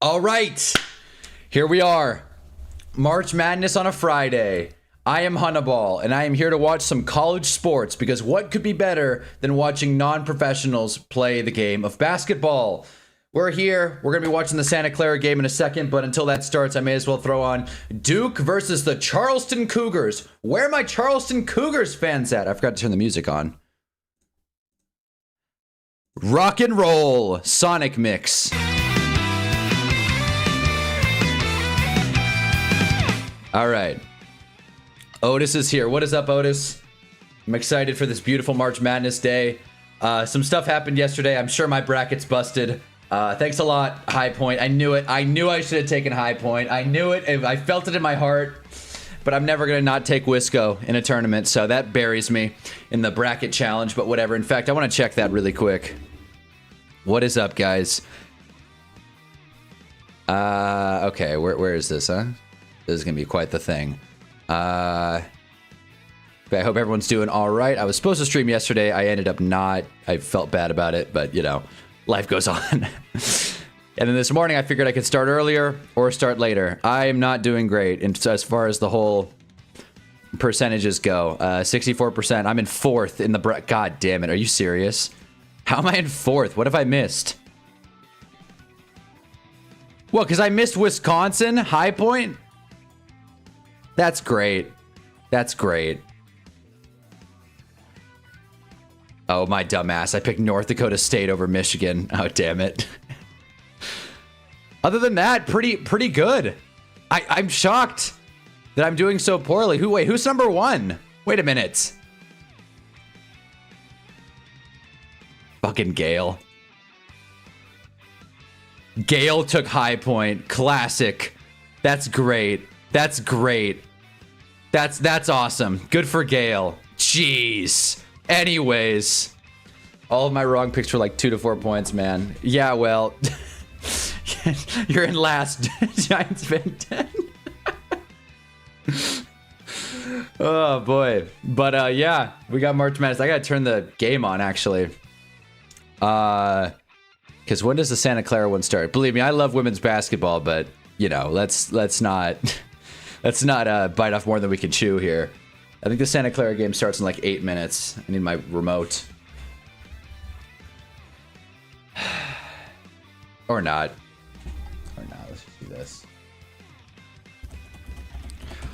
All right, here we are. March Madness on a Friday. I am Hunnaball, and I am here to watch some college sports because what could be better than watching non-professionals play the game of basketball? We're here. We're going to be watching the Santa Clara game in a second, but until that starts, I may as well throw on Duke versus the Charleston Cougars. Where are my Charleston Cougars fans at? I forgot to turn the music on. Rock and roll. Sonic mix. All right. Otis is here. What is up, Otis? I'm excited for this beautiful March Madness day. Some stuff happened yesterday. I'm sure my bracket's busted. Thanks a lot, High Point. I knew it. I knew I should have taken High Point. I knew it. I felt it in my heart. But I'm never going to not take Wisco in a tournament, so that buries me in the bracket challenge, but whatever. In fact, I want to check that really quick. What is up, guys? Okay, where is this, huh? This is going to be quite the thing. I hope everyone's doing all right. I was supposed to stream yesterday. I ended up not. I felt bad about it, but, you know, life goes on. And then this morning, I figured I could start earlier or start later. I am not doing great as far as the whole percentages go. 64%. I'm in fourth in the God damn it. Are you serious? How am I in fourth? What have I missed? Well, because I missed Wisconsin, High Point? That's great. That's great. Oh, my dumbass. I picked North Dakota State over Michigan. Oh, damn it. Other than that, pretty good. I'm shocked that I'm doing so poorly. Who's number one? Wait a minute. Fucking Gale. Gale took High Point. Classic. That's great. That's great. That's awesome. Good for Gale. Jeez. Anyways. All of my wrong picks were like 2 to 4 points, man. Yeah, well. You're in last. Giants Big Ten. Oh, boy. But, yeah. We got March Madness. I gotta turn the game on, actually. Because when does the Santa Clara one start? Believe me, I love women's basketball, but, you know, let's not... Let's not bite off more than we can chew here. I think the Santa Clara game starts in like 8 minutes. I need my remote. Or not. Or not. Let's just do this.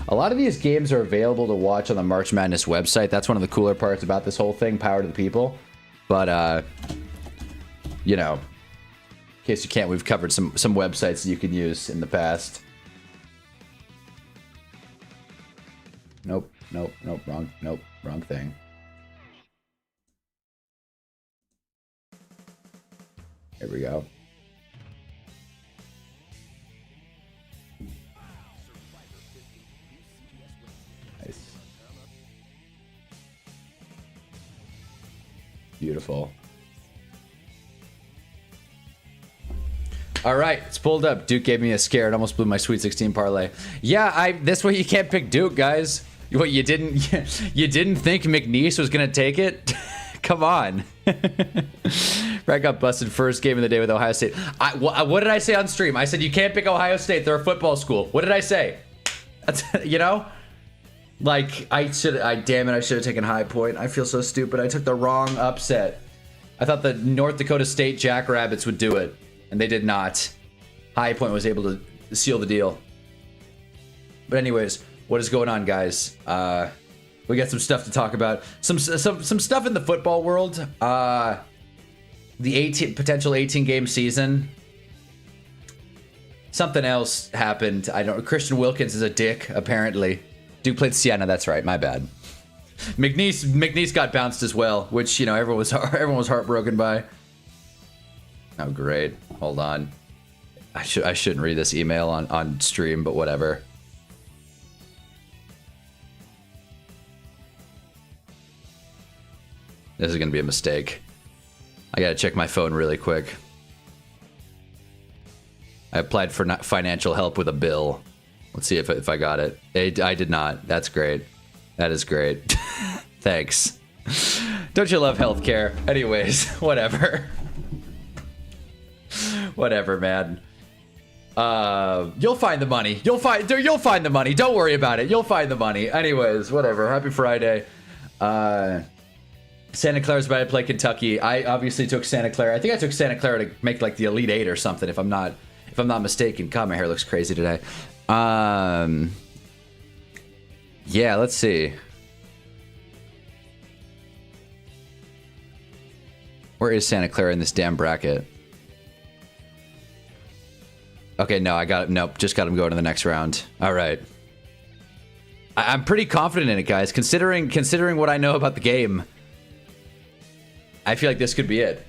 A lot of these games are available to watch on the March Madness website. That's one of the cooler parts about this whole thing. Power to the people. But, you know, in case you can't, we've covered some websites that you can use in the past. Nope, wrong thing. Here we go. Nice. Beautiful. All right, it's pulled up. Duke gave me a scare. It almost blew my Sweet 16 parlay. Yeah, this way you can't pick Duke, guys. What, you didn't think McNeese was gonna take it? Come on. Brad got busted first game of the day with Ohio State. What did I say on stream? I said you can't pick Ohio State. They're a football school. What did I say? That's, you know, like damn it, I should have taken High Point. I feel so stupid. I took the wrong upset. I thought the North Dakota State Jackrabbits would do it, and they did not. High Point was able to seal the deal. But anyways. What is going on, guys? We got some stuff to talk about. Some stuff in the football world. The potential 18-game season. Something else happened. I don't. Christian Wilkins is a dick, apparently. Duke played Siena. That's right. My bad. McNeese got bounced as well, which, you know, everyone was heartbroken by. Oh, great. Hold on. I shouldn't read this email on stream, but whatever. This is going to be a mistake. I got to check my phone really quick. I applied for financial help with a bill. Let's see if I got it. I did not. That's great. That is great. Thanks. Don't you love healthcare? Anyways, whatever. Whatever, man. You'll find the money. You'll find the money. Don't worry about it. You'll find the money. Anyways, whatever. Happy Friday. Santa Clara's about to play Kentucky. I obviously took Santa Clara. I think I took Santa Clara to make like the Elite Eight or something. If I'm not mistaken. God, my hair looks crazy today. Yeah, let's see. Where is Santa Clara in this damn bracket? Okay, no, I got it. Nope, just got him going to the next round. All right. I'm pretty confident in it, guys. Considering what I know about the game, I feel like this could be it.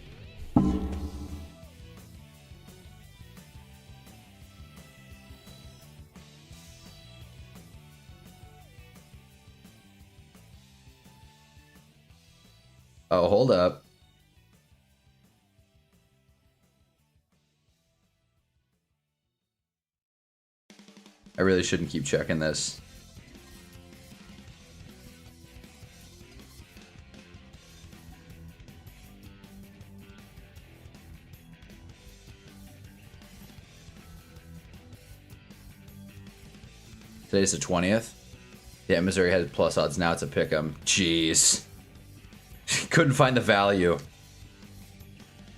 Oh, hold up. I really shouldn't keep checking this. Today's the 20th. Yeah, Missouri has plus odds. Now it's a pick 'em. Jeez. Couldn't find the value.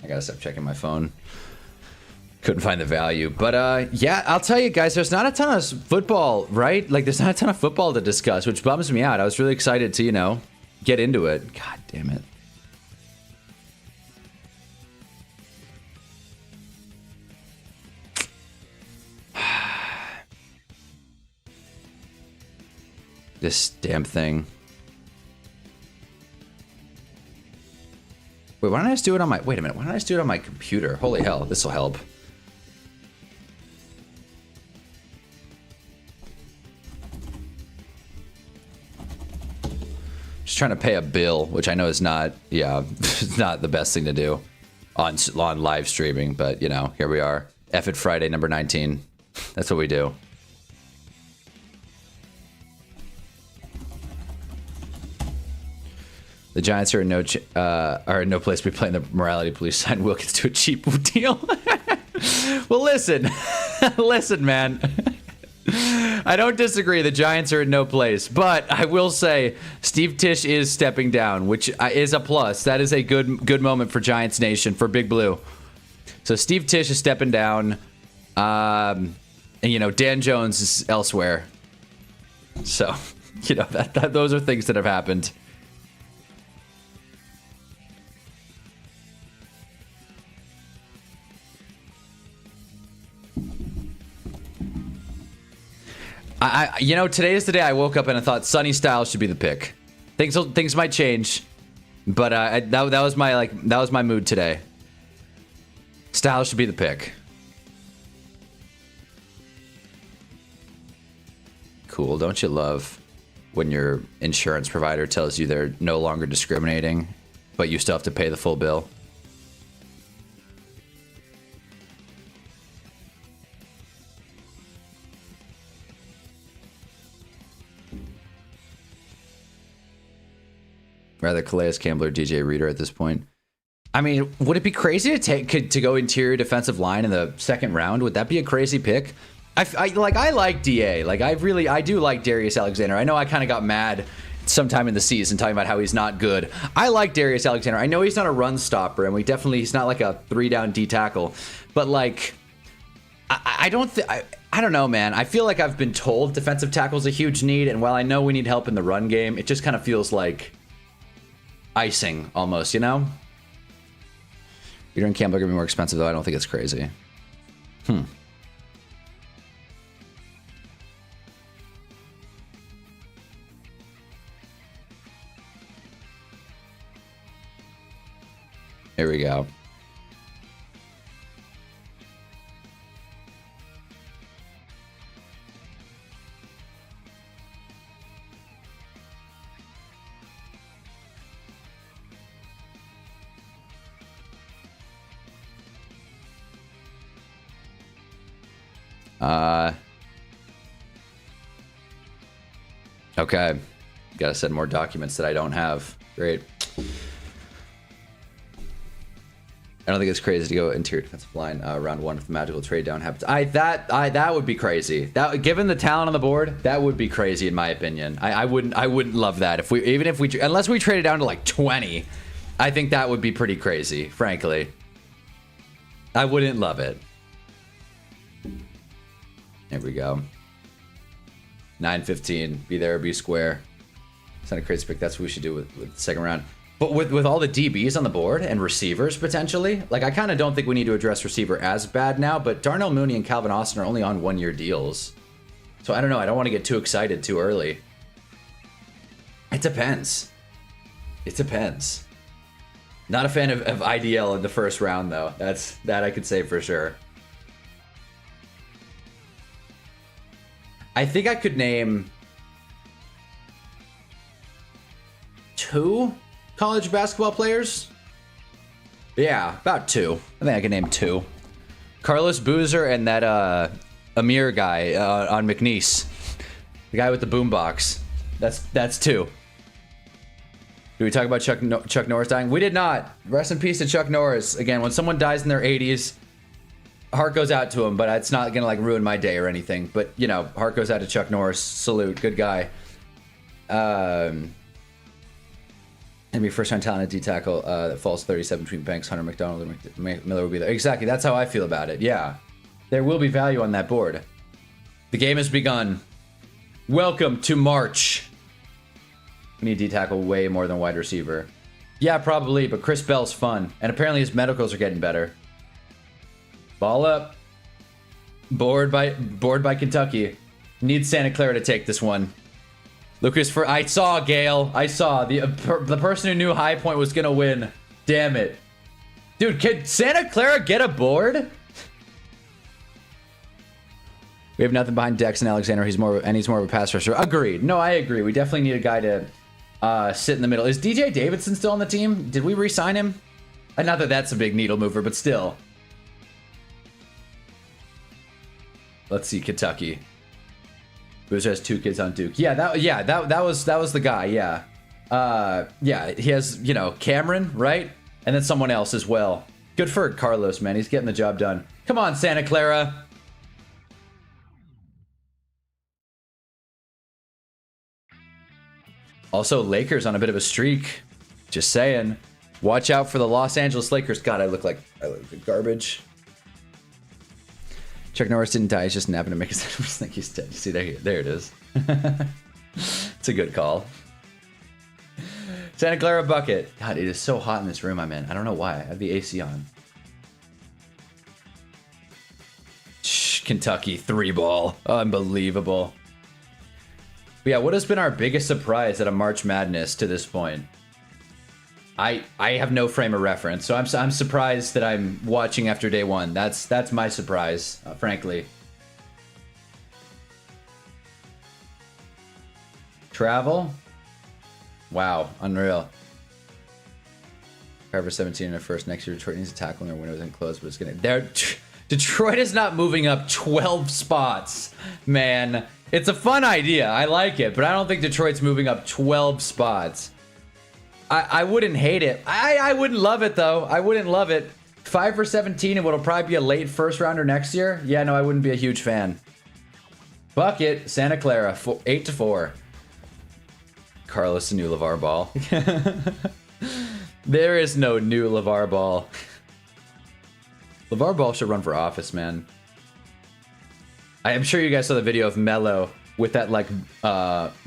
I gotta stop checking my phone. Couldn't find the value. But yeah, I'll tell you guys, there's not a ton of football, right? Like, there's not a ton of football to discuss, which bums me out. I was really excited to, you know, get into it. God damn it. This damn thing. Wait, why don't I just do it on my... Wait a minute. Why don't I just do it on my computer? Holy hell, this will help. Just trying to pay a bill, which I know is not... Yeah, it's not the best thing to do on live streaming. But, you know, here we are. F it Friday, number 19. That's what we do. The Giants are in no place to be playing the morality police sign Wilkins to a cheap deal. Well, listen. Listen, man. I don't disagree. The Giants are in no place. But I will say Steve Tisch is stepping down, which is a plus. That is a good moment for Giants Nation, for Big Blue. So Steve Tisch is stepping down. And, you know, Dan Jones is elsewhere. So, you know, those are things that have happened. You know, today is the day I woke up and I thought Sonny Styles should be the pick. Things might change, but that was my mood today. Styles should be the pick. Cool, don't you love when your insurance provider tells you they're no longer discriminating, but you still have to pay the full bill? Rather Calais Campbell or DJ Reader at this point. I mean, would it be crazy to go interior defensive line in the second round? Would that be a crazy pick? I like DA. Like, I do like Darius Alexander. I know I kind of got mad sometime in the season talking about how he's not good. I like Darius Alexander. I know he's not a run stopper, and he's not like a 3-down D tackle. But like, I don't know, man. I feel like I've been told defensive tackle is a huge need, and while I know we need help in the run game, it just kind of feels like icing almost, you know? Reader and Campbell are gonna be more expensive, though. I don't think it's crazy. Here we go. Okay. Gotta send more documents that I don't have. Great. I don't think it's crazy to go interior defensive line round 1 if the magical trade down happens. That would be crazy. That, given the talent on the board, that would be crazy in my opinion. I wouldn't love that if we unless we traded down to like 20. I think that would be pretty crazy, frankly. I wouldn't love it. There we go. 9-15. Be there or be square. It's not a crazy pick. That's what we should do with the second round. But with all the DBs on the board and receivers potentially, like I kind of don't think we need to address receiver as bad now, but Darnell Mooney and Calvin Austin are only on 1-year deals. So I don't know. I don't want to get too excited too early. It depends. It depends. Not a fan of IDL in the first round though. That I could say for sure. I think I could name 2 college basketball players? Yeah, about 2. I think I can name 2. Carlos Boozer and that Amir guy on McNeese. The guy with the boombox. That's 2. Did we talk about Chuck Norris dying? We did not. Rest in peace to Chuck Norris. Again, when someone dies in their 80s, heart goes out to him, but it's not gonna like ruin my day or anything. But you know, heart goes out to Chuck Norris. Salute, good guy. And be first-time talent at D-tackle that falls 37 between Banks, Hunter, McDonald, and Miller will be there. Exactly, that's how I feel about it. Yeah, there will be value on that board. The game has begun. Welcome to March. We need D-tackle way more than wide receiver. Yeah, probably, but Chris Bell's fun, and apparently his medicals are getting better. Ball up. Board by Kentucky. Need Santa Clara to take this one. Lucas, I saw Gale. I saw the person who knew High Point was gonna win. Damn it, dude! Can Santa Clara get a board? We have nothing behind Dex and Alexander. He's more of a pass rusher. Agreed. No, I agree. We definitely need a guy to sit in the middle. Is DJ Davidson still on the team? Did we re-sign him? Not that that's a big needle mover, but still. Let's see, Kentucky. Boozer has 2 kids on Duke. Yeah, that was the guy. Yeah, yeah. He has, you know, Cameron, right, and then someone else as well. Good for Carlos, man. He's getting the job done. Come on, Santa Clara. Also, Lakers on a bit of a streak. Just saying. Watch out for the Los Angeles Lakers. God, I look like garbage. Chuck Norris didn't die. He's just napping to make us think he's dead. See, there it is. It's a good call. Santa Clara bucket. God, it is so hot in this room I'm in. I don't know why. I have the AC on. Shh, Kentucky 3-ball. Unbelievable. But yeah, what has been our biggest surprise at a March Madness to this point? I have no frame of reference, so I'm surprised that I'm watching after day 1. That's my surprise, frankly. Travel? Wow, unreal. Cover 17 in the first. Next year, Detroit needs to tackle in their windows and close, but it's gonna. Detroit is not moving up 12 spots, man. It's a fun idea. I like it, but I don't think Detroit's moving up 12 spots. I wouldn't hate it. I wouldn't love it, though. I wouldn't love it. 5 for 17 and what'll probably be a late first rounder next year? Yeah, no, I wouldn't be a huge fan. Bucket, Santa Clara, 8-4. Carlos, the new LeVar Ball. There is no new LeVar Ball. LeVar Ball should run for office, man. I am sure you guys saw the video of Mello with that like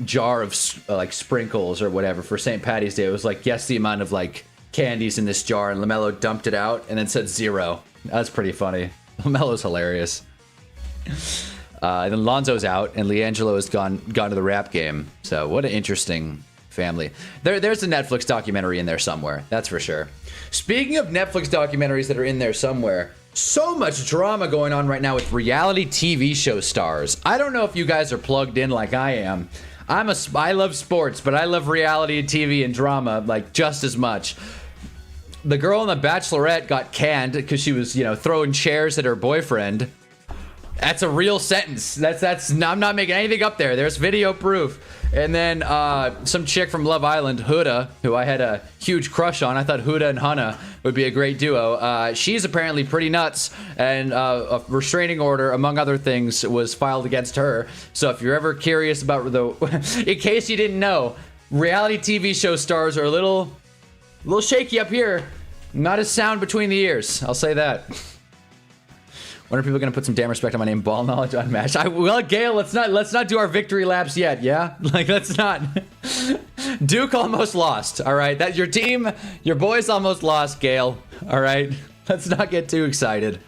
jar of like sprinkles or whatever for St. Patty's Day. It was like, guess the amount of like candies in this jar, and LaMelo dumped it out and then said 0. That's pretty funny. LaMelo's hilarious. And then Lonzo's out and LiAngelo has gone to the rap game. So what an interesting family. There's a Netflix documentary in there somewhere. That's for sure. Speaking of Netflix documentaries that are in there somewhere, so much drama going on right now with reality TV show stars. I don't know if you guys are plugged in like I am. I love sports, but I love reality TV and drama like just as much. The girl on The Bachelorette got canned because she was, you know, throwing chairs at her boyfriend. That's a real sentence. I'm not making anything up there. There's video proof. And then some chick from Love Island, Huda, who I had a huge crush on. I thought Huda and Hannah would be a great duo. She's apparently pretty nuts, and a restraining order, among other things, was filed against her. So if you're ever curious about the, in case you didn't know, reality TV show stars are a little shaky up here. Not as sound between the ears. I'll say that. When are people gonna put some damn respect on my name? Ball knowledge unmatched. Well, Gail, let's not do our victory laps yet. Yeah, like let's not. Duke almost lost. All right, that your team, your boys almost lost. Gail. All right, let's not get too excited.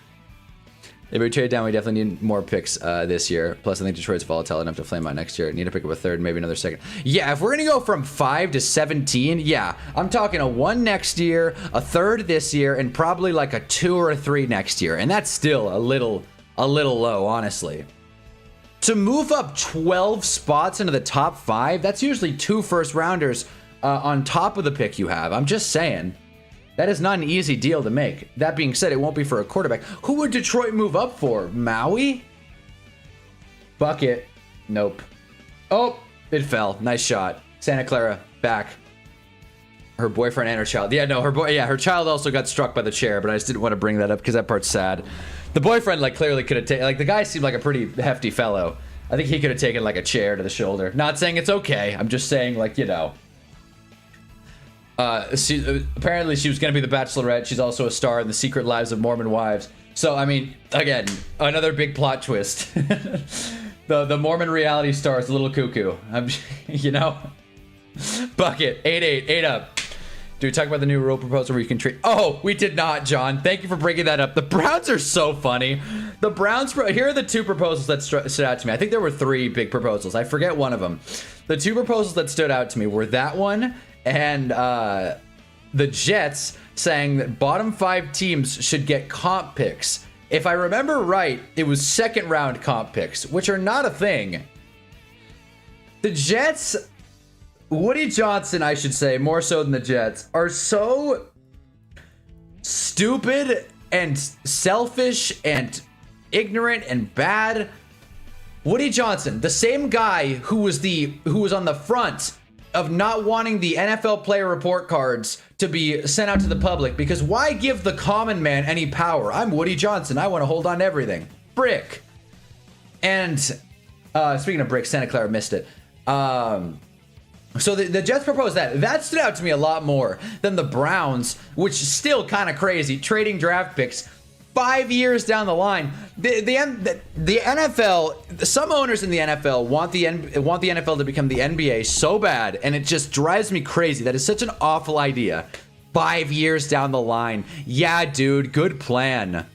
If we trade down, we definitely need more picks this year. Plus, I think Detroit's volatile enough to flame out next year. Need to pick up a third, maybe another second. Yeah, if we're gonna go from 5 to 17, yeah, I'm talking a 1 next year, a third this year, and probably like a 2 or a 3 next year. And that's still a little low, honestly. To move up 12 spots into the top 5, that's usually 2 first rounders on top of the pick you have. I'm just saying. That is not an easy deal to make. That being said, it won't be for a quarterback. Who would Detroit move up for? Maui? Bucket. Nope. Oh, it fell. Nice shot. Santa Clara, back. Her boyfriend and her child. Yeah, no, her child also got struck by the chair, but I just didn't want to bring that up because that part's sad. The boyfriend, like, clearly could have taken, like, the guy seemed like a pretty hefty fellow. I think he could have taken, like, a chair to the shoulder. Not saying it's okay. I'm just saying, like, you know. Apparently she was going to be the Bachelorette. She's also a star in The Secret Lives of Mormon Wives. So, I mean, again, another big plot twist. the Mormon reality star is a little cuckoo. You know? Bucket. 8-8. 8 up. Do we talk about the new rule proposal where you can trade? Oh, we did not, John. Thank you for bringing that up. The Browns are so funny. The Browns, here are the 2 proposals that stood out to me. I think there were 3 big proposals. I forget one of them. The 2 proposals that stood out to me were that one and the Jets saying that bottom 5 teams should get comp picks. If I remember right, it was 2nd round comp picks, which are not a thing. The Jets, Woody Johnson, I should say, more so than the Jets, are so stupid and selfish and ignorant and bad. Woody Johnson, the same guy who was on the front of not wanting the NFL player report cards to be sent out to the public, because why give the common man any power? I'm Woody Johnson. I want to hold on to everything. Brick. And speaking of brick, Santa Clara missed it. So the Jets proposed that. That stood out to me a lot more than the Browns, which is still kind of crazy, trading draft picks 5 years down the line. The NFL, some owners in the NFL want the NFL to become the NBA so bad, and it just drives me crazy. That is such an awful idea. 5 years down the line. Yeah, dude, good plan.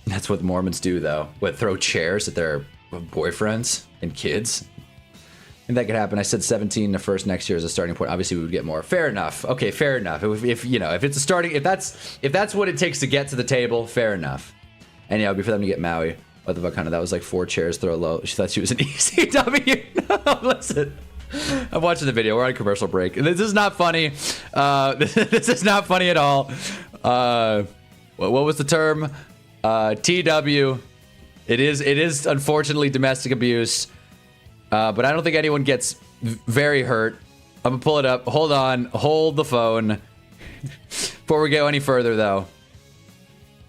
That's what the Mormons do, though. What, throw chairs at their boyfriends and kids? And that could happen. I said 17 the first next year as a starting point. Obviously, we would get more. Fair enough. Okay, fair enough. If you know, if it's a starting, if that's what it takes to get to the table, fair enough. And yeah, it would be for them to get Maui. What the fuck, kind of? That was like 4 chairs, throw low. She thought she was an ECW. No, listen. I'm watching the video. We're on a commercial break. This is not funny. This is not funny at all. What was the term? TW. It is unfortunately domestic abuse. But I don't think anyone gets very hurt. I'm gonna pull it up. Hold on. Hold the phone. Before we go any further, though,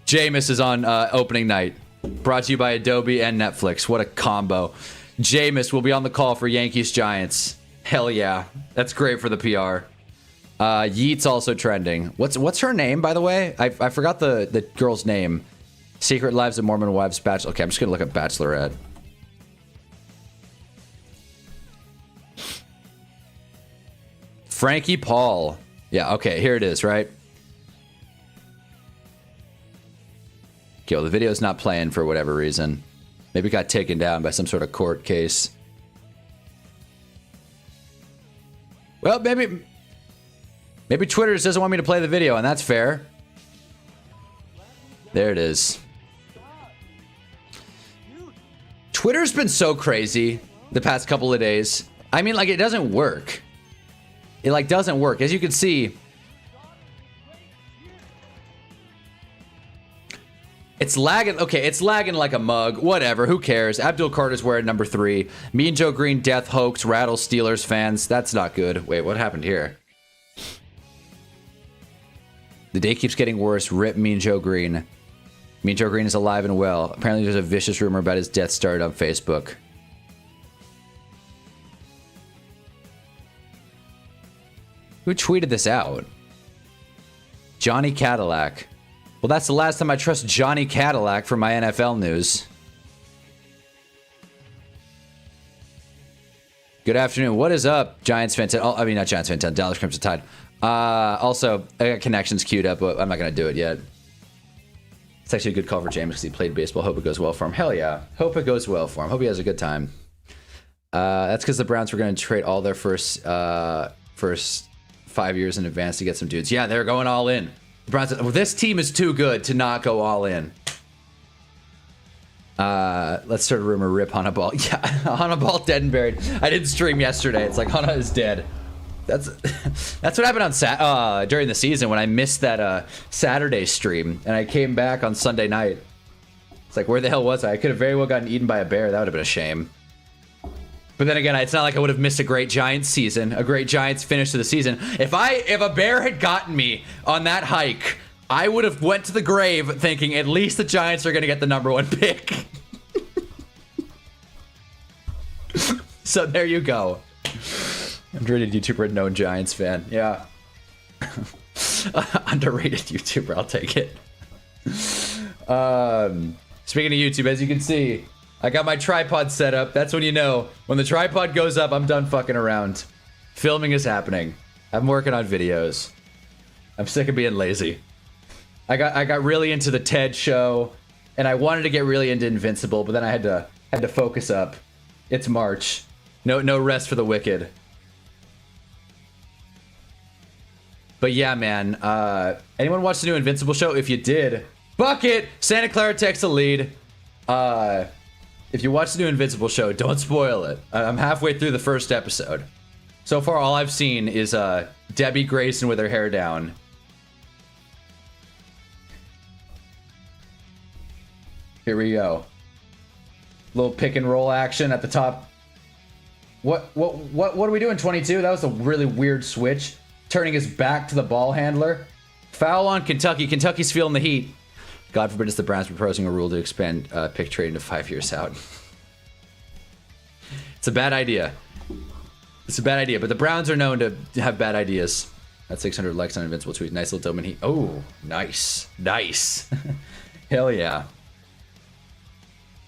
Jameis is on opening night. Brought to you by Adobe and Netflix. What a combo. Jameis will be on the call for Yankees Giants. Hell yeah. That's great for the PR. Yeet's also trending. What's her name, by the way? I forgot the girl's name. Secret Lives of Mormon Wives Bachelor. Okay, I'm just gonna look up Bachelorette. Frankie Paul. Yeah, okay, here it is, right? Okay, well, the video's not playing for whatever reason. Maybe it got taken down by some sort of court case. Well, maybe Twitter just doesn't want me to play the video, and that's fair. There it is. Twitter's been so crazy the past couple of days. I mean, like, it doesn't work. It, like, doesn't work. As you can see, it's lagging. Okay, it's lagging like a mug. Whatever. Who cares? Abdul Carter's wearing number 3. Me and Joe Green, death hoax, rattle Steelers fans. That's not good. Wait, what happened here? The day keeps getting worse. Rip Mean Joe Green. Mean Joe Green is alive and well. Apparently there's a vicious rumor about his death started on Facebook. Who tweeted this out? Johnny Cadillac. Well, that's the last time I trust Johnny Cadillac for my NFL news. Good afternoon. What is up, Giants fans? Oh, I mean, not Giants fans. Dallas Crimson Tide. Also, I got connections queued up, but I'm not going to do it yet. It's actually a good call for James because he played baseball. Hope it goes well for him. Hell yeah. Hope it goes well for him. Hope he has a good time. That's because the Browns were going to trade all their first 5 years in advance to get some dudes. Yeah, they're going all in. The Browns. Well, this team is too good to not go all in. Let's start a rumor. Rip Hunnaball. Yeah, Hunnaball dead and buried. I didn't stream yesterday. It's like Hunna is dead. That's what happened on during the season when I missed that Saturday stream and I came back on Sunday night. It's like, where the hell was I? I could have very well gotten eaten by a bear. That would have been a shame. But then again, it's not like I would have missed a great Giants season, a great Giants finish to the season. If a bear had gotten me on that hike, I would have went to the grave thinking at least the Giants are going to get the #1 pick. So there you go. Underrated YouTuber, known Giants fan. Yeah. Underrated YouTuber, I'll take it. Speaking of YouTube, as you can see, I got my tripod set up. That's when you know. When the tripod goes up, I'm done fucking around. Filming is happening. I'm working on videos. I'm sick of being lazy. I got really into the TED show, and I wanted to get really into Invincible, but then I had to focus up. It's March. No rest for the wicked. But yeah, man. Anyone watch the new Invincible show? If you did, bucket. Santa Clara takes the lead. If you watch the new Invincible show, don't spoil it. I'm halfway through the first episode. So far, all I've seen is Debbie Grayson with her hair down. Here we go. Little pick and roll action at the top. What are we doing, 22? That was a really weird switch. Turning his back to the ball handler. Foul on Kentucky. Kentucky's feeling the heat. God forbid it's the Browns proposing a rule to expand pick trading to 5 years out. It's a bad idea. It's a bad idea, but the Browns are known to have bad ideas. That's 600 likes on Invincible tweet. Nice little domain heat. Oh, nice. Nice. Hell yeah.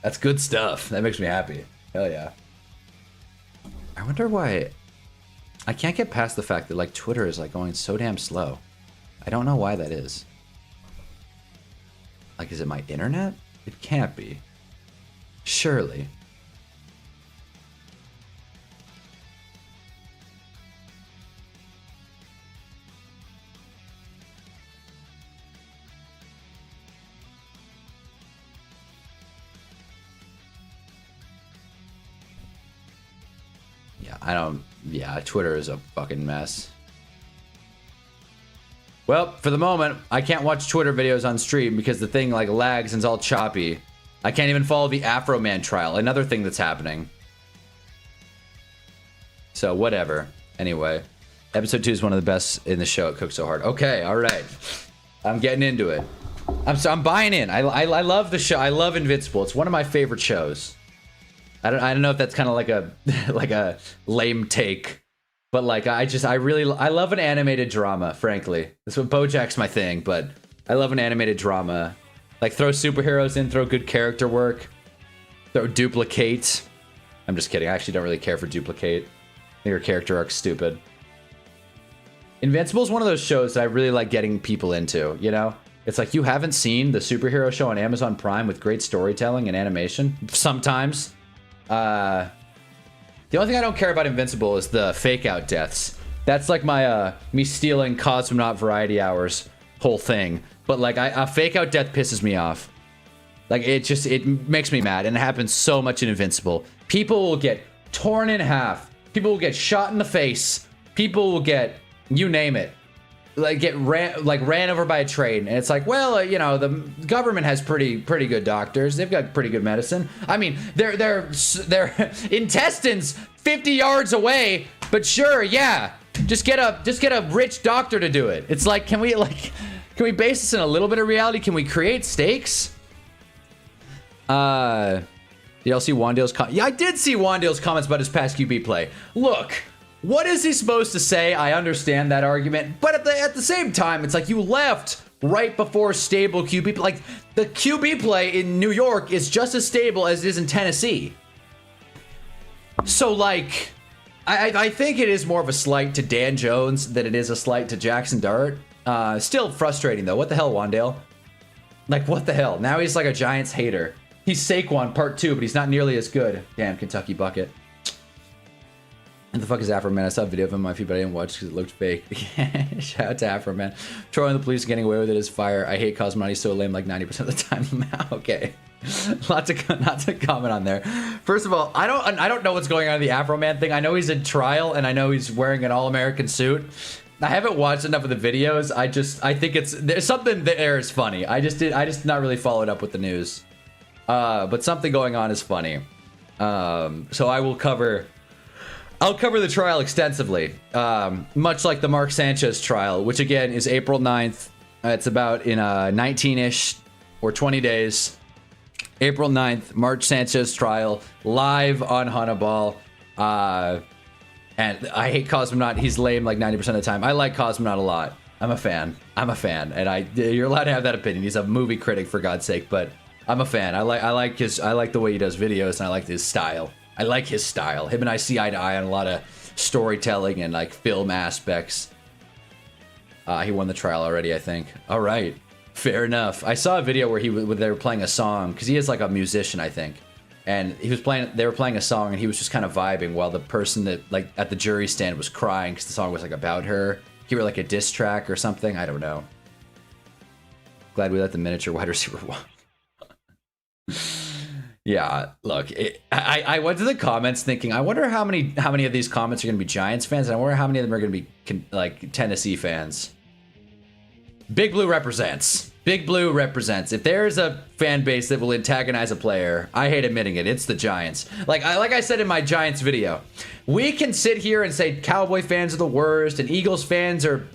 That's good stuff. That makes me happy. Hell yeah. I wonder why... I can't get past the fact that, like, Twitter is, like, going so damn slow. I don't know why that is. Like, is it my internet? It can't be. Surely. Yeah, Twitter is a fucking mess. Well, for the moment, I can't watch Twitter videos on stream because the thing, like, lags and is all choppy. I can't even follow the Afro Man trial, another thing that's happening. So, whatever. Anyway, episode 2 is one of the best in the show. It cooks so hard. Okay, all right. I'm getting into it. I'm buying in. I love the show. I love Invincible. It's one of my favorite shows. I don't know if that's kind of like a lame take, but like I love an animated drama. Frankly, that's what BoJack's my thing. But I love an animated drama. Like, throw superheroes in, throw good character work, throw Duplicate. I'm just kidding. I actually don't really care for Duplicate. I think her character arc's stupid. Invincible is one of those shows that I really like getting people into. You know, it's like, you haven't seen the superhero show on Amazon Prime with great storytelling and animation. Sometimes. The only thing I don't care about Invincible is the fake out deaths. That's like my me stealing Cosmonaut Variety Hours whole thing. But like, a fake out death pisses me off. Like, it makes me mad, and it happens so much in Invincible. People will get torn in half. People will get shot in the face. People will get, you name it, like ran over by a train. And it's like, well, you know, the government has pretty good doctors. They've got pretty good medicine. I mean, their intestines 50 yards away. But sure, yeah, just get a rich doctor to do it. It's like, can we, like, Can we base this in a little bit of reality? Can we create stakes? Y'all see Wandale's yeah, I did see Wandale's comments about his past QB play. Look, what is he supposed to say? I understand that argument, but at the same time, it's like you left right before stable QB. Like, the QB play in New York is just as stable as it is in Tennessee. So, like, I think it is more of a slight to Dan Jones than it is a slight to Jackson Dart. Still frustrating, though. What the hell, Wandale? Like, what the hell? Now he's like a Giants hater. He's Saquon part 2, but he's not nearly as good. Damn, Kentucky bucket. And the fuck is Afro Man? I saw a video of him on my feed, but I didn't watch because it looked fake. Shout out to Afro Man. Trolling the police, getting away with it is fire. I hate Cosmonaut. He's so lame like 90% of the time. Okay. Not to comment on there. First of all, I don't know what's going on in the Afro Man thing. I know he's in trial, and I know he's wearing an all-American suit. I haven't watched enough of the videos. I think there's something there is funny. I just not really followed up with the news. But something going on is funny. So I'll cover the trial extensively. Much like the Mark Sanchez trial, which again is April 9th. It's about in 19-ish or 20 days. April 9th, Mark Sanchez trial, live on Hunnaball. And I hate Cosmonaut. He's lame like 90% of the time. I like Cosmonaut a lot. I'm a fan. And you're allowed to have that opinion. He's a movie critic, for God's sake, but I'm a fan. I like the way he does videos, and I like his style. Him and I see eye to eye on a lot of storytelling and like film aspects. He won the trial already, I think. All right, fair enough. I saw a video where they were playing a song, because he is like a musician, I think, and they were playing a song, and he was just kind of vibing while the person that like at the jury stand was crying because the song was like about her. He were like a diss track or something. I don't know. Glad we let the miniature wide receiver walk. Yeah, look, I went to the comments thinking, I wonder how many of these comments are going to be Giants fans, and I wonder how many of them are going to be like Tennessee fans. Big Blue represents. If there's a fan base that will antagonize a player, I hate admitting it, it's the Giants. Like I said in my Giants video, we can sit here and say Cowboy fans are the worst and Eagles fans are,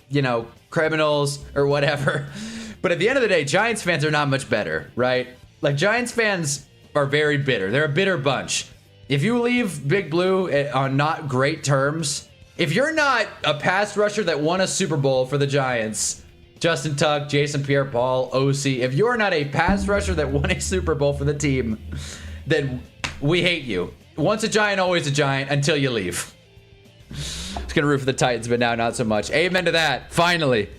criminals or whatever. But at the end of the day, Giants fans are not much better, right? Like, Giants fans are very bitter. They're a bitter bunch. If you leave Big Blue on not great terms, if you're not a pass rusher that won a Super Bowl for the Giants, Justin Tuck, Jason Pierre-Paul, OC, if you're not a pass rusher that won a Super Bowl for the team, then we hate you. Once a Giant, always a Giant, until you leave. I was gonna root for the Titans, but now not so much. Amen to that. Finally.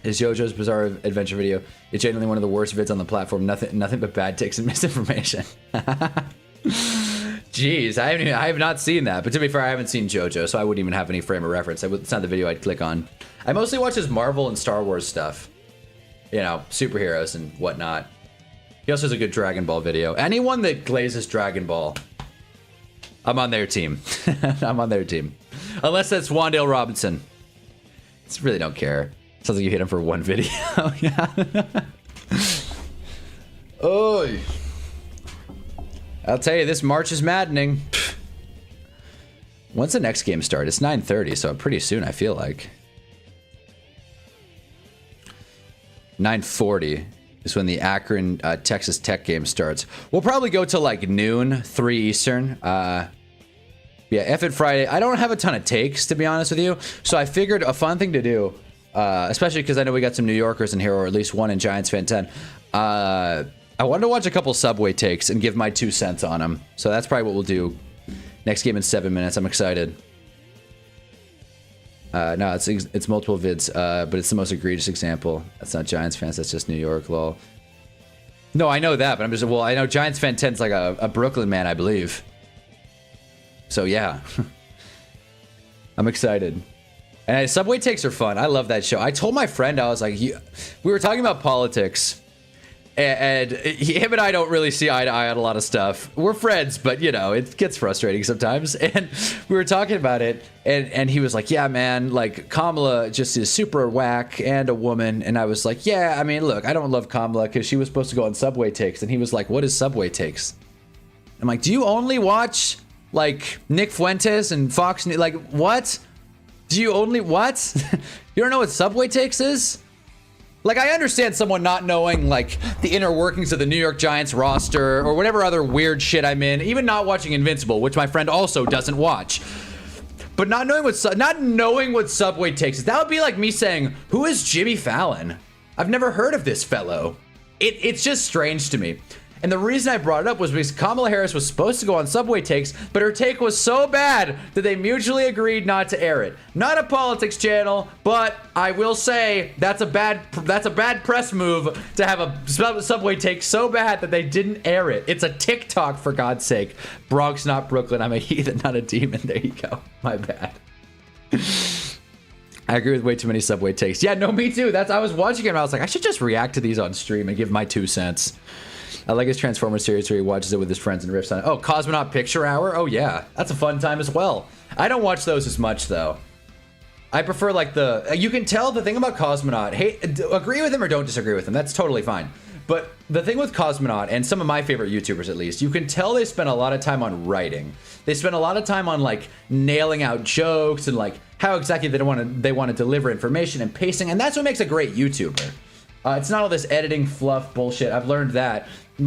Is JoJo's Bizarre Adventure video? It's genuinely one of the worst vids on the platform. Nothing but bad takes and misinformation. Jeez, I have not seen that. But to be fair, I haven't seen JoJo, so I wouldn't even have any frame of reference. It's not the video I'd click on. I mostly watch his Marvel and Star Wars stuff. Superheroes and whatnot. He also has a good Dragon Ball video. Anyone that glazes Dragon Ball, I'm on their team. Unless that's Wandale Robinson. I really don't care. Sounds like you hit him for one video. Yeah. Oh, I'll tell you, this March is maddening. When's the next game start? It's 9:30, so pretty soon, I feel like. 9:40 is when the Akron Texas Tech game starts. We'll probably go till like noon, 3 Eastern. Yeah, F it Friday. I don't have a ton of takes, to be honest with you. So I figured a fun thing to do, especially because I know we got some New Yorkers in here, or at least one in Giants Fan 10. I wanted to watch a couple Subway takes and give my 2 cents on them. So that's probably what we'll do. Next game in 7 minutes. I'm excited. No, it's multiple vids, but it's the most egregious example. That's not Giants fans. That's just New York, lol. No, I know that, but I'm just, well, I know Giants fan 10's like a Brooklyn man, I believe. So yeah, I'm excited. And Subway takes are fun. I love that show. I told my friend, I was like, we were talking about politics, and him and I don't really see eye to eye on a lot of stuff. We're friends, but it gets frustrating sometimes. And we were talking about it, and he was like, yeah, man, like Kamala just is super whack and a woman. And I was like, yeah, I mean, look, I don't love Kamala because she was supposed to go on Subway takes. And he was like, what is Subway takes? I'm like, do you only watch like Nick Fuentes and Fox News? Like, what? Do you only, what? You don't know what Subway takes is? Like, I understand someone not knowing, like, the inner workings of the New York Giants roster or whatever other weird shit I'm in, even not watching Invincible, which my friend also doesn't watch. But not knowing what Subway takes is, that would be like me saying, who is Jimmy Fallon? I've never heard of this fellow. It's just strange to me. And the reason I brought it up was because Kamala Harris was supposed to go on Subway Takes, but her take was so bad that they mutually agreed not to air it. Not a politics channel, but I will say that's a bad press move to have a Subway Take so bad that they didn't air it. It's a TikTok, for God's sake. Bronx, not Brooklyn. I'm a heathen, not a demon. There you go. My bad. I agree with way too many Subway Takes. Yeah, no, me too. I was watching it and I was like, I should just react to these on stream and give my 2 cents. I like his Transformers series where he watches it with his friends and riffs on it. Oh, Cosmonaut Picture Hour? Oh, yeah. That's a fun time as well. I don't watch those as much, though. I prefer, like, you can tell the thing about Cosmonaut. Hey, agree with him or don't disagree with him. That's totally fine. But the thing with Cosmonaut, and some of my favorite YouTubers at least, you can tell they spend a lot of time on writing. They spend a lot of time on, like, nailing out jokes and, like, how exactly they want to deliver information and pacing. And that's what makes a great YouTuber. It's not all this editing fluff bullshit. I've learned that. The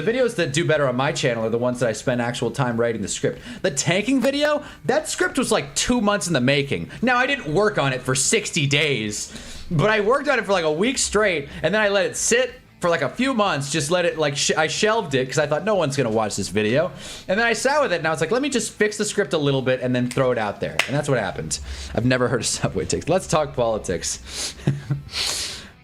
videos that do better on my channel are the ones that I spend actual time writing the script. The tanking video, that script was like 2 months in the making. Now, I didn't work on it for 60 days, but I worked on it for like a week straight, and then I let it sit for like a few months, just let it, like, I shelved it because I thought no one's gonna watch this video. And then I sat with it and I was like, let me just fix the script a little bit and then throw it out there. And that's what happened. I've never heard of Subway Takes. Let's talk politics.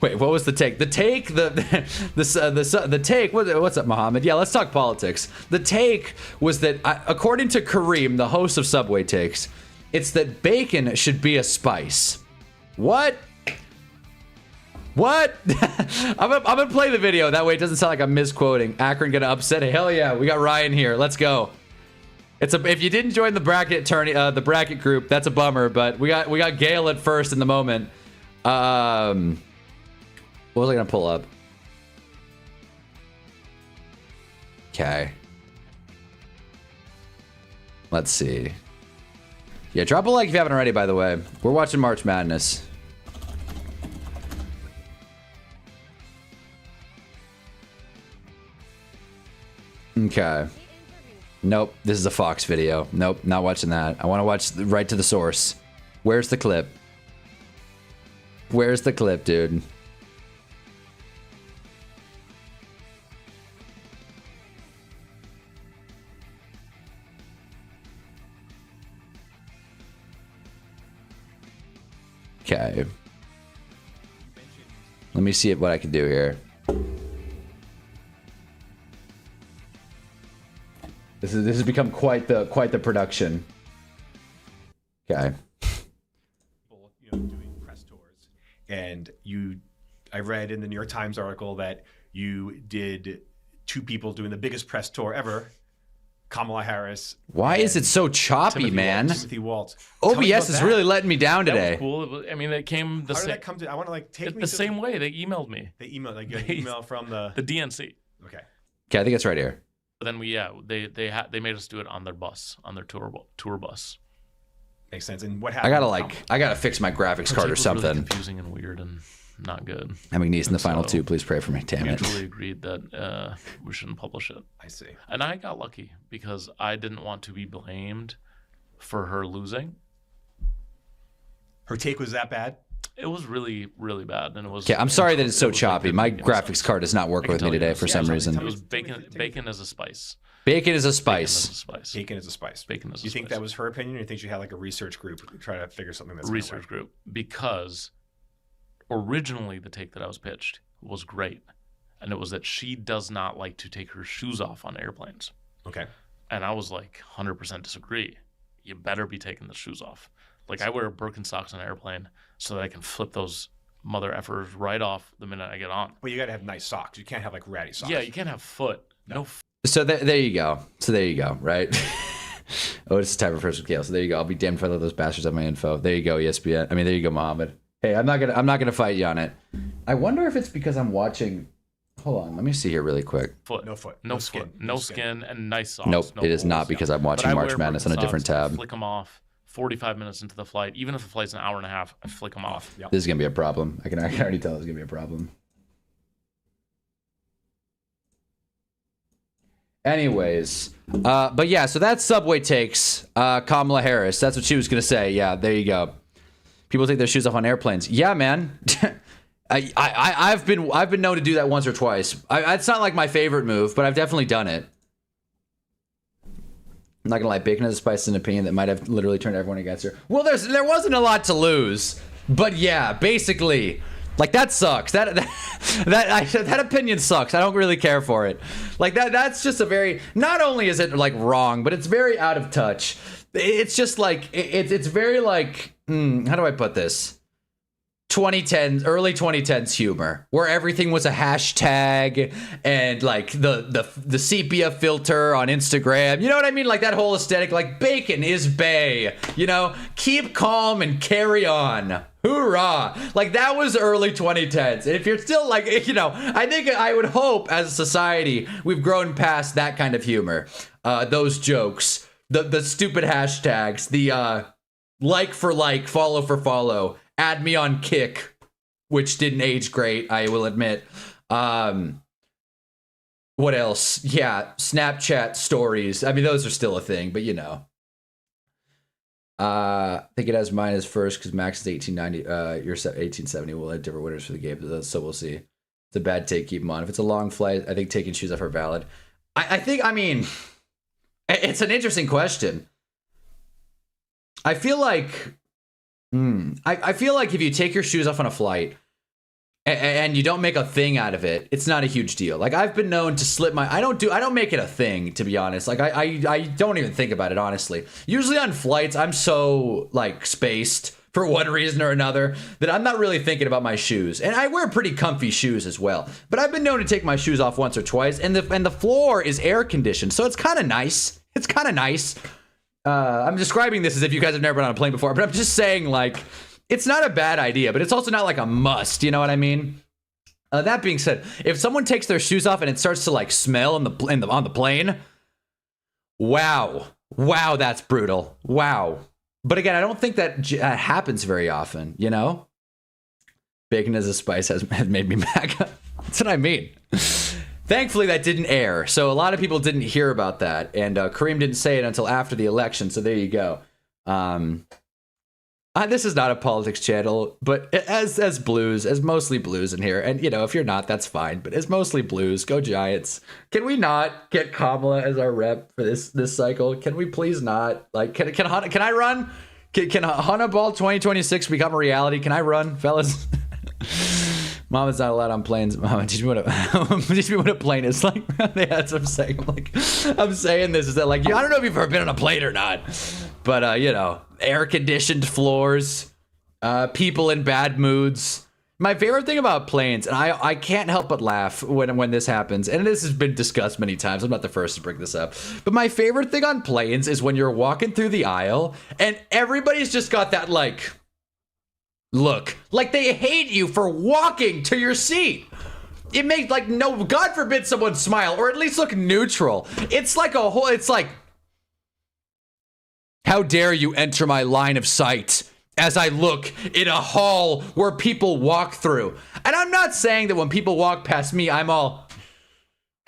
Wait, what was the take? The take, the take. What's up, Mohammed? Yeah, let's talk politics. The take was that, according to Kareem, the host of Subway Takes, it's that bacon should be a spice. What? What? I'm gonna play the video. That way it doesn't sound like I'm misquoting. Akron gonna upset. Hell yeah, we got Ryan here. Let's go. If you didn't join the bracket the bracket group, that's a bummer. But we got Gail at first in the moment. What was I gonna pull up? Okay. Let's see. Yeah, drop a like if you haven't already, by the way. We're watching March Madness. Okay. Nope, this is a Fox video. Nope, not watching that. I want to watch right to the source. Where's the clip? Where's the clip, dude? Okay. Let me see what I can do here. This has become quite the production. Okay. Doing press tours, and I read in the New York Times article that you did 2 people doing the biggest press tour ever. Kamala Harris. Why is it so choppy, man? Timothy Waltz. OBS is really letting me down today. That was cool. I mean, it came the How same. did that come to? I want to like take me the to same way. They emailed me. They emailed like an email from the DNC. Okay. Okay, I think it's right here. But then they made us do it on their bus, on their tour bus. Makes sense. And what happened? I gotta fix my graphics card or something. Really confusing and weird and not good. I'm McNeese in the final 2. Please pray for me. Damn it. Mutually agreed that we shouldn't publish it. I see. And I got lucky because I didn't want to be blamed for her losing. Her take was that bad? It was really, really bad, and it was. Okay, I'm sorry that it's so choppy. My graphics card is not working with me today for some reason. It was bacon as a spice. Bacon is a spice. Bacon is a spice. Bacon is a spice. You think that was her opinion, or you think she had like a research group try to figure something that's research group? Because originally the take that I was pitched was great, and it was that she does not like to take her shoes off on airplanes. Okay. And I was like, 100% disagree. You better be taking the shoes off. Like, I wear Birkenstocks on an airplane so that I can flip those mother effers right off the minute I get on. But you got to have nice socks. You can't have like ratty socks. Yeah, you can't have foot. No. So there you go. Right? Oh, it's time for first scale. So there you go. I'll be damned if I let those bastards have my info. There you go, ESPN. I mean, there you go, Mohammed. Hey, I'm not gonna fight you on it. I wonder if it's because I'm watching. Hold on, let me see here really quick. Foot. No foot. No skin. No skin and nice socks. Nope, no it is not because I'm watching March Madness on a different tab. Flick them off. 45 minutes into the flight, even if the flight's an hour and a half, I flick them off. Yep. This is gonna be a problem. I can already tell this is gonna be a problem. Anyways, but yeah, so that's Subway takes. Kamala Harris. That's what she was gonna say. Yeah, there you go. People take their shoes off on airplanes. Yeah, man. I've been known to do that once or twice. It's not like my favorite move, but I've definitely done it. I'm not gonna lie, bacon has a spice and opinion that might have literally turned everyone against her. Well, there wasn't a lot to lose, but yeah, basically, like that sucks. That opinion sucks. I don't really care for it. Like that's just a very. Not only is it like wrong, but it's very out of touch. It's just like it's very like how do I put this? 2010s, early 2010s humor, where everything was a hashtag and like the sepia filter on Instagram. You know what I mean? Like that whole aesthetic, like bacon is bae, you know, keep calm and carry on. Hoorah. Like that was early 2010s. And if you're still like, you know, I would hope as a society, we've grown past that kind of humor. Those jokes, the stupid hashtags, the like for like, follow for follow. Add me on Kick, which didn't age great, I will admit. What else? Yeah, Snapchat stories. I mean, those are still a thing, but you know. I think it has mine as first because Max is 1890. You're 1870. We'll have different winners for the game, so we'll see. It's a bad take. Keep them on. If it's a long flight, I think taking shoes off are valid. I mean, it's an interesting question. I feel like. I feel like if you take your shoes off on a flight and you don't make a thing out of it, it's not a huge deal. Like I've been known to slip my, I don't make it a thing, to be honest. Like I don't even think about it, honestly. Usually on flights, I'm so like spaced for one reason or another that I'm not really thinking about my shoes. And I wear pretty comfy shoes as well. But I've been known to take my shoes off once or twice, and the floor is air conditioned, so it's kind of nice. It's kind of nice. I'm describing this as if you guys have never been on a plane before, but I'm just saying, like, it's not a bad idea, but it's also not like a must. You know what I mean? That being said, if someone takes their shoes off and it starts to like smell on the plane, wow, that's brutal. Wow. But again, I don't think that happens very often. You know, bacon as a spice has made me back. That's what I mean. Thankfully, that didn't air, so a lot of people didn't hear about that, and Kareem didn't say it until after the election, so there you go. This is not a politics channel, but as blues, as mostly blues in here, and, you know, if you're not, that's fine, but as mostly blues, go Giants. Can we not get Kamala as our rep for this cycle? Can we please not? Like, can I run? Can Hunnaball 2026 become a reality? Can I run, fellas? Mama's not allowed on planes. Mama, teach me what a plane is like. Yeah, that's what I'm saying. I'm saying this is that, like, I don't know if you've ever been on a plane or not, but you know, air conditioned floors, people in bad moods. My favorite thing about planes, and I can't help but laugh when this happens, and this has been discussed many times. I'm not the first to bring this up, but my favorite thing on planes is when you're walking through the aisle and everybody's just got that like. Look, like they hate you for walking to your seat. It makes like no, God forbid someone smile or at least look neutral. It's like it's like, how dare you enter my line of sight as I look in a hall where people walk through. And I'm not saying that when people walk past me, I'm all,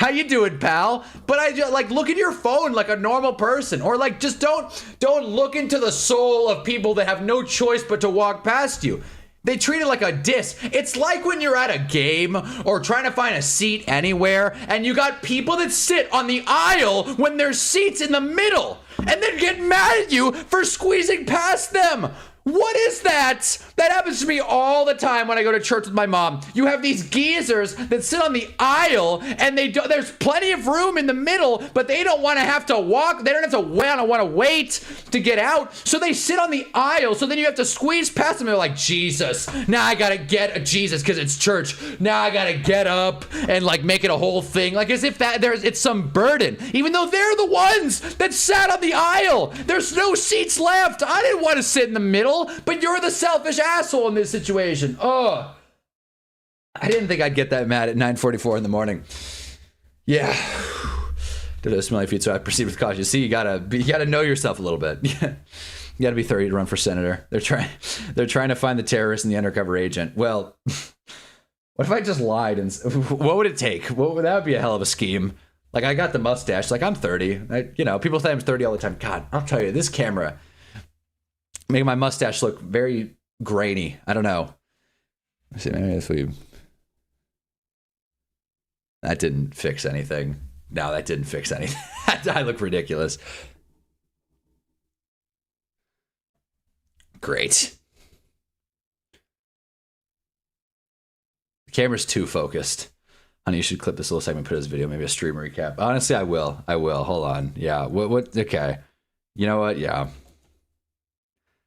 how you doing, pal? But I just like look at your phone like a normal person, or like just don't look into the soul of people that have no choice but to walk past you. They treat it like a diss. It's like when you're at a game or trying to find a seat anywhere and you got people that sit on the aisle when there's seats in the middle and then get mad at you for squeezing past them. What is that? That happens to me all the time when I go to church with my mom. You have these geezers that sit on the aisle and there's plenty of room in the middle, but they don't want to have to walk. They don't have to want to wait to get out. So they sit on the aisle. So then you have to squeeze past them. They're like, Jesus, now I got to get a Jesus because it's church. Now I got to get up and like make it a whole thing. Like as if it's some burden, even though they're the ones that sat on the aisle. There's no seats left. I didn't want to sit in the middle. But you're the selfish asshole in this situation. Oh, I didn't think I'd get that mad at 9:44 in the morning. Yeah, did a smelly feet, so I proceed with caution. See, you gotta know yourself a little bit. You got to be 30 to run for senator. They're trying to find the terrorist and the undercover agent. Well, what if I just lied? And what would it take? That would be a hell of a scheme. Like, I got the mustache. Like, I'm 30. People say I'm 30 all the time. God, I'll tell you, this camera making my mustache look very grainy. I don't know. Let's see, maybe if we... That didn't fix anything. No, that didn't fix anything. I look ridiculous. Great. The camera's too focused. Honey, you should clip this little segment, put it as a video, maybe a stream recap. Honestly, I will. Hold on. Yeah. What? Okay. You know what? Yeah.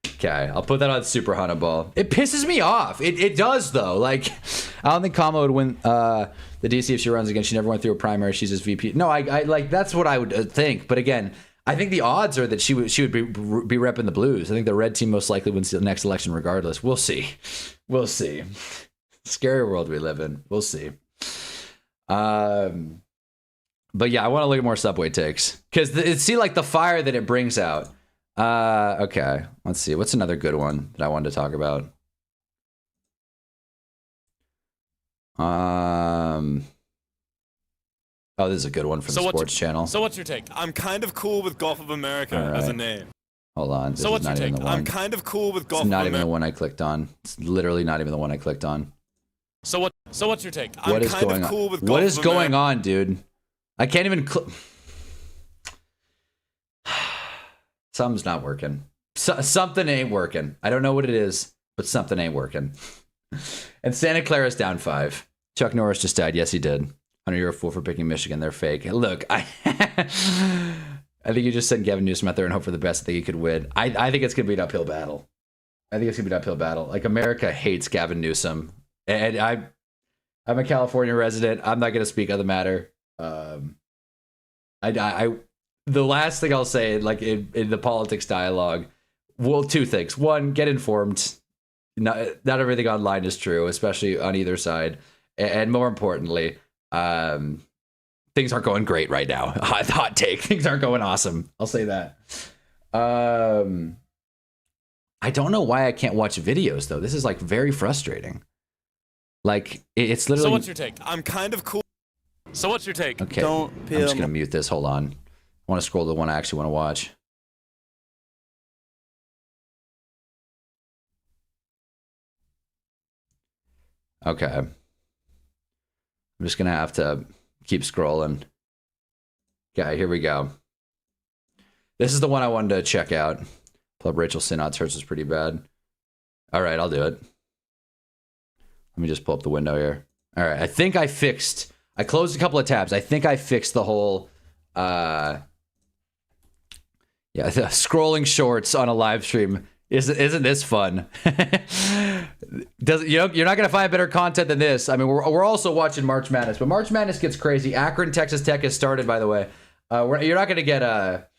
Okay. I'll put that on Super Hunnaball. It pisses me off. It does, though. Like, I don't think Kama would win the DC if she runs again. She never went through a primary. She's just VP. No, I like, that's what I would think. But again, I think the odds are that she would be repping the Blues. I think the red team most likely wins the next election regardless. We'll see. Scary world we live in. We'll see. But yeah, I want to look at more Subway takes because see like the fire that it brings out. Okay, let's see. What's another good one that I wanted to talk about? Oh, this is a good one from the sports channel. So what's your take? I'm kind of cool with Golf of America as a name. Hold on. So what's your take? I'm kind of cool with Golf of America. It's not even the one I clicked on. It's literally not even the one I clicked on. So what's your take? What is going on? What is going on, dude? I can't even. Something's not working. Something ain't working. I don't know what it is, but something ain't working. And Santa Clara's down 5. Chuck Norris just died. Yes, he did. Hunter, you're a fool for picking Michigan. They're fake. Look, I think you just sent Gavin Newsom out there and hope for the best. I think he could win. I think it's gonna be an uphill battle. Like, America hates Gavin Newsom, and I'm a California resident. I'm not gonna speak on the matter. The last thing I'll say, like in the politics dialogue, well, 2 things. 1, get informed. Not everything online is true, especially on either side. And more importantly, things aren't going great right now. Hot take. Things aren't going awesome. I'll say that. I don't know why I can't watch videos, though. This is, like, very frustrating. Like, it's literally... So what's your take? I'm kind of cool. So what's your take? Okay, I'm just going to mute this. Hold on. I want to scroll to the one I actually want to watch. Okay. I'm just going to have to keep scrolling. Okay, here we go. This is the one I wanted to check out. Pull up Rachel Sinot's. Hers is pretty bad. All right, I'll do it. Let me just pull up the window here. All right, I think I closed a couple of tabs. I think I fixed the whole... Yeah, scrolling shorts on a live stream isn't this fun? You're not gonna find better content than this. I mean, we're also watching March Madness, but March Madness gets crazy. Akron, Texas Tech has started, by the way. You're not gonna get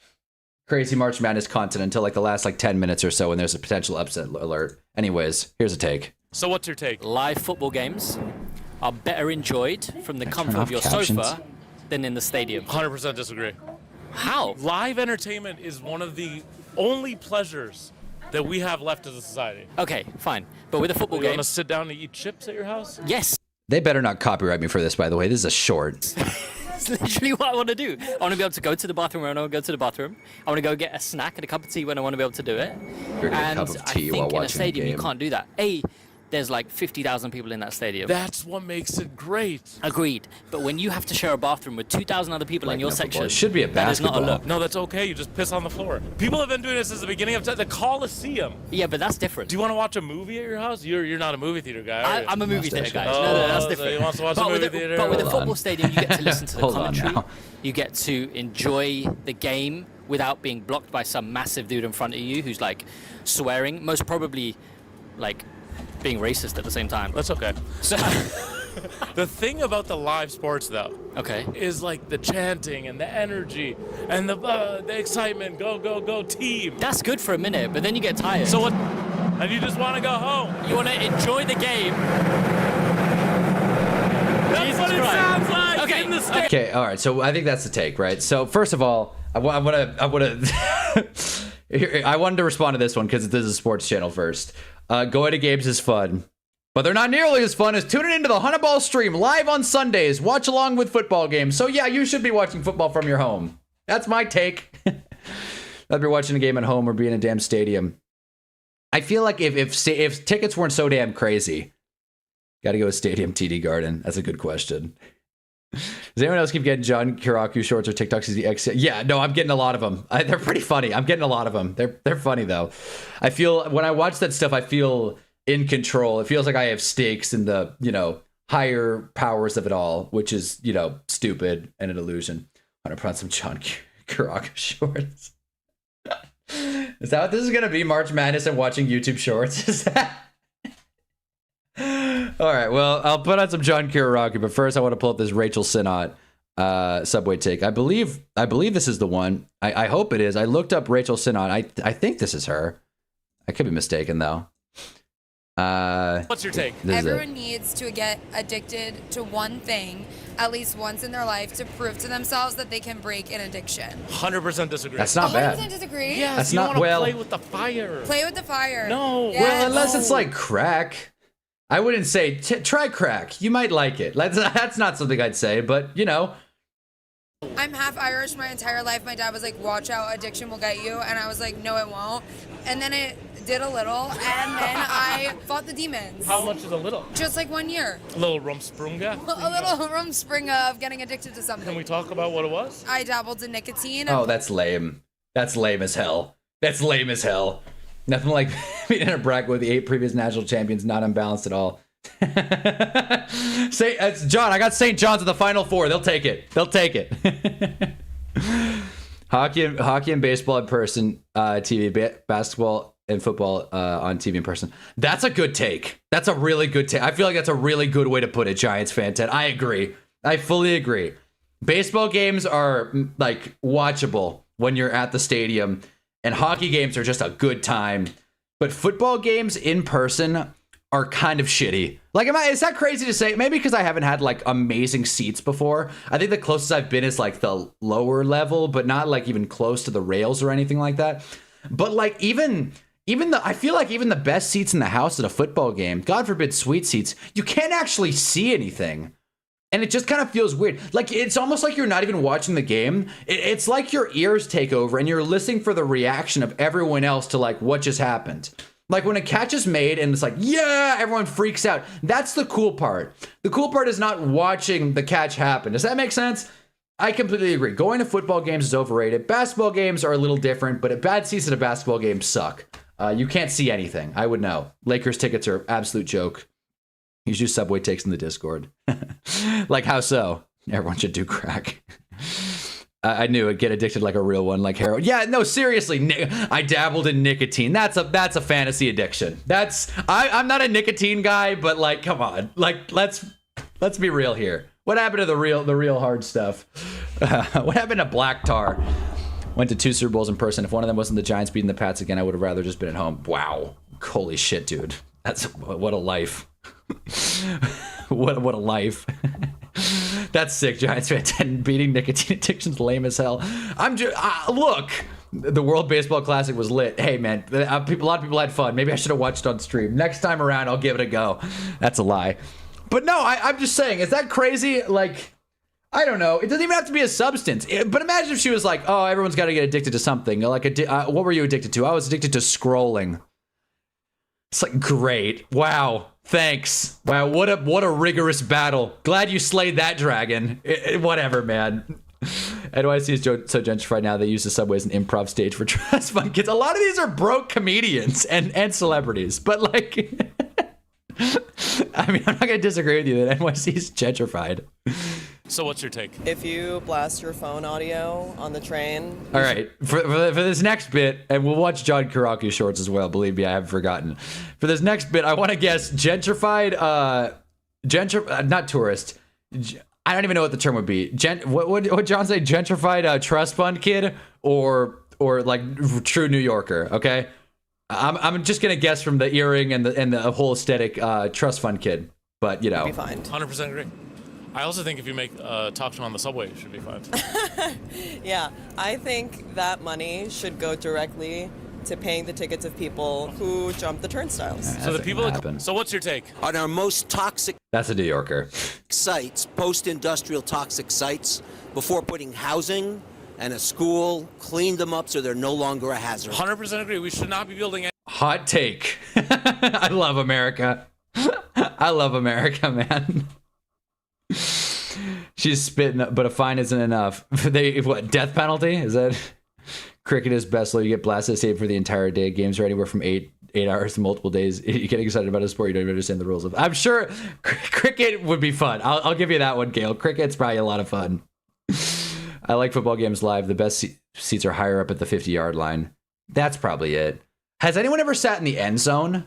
crazy March Madness content until like the last 10 minutes or so, when there's a potential upset alert. Anyways, here's a take. So what's your take? Live football games are better enjoyed from the comfort of your sofa than in the stadium. 100% disagree. How? Live entertainment is one of the only pleasures that we have left as a society. Okay, fine. But with a football You game... want to sit down and eat chips at your house? Yes. They better not copyright me for this, by the way. This is a short. That's literally what I want to do. I want to be able to go to the bathroom when I want to go to the bathroom. I want to go get a snack and a cup of tea when I want to be able to do it. Drink a cup of tea while in a watching a stadium game. you can't do that. There's like 50,000 people in that stadium. That's what makes it great. Agreed. But when you have to share a bathroom with 2,000 other people in your section, it should be a that is not a basketball. look. No, that's okay. You just piss on the floor. People have been doing this since the beginning of time. The Coliseum. Yeah, but that's different. Do you want to watch a movie at your house? You're not a movie theater guy, are you? I'm a movie theater guy. Oh, No, that's so different. he wants to watch a movie theater? But with a Hold football on. stadium, you get to listen to the Hold on commentary. now. You get to enjoy the game without being blocked by some massive dude in front of you who's like swearing, most probably like being racist at the same time. That's okay. So, The thing about the live sports, though, okay. is like the chanting and the energy and the excitement. Go, go, go, team. That's good for a minute, but then you get tired. So what? And you just want to go home. You want to enjoy the game. That's Jesus what it Christ. sounds like Okay, in the state. Okay, all right. So I think that's the take, right? So first of all, I want to Here, I wanted to respond to this one because this is a sports channel first. Going to games is fun, but they're not nearly as fun as tuning into the Hunnaball stream live on Sundays. Watch along with football games. So yeah, you should be watching football from your home. That's my take. I'd be watching a game at home or be in a damn stadium. I feel like if tickets weren't so damn crazy, gotta go with Stadium TD Garden. That's a good question. Does anyone else keep getting John Kiraku shorts or TikToks? Is the yeah, no, I'm getting a lot of them. They're pretty funny. I'm getting a lot of them. They're funny though. I feel when I watch that stuff, I feel in control. It feels like I have stakes in the, you know, higher powers of it all, which is, you know, stupid and an illusion. I'm gonna put on some John Kiraku shorts. Is that what this is gonna be? March Madness and watching YouTube shorts? Is that? All right, well, I'll put on some John Kiraku, but first I want to pull up this Rachel Sinnott Subway take. I believe this is the one. I hope it is. I looked up Rachel Sinnott. I think this is her. I could be mistaken though. What's your take? Everyone needs to get addicted to one thing at least once in their life to prove to themselves that they can break an addiction. 100% disagree. That's not 100% bad. disagree? Yes, That's you not wanna well. play with the fire. Play with the fire. No. Yes. Well, unless it's like crack. I wouldn't say try crack. You might like it. That's not something I'd say, but you know. I'm half Irish my entire life. My dad was like, watch out, addiction will get you. And I was like, no, it won't. And then it did a little. And then I fought the demons. How much is a little? Just like 1 year. A little rumspringa? A little rumspringa of getting addicted to something. Can we talk about what it was? I dabbled in nicotine. Oh, that's lame. That's lame as hell. That's lame as hell. Nothing like being in a bracket with the 8 previous national champions, not unbalanced at all. It's John. I got St. John's in the Final Four. They'll take it. They'll take it. Hockey and baseball in person, TV, basketball and football on TV in person. That's a good take. That's a really good take. I feel like that's a really good way to put it, Giants fan Ted. I agree. I fully agree. Baseball games are like watchable when you're at the stadium, and hockey games are just a good time. But football games in person are kind of shitty. Like, is that crazy to say? Maybe because I haven't had like amazing seats before. I think the closest I've been is like the lower level, but not like even close to the rails or anything like that. But like even I feel like even the best seats in the house at a football game, God forbid sweet seats, you can't actually see anything. And it just kind of feels weird. Like, it's almost like you're not even watching the game. It's like your ears take over and you're listening for the reaction of everyone else to like what just happened. Like when a catch is made and it's like, yeah, everyone freaks out. That's the cool part. The cool part is not watching the catch happen. Does that make sense? I completely agree. Going to football games is overrated. Basketball games are a little different, but a bad season of basketball games suck. You can't see anything. I would know. Lakers tickets are absolute joke. You should do Subway takes in the Discord. Like, how so? Everyone should do crack. I knew it. Get addicted like a real one, like heroin. Yeah, no, seriously. I dabbled in nicotine. That's a fantasy addiction. I'm not a nicotine guy, but like, come on. Like, let's be real here. What happened to the real hard stuff? What happened to Black Tar? Went to 2 Super Bowls in person. If one of them wasn't the Giants beating the Pats again, I would have rather just been at home. Wow. Holy shit, dude. What a life. what a life. That's sick, Giants fan 10. Beating nicotine addiction's lame as hell. Look, the World Baseball Classic was lit. Hey, man, a lot of people had fun. Maybe I should have watched it on stream. Next time around, I'll give it a go. That's a lie. But no, I'm just saying, is that crazy? Like, I don't know. It doesn't even have to be a substance. But imagine if she was like, oh, everyone's got to get addicted to something. Like, what were you addicted to? I was addicted to scrolling. It's like, great. Wow. Thanks. Wow, what a rigorous battle. Glad you slayed that dragon. Whatever, man. NYC is so gentrified now they use the subway as an improv stage for trust fund kids. A lot of these are broke comedians and celebrities. But like, I mean, I'm not going to disagree with you that NYC is gentrified. So what's your take? If you blast your phone audio on the train... All right, for this next bit, and we'll watch John Kiraku shorts as well, believe me, I haven't forgotten. For this next bit, I want to guess gentrified, not tourist, I don't even know what the term would be. What would John say, gentrified trust fund kid, or like true New Yorker, okay? I'm just going to guess from the earring and the whole aesthetic trust fund kid, but you know. Be fine. 100% agree. I also think if you make talk show on the subway, it should be fun. Yeah, I think that money should go directly to paying the tickets of people who jump the turnstiles. So the people. So what's your take? On our most toxic That's a New Yorker. sites, post-industrial toxic sites, before putting housing and a school, clean them up so they're no longer a hazard. 100% agree. We should not be building. Hot take. I love America. I love America, man. She's spitting, but a fine isn't enough. What, death penalty? Is that? Cricket is best low. You get blasted saved for the entire day. Games are anywhere from 8 hours to multiple days. You get excited about a sport you don't even understand the rules of. I'm sure cricket would be fun. I'll give you that one, Gail. Cricket's probably a lot of fun. I like football games live. The best seats are higher up at the 50-yard line. That's probably it. Has anyone ever sat in the end zone?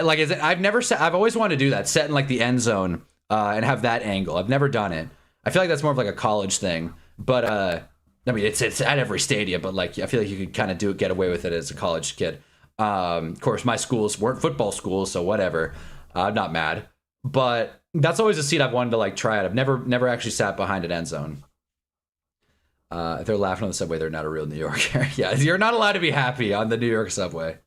Like, I've never sat. I've always wanted to do that. Sit in like the end zone and have that angle. I've never done it. I feel like that's more of like a college thing. But I mean, it's at every stadium. But like, I feel like you could kind of get away with it as a college kid. Of course, my schools weren't football schools, so whatever. I'm not mad. But that's always a seat I've wanted to like try out. I've never actually sat behind an end zone. If they're laughing on the subway, they're not a real New Yorker. Yeah, you're not allowed to be happy on the New York subway.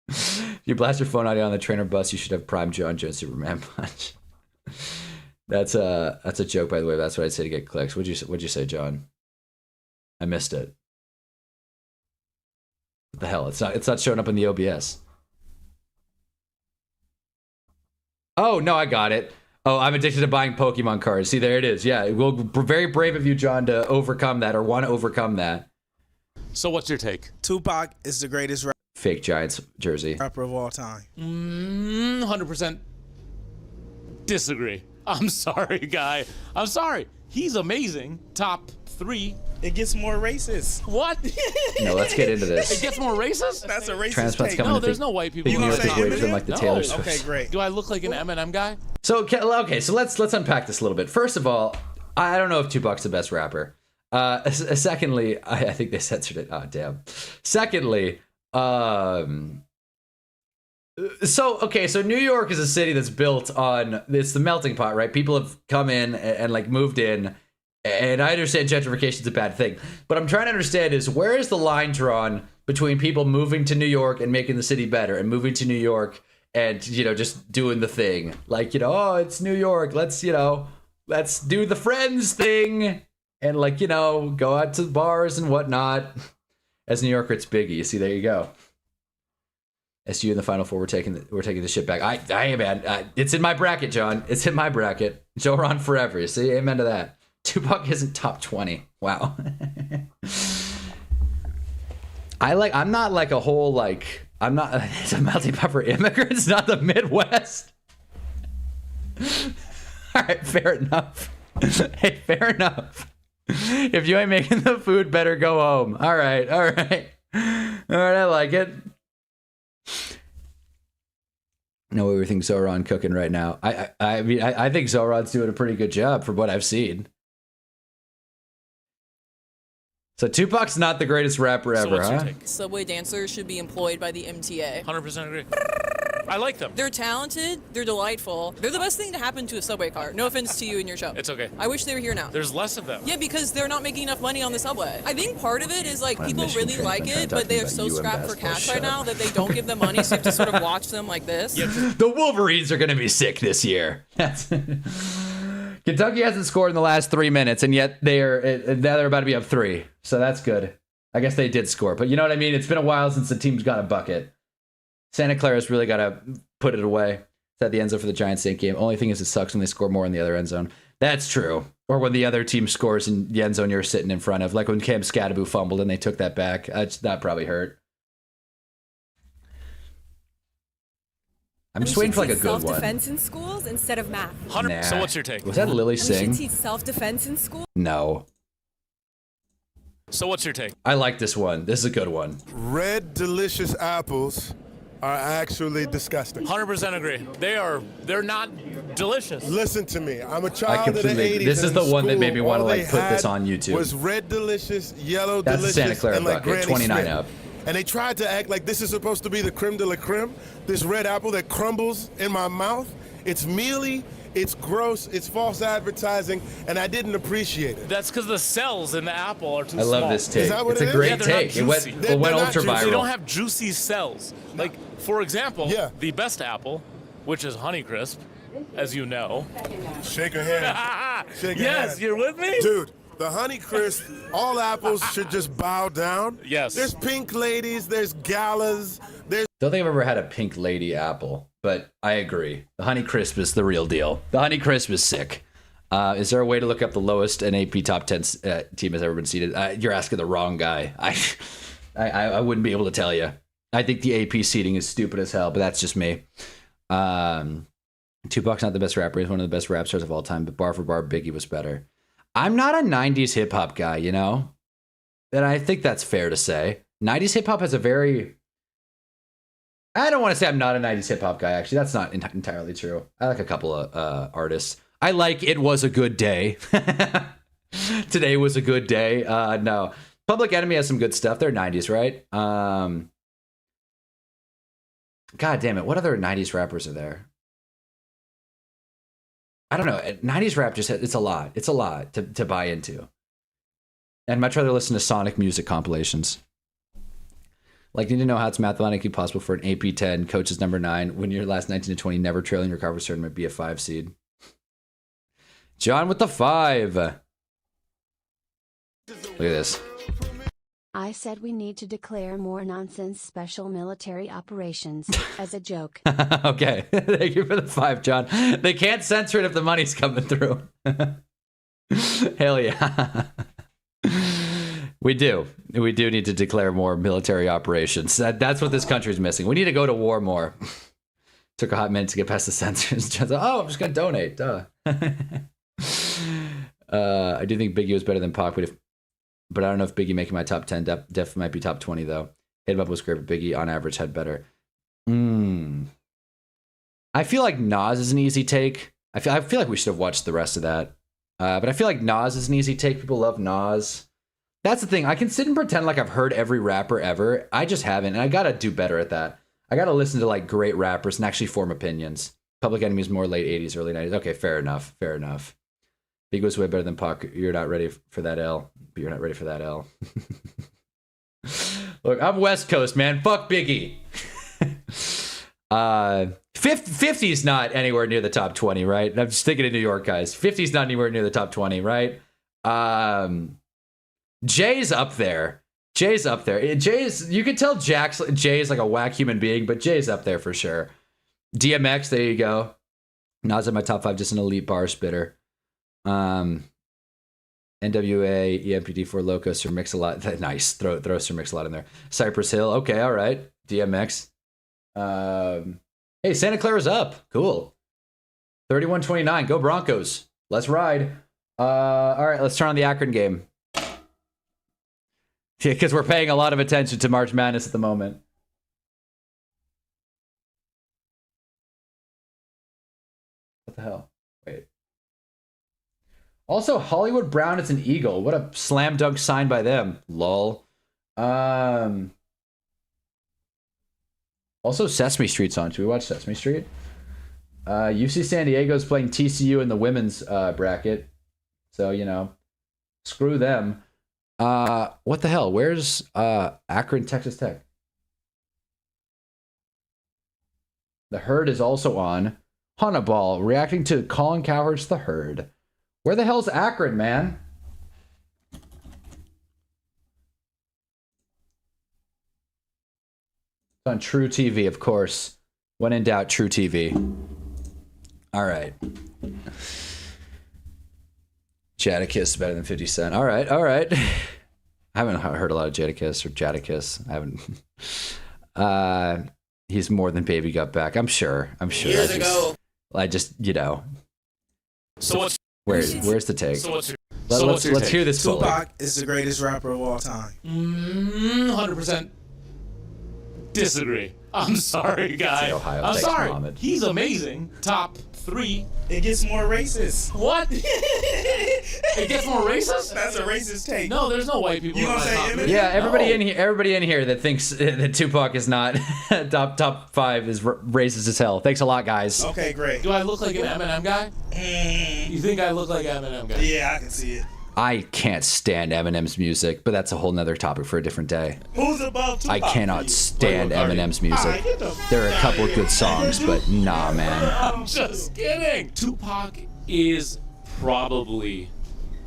If you blast your phone audio on the train or bus, you should have Prime John Jones Superman punch. That's a joke, by the way. That's what I'd say to get clicks. What'd you say, John? I missed it. What the hell? It's not showing up in the OBS. Oh no, I got it. Oh, I'm addicted to buying Pokemon cards. See, there it is. Yeah, well, very brave of you, John, to overcome that or want to overcome that. So what's your take? Tupac is the greatest Fake Giants jersey. rapper of all time. 100% disagree. I'm sorry, guy. I'm sorry. He's amazing. Top 3. It gets more racist. What? No, let's get into this. It gets more racist? That's a racist Transplants take. coming No, to there's big- no white people. big New gonna York say is from like the No. Taylor Swift. Okay, great. Do I look like an Eminem guy? So let's unpack this a little bit. First of all, I don't know if Tupac's the best rapper. Secondly, I think they censored it. Oh damn. Secondly, so New York is a city that's built on, it's the melting pot, right? People have come in and like moved in, and I understand gentrification is a bad thing, but I'm trying to understand is where is the line drawn between people moving to New York and making the city better, and moving to New York and just doing the thing, like oh, it's New York, let's do the Friends thing and go out to bars and whatnot. As a New Yorker, it's Biggie. See, there you go. SU in the Final Four. We're taking the shit back. I man. It's in my bracket, John. It's in my bracket. Joe Ron forever. You see, amen to that. Tupac isn't top 20. Wow. I'm not like a whole like. I'm not. It's a melting pot for immigrants, not the Midwest. All right, fair enough. Hey, fair enough. If you ain't making the food, better go home. All right. I like it. No, everything Zoran cooking right now. I mean, I think Zoran's doing a pretty good job from what I've seen. So Tupac's not the greatest rapper So ever, what's your huh? take? Subway dancers should be employed by the MTA. 100% agree. I like them. They're talented, they're delightful. They're the best thing to happen to a subway car. No offense to you and your show. It's okay. I wish they were here now. There's less of them. Yeah, because they're not making enough money on the subway. I think part of it is like On people Michigan really trains, like I'm trying it, to but talk they are about so you and strapped for basketball. cash Shut right now up. that they don't give them money, so you have to sort of watch them like this. The Wolverines are going to be sick this year. Kentucky hasn't scored in the last 3 minutes, and yet now they're about to be up 3. So that's good. I guess they did score, but you know what I mean? It's been a while since the team's got a bucket. Santa Clara's really got to put it away. It's at the end zone for the Giants Saint game. Only thing is it sucks when they score more in the other end zone. That's true. Or when the other team scores in the end zone you're sitting in front of, like when Cam Scadaboo fumbled and they took that back. That probably hurt. I'm just waiting for like a good one. Self-defense in schools instead of math. 100. Nah. So what's your take? Was that Lily We should Singh? teach self-defense in school. No. So what's your take? I like this one. This is a good one. Red delicious apples are actually disgusting. 100% agree. They're not delicious. Listen to me. I'm a I child of the completely 80s. This is and the in one that school, made me want to all like they put this had on YouTube. Was red delicious, yellow That's the delicious, Santa Clara and like bucket, Granny 29 Smith. up. And they tried to act like this is supposed to be the creme de la creme. This red apple that crumbles in my mouth. It's mealy. It's gross, it's false advertising, and I didn't appreciate it. That's because the cells in the apple are too I small. love this take. Is that what It's it a is? great Yeah, they're not take. It went, juicy. They're not ultra juicy. viral. They don't have juicy cells. Like, for example, Yeah. the best apple, which is Honeycrisp, as you know. Shake her hand. Shake her Yes, hand. you're with me? Dude, the Honeycrisp, all apples should just bow down. Yes. There's pink ladies, there's galas, there's Don't think I've ever had a pink lady apple, but I agree. The Honeycrisp is the real deal. The Honeycrisp is sick. Is there a way to look up the lowest an AP top 10 team has ever been seeded? You're asking the wrong guy. I wouldn't be able to tell you. I think the AP seeding is stupid as hell, but that's just me. Tupac's not the best rapper. He's one of the best rap stars of all time, but bar for bar, Biggie was better. I'm not a 90s hip hop guy, you know? And I think that's fair to say. 90s hip hop has a very... I don't want to say I'm not a 90s hip hop guy, actually. That's not entirely true. I like a couple of artists. I like It Was a Good Day. Today Was a Good Day. No. Public Enemy has some good stuff. They're 90s, right? God damn it. What other 90s rappers are there? I don't know. 90s rap just, it's a lot. It's a lot to buy into. I'd much rather listen to Sonic music compilations. Like, need to know how it's mathematically possible for an AP 10, coach's number 9, when you're last 19 to 20, never trailing your conference tournament, be a 5 seed. John with the 5. Look at this. I said we need to declare more nonsense special military operations as a joke. Okay. Thank you for the 5, John. They can't censor it if the money's coming through. Hell yeah. We do need to declare more military operations. That's what this country's missing. We need to go to war more. Took a hot minute to get past the censors. Just, oh, I'm just going to donate. Duh. I do think Biggie was better than Pac, but I don't know if Biggie making my top 10. Def might be top 20, though. Hit Him Up was great, but Biggie, on average, had better. I feel like Nas is an easy take. I feel like we should have watched the rest of that. But I feel like Nas is an easy take. People love Nas. That's the thing. I can sit and pretend like I've heard every rapper ever. I just haven't, and I gotta do better at that. I gotta listen to like great rappers and actually form opinions. Public Enemy is more late 80s, early 90s. Okay, fair enough. Big was way better than Pac. You're not ready for that L. But you're not ready for that L. Look, I'm West Coast, man. Fuck Biggie. 50's not anywhere near the top 20, right? I'm just thinking of New York guys. 50's not anywhere near the top 20, right? Jay's up there. Jay's, you can tell Jay's like a whack human being, but Jay's up there for sure. DMX, there you go. Nas in my top 5, just an elite bar spitter. NWA, EMPD4, Loco, Sir Mix-a-Lot. Nice. Throw Sir Mix-a-Lot in there. Cypress Hill. Okay, all right. DMX. Hey, Santa Clara's up. Cool. 31-29. Go Broncos. Let's ride. All right, let's turn on the Akron game. Yeah, because we're paying a lot of attention to March Madness at the moment. What the hell? Wait. Also, Hollywood Brown is an Eagle. What a slam dunk sign by them. Lol. Also, Sesame Street's on. Should we watch Sesame Street? UC San Diego's playing TCU in the women's bracket. So, you know, screw them. What the hell? Where's Akron, Texas Tech? The Herd is also on. Hunnaball reacting to Colin Cowherd's The Herd. Where the hell's Akron, man? It's on True TV, of course. When in doubt, True TV. All right. Jadakiss better than 50 Cent. All right. I haven't heard a lot of Jadakiss or Jadakiss. I haven't. He's more than Baby Got Back. I'm sure. Years ago. I just, you know. So what's where's the take? Let's hear this fully. Tupac is the greatest rapper of all time. 100% disagree. I'm sorry, guy. Ohio. I'm Thanks, sorry. Mohammed. He's amazing. Top 3. It gets more racist. What? It gets more racist? That's a racist take. No, there's no white people. You in gonna my say top Eminem? 3. Yeah, everybody No. in here, everybody in here that thinks that Tupac is not top 5 is racist as hell. Thanks a lot, guys. Okay, great. Do I look like an Eminem guy? You think I look like an Eminem guy? Yeah, I can see it. I can't stand Eminem's music, but that's a whole nother topic for a different day. Who's above Tupac? I cannot stand Playboy Cardi. Eminem's music. Alright, get the There are a fuck couple outta of good here. songs, but nah, man. I'm just kidding. Tupac is probably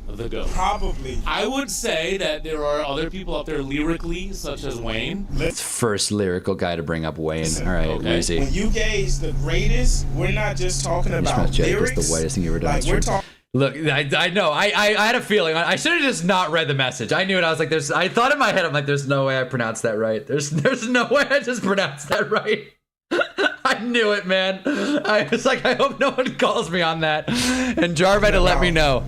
the GOAT. Probably. I would say that there are other people up there lyrically, such as Wayne. First lyrical guy to bring up Wayne. All right, Okay. easy. When you gauge the greatest, we're not just talking about Jake lyrics. is the whitest thing you ever done. Like, we're talking. Look, I know. I had a feeling. I should have just not read the message. I knew it. I was like, I thought in my head, I'm like, there's no way I pronounced that right. There's no way I just pronounced that right. I knew it, man. I was like, I hope no one calls me on that. And Jarve had to let me know.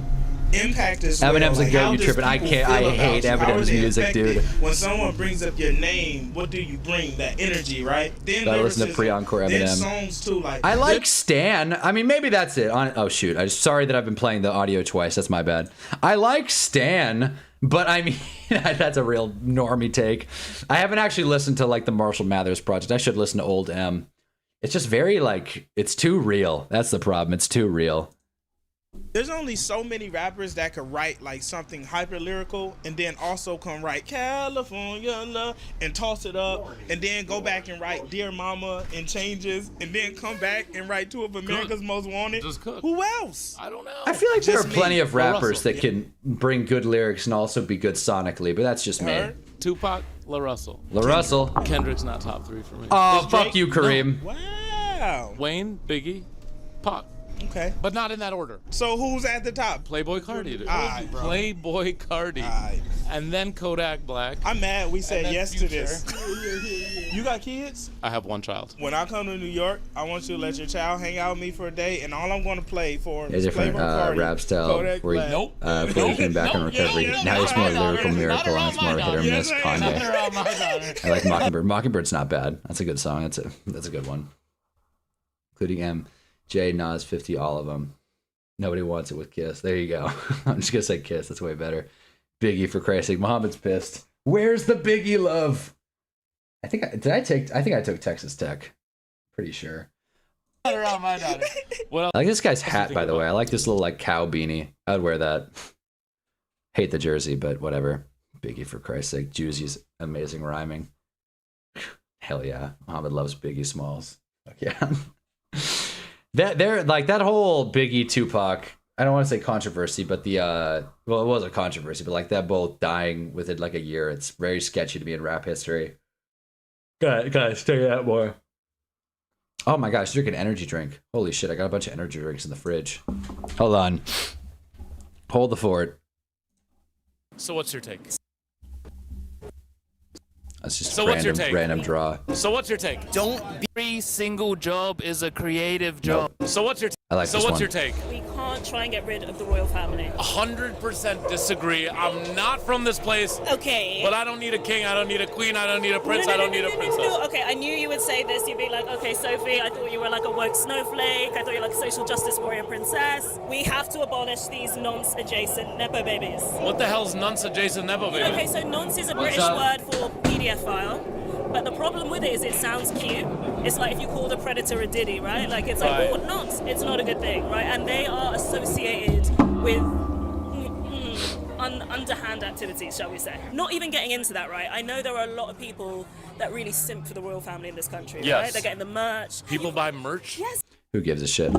Impact is Eminem's a like, goat, how you does tripping. I people can't- feel I about hate you? How are Eminem's they music, affected? dude. When someone brings up your name, what do you bring? That energy, right? Then I listen to lyricism, pre-encore then Eminem. songs too. Like I like Stan. I mean, maybe that's it. Oh shoot! I'm sorry that I've been playing the audio twice. That's my bad. I like Stan, but I mean, that's a real normie take. I haven't actually listened to like the Marshall Mathers project. I should listen to old M. It's just very like it's too real. That's the problem. It's too real. There's only so many rappers that could write like something hyper lyrical and then also come write California Love and toss it up and then go back and write Dear Mama and changes and then come back and write Two of America's Most Wanted. Just cook. Who else? I don't know. I feel like there are Just plenty me. of rappers Russell. that can bring good lyrics and also be good sonically, but that's just me. Heard? Tupac, La Russell. La Russell. Kendrick's not top 3 for me. Oh, Is fuck Drake- you, Kareem. Wow. Wayne, Biggie, Pac. Okay. But not in that order. So who's at the top? Playboy Cardi. Dude. Alright, bro. Playboy Cardi. Alright. And then Kodak Black. I'm mad we said then yes Future. to this. You got kids? I have one child. When I come to New York, I want you to let your child hang out with me for a day, and all I'm going to play for A is different Playboy Cardi, rap style Kodak where he, Black. Nope. before he came back on recovery. Now he's more lyrical miracle and it's more hit or miss Kanye. I like Mockingbird. Mockingbird's not bad. That's a good song. That's a good one. Including M, J, Nas, 50, all of them. Nobody wants it with Kiss. There you go. I'm just gonna say Kiss. That's way better. Biggie, for Christ's sake. Muhammad's pissed. Where's the Biggie love? I think I took Texas Tech. Pretty sure. What else? I like this guy's hat, by the way. I like this little like cow beanie. I'd wear that. Hate the jersey, but whatever. Biggie, for Christ's sake. Juicy's amazing rhyming. Hell yeah. Muhammad loves Biggie Smalls. Fuck yeah. That whole Biggie Tupac, I don't want to say controversy, but it was a controversy, but like that both dying within like a year, it's very sketchy to be in rap history. Gotta stay that more. Oh my gosh, drinking an energy drink. Holy shit, I got a bunch of energy drinks in the fridge. Hold on. Hold the fort. So what's your take? That's just So what's your take? random draw. So what's your take? Don't be every single job is a creative job. So what's your I like So this what's one. your take? We can't try and get rid of the royal family. 100% disagree. I'm not from this place. Okay. But I don't need a king. I don't need a queen. I don't need a prince. I don't need a princess. No. Okay, I knew you would say this. You'd be like, okay, Sophie, I thought you were like a woke snowflake. I thought you were like a social justice warrior princess. We have to abolish these nonce-adjacent Nepo babies. What the hell's nonce adjacent nepo baby? Okay, so nonce is a What's British up? word for PDF file. But the problem with it is it sounds cute. It's like if you called a predator a diddy, right? Like it's like, Right. oh, nonce. It's not a good thing, right? And they are associated with underhand activities, shall we say. Not even getting into that, right? I know there are a lot of people that really simp for the royal family in this country, Yes. right? They're getting the merch. People buy merch? Yes. Who gives a shit?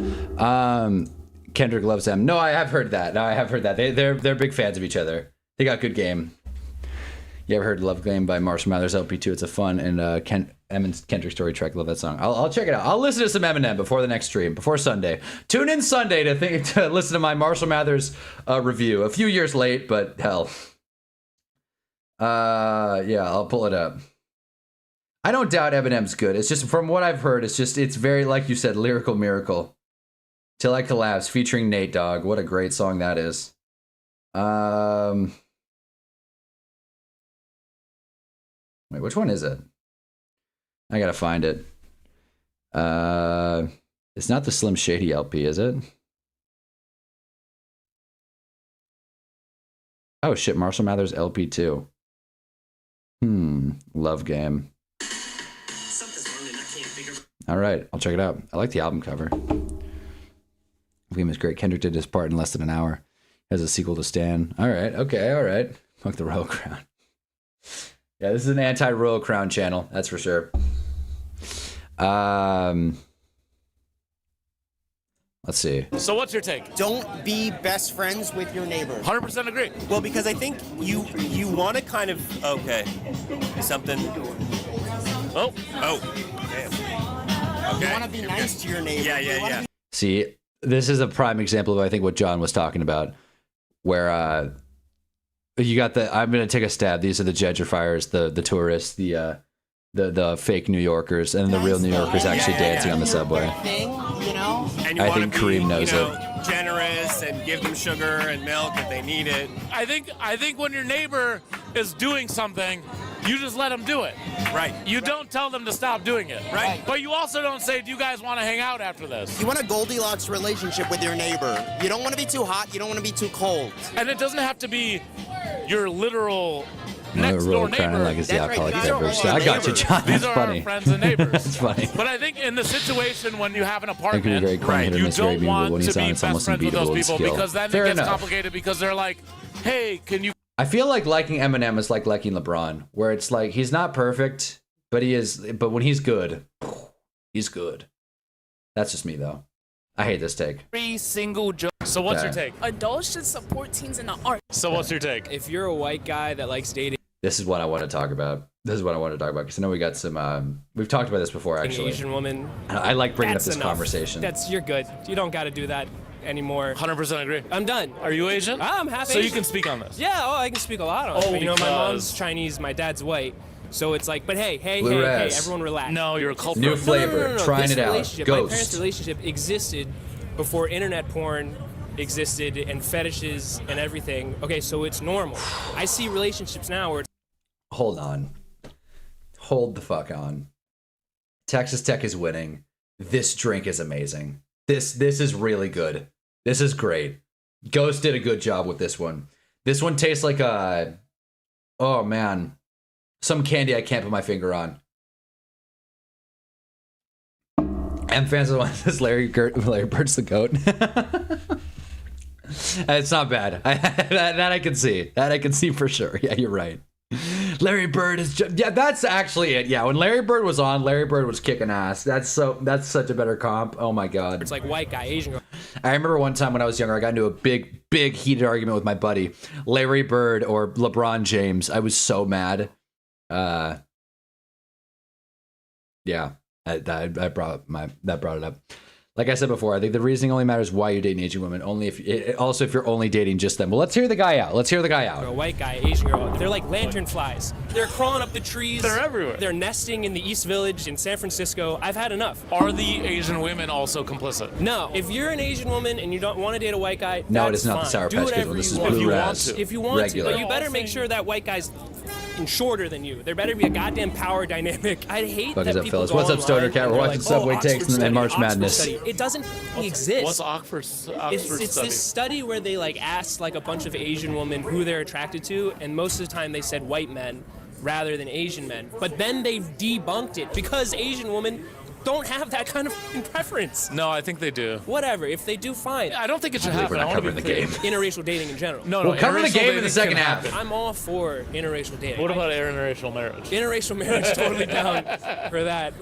Kendrick loves them. No, I have heard that. They're big fans of each other. They got good game. You ever heard Love Game by Marshall Mathers LP2? It's a fun and Kendrick Story track. Love that song. I'll check it out. I'll listen to some Eminem before the next stream, before Sunday. Tune in Sunday to listen to my Marshall Mathers review. A few years late, but hell. Yeah, I'll pull it up. I don't doubt Eminem's good. It's just from what I've heard, it's very, like you said, lyrical miracle. Till I Collapse featuring Nate Dogg. What a great song that is. Wait, which one is it? I gotta find it. It's not the Slim Shady LP, is it? Oh shit, Marshall Mathers LP 2. Love Game. All right, I'll check it out. I like the album cover. The game is great. Kendrick did his part in less than an hour. Has a sequel to Stan. All right, okay, all right. Fuck the Royal Crown. Yeah, this is an anti-Royal Crown channel, that's for sure. Let's see. So what's your take? Don't be best friends with your neighbor. 100% agree. Well, because I think you want to kind of something. Oh. Damn. Okay. You want to be nice to your neighbor. Yeah. See, this is a prime example of I think what John was talking about, where you got the. I'm gonna take a stab. These are the gentrifiers, the tourists, the fake New Yorkers, and the real New Yorkers actually dancing on the subway. And you I wanna think Kareem knows it. Generous and give them sugar and milk if they need it. I think when your neighbor is doing something, you just let them do it. Right. You don't tell them to stop doing it. Right. But you also don't say, do you guys want to hang out after this? You want a Goldilocks relationship with your neighbor. You don't want to be too hot. You don't want to be too cold. And it doesn't have to be your literal next door neighbor. Like it's the alcoholic beverage. I got you, John. These That's are funny. our friends and neighbors. That's funny. But I think in the situation when you have an It can be apartment, very quiet hit or you miss, very don't beatable. want When to he's on, be it's best almost friends with those unbeatable in people skill. because then Fair it gets enough. complicated because they're like, hey, can you... I feel like liking Eminem is like liking LeBron, where it's like he's not perfect, but he is. But when he's good, he's good. That's just me, though. I hate this take. Every single joke. So what's your take? Adults should support teens in the arts. So what's your take? If you're a white guy that likes dating This is what I want to talk about. Because I know we got some. We've talked about this before, an actually. Asian woman, I like bringing up that's this enough. conversation. You're good. You don't got to do that anymore. 100% agree. I'm done. Are you Asian? I'm half So Asian. you can speak on this? Yeah, I can speak a lot on it. But, my mom's Chinese, my dad's white. So it's like, but hey, everyone relax. No, you're a culprit. New flavor. No. Trying This it out. relationship, Ghost. My parents' relationship existed before internet porn existed and fetishes and everything. Okay, so it's normal. I see relationships now where Hold on. Hold the fuck on. Texas Tech is winning. This drink is amazing. This is really good. This is great. Ghost did a good job with this one. This one tastes like a... Oh, man. Some candy I can't put my finger on. I'm fans of the one that says Larry Bird's the goat. It's not bad. That I can see. That I can see for sure. Yeah, you're right. Larry Bird is just, yeah, that's actually it. Yeah, when Larry Bird was on, Larry Bird was kicking ass. That's such a better comp. Oh my god. it's like white guy, Asian guy. I remember one time when I was younger, I got into a big heated argument with my buddy, Larry Bird or LeBron James. I was so mad. Yeah, that brought it up. Like I said before, I think the reasoning only matters why you're dating Asian women. Only if you're only dating just them. Well, let's hear the guy out. A white guy, Asian girl. They're like lantern flies. They're crawling up the trees. They're everywhere. They're nesting in the East Village in San Francisco. I've had enough. Are the Asian women also complicit? No. If you're an Asian woman and you don't want to date a white guy, No, it that's is not fine. the Sour Do Patch Kids whatever one. This you is want. Blue If you want Raz. to. If you want Regular. to. But you better make sure that white guy's shorter than you. There better be a goddamn power dynamic. I hate Fuck that is up, people fellas? go What's up, online Stoner Cat? and We're they're watching like, Subway Oxford Takes and study, March Oxford Madness. study. It doesn't exist. What's Oxford It's study? this study where they like asked like a bunch of Asian women who they're attracted to, and most of the time they said white men rather than Asian men. But then they debunked it because Asian women don't have that kind of preference. No, I think they do. Whatever, if they do, fine. I don't think it should I think happen. we're not I wanna covering be the clear. game. Interracial dating in general. No, We'll cover the interracial game in dating the second can half. happen. I'm all for interracial dating. What about interracial marriage? Interracial marriage? Totally down for that.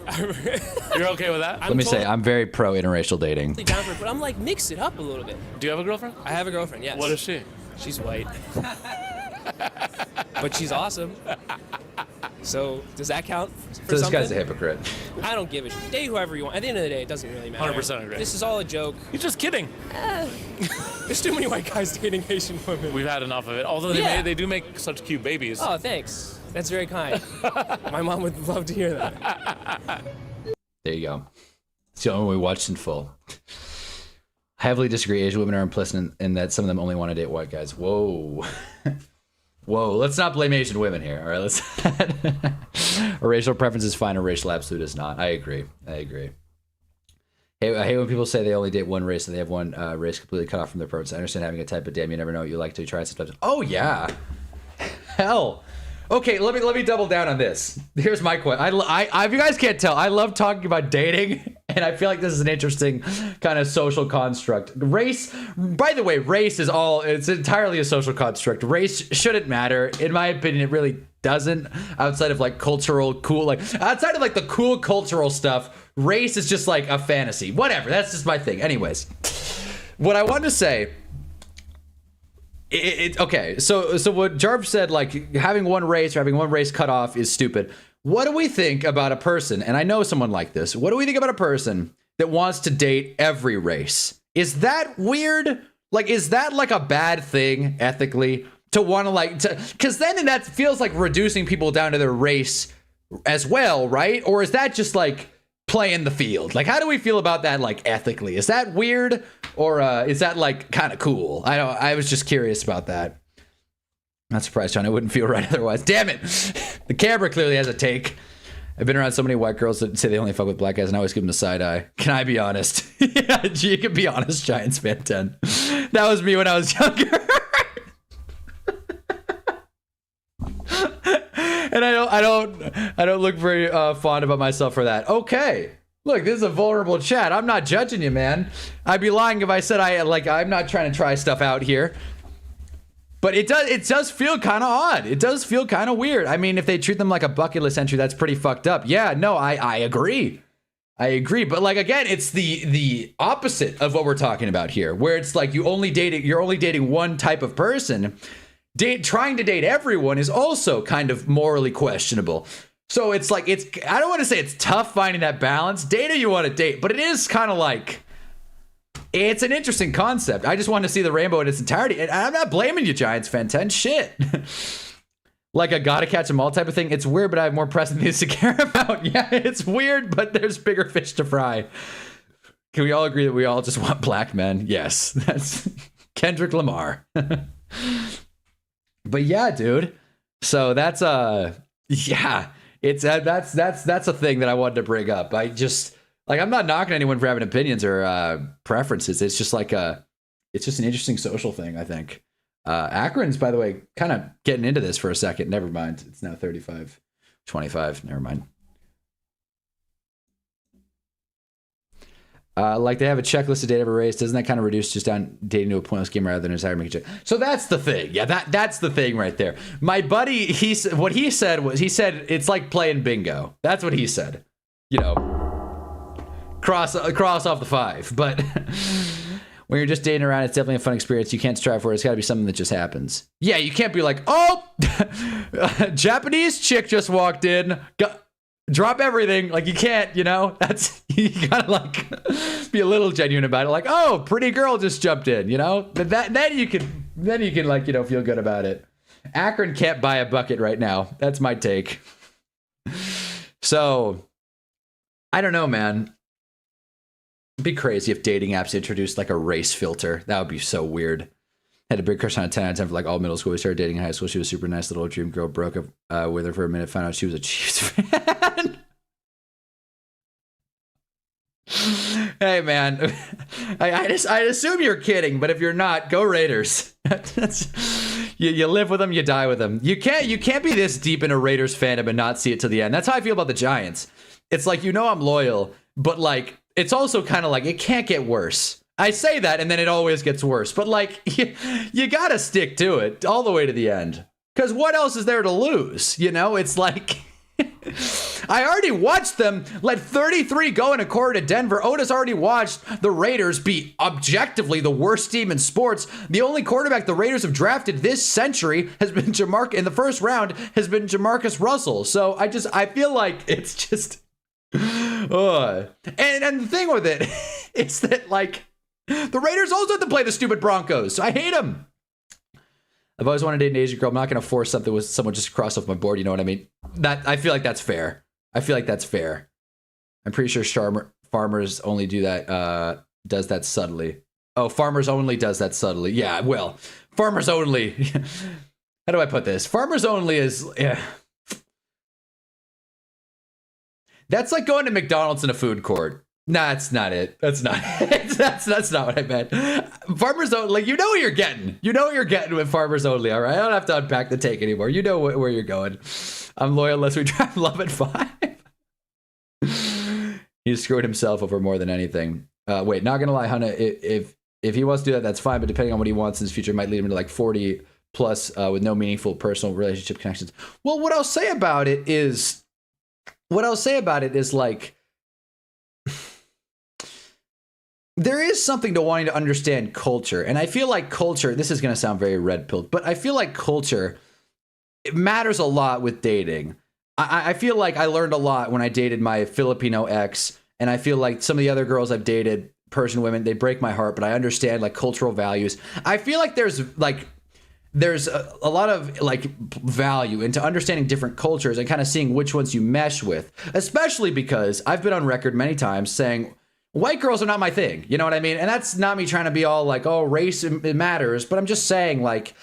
You're okay with that? Let me say, I'm very pro interracial dating. Down for it, but I'm like, mix it up a little bit. Do you have a girlfriend? I have a girlfriend, yes. What is she? She's white. But she's awesome. So, does that count for So this something? guy's a hypocrite. I don't give a shit. Date whoever you want. At the end of the day, it doesn't really matter. 100% agree. This is all a joke. You're just kidding. There's too many white guys dating Asian women. We've had enough of it. Although they do make such cute babies. Oh, thanks. That's very kind. My mom would love to hear that. There you go. It's the only one we watched in full. I heavily disagree. Asian women are implicit in that some of them only want to date white guys. Whoa. Whoa, let's not blame Asian women here. All right, let's. A racial preference is fine, a racial absolute is not. I agree. Hey, I hate when people say they only date one race and they have one race completely cut off from their preference. I understand having a type, but damn, you never know what you like till you try it sometimes. Oh yeah, hell. Okay, let me double down on this. Here's my question. If you guys can't tell, I love talking about dating, and I feel like this is an interesting kind of social construct. Race, by the way, race is it's entirely a social construct. Race shouldn't matter. In my opinion, it really doesn't. Outside of like cultural cool, like outside of like the cool cultural stuff, race is just like a fantasy. Whatever, that's just my thing. Anyways, what I wanted to say. Okay, so what Jarv said, like having one race or having one race cut off is stupid. What do we think about a person, and I know someone like this, what do we think about a person that wants to date every race? Is that weird? Like, is that like a bad thing ethically to want to because then that feels like reducing people down to their race as well, right? Or is that just like playing the field? Like, how do we feel about that, like ethically? Is that weird? Or is that like kind of cool? I was just curious about that. Not surprised, John. It wouldn't feel right otherwise. Damn it. The camera clearly has a take. I've been around so many white girls that say they only fuck with black guys and I always give them the side eye. Can I be honest? Yeah, you can be honest, Giants fan 10. That was me when I was younger. And I don't look very fond about myself for that. Okay. Look, this is a vulnerable chat. I'm not judging you, man. I'd be lying if I said I'm not trying to try stuff out here. But it does feel kind of odd. It does feel kind of weird. I mean, if they treat them like a bucket list entry, that's pretty fucked up. Yeah, no, I agree. I agree. But like again, it's the opposite of what we're talking about here, where it's like you're only dating one type of person. Trying to date everyone is also kind of morally questionable. So it's like, I don't want to say it's tough finding that balance. Date who you want to date, but it is kind of like, it's an interesting concept. I just want to see the rainbow in its entirety. And I'm not blaming you, Giants fan 10. Shit. Like a gotta catch them all type of thing. It's weird, but I have more pressing things to care about. Yeah, it's weird, but there's bigger fish to fry. Can we all agree that we all just want black men? Yes. That's Kendrick Lamar. But yeah, dude. So that's yeah. It's that's a thing that I wanted to bring up. I just I'm not knocking anyone for having opinions or preferences. It's just it's just an interesting social thing, I think. Akron's, by the way, kind of getting into this for a second. Never mind. It's now 35-25. Never mind. Like they have a checklist to date every race. Doesn't that kind of reduce just down dating to a pointless game rather than a desire to make a check? So that's the thing. Yeah, that's the thing right there. My buddy, what he said it's like playing bingo. That's what he said. You know, cross off the 5. But when you're just dating around, it's definitely a fun experience. You can't strive for it. It's got to be something that just happens. Yeah, you can't be like, oh, Japanese chick just walked in. Drop everything. Like you can't, you know, you gotta be a little genuine about it. Like, oh, pretty girl just jumped in, you know, then you can like, you know, feel good about it. Akron can't buy a bucket right now. That's my take. So I don't know, man. It'd be crazy if dating apps introduced like a race filter. That would be so weird. Had a big crush on a 10 out of 10 for like all middle school. We started dating in high school. She was a super nice little dream girl. Broke up with her for a minute. Found out she was a Chiefs fan. Hey man, I assume you're kidding, but if you're not, go Raiders. You live with them, you die with them. You can't be this deep in a Raiders fandom and not see it to the end. That's how I feel about the Giants. It's like, you know, I'm loyal, but like it's also kind of like it can't get worse. I say that and then it always gets worse, but like you gotta stick to it all the way to the end, because what else is there to lose? You know, it's like I already watched them let 33 go in a quarter to Denver. Otis already watched the Raiders be objectively the worst team in sports. The only quarterback the Raiders have drafted this century has been in the first round has been Jamarcus Russell. So I feel like it's just and the thing with it is that like the Raiders also have to play the stupid Broncos. So I hate them. I've always wanted to date an Asian girl. I'm not going to force something with someone just cross off my board. You know what I mean? I feel like that's fair. I'm pretty sure Farmers only does that subtly. Oh, Farmers only does that subtly. Yeah, well, Farmers only. How do I put this? Farmers only is, yeah. That's like going to McDonald's in a food court. Nah, that's not it. That's not it. That's not what I meant. Farmers Only, like, you know what you're getting. You know what you're getting with Farmers Only, all right? I don't have to unpack the take anymore. You know where you're going. I'm loyal unless we drive love at 5. He screwed himself over more than anything. Wait, not gonna lie, Hunna, if he wants to do that, that's fine, but depending on what he wants in his future, it might lead him to like 40 plus with no meaningful personal relationship connections. Well, what I'll say about it is like, there is something to wanting to understand culture. And I feel like culture, this is going to sound very red-pilled, but I feel like culture, it matters a lot with dating. I feel like I learned a lot when I dated my Filipino ex, and I feel like some of the other girls I've dated, Persian women, they break my heart, but I understand like cultural values. I feel like there's a lot of like value into understanding different cultures and kind of seeing which ones you mesh with, especially because I've been on record many times saying white girls are not my thing. You know what I mean? And that's not me trying to be all like, oh, race it matters, but I'm just saying, like,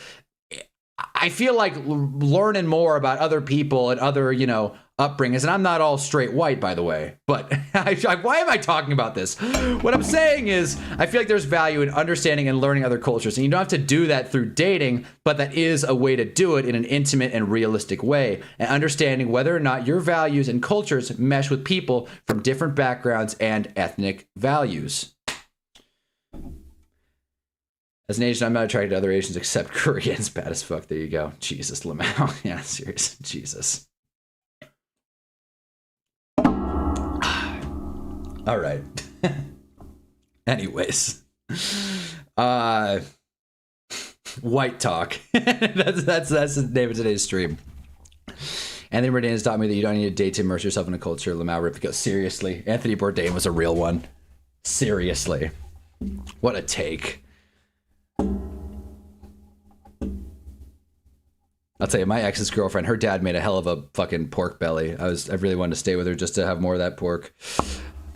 I feel like learning more about other people and other, you know, upbringings, and I'm not all straight white, by the way, but why am I talking about this? What I'm saying is I feel like there's value in understanding and learning other cultures, and you don't have to do that through dating, but that is a way to do it in an intimate and realistic way, and understanding whether or not your values and cultures mesh with people from different backgrounds and ethnic values. As an Asian, I'm not attracted to other Asians except Koreans. Bad as fuck. There you go. Jesus, Lamau. Yeah, serious. Jesus. All right. Anyways, white talk. that's the name of today's stream. Anthony Bourdain has taught me that you don't need to date to immerse yourself in a culture. Lamau Ripko. Seriously, Anthony Bourdain was a real one. Seriously, what a take. I'll tell you, my ex's girlfriend, her dad made a hell of a fucking pork belly. I really wanted to stay with her just to have more of that pork.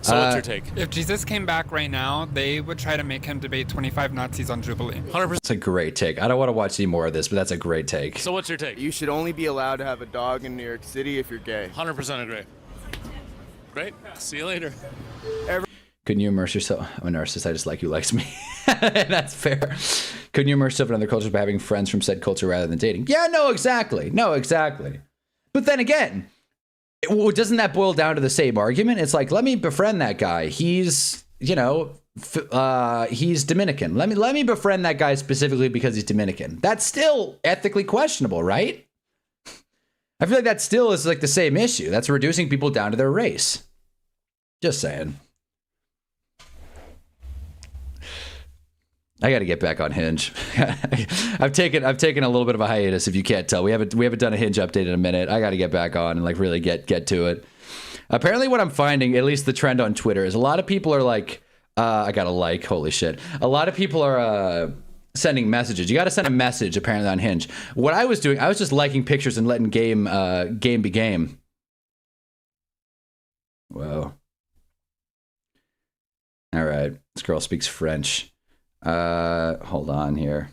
So what's your take? If Jesus came back right now, they would try to make him debate 25 Nazis on Jubilee. 100%. It's a great take. I don't want to watch any more of this, but that's a great take. So what's your take? You should only be allowed to have a dog in New York City if you're gay. 100% agree. Great. See you later. Couldn't you immerse yourself? I'm a narcissist. I just like you likes me. That's fair. Couldn't you immerse yourself in other cultures by having friends from said culture rather than dating? Yeah, no, exactly. No, exactly. But then again, doesn't that boil down to the same argument? It's like, let me befriend that guy. He's, you know, he's Dominican. Let me befriend that guy specifically because he's Dominican. That's still ethically questionable, right? I feel like that still is like the same issue. That's reducing people down to their race. Just saying. I got to get back on Hinge. I've taken a little bit of a hiatus. If you can't tell, we haven't done a Hinge update in a minute. I got to get back on and like really get to it. Apparently, what I'm finding, at least the trend on Twitter, is a lot of people are like, I got to like, holy shit. A lot of people are sending messages. You got to send a message apparently on Hinge. What I was doing, I was just liking pictures and letting game be game. Whoa. All right, this girl speaks French. Hold on here.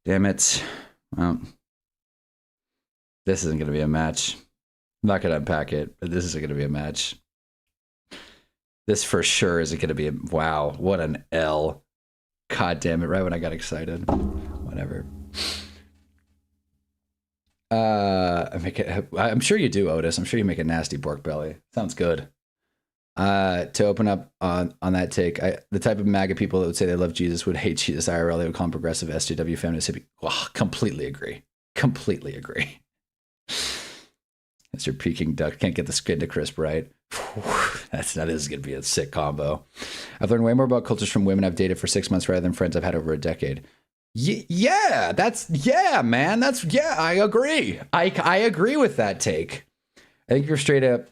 Damn it. Well, this isn't going to be a match. I'm not going to unpack it, but this isn't going to be a match. This for sure isn't going to be a... Wow, what an L. God damn it, right when I got excited. Whatever. I'm sure you do, Otis. I'm sure you make a nasty pork belly. Sounds good. To open up on that take, the type of MAGA people that would say they love Jesus would hate Jesus IRL. They would call him progressive, SJW, feminist, hippie. Well, completely agree. Completely agree. That's your Peking duck. Can't get the skin to crisp right. That is going to be a sick combo. I've learned way more about cultures from women I've dated for 6 months rather than friends I've had over a decade. Yeah, man. I agree. I agree with that take. I think you're straight up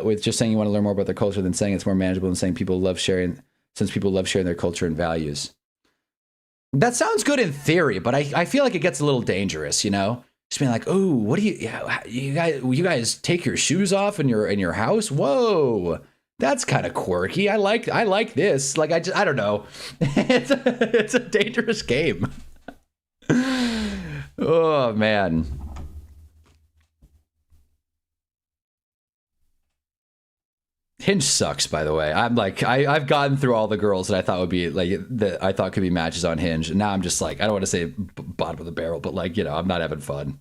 with just saying you want to learn more about their culture than saying it's more manageable and saying people love sharing their culture and values. That sounds good in theory, but I feel like it gets a little dangerous, you know? Just being like, oh, what do you guys take your shoes off in your house? Whoa, that's kind of quirky. I like this. Like, I don't know. It's a dangerous game. Oh man. Hinge sucks, by the way. I'm like, I've gotten through all the girls that I thought would be like that I thought could be matches on Hinge, and now I'm just like, I don't want to say bottom of the barrel, but like, you know, I'm not having fun.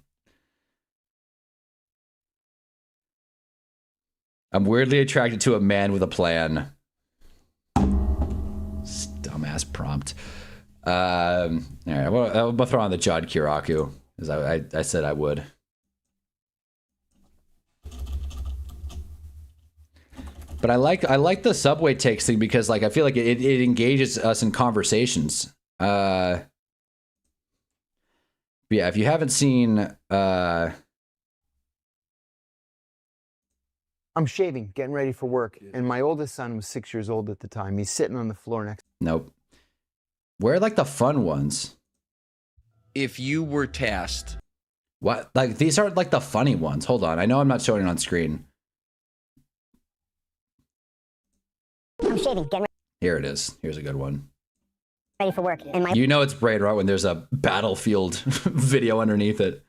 I'm weirdly attracted to a man with a plan. Dumbass prompt. All right, well, I'll throw on the John Kiraku, as I said I would. But I like the subway takes thing because like I feel like it engages us in conversations. But yeah, if you haven't seen I'm shaving, getting ready for work, and my oldest son was 6 years old at the time. He's sitting on the floor next. Nope. Where are like the fun ones? If you were tasked. What? Like these aren't like the funny ones. Hold on. I know I'm not showing it on screen. I'm shaving, getting ready. Here it is. Here's a good one. Ready for work, and my You know it's Braid, right? When there's a battlefield video underneath it.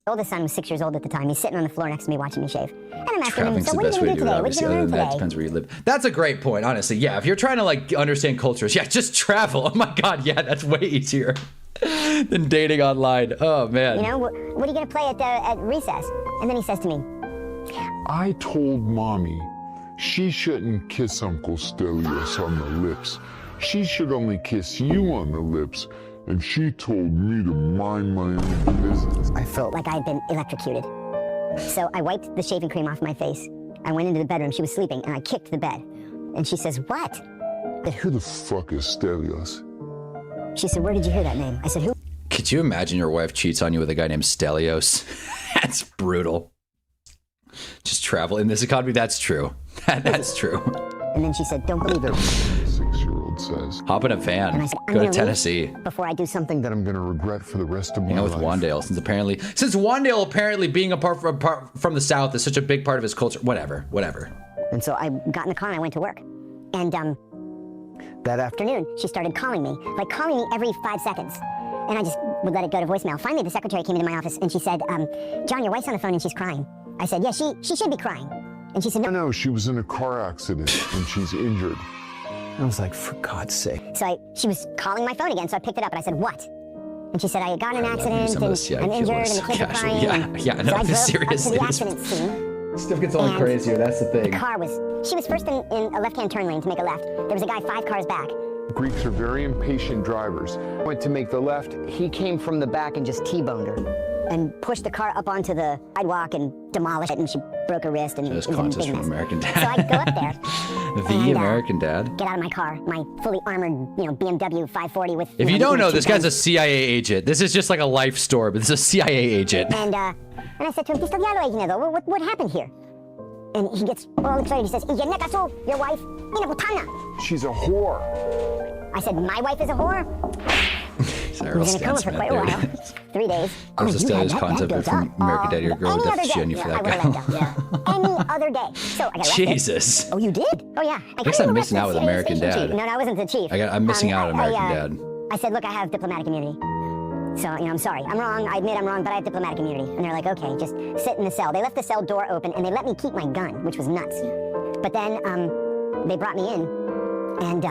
oldest son was 6 years old at the time. He's sitting on the floor next to me watching me shave. And I'm asking him, Traveling's so the what are best you way going to to do do it, today? What are obviously. you Other going than to that, learn depends today? where you live. That's a great point, honestly. Yeah, if you're trying to like understand cultures, yeah, just travel. Oh my god, yeah, that's way easier than dating online. Oh man. You know, what are you going to play at recess? And then he says to me, I told Mommy she shouldn't kiss Uncle Stelios on the lips. She should only kiss you on the lips. And she told me to mind my own business. I felt like I had been electrocuted. So I wiped the shaving cream off my face. I went into the bedroom. She was sleeping, and I kicked the bed. And she says, what? Who the fuck is Stelios? She said, where did you hear that name? I said, who? Could you imagine your wife cheats on you with a guy named Stelios? That's brutal. Just travel in this economy. That's true. That's true. And then she said, don't believe her. 6-year-old says. Hop in a van. And I said, I'm Go to gonna Tennessee. leave before I do something that I'm going to regret for the rest of my Hang out with life. Wandale, since Wandale apparently being apart from the South is such a big part of his culture. Whatever. And so I got in the car and I went to work. And that afternoon, she started calling me every 5 seconds. And I just would let it go to voicemail. Finally, the secretary came into my office and she said, John, your wife's on the phone and she's crying. I said, yeah, she should be crying. And she said, No, she was in a car accident and she's injured. I was like, for God's sake. So she was calling my phone again, so I picked it up and I said, what? And she said, I got in an accident some of this, yeah, and I'm injured killers. and the kids are Casually, crying. yeah, and no, so I drove seriously, up to this- the accident scene. Stuff gets only crazier. That's the thing. The car she was first in a left-hand turn lane to make a left. There was a guy 5 cars back. Greeks are very impatient drivers. Went to make the left. He came from the back and just T-boned her. And pushed the car up onto the sidewalk and demolished it, and she broke her wrist. And Just it was a content big from mess. American Dad. So I go up there. The and, American Dad. Get out of my car, my fully armored, BMW 540 with. If you don't know, this guy's a guns. CIA agent. This is just like a life story, but this is a CIA agent. And I said to him, "¿Qué está diablo, what happened here?" And he gets all excited. He says, "Y me casó, your wife, una putana." She's a whore. I said, "My wife is a whore." He was in a coma for quite a while. 3 days. Of course, the Stelios concept from American Dad. Your girl would have shit on you for that guy. Any other day. So I got arrested. Jesus. Oh, you did? Oh, yeah. I guess I'm missing out with American Dad. No, I wasn't the chief. I'm missing out on American Dad. I said, look, I have diplomatic immunity. So, I'm sorry. I'm wrong. I admit I'm wrong, but I have diplomatic immunity. And they're like, okay, just sit in the cell. They left the cell door open, and they let me keep my gun, which was nuts. But then they brought me in, and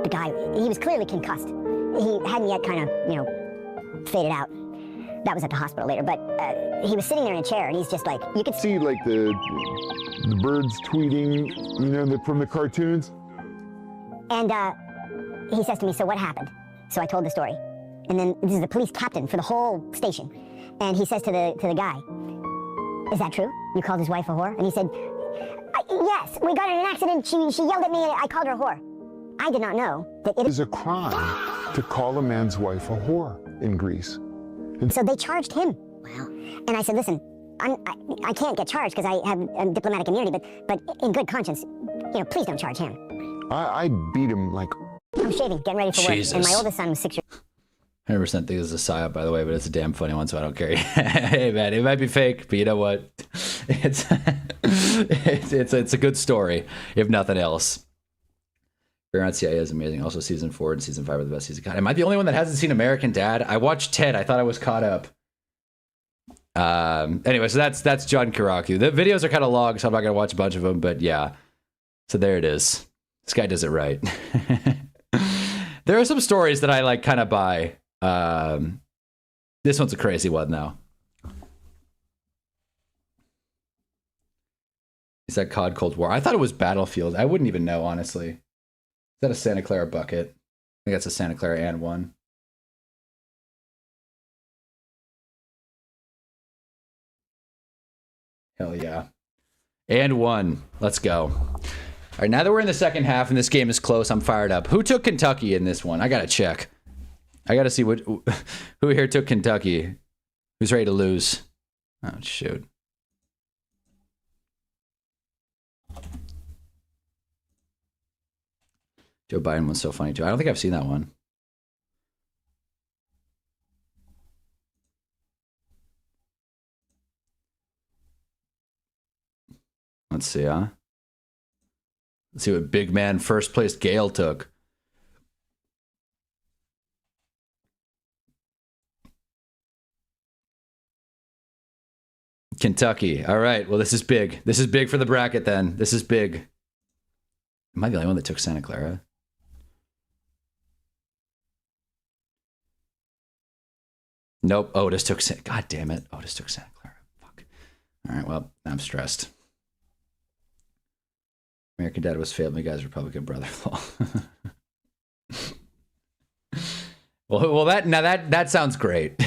the guy, he was clearly concussed. He hadn't yet kind of, faded out. That was at the hospital later, but he was sitting there in a chair, and he's just like, you could See, like the birds tweeting, from the cartoons. And he says to me, so what happened? So I told the story. And then this is the police captain for the whole station. And he says to the guy, is that true? You called his wife a whore? And he said, yes, we got in an accident. She yelled at me and I called her a whore. I did not know that it is a crime to call a man's wife a whore in Greece. So they charged him. Wow. And I said, listen, I can't get charged because I have diplomatic immunity, but in good conscience, please don't charge him. I beat him like... I'm shaving, getting ready for work. And my oldest son was 6 years 100% think this is a psyop, by the way, but it's a damn funny one, so I don't care. Hey, man, it might be fake, but you know what? It's a good story, if nothing else. Fair on CIA is amazing. Also, season 4 and season 5 are the best season. God, am I the only one that hasn't seen American Dad? I watched Ted. I thought I was caught up. Anyway, so that's John Kiraku. The videos are kind of long, so I'm not gonna watch a bunch of them. But yeah, So there it is. This guy does it right. There are some stories that I like kind of buy. This one's a crazy one though. Is that COD Cold War? I thought it was Battlefield. I wouldn't even know, honestly. Is that a Santa Clara bucket? I think that's a Santa Clara and one. Hell yeah. And one. Let's go. All right, now that we're in the second half and this game is close, I'm fired up. Who took Kentucky in this one? I gotta check. I gotta see who here took Kentucky. Who's ready to lose? Oh, shoot. Joe Biden was so funny too. I don't think I've seen that one. Let's see, huh? Let's see what big man first place Gale took. Kentucky. All right. Well, this is big. This is big for the bracket then. This is big. Am I the only one that took Santa Clara? Nope. Otis took Santa... God damn it. Otis took Santa Clara. Fuck. All right. Well, I'm stressed. American Dad was Family Guy's Republican brother-in-law. well, that sounds great.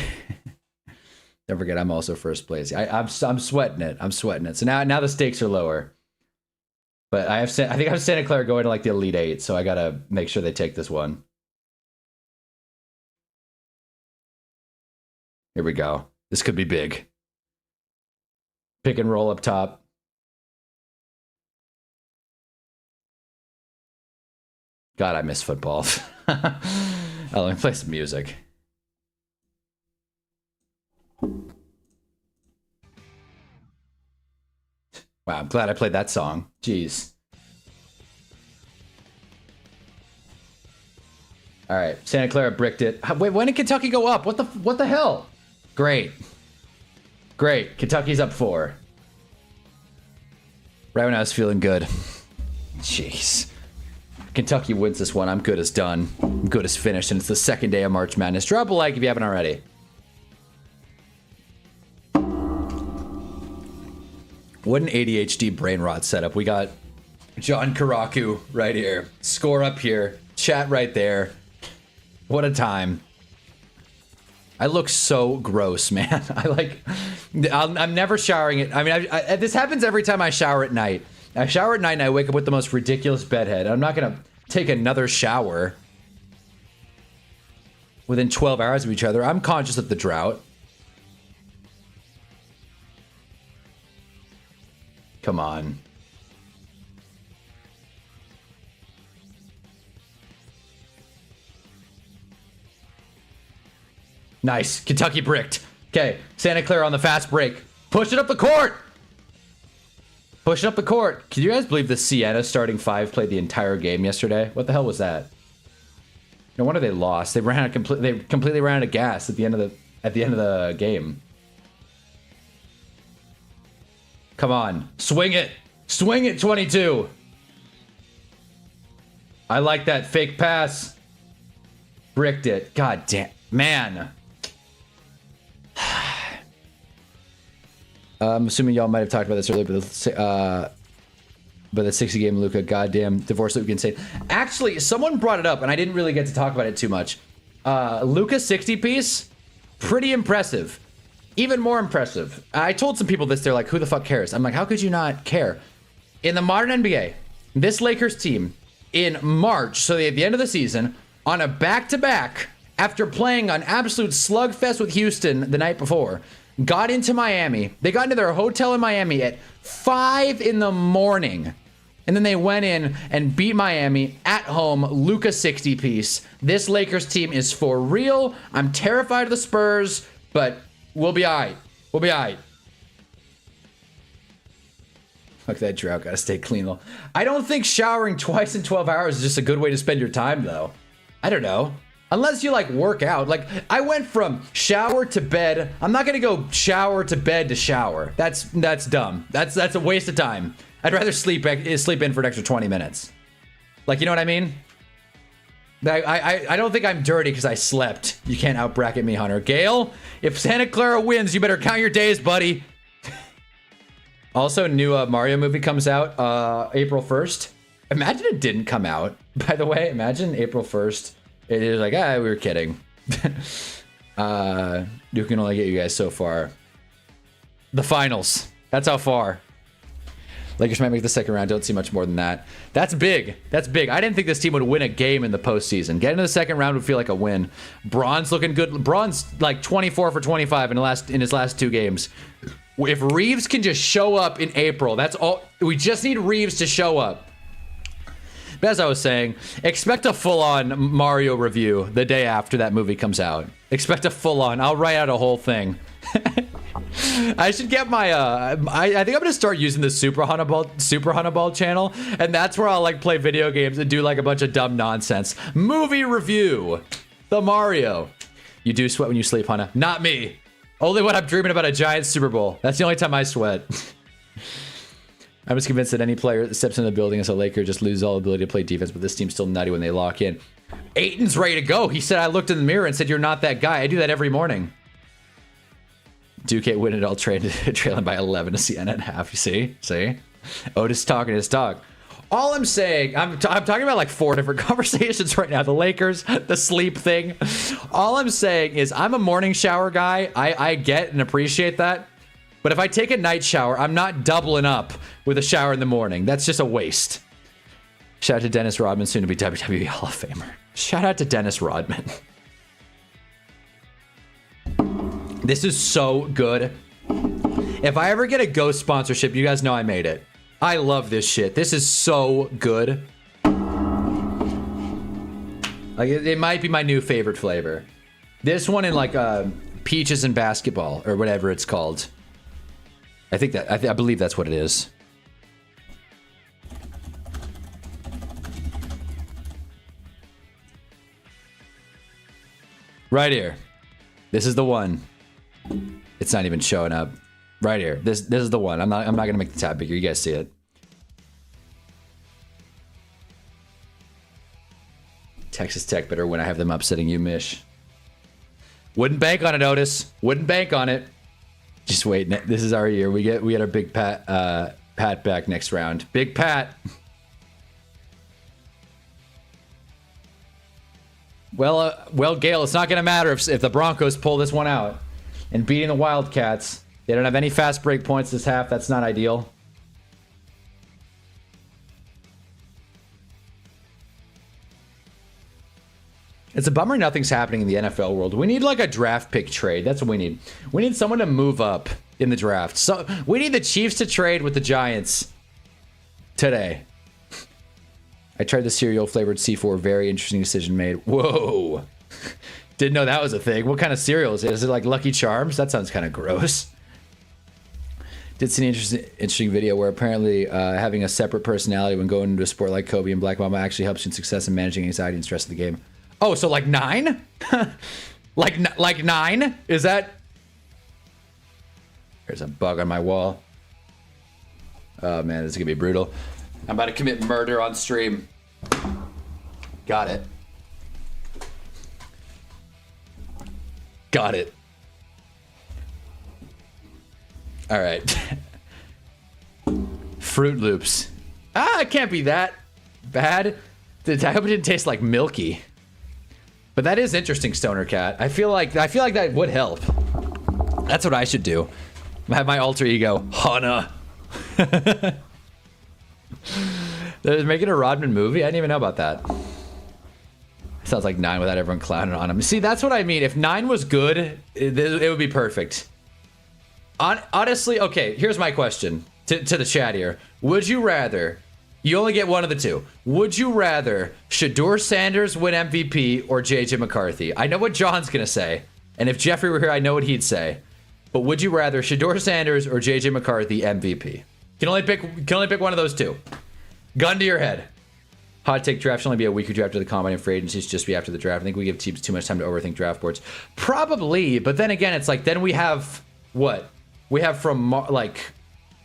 Don't forget, I'm also first place. I'm sweating it. I'm sweating it. So now the stakes are lower. But I think I have Santa Clara going to like the Elite Eight, so I gotta make sure they take this one. Here we go. This could be big. Pick and roll up top. God, I miss football. Oh, let me play some music. Wow, I'm glad I played that song. Jeez. All right, Santa Clara bricked it. Wait, when did Kentucky go up? What the hell? Great. Great. Kentucky's up 4. Right when I was feeling good. Jeez. Kentucky wins this one. I'm good as done. I'm good as finished, and it's the second day of March Madness. Drop a like if you haven't already. What an ADHD brain rot setup. We got John Karaku right here. Score up here. Chat right there. What a time. I look so gross, man. I'm never showering it. I mean, this happens every time I shower at night. I shower at night and I wake up with the most ridiculous bedhead. I'm not going to take another shower within 12 hours of each other. I'm conscious of the drought. Come on. Nice. Kentucky bricked. Okay. Santa Clara on the fast break. Push it up the court. Push it up the court. Can you guys believe the Sienna starting 5 played the entire game yesterday? What the hell was that? No wonder they lost. They completely ran out of gas at the end of the game. Come on. Swing it. Swing it, 22. I like that fake pass. Bricked it. God damn. Man. I'm assuming y'all might have talked about this earlier, but the 60-game Luka goddamn divorce Luka insane. Actually, someone brought it up, and I didn't really get to talk about it too much. Luka 60-piece, pretty impressive. Even more impressive. I told some people this. They're like, who the fuck cares? I'm like, how could you not care? In the modern NBA, this Lakers team, in March, so at the end of the season, on a back-to-back, after playing an absolute slugfest with Houston the night before, got into Miami. They got into their hotel in Miami at 5 in the morning. And then they went in and beat Miami at home, Luka 60-piece. This Lakers team is for real. I'm terrified of the Spurs, but we'll be all right. We'll be all right. Fuck that drought. Gotta stay clean, though. I don't think showering twice in 12 hours is just a good way to spend your time, though. I don't know. Unless you, like, work out. Like, I went from shower to bed. I'm not gonna go shower to bed to shower. That's dumb. That's a waste of time. I'd rather sleep in for an extra 20 minutes. Like, you know what I mean? I don't think I'm dirty because I slept. You can't out-bracket me, Hunter. Gale, if Santa Clara wins, you better count your days, buddy. Also, new Mario movie comes out April 1st. Imagine it didn't come out, by the way. Imagine April 1st. It is like, we were kidding. You can only get you guys so far. The finals. That's how far. Lakers might make the second round. Don't see much more than that. That's big. That's big. I didn't think this team would win a game in the postseason. Getting to the second round would feel like a win. Braun's looking good. Braun's like 24 for 25 in his last 2 games. If Reeves can just show up in April, that's all. We just need Reeves to show up. But as I was saying, expect a full-on Mario review the day after that movie comes out. Expect a full-on. I'll write out a whole thing. I should get my I think I'm gonna start using the Super Hunnaball channel, and that's where I'll like play video games and do like a bunch of dumb nonsense. Movie review. The Mario. You do sweat when you sleep, Hunna. Not me. Only when I'm dreaming about a giant Super Bowl. That's the only time I sweat. I'm just convinced that any player that steps into the building as a Laker just loses all ability to play defense, but this team's still nutty when they lock in. Aiton's ready to go. He said, I looked in the mirror and said, you're not that guy. I do that every morning. Duke ain't winning it all, trailing by 11 to Siena at half. You see? See? Otis talking his talk. All I'm saying, I'm talking about like 4 different conversations right now. The Lakers, the sleep thing. All I'm saying is I'm a morning shower guy. I get and appreciate that. But if I take a night shower, I'm not doubling up with a shower in the morning. That's just a waste. Shout out to Dennis Rodman, soon to be WWE Hall of Famer. Shout out to Dennis Rodman. This is so good. If I ever get a Ghost sponsorship, you guys know I made it. I love this shit. This is so good. Like it might be my new favorite flavor. This one in like peaches and basketball or whatever it's called. I believe that's what it is. Right here. This is the one. It's not even showing up. Right here. This is the one. I'm not gonna make the tab bigger. You guys see it. Texas Tech better when I have them upsetting you, Mish. Wouldn't bank on it, Otis. Wouldn't bank on it. Just wait. This is our year. We get our big Pat back next round. Big Pat. Well, Gale, it's not gonna matter if the Broncos pull this one out and beating the Wildcats. They don't have any fast break points this half. That's not ideal. It's a bummer nothing's happening in the NFL world. We need like a draft pick trade. That's what we need. We need someone to move up in the draft. So we need the Chiefs to trade with the Giants today. I tried the cereal flavored C4. Very interesting decision made. Whoa. Didn't know that was a thing. What kind of cereal is it? Is it like Lucky Charms? That sounds kind of gross. Did see an interesting video where apparently having a separate personality when going into a sport like Kobe and Black Mamba actually helps you in success in managing anxiety and stress of the game. Oh, so like 9? like 9? Is that... There's a bug on my wall. Oh man, this is gonna be brutal. I'm about to commit murder on stream. Got it. Got it. All right. Fruit Loops. It can't be that bad. I hope it didn't taste like milky. But that is interesting, Stoner Cat. I feel like that would help. That's what I should do. Have my alter ego, Hana. They're making a Rodman movie? I didn't even know about that. Sounds like 9 without everyone clowning on him. See, that's what I mean. If 9 was good, it would be perfect. Honestly, okay, here's my question to the chat here. Would you rather... You only get one of the two. Would you rather Shedeur Sanders win MVP or JJ McCarthy? I know what John's going to say. And if Jeffrey were here, I know what he'd say. But would you rather Shedeur Sanders or JJ McCarthy MVP? Can only pick one of those two. Gun to your head. Hot take: draft should only be a week or two after the combine, and free agencies just be after the draft. I think we give teams too much time to overthink draft boards. Probably, but then again, it's like then we have what? We have from like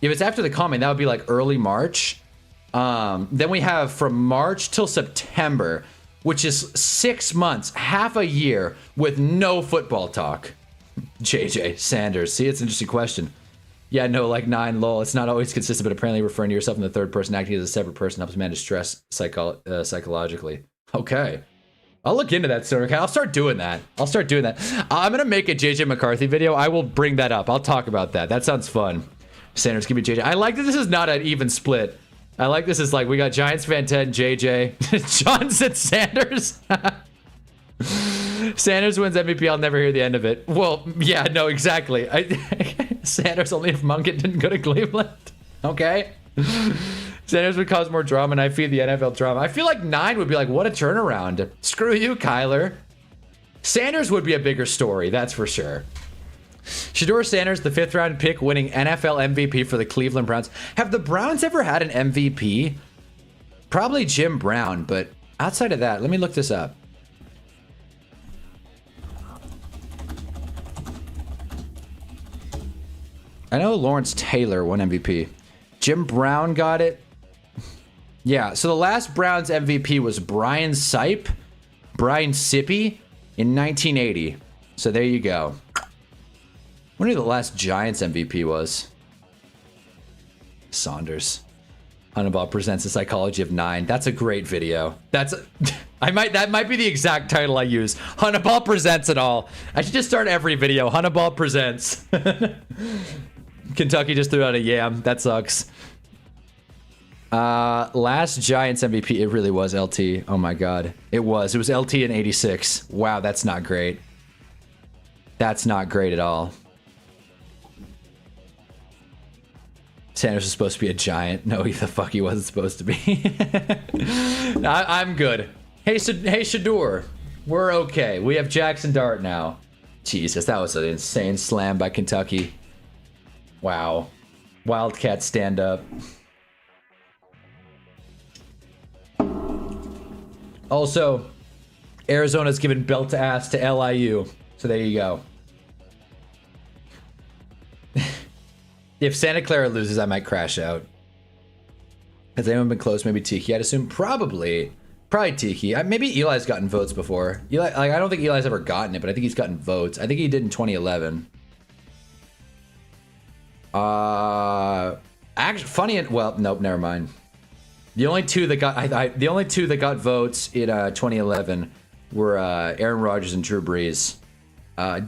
If it's after the combine, that would be like early March. Then we have from March till September, which is 6 months, half a year with no football talk. JJ Sanders. See, it's an interesting question. Yeah, no, like 9, lol. It's not always consistent, but apparently referring to yourself in the third person, acting as a separate person, helps manage stress psychologically. Okay. I'll look into that soon. Okay, I'll start doing that. I'm going to make a JJ McCarthy video. I will bring that up. I'll talk about that. That sounds fun. Sanders, give me JJ. I like that this is not an even split. I like this is like, we got Giants fan 10, JJ. Johnson, Sanders. Sanders wins MVP. I'll never hear the end of it. Well, yeah, no, exactly. Sanders only if Munkett didn't go to Cleveland. Okay. Sanders would cause more drama, and I feed the NFL drama. I feel like 9 would be like, what a turnaround. Screw you, Kyler. Sanders would be a bigger story, that's for sure. Shedeur Sanders, the 5th round pick, winning NFL MVP for the Cleveland Browns. Have the Browns ever had an MVP? Probably Jim Brown, but outside of that, let me look this up. I know Lawrence Taylor won MVP. Jim Brown got it. Yeah, so the last Browns MVP was Brian Sipe in 1980. So there you go. I wonder who the last Giants MVP was. Saunders. Hunnaball presents the psychology of 9. That's a great video. That might be the exact title I use. Hunnaball presents it all. I should just start every video. Hunnaball presents. Kentucky just threw out a yam. That sucks. Last Giants MVP, it really was LT. Oh my god. It was LT in 86. Wow, that's not great. That's not great at all. Sanders was supposed to be a Giant. No, the fuck he wasn't supposed to be. I'm good. Hey, Shedeur. We're okay. We have Jackson Dart now. Jesus, that was an insane slam by Kentucky. Wow. Wildcats stand up. Also, Arizona's given belt to ass to LIU. So there you go. If Santa Clara loses, I might crash out. Has anyone been close? Maybe Tiki. I'd assume probably Tiki. Maybe Eli's gotten votes before. Eli, like, I don't think Eli's ever gotten it, but I think he's gotten votes. I think he did in 2011. Actually, funny. Well, nope, never mind. The only two that got votes in 2011 were Aaron Rodgers and Drew Brees.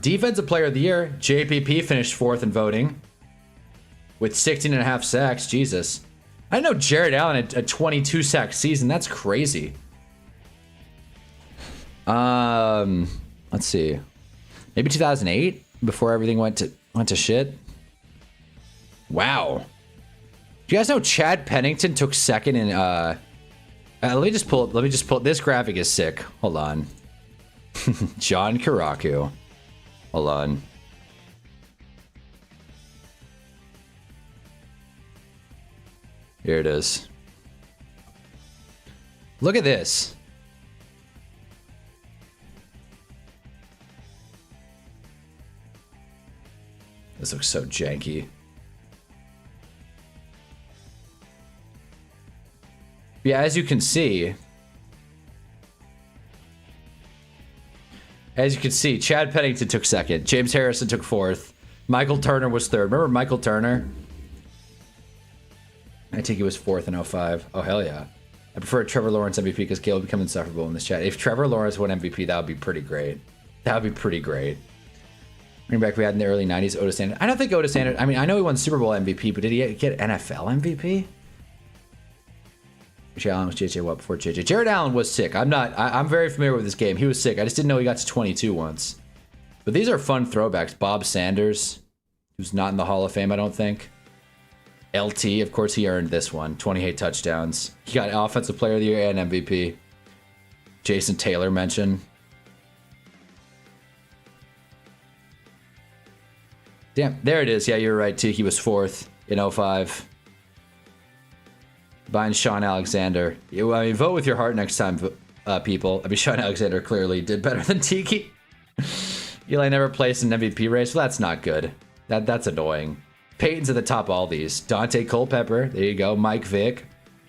Defensive Player of the Year, JPP finished 4th in voting with 16.5 sacks. Jesus, I know Jared Allen had a 22 sack season. That's crazy. Let's see, maybe 2008 before everything went to shit. Wow. Do you guys know Chad Pennington took 2nd in let me just pull this graphic is sick. Hold on. John Karaku. Hold on. Here it is. Look at this. This looks so janky. Yeah, as you can see, Chad Pennington took 2nd. James Harrison took 4th. Michael Turner was 3rd. Remember Michael Turner? I think he was 4th in 05. Oh, hell yeah. I prefer Trevor Lawrence MVP because Caleb would become insufferable in this chat. If Trevor Lawrence won MVP, that would be pretty great. Running back we had in the early 90s, Otis Sanders. I don't think Otis Sanders, I mean, I know he won Super Bowl MVP, but did he get NFL MVP? Jared Allen was JJ Watt before JJ. Jared Allen was sick. I'm very familiar with this game. He was sick. I just didn't know he got to 22 once. But these are fun throwbacks. Bob Sanders, who's not in the Hall of Fame, I don't think. LT, of course, he earned this one. 28 touchdowns. He got Offensive Player of the Year and MVP. Jason Taylor mentioned. Damn, there it is. Yeah, you're right, too. He was 4th in 05. Behind Sean Alexander. I mean, vote with your heart next time, people. I mean, Sean Alexander clearly did better than Tiki. Eli never placed an MVP race. Well, that's not good. That's annoying. Peyton's at the top of all these. Dante Culpepper. There you go. Mike Vick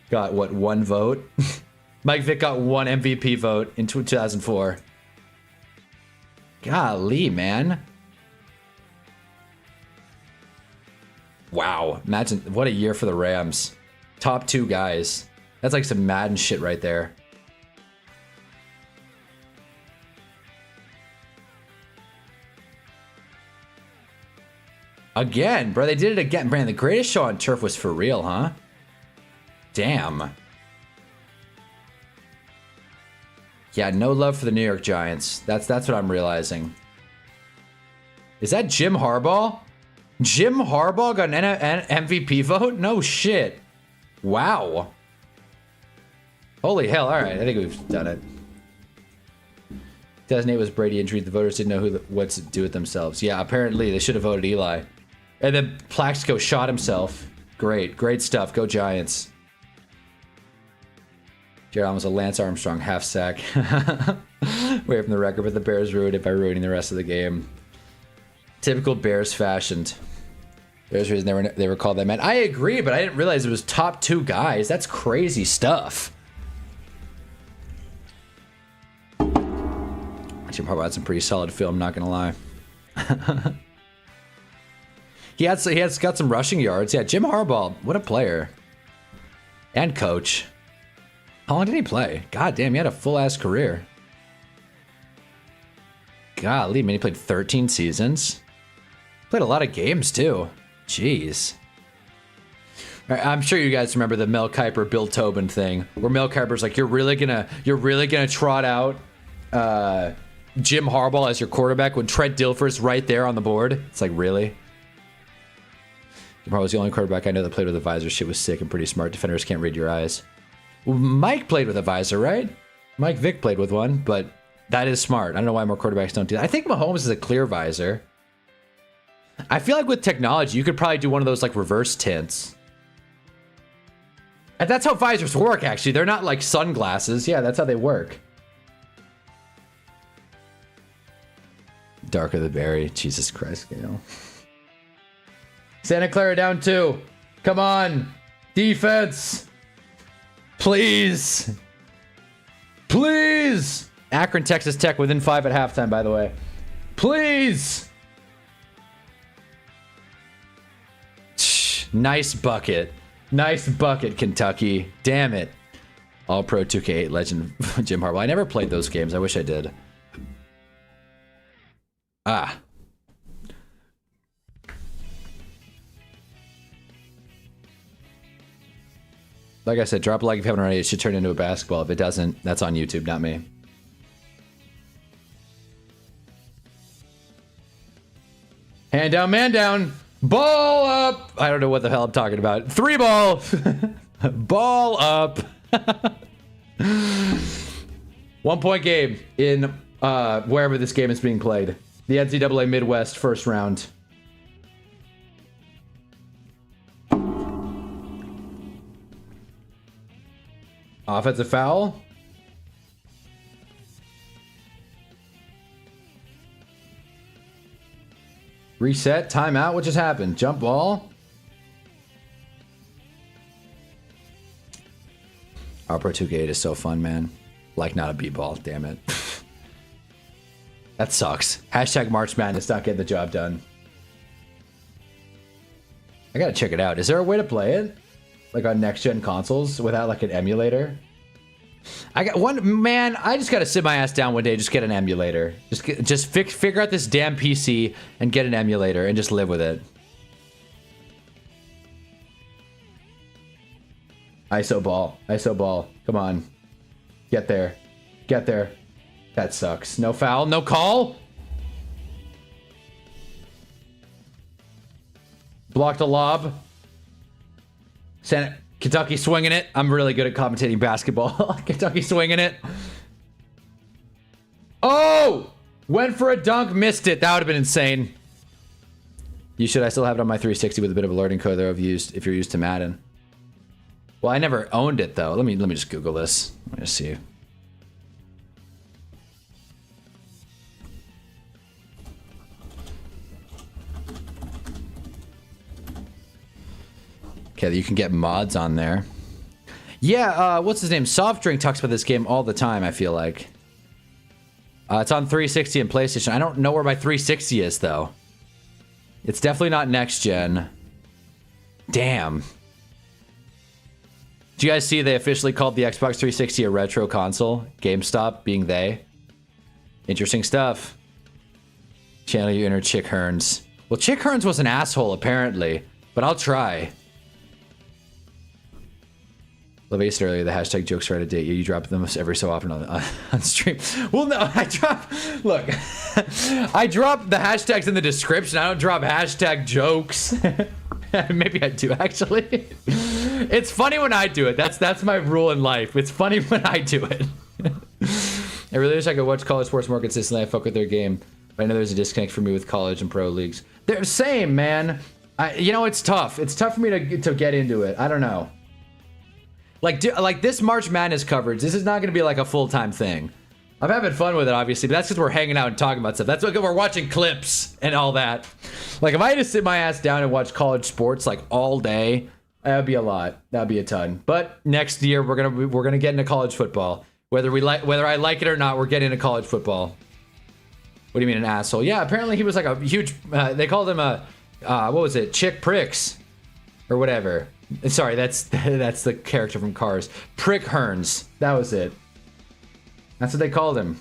got, what, 1 vote? Mike Vick got 1 MVP vote in 2004. Golly, man. Wow. Imagine, what a year for the Rams. Top 2 guys. That's like some Madden shit right there. Again, bro, they did it again. Man, the greatest show on turf was for real, huh? Damn. Yeah, no love for the New York Giants. That's what I'm realizing. Is that Jim Harbaugh? Jim Harbaugh got an MVP vote? No shit. Wow. Holy hell, all right, I think we've done it. 2008 was Brady injury. The voters didn't know what to do with themselves. Yeah, apparently they should have voted Eli. And then Plaxico shot himself. Great stuff. Go Giants. Jared Allen was a Lance Armstrong half sack. Away from the record, but the Bears ruined it by ruining the rest of the game. Typical Bears fashioned. There's the reason they were called that, man. I agree, but I didn't realize it was top 2 guys. That's crazy stuff. Jim Harbaugh had some pretty solid film, not gonna lie. He has got some rushing yards. Yeah, Jim Harbaugh, what a player. And coach. How long did he play? God damn, he had a full-ass career. Golly, man, he played 13 seasons. Played a lot of games, too. Jeez. All right, I'm sure you guys remember the Mel Kiper, Bill Tobin thing, where Mel Kiper's like, you're really gonna trot out Jim Harbaugh as your quarterback when Trent Dilfer's right there on the board? It's like, really? Jim Harbaugh was the only quarterback I know that played with a visor. Shit was sick and pretty smart. Defenders can't read your eyes. Well, Mike played with a visor, right? Mike Vick played with one, but that is smart. I don't know why more quarterbacks don't do that. I think Mahomes is a clear visor. I feel like with technology, you could probably do one of those like reverse tints. And that's how visors work, actually. They're not like sunglasses. Yeah, that's how they work. Darker the berry. Jesus Christ, Gail. Santa Clara down 2. Come on. Defense. Please. Please. Akron, Texas Tech within 5 at halftime, by the way. Please. Nice bucket. Nice bucket, Kentucky. Damn it. All-Pro 2K8 legend Jim Harbaugh. I never played those games. I wish I did. Ah. Like I said, drop a like if you haven't already. It should turn into a basketball. If it doesn't, that's on YouTube, not me. Hand down, man down. Ball up. I don't know what the hell I'm talking about. 3 ball. Ball up. 1 point game in wherever this game is being played. The NCAA Midwest first round. Offensive foul. Reset, timeout. What just happened? Jump ball. All-Pro 2K8 is so fun, man. Like not a b-ball, damn it. That sucks. Hashtag March Madness not getting the job done. I gotta check it out. Is there a way to play it? Like on next-gen consoles without like an emulator? I got one, man, I just gotta sit my ass down one day, just get an emulator. Just figure out this damn PC and get an emulator and just live with it. ISO ball. ISO ball. Come on. Get there. Get there. That sucks. No foul. No call. Blocked a lob. Kentucky swinging it. I'm really good at commentating basketball. Kentucky swinging it. Oh! Went for a dunk. Missed it. That would have been insane. I still have it on my 360 with a bit of a learning code that I've used if you're used to Madden. Well, I never owned it though. Let me just Google this. Let me just see. Okay, you can get mods on there. Yeah, what's his name? Soft Drink talks about this game all the time, I feel like. It's on 360 and PlayStation. I don't know where my 360 is, though. It's definitely not next gen. Damn. Did you guys see they officially called the Xbox 360 a retro console? GameStop being they. Interesting stuff. Channel your inner Chick Hearns. Well, Chick Hearns was an asshole, apparently. But I'll try. Love Ace earlier, the hashtag jokes are out of date. Yeah, you drop them every so often on stream. Well, no, I drop... Look, I drop the hashtags in the description. I don't drop hashtag jokes. Maybe I do, actually. It's funny when I do it. That's my rule in life. It's funny when I do it. I really wish I could watch college sports more consistently. I fuck with their game. But I know there's a disconnect for me with college and pro leagues. They're same, man. You know, it's tough. It's tough for me to get into it. I don't know. Like this March Madness coverage, this is not going to be like a full-time thing. I'm having fun with it, obviously, but that's because we're hanging out and talking about stuff. That's because we're watching clips and all that. Like, if I had to sit my ass down and watch college sports like all day, that would be a lot. That would be a ton. But next year, we're gonna get into college football. Whether I like it or not, we're getting into college football. What do you mean an asshole? Yeah, apparently he was like a huge. They called him a what was it? Chick Pricks or whatever. Sorry, that's the character from Cars. Prick Hearns. That was it. That's what they called him.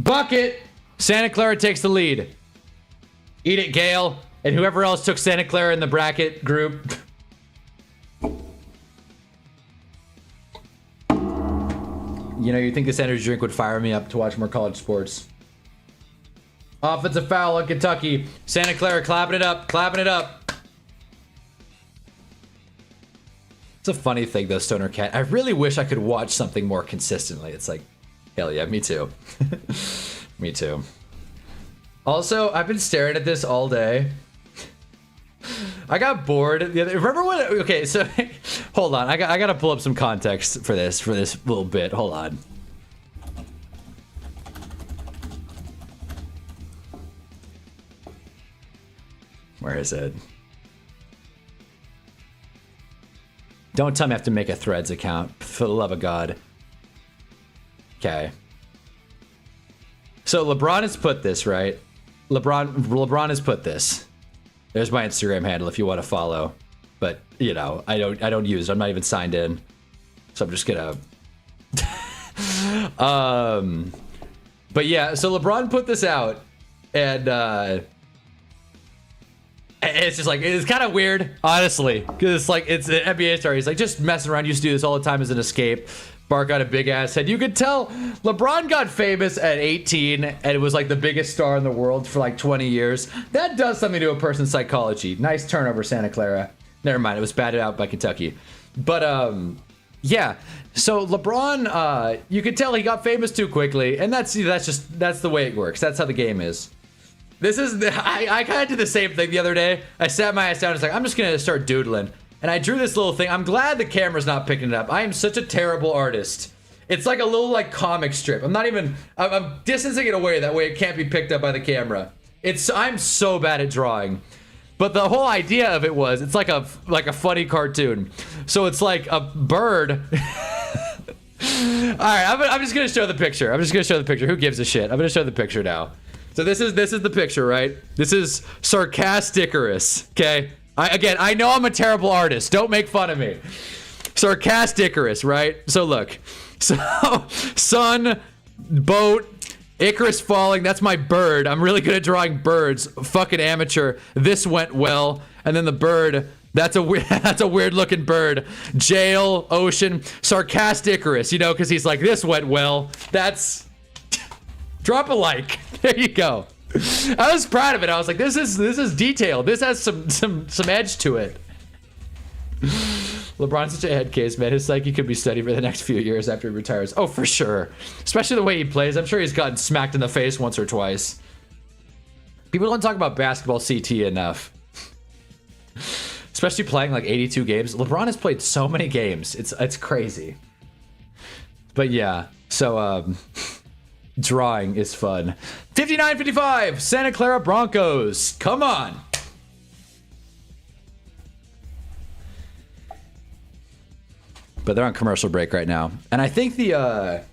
Bucket! Santa Clara takes the lead. Eat it, Gale. And whoever else took Santa Clara in the bracket group. You know, you think this energy drink would fire me up to watch more college sports. Offensive foul on Kentucky. Santa Clara clapping it up, clapping it up. It's a funny thing, though, Stoner Cat. I really wish I could watch something more consistently. It's like, hell yeah, me too. Me too. Also, I've been staring at this all day. I got bored. Remember when? Okay, so hold on. I gotta pull up some context for this little bit. Hold on. Where is it? Don't tell me I have to make a Threads account, for the love of God. Okay. So LeBron has put this, right? LeBron has put this. There's my Instagram handle if you want to follow. But, you know, I don't use it. I'm not even signed in. So I'm just gonna but yeah, so LeBron put this out and it's just like, it's kind of weird, honestly, because it's like, it's an NBA star. He's like, just messing around. Used to do this all the time as an escape. Bark out a big ass head. You could tell LeBron got famous at 18 and it was like the biggest star in the world for like 20 years. That does something to a person's psychology. Nice turnover, Santa Clara. Never mind, it was batted out by Kentucky. But yeah. So LeBron, you could tell he got famous too quickly, and that's the way it works. That's how the game is. This is I kind of did the same thing the other day. I sat my ass down and was like, I'm just gonna start doodling. And I drew this little thing. I'm glad the camera's not picking it up. I am such a terrible artist. It's like a little like comic strip. I'm distancing it away that way it can't be picked up by the camera. I'm so bad at drawing. But the whole idea of it was, it's like a funny cartoon. So it's like a bird. All right, I'm just gonna show the picture. Who gives a shit? I'm gonna show the picture now. So this is the picture, right? This is Sarcasticarus, okay? I know I'm a terrible artist. Don't make fun of me. Sarcasticarus, right? So look. So, sun, boat, Icarus falling. That's my bird. I'm really good at drawing birds. Fucking amateur. This went well. And then the bird, that's a weird looking bird. Jail, ocean, Sarcasticarus, you know, because he's like, this went well. That's... Drop a like. There you go. I was proud of it. I was like, this is detailed. This has some edge to it. LeBron's such a head case, man. His psyche could be studied for the next few years after he retires. Oh, for sure. Especially the way he plays. I'm sure he's gotten smacked in the face once or twice. People don't talk about basketball CT enough. Especially playing like 82 games. LeBron has played so many games. It's crazy. But yeah, so drawing is fun. 59-55, Santa Clara Broncos. Come on. but they're on commercial break right now. And I think the, if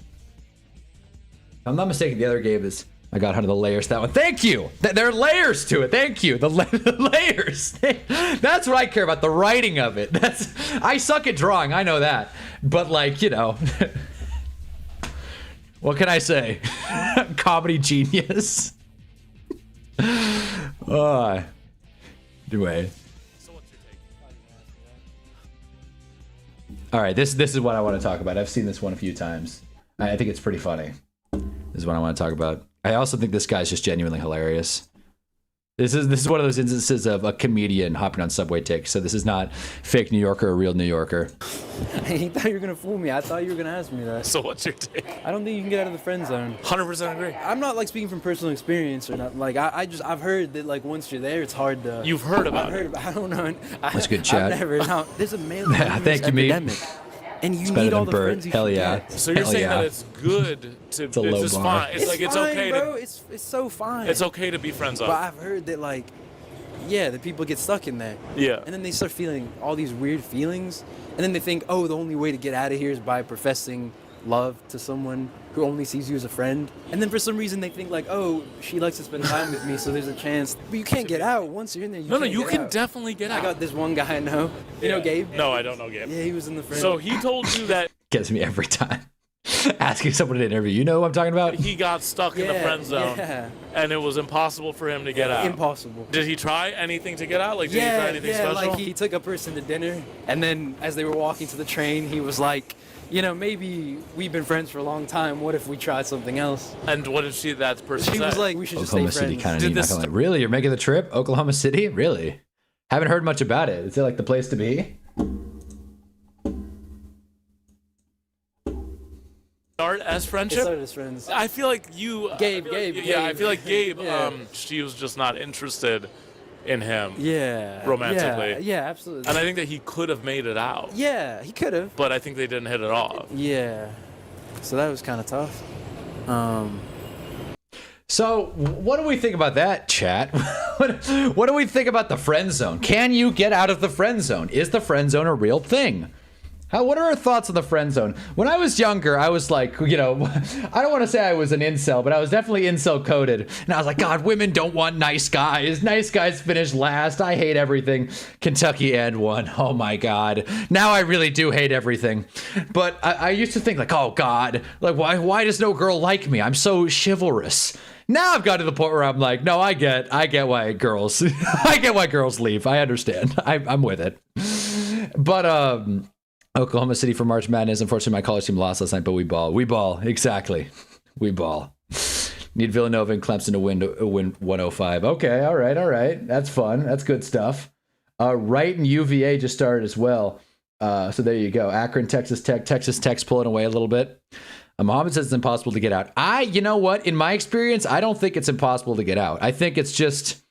I'm not mistaken, the other game is, I got under the layers, that one. Thank you. There are layers to it. Thank you. The layers. That's what I care about, the writing of it. I suck at drawing, I know that. But like, you know, what can I say? Comedy genius. Anyway. All right, this is what I want to talk about. I've seen this one a few times. I think it's pretty funny. This is what I want to talk about. I also think this guy's just genuinely hilarious. This is one of those instances of a comedian hopping on subway tick. So this is not fake New Yorker or real New Yorker. I thought you were gonna fool me. I thought you were gonna ask me that. So what's your take? I don't think you can get out of the friend zone. 100% agree. I'm not like speaking from personal experience or not. Like I've heard that like once you're there, it's hard to. You've heard about it. I don't know. That's good chat. I've never. No, there's a male Thank you, epidemic. And you need all the friends you Hell can yeah. get. So you're saying that it's good to, it's a low just bar. fine. It's like it's fine, okay bro. to. It's so fine. It's okay to be friends But up. I've heard that like, yeah, that people get stuck in there. Yeah. And then they start feeling all these weird feelings, and then they think, oh, the only way to get out of here is by professing love to someone who only sees you as a friend. And then for some reason they think like, oh, she likes to spend time with me, so there's a chance. But you can't get out once you're in there. You can definitely get out. I got this one guy I know. You know Gabe? No, I don't know Gabe. Yeah, he was in the friend. So he told you that Gets me every time. Asking someone to interview. You know who I'm talking about? he got stuck in the friend zone, and it was impossible for him to get out. Impossible. Did he try anything to get out? Like, did he try anything special? Like he took a person to dinner, and then as they were walking to the train, he was like, you know, maybe we've been friends for a long time. What if we tried something else? And what did that person She say? was like, we should Oklahoma just stay City friends. kind of really? You're making the trip? Oklahoma City? Really? Haven't heard much about it. Is it like the place to be? Start as friendship? It started as friends. I feel like you... Gabe. Yeah, I feel like Gabe, Yeah. she was just not interested in him. Yeah. Romantically. Yeah, absolutely. And I think that he could have made it out. Yeah, he could have. But I think they didn't hit it off. Yeah. So that was kind of tough. So, what do we think about that, chat? What do we think about the friend zone? Can you get out of the friend zone? Is the friend zone a real thing? What are our thoughts on the friend zone? When I was younger, I was like, you know, I don't want to say I was an incel, but I was definitely incel coded. And I was like, God, women don't want nice guys. Nice guys finish last. I hate everything. Kentucky and one. Oh my God. Now I really do hate everything. But I used to think like, oh God, like why does no girl like me? I'm so chivalrous. Now I've got to the point where I'm like, no, I get why girls, I get why girls leave. I understand. I'm with it. But, Oklahoma City for March Madness. Unfortunately, my college team lost last night, but we ball. We ball. Exactly. We ball. Need Villanova and Clemson to win 105. Okay. All right. That's fun. That's good stuff. Wright and UVA just started as well. So there you go. Akron, Texas Tech's pulling away a little bit. Mohammed says it's impossible to get out. You know what? In my experience, I don't think it's impossible to get out. I think it's just,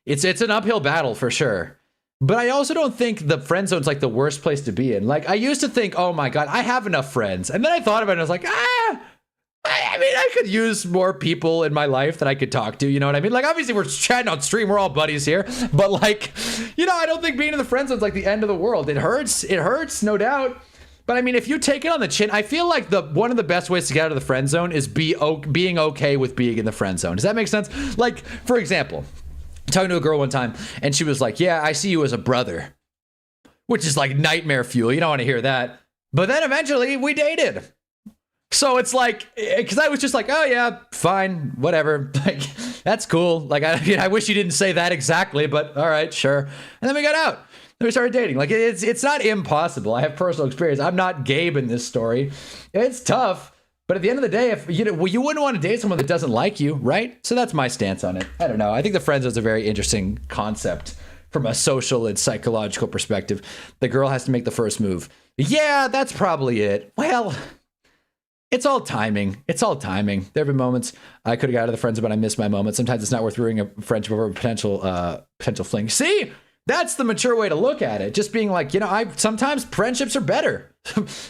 it's an uphill battle for sure. But I also don't think the friend zone's like the worst place to be in. Like I used to think, oh my God, I have enough friends. And then I thought about it and I was like, I mean, I could use more people in my life that I could talk to. You know what I mean? Like obviously we're chatting on stream. We're all buddies here. But like, you know, I don't think being in the friend zone's like the end of the world. It hurts, no doubt. But I mean, if you take it on the chin, I feel like one of the best ways to get out of the friend zone is being okay with being in the friend zone. Does that make sense? Like, for example, talking to a girl one time and she was like, yeah, I see you as a brother, which is like nightmare fuel. You don't want to hear that. But then eventually we dated. So it's like, because I was just like, oh yeah, fine, whatever. Like, that's cool. Like, I wish you didn't say that exactly, but all right, sure. And then we got out. Then we started dating. Like, it's not impossible. I have personal experience. I'm not Gabe in this story. It's tough. But at the end of the day, if you wouldn't want to date someone that doesn't like you, right? So that's my stance on it. I don't know. I think the friend zone is a very interesting concept from a social and psychological perspective. The girl has to make the first move. Yeah, that's probably it. Well, it's all timing. There have been moments I could have got out of the friend zone, but I missed my moment. Sometimes it's not worth ruining a friendship over a potential fling. See? That's the mature way to look at it. Just being like, you know, sometimes friendships are better.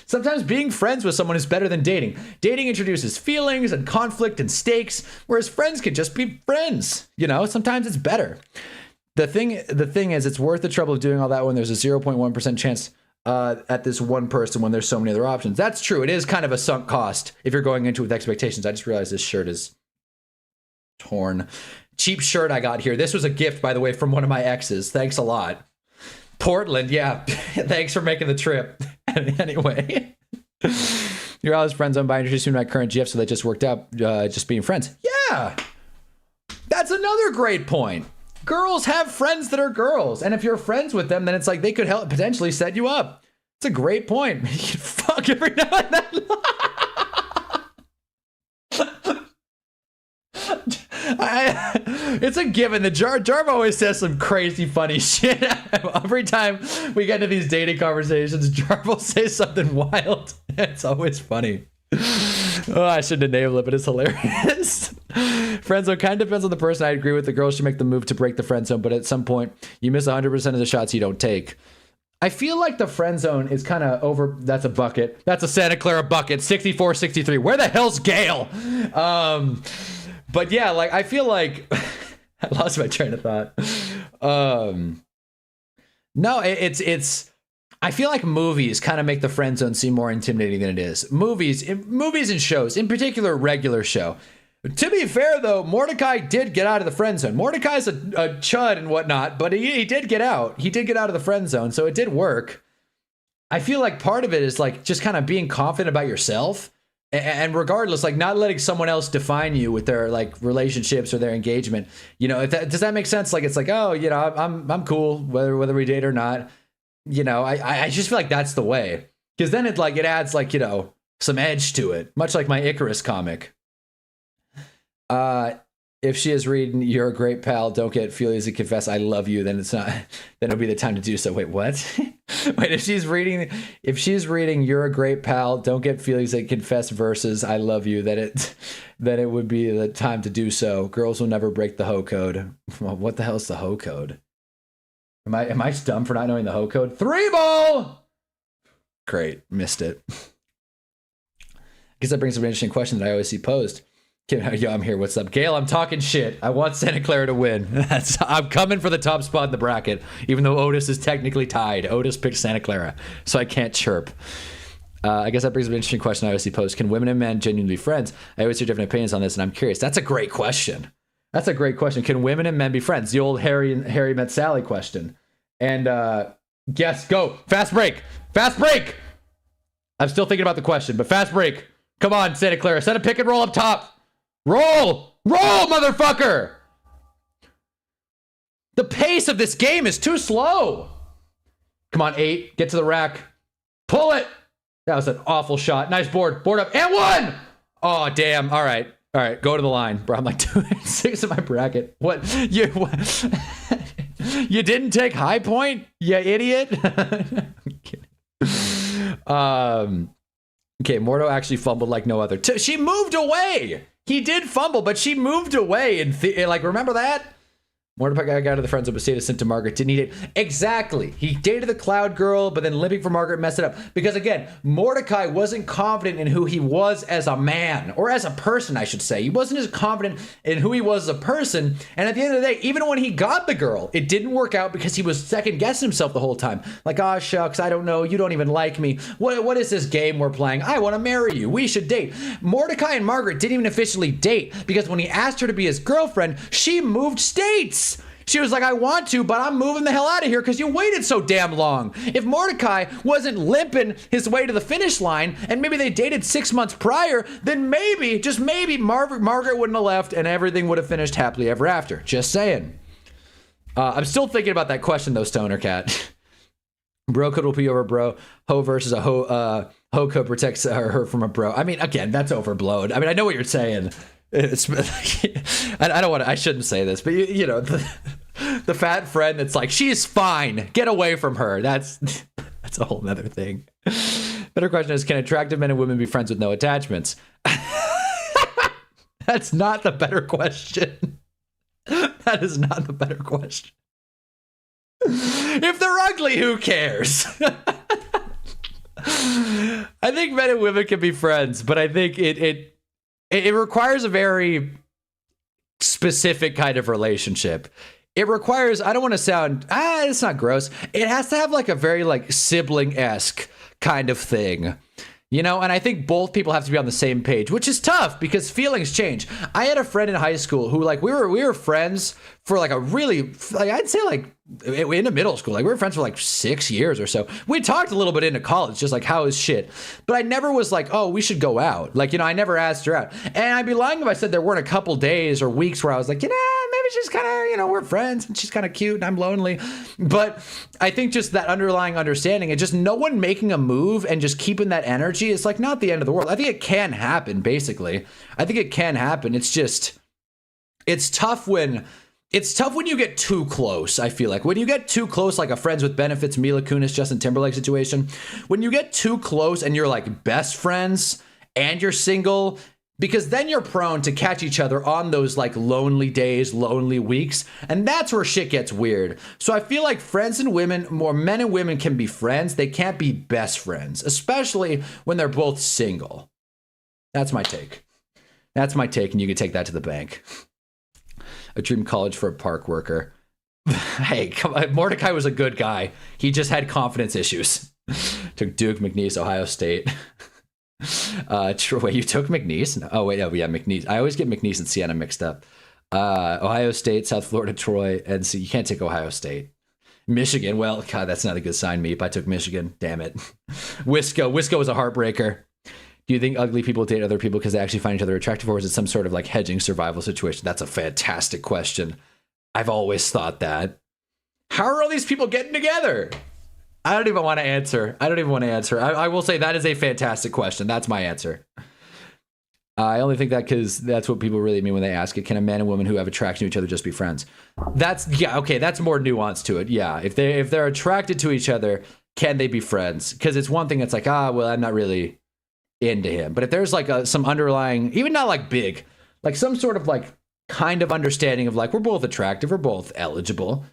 Sometimes being friends with someone is better than dating. Dating introduces feelings and conflict and stakes, whereas friends can just be friends. You know, sometimes it's better. The thing is, it's worth the trouble of doing all that when there's a 0.1% chance at this one person when there's so many other options. That's true. It is kind of a sunk cost if you're going into it with expectations. I just realized this shirt is torn. Cheap shirt I got here. This was a gift, by the way, from one of my exes. Thanks a lot. Portland, yeah. Thanks for making the trip. Anyway. You're always friend zone by introducing my current GF, so that just worked out, just being friends. Yeah. That's another great point. Girls have friends that are girls. And if you're friends with them, then it's like they could help potentially set you up. It's a great point. You can fuck every now and then. It's a given. The Jarv always says some crazy funny shit. Every time we get into these dating conversations, Jarv will say something wild. It's always funny. Oh, I shouldn't enable it, but it's hilarious. Friendzone kind of depends on the person. I agree with the girls should make the move to break the friendzone, but at some point, you miss 100% of the shots you don't take. I feel like the friend zone is kind of over. That's a bucket. That's a Santa Clara bucket. 64-63. Where the hell's Gale? But yeah, like I feel like I lost my train of thought. No, it's. I feel like movies kind of make the friend zone seem more intimidating than it is. Movies and shows, in particular, regular show. To be fair, though, Mordecai did get out of the friend zone. Mordecai's a chud and whatnot, but he did get out. He did get out of the friend zone, so it did work. I feel like part of it is like just kind of being confident about yourself, and regardless, like not letting someone else define you with their like relationships or their engagement. You know, does that make sense? Like it's like, oh, you know, I'm cool whether we date or not. You know, I just feel like that's the way, because then it adds like, you know, some edge to it, much like my Icarus comic. If she is reading "You're a Great Pal, Don't Get Feelies and Confess I Love You," then then it'll be the time to do so. Wait, what? Wait, if she's reading "You're a Great Pal, Don't Get Feelies and Confess" versus "I Love You," then it would be the time to do so. Girls will never break the hoe code. Well, what the hell's the hoe code? Am I dumb for not knowing the hoe code? 3-ball! Great, missed it. I guess that brings up an interesting question that I always see posed. Yo, I'm here. What's up? Gail, I'm talking shit. I want Santa Clara to win. I'm coming for the top spot in the bracket, even though Otis is technically tied. Otis picked Santa Clara, so I can't chirp. I guess that brings up an interesting question I always see posed. Can women and men genuinely be friends? I always hear different opinions on this, and I'm curious. That's a great question. That's a great question. Can women and men be friends? The old Harry met Sally question. And yes, go. Fast break. Fast break. I'm still thinking about the question, but fast break. Come on, Santa Clara. Set a pick and roll up top. Roll! Roll, motherfucker! The pace of this game is too slow. Come on, 8. Get to the rack. Pull it. That was an awful shot. Nice board. Board up. And 1! Oh, damn. All right. Go to the line. Bro, I'm like 2-6 in my bracket. What? You didn't take high point? You idiot. I'm kidding. Okay, Mordo actually fumbled like no other. She moved away. He did fumble, but she moved away. And remember that? Mordecai got out of the friend zone, but stayed sent to Margaret. Didn't he date? Exactly. He dated the Cloud Girl, but then living for Margaret messed it up. Because again, Mordecai wasn't confident in who he was as a man, or as a person, I should say. He wasn't as confident in who he was as a person. And at the end of the day, even when he got the girl, it didn't work out because he was second guessing himself the whole time. Like, oh shucks, I don't know. You don't even like me. What is this game we're playing? I want to marry you. We should date. Mordecai and Margaret didn't even officially date because when he asked her to be his girlfriend, she moved states. She was like, I want to, but I'm moving the hell out of here because you waited so damn long. If Mordecai wasn't limping his way to the finish line and maybe they dated 6 months prior, then maybe, just maybe, Margaret wouldn't have left and everything would have finished happily ever after. Just saying. I'm still thinking about that question, though, Stoner Cat. Bro code will be over bro. Ho versus a ho. Ho code protects her from a bro. I mean, again, that's overblown. I mean, I know what you're saying. I don't want to, I shouldn't say this, but you know, the fat friend that's like, she's fine, get away from her. That's a whole nother thing. Better question is, can attractive men and women be friends with no attachments? That's not the better question. That is not the better question. If they're ugly, who cares? I think men and women can be friends, but I think it requires a very specific kind of relationship. it requires, I don't want to sound, it's not gross. It has to have like a very like sibling-esque kind of thing. You know, and I think both people have to be on the same page, which is tough because feelings change. I had a friend in high school who like we were friends for like a really, like I'd say like into middle school, like we were friends for like 6 years or so. We talked a little bit into college, just like how is shit. But I never was like, oh, we should go out. Like, you know, I never asked her out. And I'd be lying if I said there weren't a couple days or weeks where I was like, you know, maybe she's kind of, you know, we're friends and she's kind of cute and I'm lonely. But I think just that underlying understanding and just no one making a move and just keeping that energy is like not the end of the world. I think it can happen, basically. I think it can happen. It's just, it's tough when you get too close, I feel like. When you get too close, like a Friends with Benefits, Mila Kunis, Justin Timberlake situation, when you get too close and you're like best friends and you're single, because then you're prone to catch each other on those like lonely days, lonely weeks, and that's where shit gets weird. So I feel like friends and women, more men and women can be friends. They can't be best friends, especially when they're both single. That's my take. That's my take, and you can take that to the bank. A dream college for a park worker. Hey, come on. Mordecai was a good guy. He just had confidence issues. Took Duke, McNeese, Ohio State. Troy, you took McNeese? No. Oh, wait, oh, yeah, McNeese. I always get McNeese and Siena mixed up. Ohio State, South Florida, Troy, and so you can't take Ohio State. Michigan, well, God, that's not a good sign, Meep. I took Michigan. Damn it. Wisco was a heartbreaker. Do you think ugly people date other people because they actually find each other attractive, or is it some sort of like hedging survival situation? That's a fantastic question. I've always thought that. How are all these people getting together? I don't even want to answer. I will say that is a fantastic question. That's my answer. I only think that because that's what people really mean when they ask it. Can a man and woman who have attraction to each other just be friends? Yeah, okay, that's more nuance to it. Yeah, if they're attracted to each other, can they be friends? Because it's one thing that's like, well, I'm not really into him. But if there's like some underlying, even not like big, like some sort of like kind of understanding of like, we're both attractive, we're both eligible,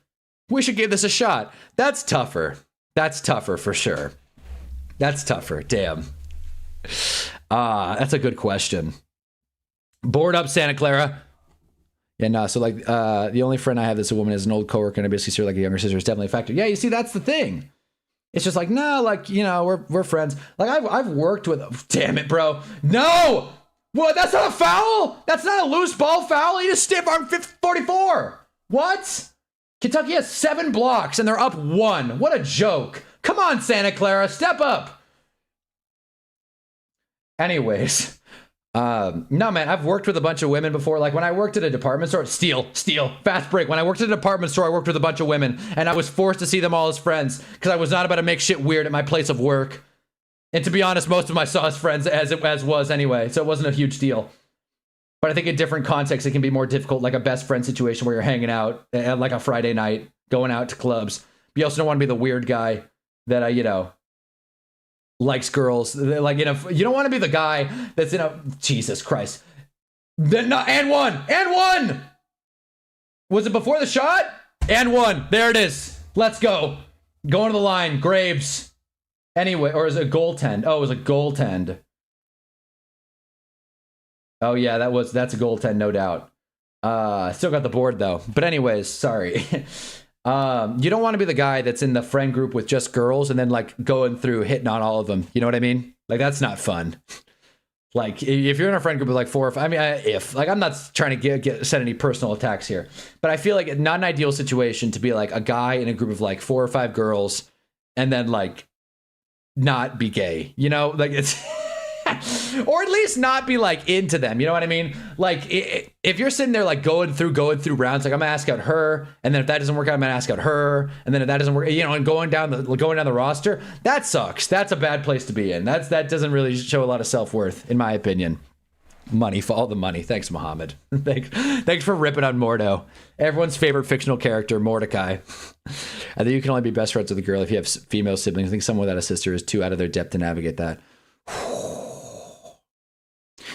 we should give this a shot. That's tougher. That's tougher for sure. That's tougher. Damn. That's a good question. Board up, Santa Clara. Yeah, no, so like the only friend I have that's a woman is an old coworker, and I basically see her like a younger sister. Is definitely a factor. Yeah, you see, that's the thing. It's just like, no, like, you know, we're friends. Like I've worked with, damn it, bro. No! What? That's not a foul? That's not a loose ball foul? You just stiff arm 44. What? Kentucky has 7 blocks and they're up 1. What a joke. Come on, Santa Clara, step up. Anyways, no, man, I've worked with a bunch of women before. Like when I worked at a department store, steal, fast break. When I worked at a department store, I worked with a bunch of women and I was forced to see them all as friends because I was not about to make shit weird at my place of work. And to be honest, most of them I saw as friends as was anyway, so it wasn't a huge deal. But I think in different contexts, it can be more difficult, like a best friend situation where you're hanging out at like a Friday night, going out to clubs. But you also don't want to be the weird guy that, you know, likes girls. Like, you know, you don't want to be the guy that's Jesus Christ. And one. Was it before the shot? And one. There it is. Let's go. Going to the line. Graves. Anyway, or is it a goaltend? Oh, it was a goaltend. Oh yeah, that's a goaltend, no doubt. Still got the board though. But anyways, sorry. You don't want to be the guy that's in the friend group with just girls and then like going through hitting on all of them. You know what I mean? Like that's not fun. Like if you're in a friend group with like 4 or 5, I mean, I'm not trying to set any personal attacks here, but I feel like not an ideal situation to be like a guy in a group of like 4 or 5 girls and then like not be gay. You know, like it's. Or at least not be like into them, you know what I mean? Like if you're sitting there like going through rounds, like I'm gonna ask out her, and then if that doesn't work out, I'm gonna ask out her, and then if that doesn't work, you know, and going down the roster, that sucks. That's a bad place to be in. That doesn't really show a lot of self-worth, in my opinion. Money, follow the money. Thanks, Muhammad. Thanks for ripping on Mordo. Everyone's favorite fictional character, Mordecai. I think you can only be best friends with a girl if you have female siblings. I think someone without a sister is too out of their depth to navigate that.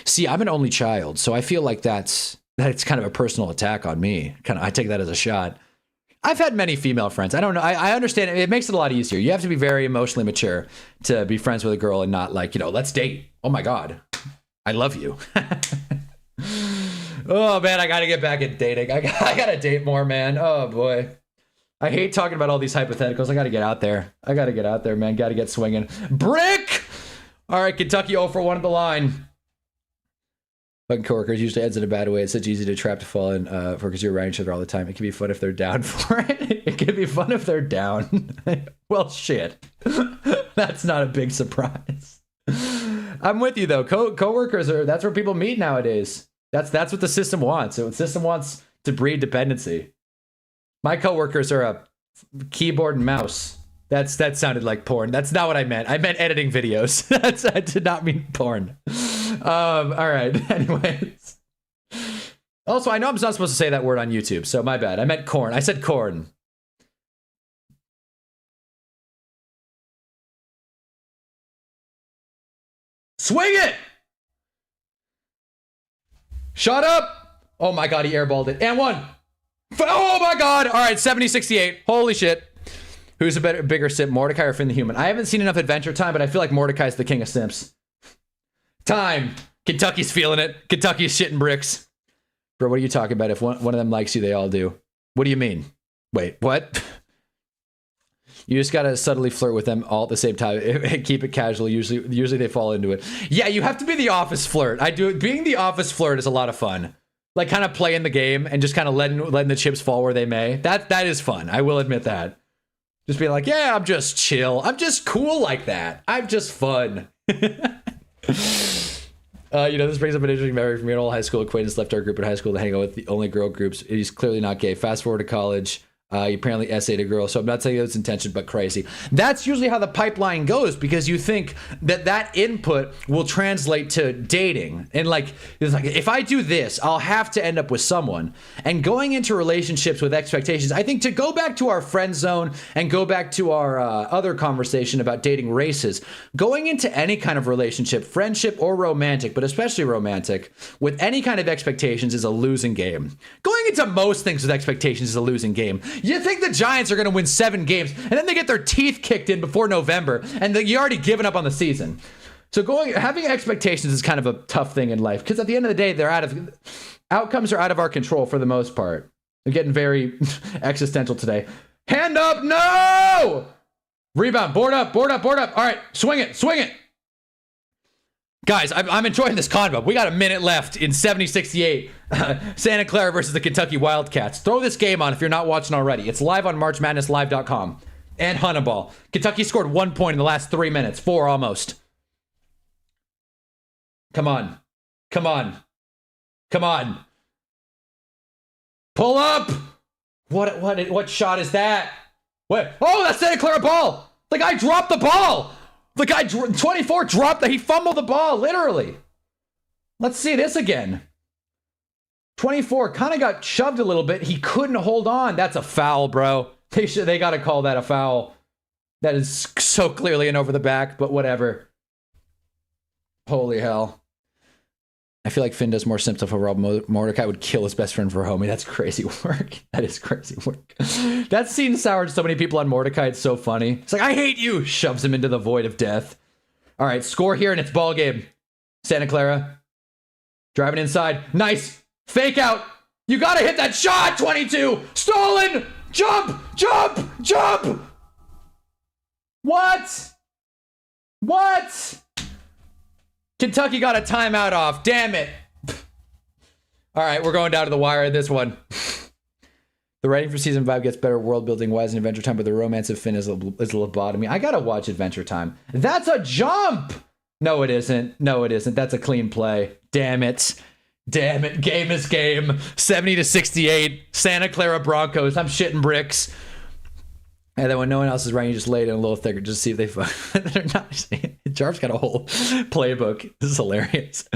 See, I'm an only child, so I feel like that's kind of a personal attack on me. I take that as a shot. I've had many female friends. I don't know. I understand it makes it a lot easier. You have to be very emotionally mature to be friends with a girl and not like, you know, let's date. Oh my God, I love you. Oh man, I gotta get back at dating. I gotta date more, man. Oh boy. I hate talking about all these hypotheticals. I gotta get out there. I gotta get out there, man. Gotta get swinging. Brick! All right, Kentucky 0 for 1 at the line. Fucking coworkers usually ends in a bad way. It's such easy to trap to fall in for because you're around each other all the time. It can be fun if they're down for it. It can be fun if they're down. Well, shit. That's not a big surprise. I'm with you though. Coworkers that's where people meet nowadays. That's what the system wants. The system wants to breed dependency. My coworkers are a keyboard and mouse. That sounded like porn. That's not what I meant. I meant editing videos. I did not mean porn. All right. Anyways. Also, I know I'm not supposed to say that word on YouTube, so my bad. I meant corn. I said corn. Swing it! Shut up! Oh my god, he airballed it. And one. Oh my god! All right, 70-68. Holy shit. Who's a bigger simp, Mordecai or Finn the Human? I haven't seen enough Adventure Time, but I feel like Mordecai's the king of simps. Time. Kentucky's feeling it. Kentucky's shitting bricks. Bro, what are you talking about? If one of them likes you, they all do. What do you mean? Wait, what? You just gotta subtly flirt with them all at the same time. Keep it casual. Usually they fall into it. Yeah, you have to be the office flirt. I do. Being the office flirt is a lot of fun. Like kind of playing the game and just kind of letting the chips fall where they may. That is fun. I will admit that. Just being like, yeah, I'm just chill. I'm just cool like that. I'm just fun. This brings up an interesting memory from me. An old high school acquaintance left our group in high school to hang out with the only girl groups. He's clearly not gay. Fast forward to college. He apparently essayed a girl, so I'm not saying it's intention, but crazy. That's usually how the pipeline goes, because you think that input will translate to dating. And it's like, if I do this, I'll have to end up with someone. And going into relationships with expectations, I think to go back to our friend zone and go back to our other conversation about dating races, going into any kind of relationship, friendship or romantic, but especially romantic, with any kind of expectations is a losing game. Going into most things with expectations is a losing game. You think the Giants are going to win 7 games, and then they get their teeth kicked in before November, and you're already given up on the season. So having expectations is kind of a tough thing in life, because at the end of the day, outcomes are out of our control for the most part. I'm getting very existential today. Hand up, no! Rebound, board up. All right, swing it. Guys, I'm enjoying this convo. We got a minute left in 70-68. Santa Clara versus the Kentucky Wildcats. Throw this game on if you're not watching already. It's live on MarchMadnessLive.com and Hunnaball. Kentucky scored 1 point in the last 3 minutes. 4 almost. Come on. Pull up. What shot is that? What? Oh, that's Santa Clara ball. The guy dropped the ball. The guy, 24, dropped he fumbled the ball, literally. Let's see this again. 24 kind of got shoved a little bit. He couldn't hold on. That's a foul, bro. They got to call that a foul. That is so clearly an over the back, but whatever. Holy hell. I feel like Finn does more simp stuff overall. Mordecai would kill his best friend for a homie. That's crazy work. That is crazy work. That scene soured so many people on Mordecai. It's so funny. It's like, I hate you. Shoves him into the void of death. All right, score here and it's ball game. Santa Clara. Driving inside. Nice. Fake out. You got to hit that shot. 22. Stolen. Jump. What? Kentucky got a timeout off. Damn it. All right, we're going down to the wire in this one. The writing for season 5 gets better world building wise in Adventure Time, but the romance of Finn is a lobotomy. I gotta watch Adventure Time. That's a jump. No, it isn't. That's a clean play. Damn it. Game is game. 70-68. Santa Clara Broncos. I'm shitting bricks. And then when no one else is writing, you just lay it in a little thicker just to see if they they're not. Jarv's got a whole playbook. This is hilarious.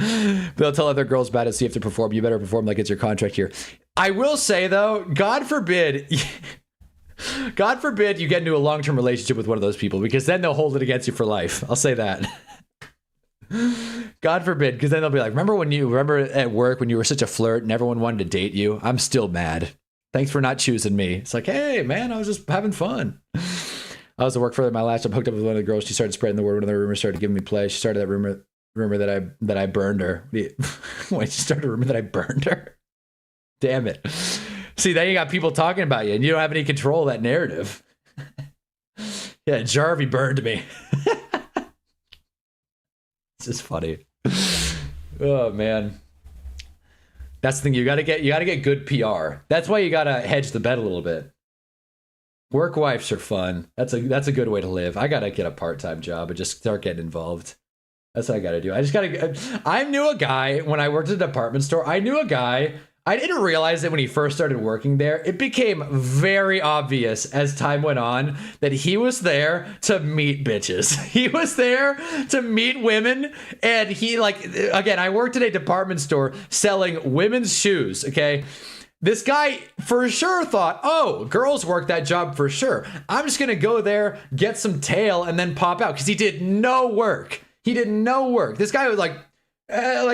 They'll tell other girls about it, so you have to perform. You better perform like it's your contract here. I will say, though, God forbid you get into a long-term relationship with one of those people, because then they'll hold it against you for life. I'll say that. God forbid, because then they'll be like, remember at work when you were such a flirt and everyone wanted to date you? I'm still mad. Thanks for not choosing me. It's like, hey, man, I was just having fun. I was at work further my last job, hooked up with one of the girls. She started spreading the word when the rumor started giving me play. She started that rumor that I burned her. Wait, she started a rumor that I burned her? Damn it. See, then you got people talking about you and you don't have any control of that narrative. Yeah, Jarvie burned me. This is funny. Oh man. That's the thing, you gotta get good PR. That's why you gotta hedge the bet a little bit. Work wives are fun. That's a good way to live. I gotta get a part-time job and just start getting involved. That's what I gotta do. I knew a guy when I worked at a department store. I knew a guy. I didn't realize that when he first started working there, it became very obvious as time went on that he was there to meet bitches. He was there to meet women. And he again, I worked at a department store selling women's shoes. Okay. This guy for sure thought, oh, girls work that job for sure. I'm just going to go there, get some tail and then pop out. Cause he did no work. This guy was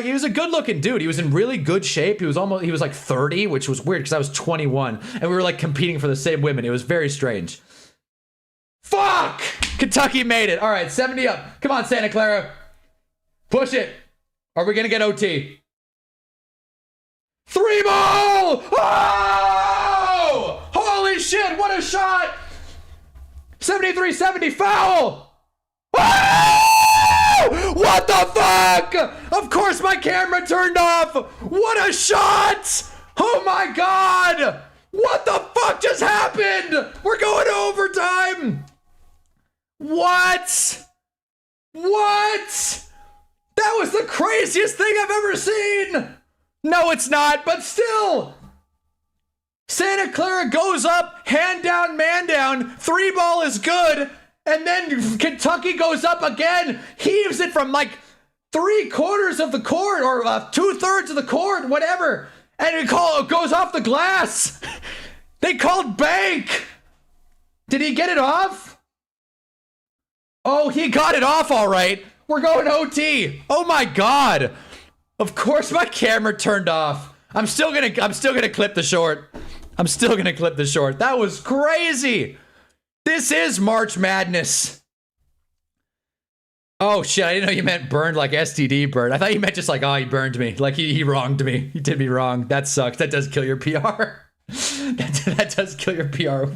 he was a good looking dude. He was in really good shape. He was like 30, which was weird because I was 21 and we were like competing for the same women. It was very strange. Fuck! Kentucky made it. All right, 70 up. Come on, Santa Clara. Push it. Are we going to get OT? 3 ball! Oh! Holy shit, what a shot! 73-70 foul! Oh! What the fuck? Of course my camera turned off. What a shot! Oh my god! What the fuck just happened? We're going to overtime. What? That was the craziest thing I've ever seen. No, it's not, but still. Santa Clara goes up, hand down, man down. 3 ball is good. And then Kentucky goes up again, heaves it from like 3/4 of the court or 2/3 of the court, whatever. And it goes off the glass. They called bank. Did he get it off? Oh, he got it off all right. We're going OT. Oh my God. Of course my camera turned off. I'm still gonna clip the short. That was crazy. This is March Madness. Oh shit, I didn't know you meant burned like STD burned. I thought you meant just like, oh, he burned me. Like he wronged me. He did me wrong. That sucks. That does kill your PR. that does kill your PR.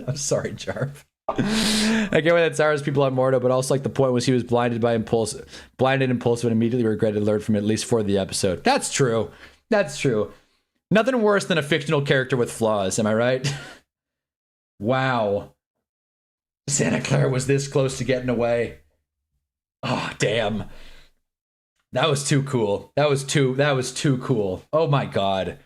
I'm sorry, Jarv. I get why that sours people on Mordo, but also like the point was he was blinded impulsive and immediately regretted learned from it, at least for the episode. That's true. Nothing worse than a fictional character with flaws, am I right? Wow. Santa Clara was this close to getting away. Oh, damn. That was too cool. That was too cool. Oh my God.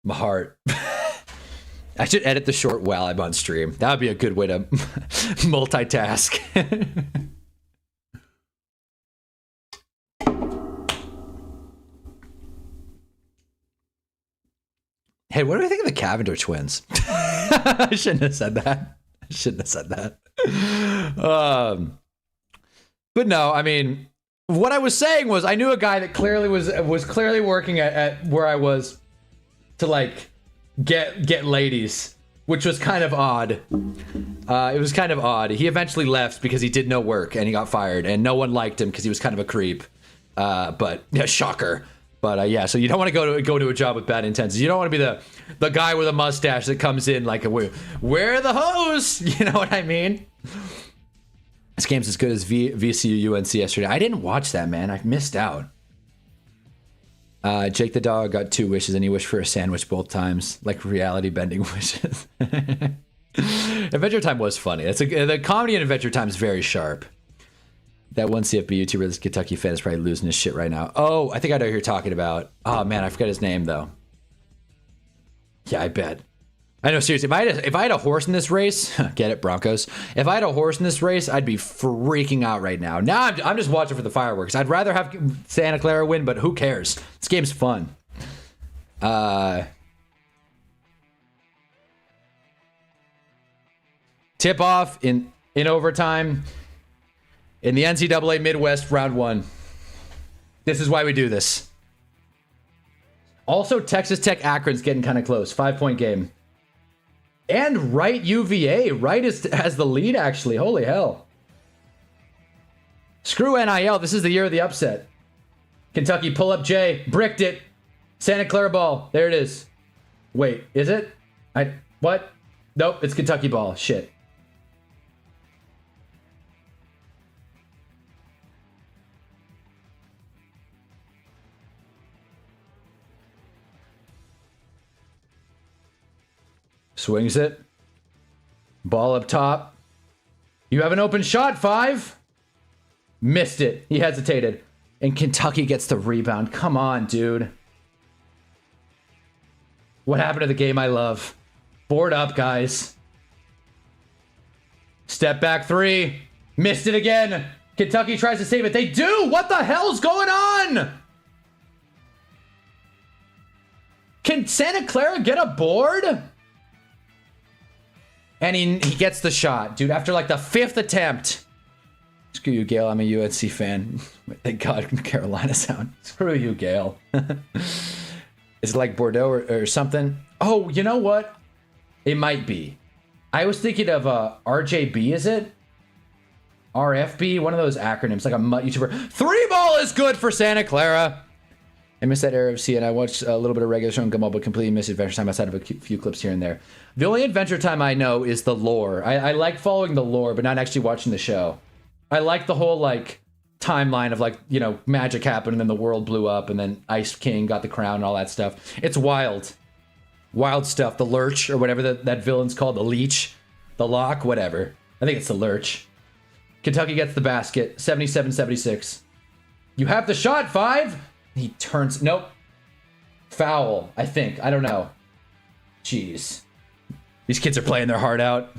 My heart. I should edit the short while I'm on stream. That would be a good way to multitask. Hey, what do we think of the Cavender twins? I shouldn't have said that. But no, I mean, what I was saying was I knew a guy that clearly was clearly working at where I was to like get ladies, which was kind of odd. It was kind of odd. He eventually left because he did no work and he got fired and no one liked him because he was kind of a creep. But yeah, shocker. But yeah, so you don't want to go to a job with bad intentions. You don't want to be the guy with a mustache that comes in like, where are the hoes? You know what I mean? This game's as good as VCU UNC yesterday. I didn't watch that, man. I missed out. Jake the dog got 2 wishes and he wished for a sandwich both times, like reality bending wishes. Adventure Time was funny. The comedy in Adventure Time is very sharp. That one CFB YouTuber that's Kentucky fan is probably losing his shit right now. Oh, I think I know who you're talking about. Oh man, I forgot his name though. Yeah, I bet. I know, seriously, if I had a horse in this race, get it, Broncos? If I had a horse in this race, I'd be freaking out right now. Now I'm just watching for the fireworks. I'd rather have Santa Clara win, but who cares? This game's fun. Tip off in overtime in the NCAA Midwest round 1. This is why we do this. Also, Texas Tech Akron's getting kind of close. 5-point game. And Wright UVA. Wright has the lead, actually. Holy hell. Screw NIL. This is the year of the upset. Kentucky pull-up J. Bricked it. Santa Clara ball. There it is. Wait, is it? What? Nope, it's Kentucky ball. Shit. Swings it. Ball up top. You have an open shot, 5. Missed it. He hesitated. And Kentucky gets the rebound. Come on, dude. What happened to the game I love? Board up, guys. Step back 3. Missed it again. Kentucky tries to save it. They do! What the hell's going on? Can Santa Clara get a board? And he gets the shot, dude, after like the 5th attempt. Screw you, Gale. I'm a UNC fan. Thank God Carolina's out. Screw you, Gale. Is it like Bordeaux or something? Oh, you know what? It might be. I was thinking of RJB, is it? RFB? One of those acronyms, like a YouTuber. 3 ball is good for Santa Clara. I missed that era of C, and I watched a little bit of regular show and Gumball, but completely missed Adventure Time outside of a few clips here and there. The only Adventure Time I know is the lore. I like following the lore, but not actually watching the show. I like the whole, like, timeline of, like, you know, magic happened, and then the world blew up, and then Ice King got the crown and all that stuff. It's wild. Wild stuff. The Lurch, or whatever that villain's called. The Leech. The Lock. Whatever. I think it's the Lurch. Kentucky gets the basket. 77-76. You have the shot, 5. He turns... Nope. Foul, I think. I don't know. Jeez. These kids are playing their heart out.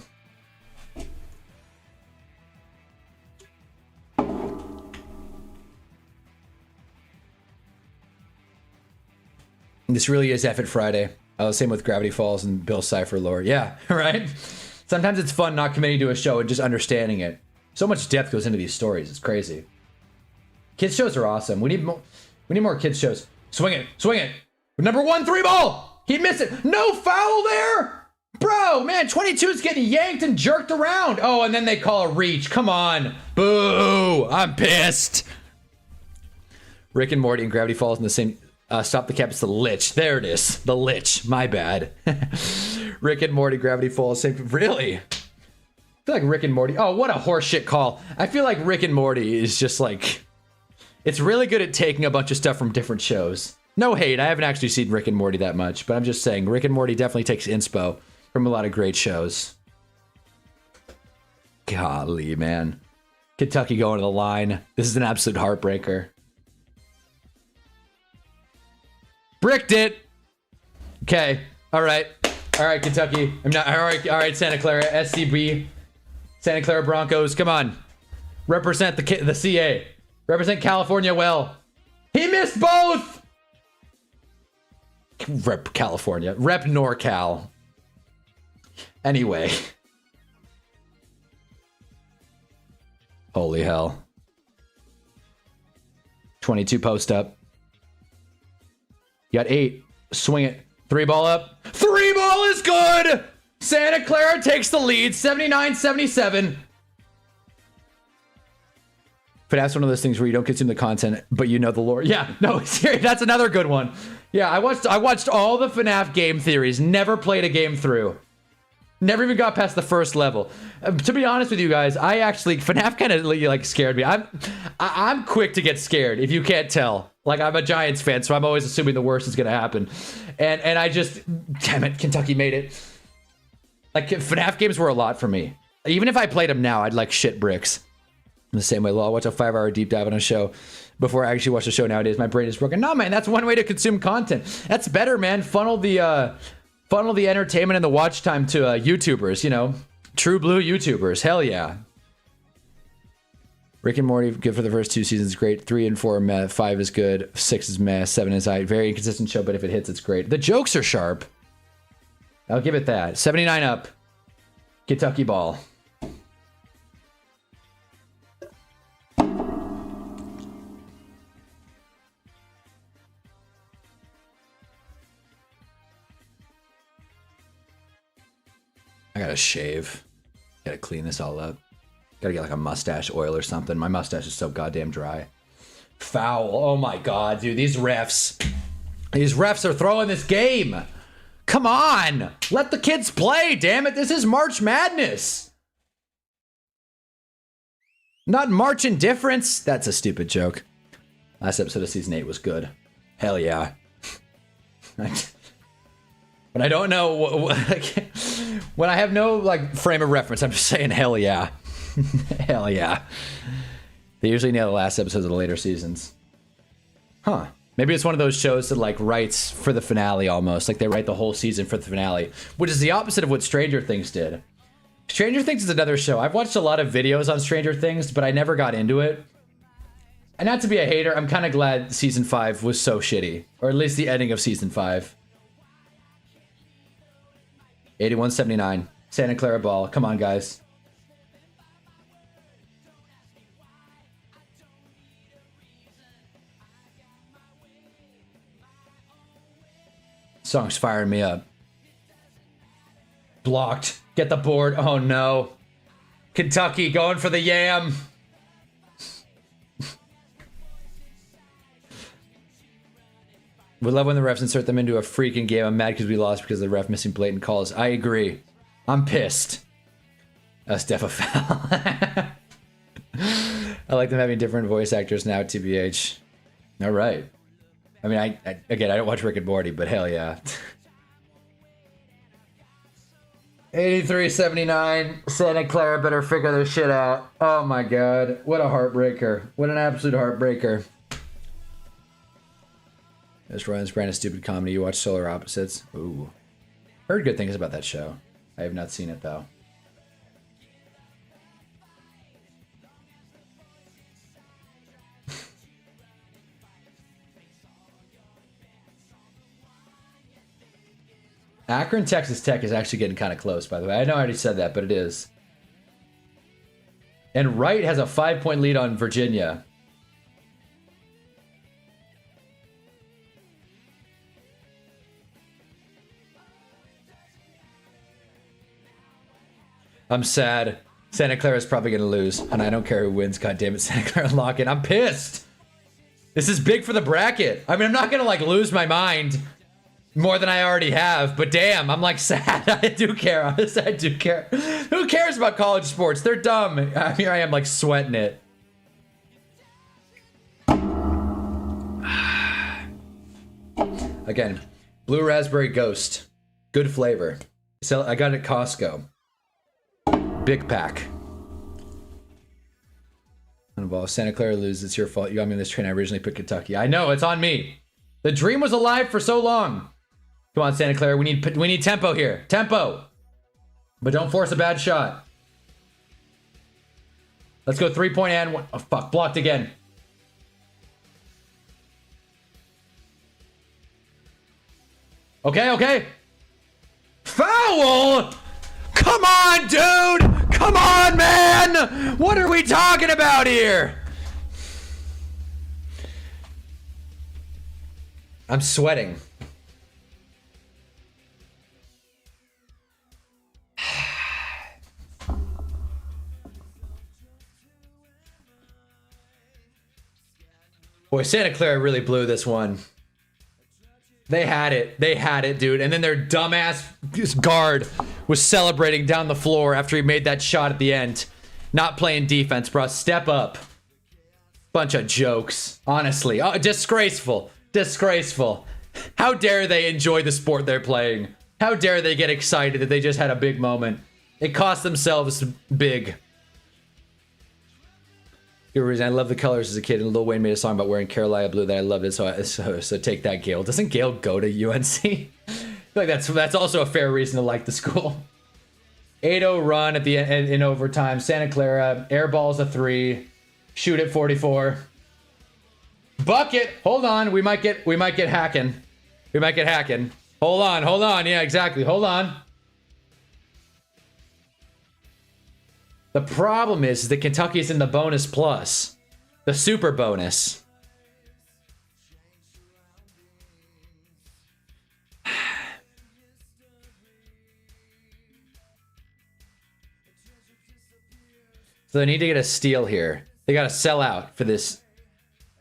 This really is F-It Friday. Same with Gravity Falls and Bill Cipher lore. Yeah, right? Sometimes it's fun not committing to a show and just understanding it. So much depth goes into these stories. It's crazy. Kids shows are awesome. We need more kids shows. Swing it. Swing it. Number 1 3 ball. He missed it. No foul there. Bro, man, 22 is getting yanked and jerked around. Oh, and then they call a reach. Come on. Boo. I'm pissed. Rick and Morty and Gravity Falls in the same... Stop the Cap. It's the Lich. There it is. The Lich. My bad. Rick and Morty, Gravity Falls. Same... Really? I feel like Rick and Morty... Oh, what a horseshit call. I feel like Rick and Morty is just like... It's really good at taking a bunch of stuff from different shows. No hate. I haven't actually seen Rick and Morty that much, but I'm just saying Rick and Morty definitely takes inspo from a lot of great shows. Golly, man. Kentucky going to the line. This is an absolute heartbreaker. Bricked it. Okay. All right. All right, Kentucky. I'm not. All right, Santa Clara. SCB. Santa Clara Broncos. Come on. Represent the CA. Represent California well. He missed both. Rep California. Rep NorCal. Anyway. Holy hell. 22 post up. You got 8. Swing it. 3 ball up. 3 ball is good. Santa Clara takes the lead. 79-77. But that's one of those things where you don't consume the content, but you know the lore. Yeah, no, that's another good one. Yeah, I watched all the FNAF game theories. Never played a game through. Never even got past the first level. To be honest with you guys, I actually FNAF kind of like scared me. I'm quick to get scared if you can't tell. Like, I'm a Giants fan, so I'm always assuming the worst is gonna happen. And I just, damn it, Kentucky made it. Like, FNAF games were a lot for me. Even if I played them now, I'd like shit bricks. In the same way, I'll watch a 5-hour deep dive on a show before I actually watch the show nowadays. My brain is broken. No, man, that's one way to consume content. That's better, man. Funnel the entertainment and the watch time to YouTubers, you know. True blue YouTubers. Hell yeah. Rick and Morty, good for the first 2 seasons. Great. 3 and 4, meh. 5 is good. 6 is meh. 7 is high. Very inconsistent show, but if it hits, it's great. The jokes are sharp. I'll give it that. 79 up. Kentucky ball. I gotta shave. Gotta clean this all up. Gotta get like a mustache oil or something. My mustache is so goddamn dry. Foul. Oh my god, dude. These refs. These refs are throwing this game. Come on. Let the kids play, damn it. This is March Madness. Not March Indifference. That's a stupid joke. Last episode of season 8 was good. Hell yeah. But I don't know when I have no like frame of reference, I'm just saying hell yeah. Hell yeah. They usually nail the last episodes of the later seasons. Huh. Maybe it's one of those shows that like writes for the finale almost. Like they write the whole season for the finale, which is the opposite of what Stranger Things did. Stranger Things is another show. I've watched a lot of videos on Stranger Things, but I never got into it. And not to be a hater, I'm kind of glad season 5 was so shitty. Or at least the ending of season 5. 8179. Santa Clara Ball. Come on, guys. Song's firing me up. Blocked. Get the board. Oh no. Kentucky going for the yam. We love when the refs insert them into a freaking game. I'm mad because we lost because of the ref missing blatant calls. I agree. I'm pissed. That's def a foul. I like them having different voice actors now, TBH. All right. I mean, I again, I don't watch Rick and Morty, but hell yeah. 8379. Santa Clara better figure their shit out. Oh my god. What a heartbreaker. What an absolute heartbreaker. This Ryan's brand of stupid comedy. You watch Solar Opposites. Ooh. Heard good things about that show. I have not seen it though. Akron, Texas Tech is actually getting kind of close, by the way. I know I already said that, but it is. And Wright has a 5-point lead on Virginia. I'm sad. Santa Clara is probably going to lose, and I don't care who wins. God damn it, Santa Clara lock in. I'm pissed. This is big for the bracket. I mean, I'm not going to like lose my mind more than I already have, but damn, I'm like sad. I do care. Honestly, I do care. Who cares about college sports? They're dumb. Here I am like sweating it. Again, Blue Raspberry Ghost. Good flavor. So I got it at Costco. Big pack. Uninvolved. Santa Clara loses. It's your fault. You got me on this train. I originally picked Kentucky. I know. It's on me. The dream was alive for so long. Come on, Santa Clara. We need tempo here. Tempo. But don't force a bad shot. Let's go 3-point and one. Oh, fuck. Blocked again. Okay, okay. Foul! Come on, dude! Come on, man! What are we talking about here? I'm sweating. Boy, Santa Clara really blew this one. They had it. They had it, dude. And then their dumbass guard was celebrating down the floor after he made that shot at the end. Not playing defense, bro. Step up. Bunch of jokes. Honestly. Oh, disgraceful. Disgraceful. How dare they enjoy the sport they're playing? How dare they get excited that they just had a big moment? It cost themselves big. Your reason I love the colors as a kid, and Lil Wayne made a song about wearing Carolina blue that I loved it. So take that, Gale. Doesn't Gale go to UNC? I feel like that's also a fair reason to like the school. 8-0 run at the end in overtime. Santa Clara air balls a 3. Shoot at 44. Bucket. Hold on. We might get hacking. We might get hacking. Hold on. Hold on. Yeah, exactly. Hold on. The problem is that Kentucky's in the bonus plus. The super bonus. So they need to get a steal here. They got to sell out for this.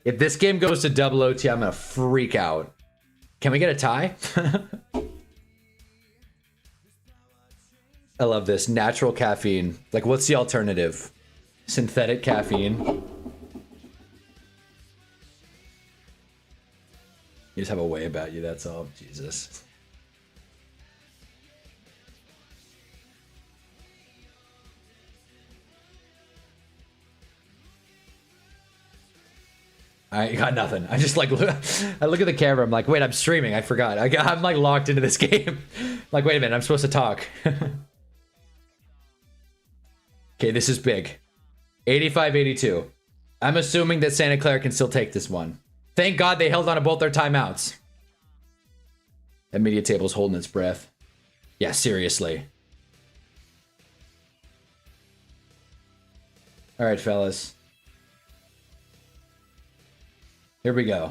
If this game goes to double OT, I'm going to freak out. Can we get a tie? I love this. Natural caffeine. Like, what's the alternative? Synthetic caffeine. You just have a way about you, that's all. Jesus. I got nothing. I just like, I look at the camera. I'm like, wait, I'm streaming. I forgot. I'm like locked into this game. Like, wait a minute. I'm supposed to talk. Okay, this is big. 85-82. I'm assuming that Santa Clara can still take this one. Thank God they held on to both their timeouts. That media table's holding its breath. Yeah, seriously. All right, fellas. Here we go.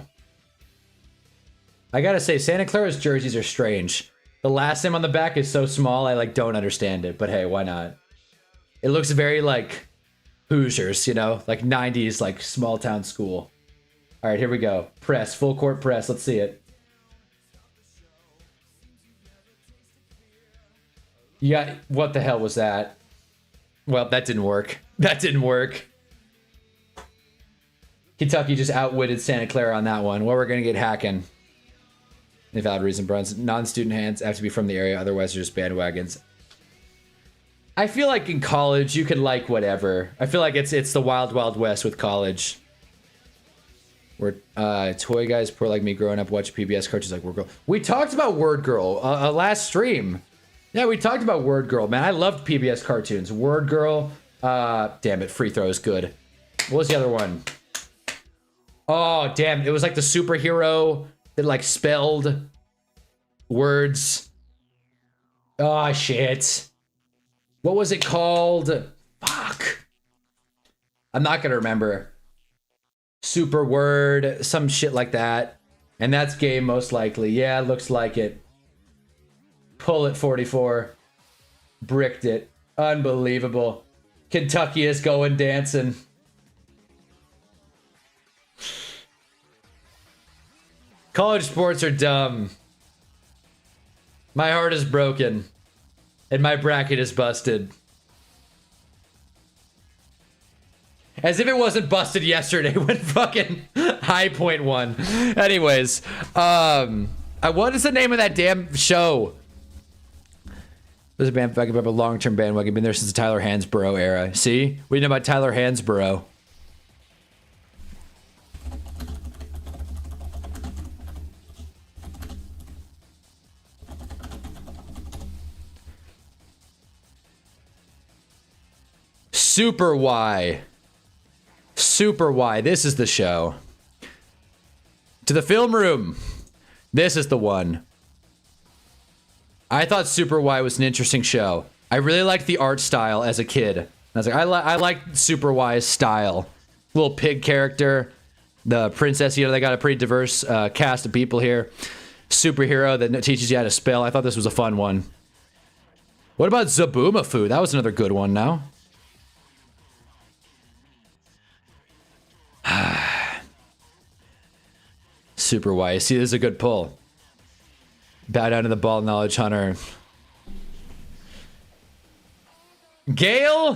I gotta say, Santa Clara's jerseys are strange. The last name on the back is so small, I like don't understand it. But hey, why not? It looks very like Hoosiers, you know? Like 90s, like small town school. All right, here we go. Press, full court press. Let's see it. Yeah, what the hell was that? Well, that didn't work. That didn't work. Kentucky just outwitted Santa Clara on that one. Well, we're going to get hacking. Invalid reason, Bruns. Non-student hands have to be from the area. Otherwise, they're just bandwagons. I feel like in college, you can like whatever. I feel like it's the wild, wild west with college. Where toy guys poor like me growing up watch PBS cartoons like Word Girl. We talked about Word Girl last stream. Yeah, we talked about Word Girl, man. I loved PBS cartoons. Word Girl. Damn it, free throw is good. What was the other one? Oh, damn. It was like the superhero that like spelled words. Oh, shit. What was it called? Fuck. I'm not going to remember. Super word, some shit like that. And that's game most likely. Yeah, looks like it. Pull it 44. Bricked it. Unbelievable. Kentucky is going dancing. College sports are dumb. My heart is broken. And my bracket is busted. As if it wasn't busted yesterday when fucking High Point won. Anyways, what is the name of that damn show? There's a bandwagon, a long-term bandwagon. Been there since the Tyler Hansborough era. See? We know about Tyler Hansborough. Super Y. Super Y. This is the show. To the film room. This is the one. I thought Super Y was an interesting show. I really liked the art style as a kid. I was like, I like Super Y's style. Little pig character. The princess, you know, they got a pretty diverse cast of people here. Superhero that teaches you how to spell. I thought this was a fun one. What about Zaboomafoo? That was another good one now. Super Y. See, this is a good pull. Bow down to the ball knowledge hunter. Gale?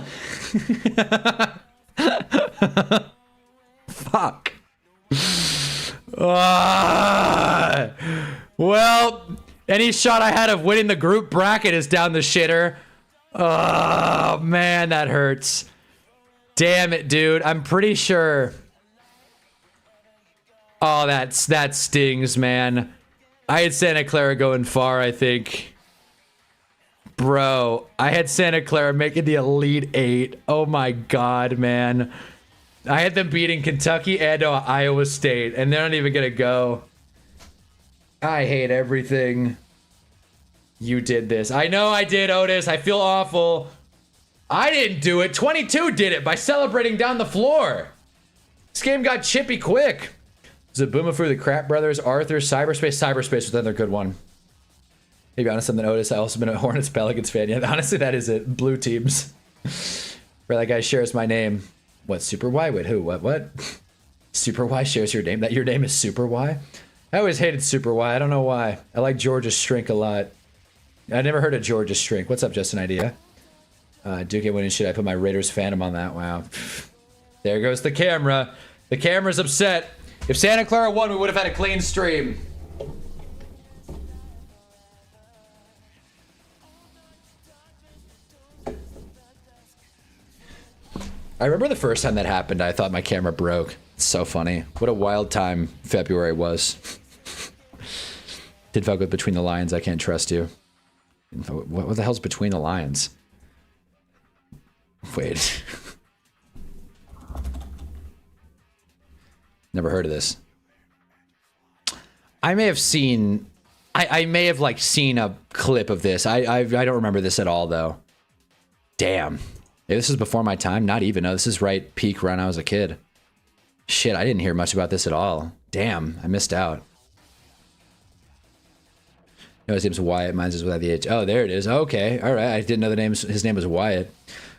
Fuck. Well, any shot I had of winning the group bracket is down the shitter. Oh, man, that hurts. Damn it, dude. I'm pretty sure. Oh, that stings, man. I had Santa Clara going far, I think. Bro, I had Santa Clara making the Elite Eight. Oh my God, man. I had them beating Kentucky and Iowa State, and they're not even gonna go. I hate everything. You did this. I know I did, Otis. I feel awful. I didn't do it. 22 did it by celebrating down the floor. This game got chippy quick. Zaboomafoo, the Crap Brothers, Arthur, Cyberspace. Cyberspace was another good one. To be honest, I'm an Otis. I've also been a Hornets Pelicans fan. Yeah, honestly, that is it. Blue teams. Where that guy shares my name. What, Super Y? Wait, who? What? Super Y shares your name? That your name is Super Y? I always hated Super Y. I don't know why. I like Georgia Strink a lot. I never heard of Georgia Strink. What's up, Just an Idea? Duke winning shit. I put my Raiders Phantom on that. Wow. There goes the camera. The camera's upset. If Santa Clara won, we would have had a clean stream. I remember the first time that happened, I thought my camera broke. It's so funny. What a wild time February was. Did fuck with Between the Lions, I Can't Trust You. What the hell's Between the Lions? Wait. Never heard of this. I may have seen... I may have, like, seen a clip of this. I don't remember this at all, though. Damn. This is before my time? Not even. No, this is right peak when I was a kid. Shit, I didn't hear much about this at all. Damn, I missed out. No, his name's Wyatt. Mine's is without the H. Oh, there it is. Okay, all right. I didn't know his name was Wyatt.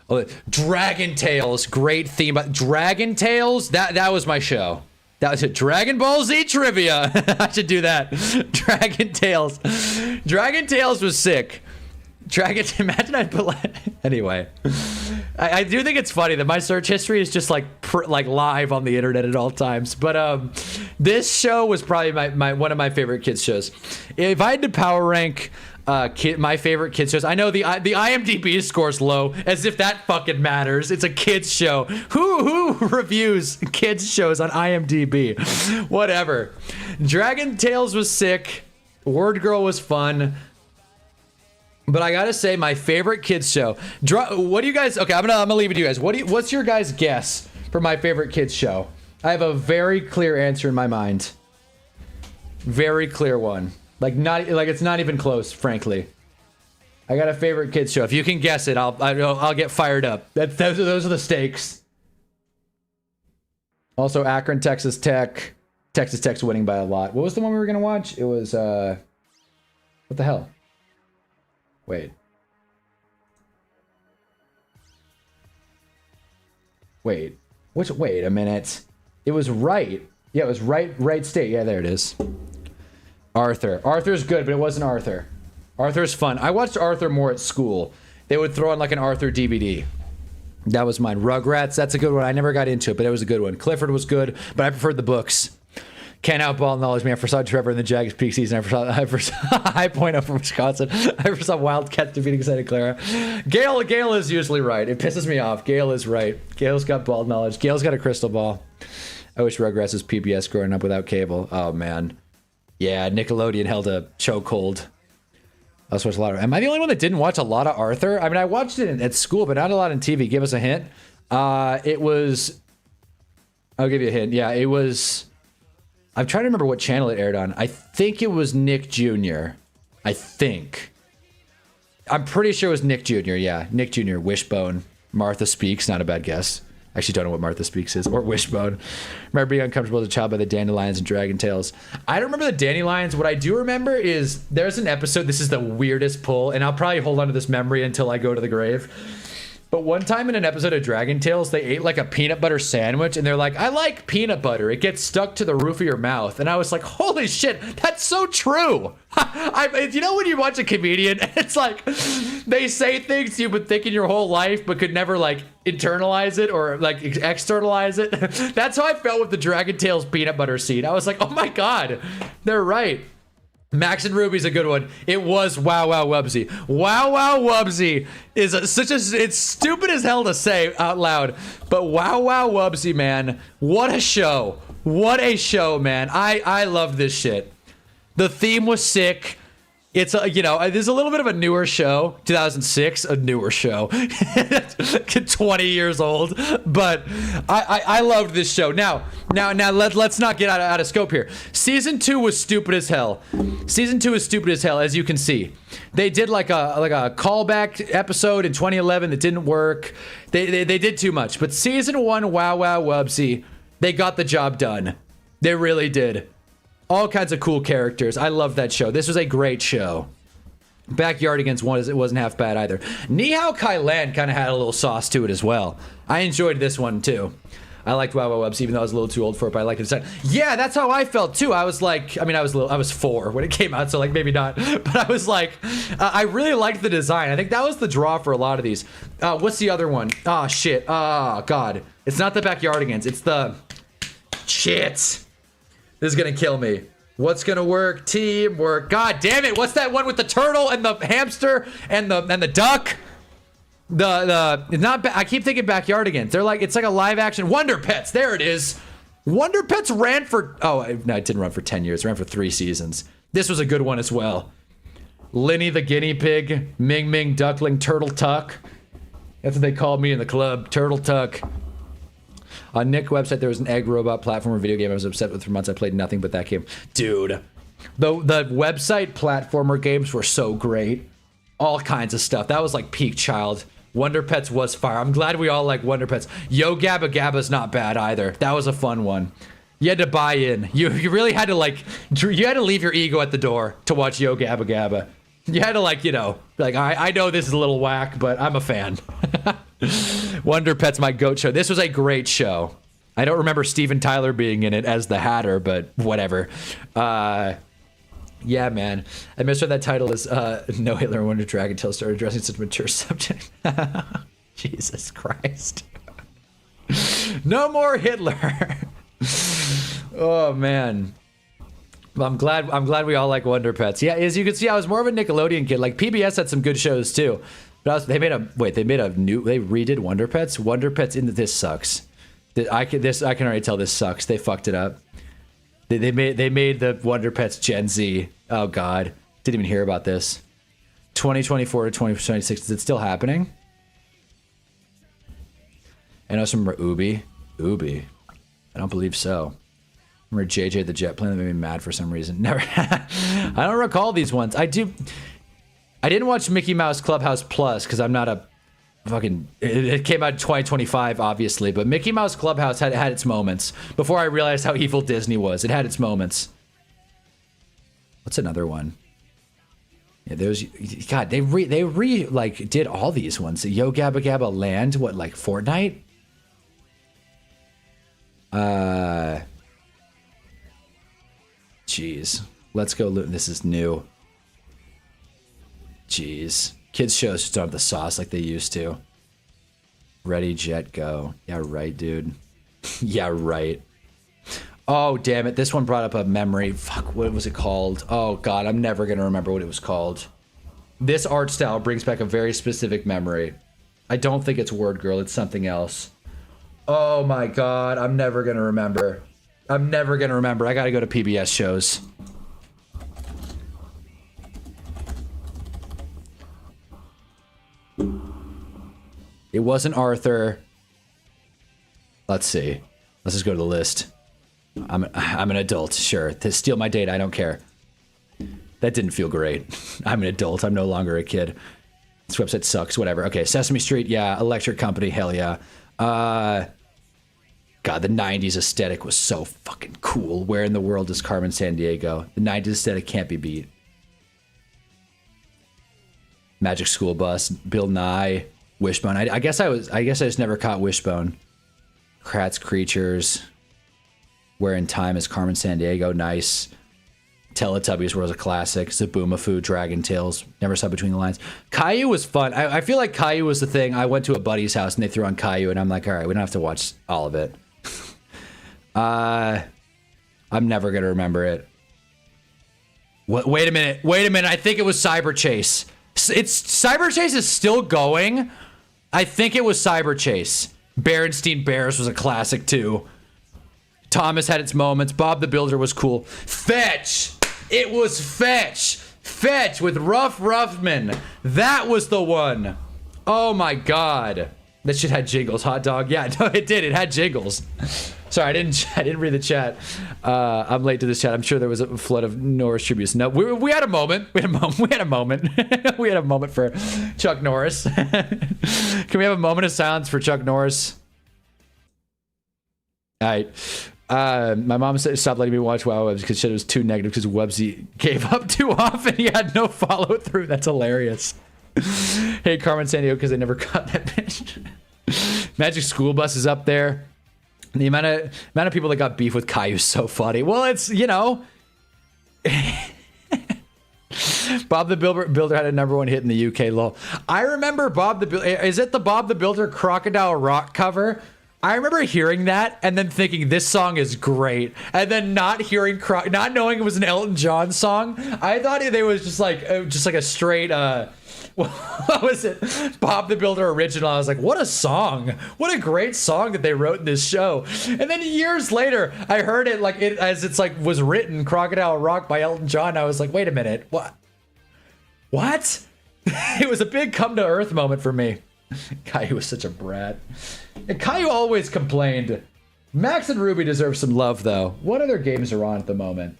Oh, Dragon Tales, great theme. Dragon Tales, that was my show. That was a Dragon Ball Z trivia. I should do that. Dragon Tales. Dragon Tales was sick. Imagine I put anyway. I do think it's funny that my search history is just like live on the internet at all times. But this show was probably my one of my favorite kids shows. If I had to power rank my favorite kids shows, I know the IMDb score's low, as if that fucking matters. It's a kids show. Who reviews kids shows on IMDb? Whatever. Dragon Tales was sick. Word Girl was fun. But I gotta say, my favorite kids show. What do you guys? Okay, I'm gonna leave it to you guys. What's your guys' guess for my favorite kids show? I have a very clear answer in my mind. Very clear one. Like it's not even close, frankly. I got a favorite kids show. If you can guess it, I'll get fired up. Those are the stakes. Also, Akron, Texas Tech. Texas Tech's winning by a lot. What was the one we were gonna watch? It was what the hell? Wait. Wait a minute. It was right. Yeah, it was right state. Yeah, there it is. Arthur. Arthur's good, but it wasn't Arthur. Arthur's fun. I watched Arthur more at school. They would throw in like an Arthur DVD. That was mine. Rugrats, that's a good one. I never got into it, but it was a good one. Clifford was good, but I preferred the books. Can't outball knowledge, man. I foresaw Trevor in the Jags peak season. I foresaw High Point up from Wisconsin. I foresaw Wildcats defeating Santa Clara. Gail is usually right. It pisses me off. Gail is right. Gail's got bald knowledge. Gail's got a crystal ball. I wish Rugrats was PBS growing up without cable. Oh, man. Yeah, Nickelodeon held a chokehold. I also watched a lot of... Am I the only one that didn't watch a lot of Arthur? I mean, I watched it at school, but not a lot on TV. Give us a hint. It was... I'll give you a hint. Yeah, it was... I'm trying to remember what channel it aired on. I think it was Nick Jr. I think. I'm pretty sure it was Nick Jr. Yeah, Nick Jr. Wishbone. Martha Speaks. Not a bad guess. I actually don't know what Martha Speaks is. Or Wishbone. Remember being uncomfortable as a child by the Dandelions and Dragon Tales. I don't remember the Dandelions. What I do remember is there's an episode. This is the weirdest pull. And I'll probably hold on to this memory until I go to the grave. But one time in an episode of Dragon Tales, they ate like a peanut butter sandwich, and they're like, I like peanut butter. It gets stuck to the roof of your mouth. And I was like, holy shit, that's so true. You know when you watch a comedian, it's like they say things you've been thinking your whole life, but could never like internalize it or like externalize it. That's how I felt with the Dragon Tales peanut butter scene. I was like, oh my God, they're right. Max and Ruby's a good one. It was Wow Wow Wubsy. Wow Wow Wubsy is it's stupid as hell to say out loud, but Wow Wow Wubsy, man, what a show. What a show, man. I love this shit. The theme was sick. It's there's a little bit of a newer show, 2006, a newer show, 20 years old, but I loved this show. Now let's not get out of scope here. Season 2 was stupid as hell. Season 2 is stupid as hell, as you can see. They did like a callback episode in 2011 that didn't work. They did too much. But season 1, Wow Wow Wubsy, they got the job done. They really did. All kinds of cool characters. I love that show. This was a great show. Backyardigans it wasn't half bad either. Nihao Kai Lan kind of had a little sauce to it as well. I enjoyed this one too. I liked Wow Wow Webs, even though I was a little too old for it, but I liked it. Yeah, that's how I felt too. I was like, I mean, I was 4 when it came out, so like maybe not. But I was like, I really liked the design. I think that was the draw for a lot of these. What's the other one? Oh shit. Oh god. It's not the Backyardigans. It's the shit. This is gonna kill me. What's gonna work? Teamwork. God damn it! What's that one with the turtle and the hamster and the duck? It's not. I keep thinking Backyardigans. They're like, it's like a live action Wonder Pets. There it is. Wonder Pets ran for no, it didn't run for 10 years. It ran for 3 seasons. This was a good one as well. Linny the guinea pig, Ming Ming duckling, Turtle Tuck. That's what they called me in the club, Turtle Tuck. On Nick website, there was an egg robot platformer video game I was upset with for months. I played nothing but that game. Dude, the website platformer games were so great. All kinds of stuff. That was like peak child. Wonder Pets was fire. I'm glad we all like Wonder Pets. Yo Gabba Gabba's not bad either. That was a fun one. You had to buy in. You really had to like, you had to leave your ego at the door to watch Yo Gabba Gabba. You had to like, you know, like, I know this is a little whack, but I'm a fan. Wonder Pets, my goat show. This was a great show. I don't remember Steven Tyler being in it as the Hatter, but whatever. Yeah, man. I misread that title as No Hitler Wonder Dragon Tale started addressing such a mature subject. Jesus Christ. No more Hitler. Oh man. I'm glad we all like Wonder Pets. Yeah, as you can see, I was more of a Nickelodeon kid. Like PBS had some good shows too. But they redid Wonder Pets. Wonder Pets this sucks. I can already tell this sucks. They fucked it up. They made the Wonder Pets Gen Z. Oh god. Didn't even hear about this. 2024 to 2026. Is it still happening? I know some Ubi. I don't believe so. Remember JJ the Jet Plane? That made me mad for some reason. Never. I don't recall these ones. I didn't watch Mickey Mouse Clubhouse Plus because I'm not a fucking. It came out in 2025, obviously, but Mickey Mouse Clubhouse had its moments. Before I realized how evil Disney was, it had its moments. What's another one? Yeah, there's God. They like did all these ones. Yo Gabba Gabba Land. What, like Fortnite? Jeez. Let's go. This is new. Jeez. Kids shows just don't have the sauce like they used to. Ready, Jet, Go. Yeah, right, dude. Yeah, right. Oh, damn it. This one brought up a memory. Fuck, what was it called? Oh, God, I'm never going to remember what it was called. This art style brings back a very specific memory. I don't think it's Word Girl. It's something else. Oh, my God. I'm never going to remember. I got to go to PBS shows. It wasn't Arthur. Let's see. Let's just go to the list. I'm an adult, sure. To steal my data, I don't care. That didn't feel great. I'm an adult. I'm no longer a kid. This website sucks. Whatever. Okay, Sesame Street, yeah. Electric Company, hell yeah. God, the 90s aesthetic was so fucking cool. Where in the world is Carmen Sandiego? The 90s aesthetic can't be beat. Magic School Bus, Bill Nye, Wishbone. I guess I just never caught Wishbone. Kratz Creatures. Where in Time is Carmen Sandiego. Nice. Teletubbies was a classic. Zaboomafoo, Dragon Tales. Never saw Between the Lines. Caillou was fun. I feel like Caillou was the thing. I went to a buddy's house and they threw on Caillou and I'm like, all right, we don't have to watch all of it. I'm never going to remember it. Wait a minute. I think it was Cyber Chase. Cyber Chase is still going. I think it was Cyber Chase. Berenstein Bears was a classic too. Thomas had its moments. Bob the Builder was cool. Fetch. It was Fetch. Fetch with Ruff Ruffman. That was the one. Oh my God. That shit had jingles. Hot dog. Yeah, no, it did. It had jingles. Sorry, I didn't read the chat. I'm late to this chat. I'm sure there was a flood of Norris tributes. No, we had a moment. We had a moment. We had a moment for Chuck Norris. Can we have a moment of silence for Chuck Norris? All right. My mom said stopped letting me watch WoW Webs because shit was too negative because Websy gave up too often. He had no follow through. That's hilarious. Hey, Carmen San Diego, because they never caught that bitch. Magic School Bus is up there. The amount of people that got beef with Caillou is so funny. Well, it's, you know. Bob the Builder had a #1 hit in the UK, lol. I remember Bob the Builder. Is it the Bob the Builder Crocodile Rock cover? I remember hearing that and then thinking this song is great, and then not knowing it was an Elton John song. I thought it was just like a straight what was it? Bob the Builder original. I was like, what a song! What a great song that they wrote in this show. And then years later, I heard it as it's like was written, Crocodile Rock by Elton John. I was like, wait a minute, what? It was a big come to earth moment for me. Caillou was such a brat. And Caillou always complained. Max and Ruby deserve some love, though. What other games are on at the moment?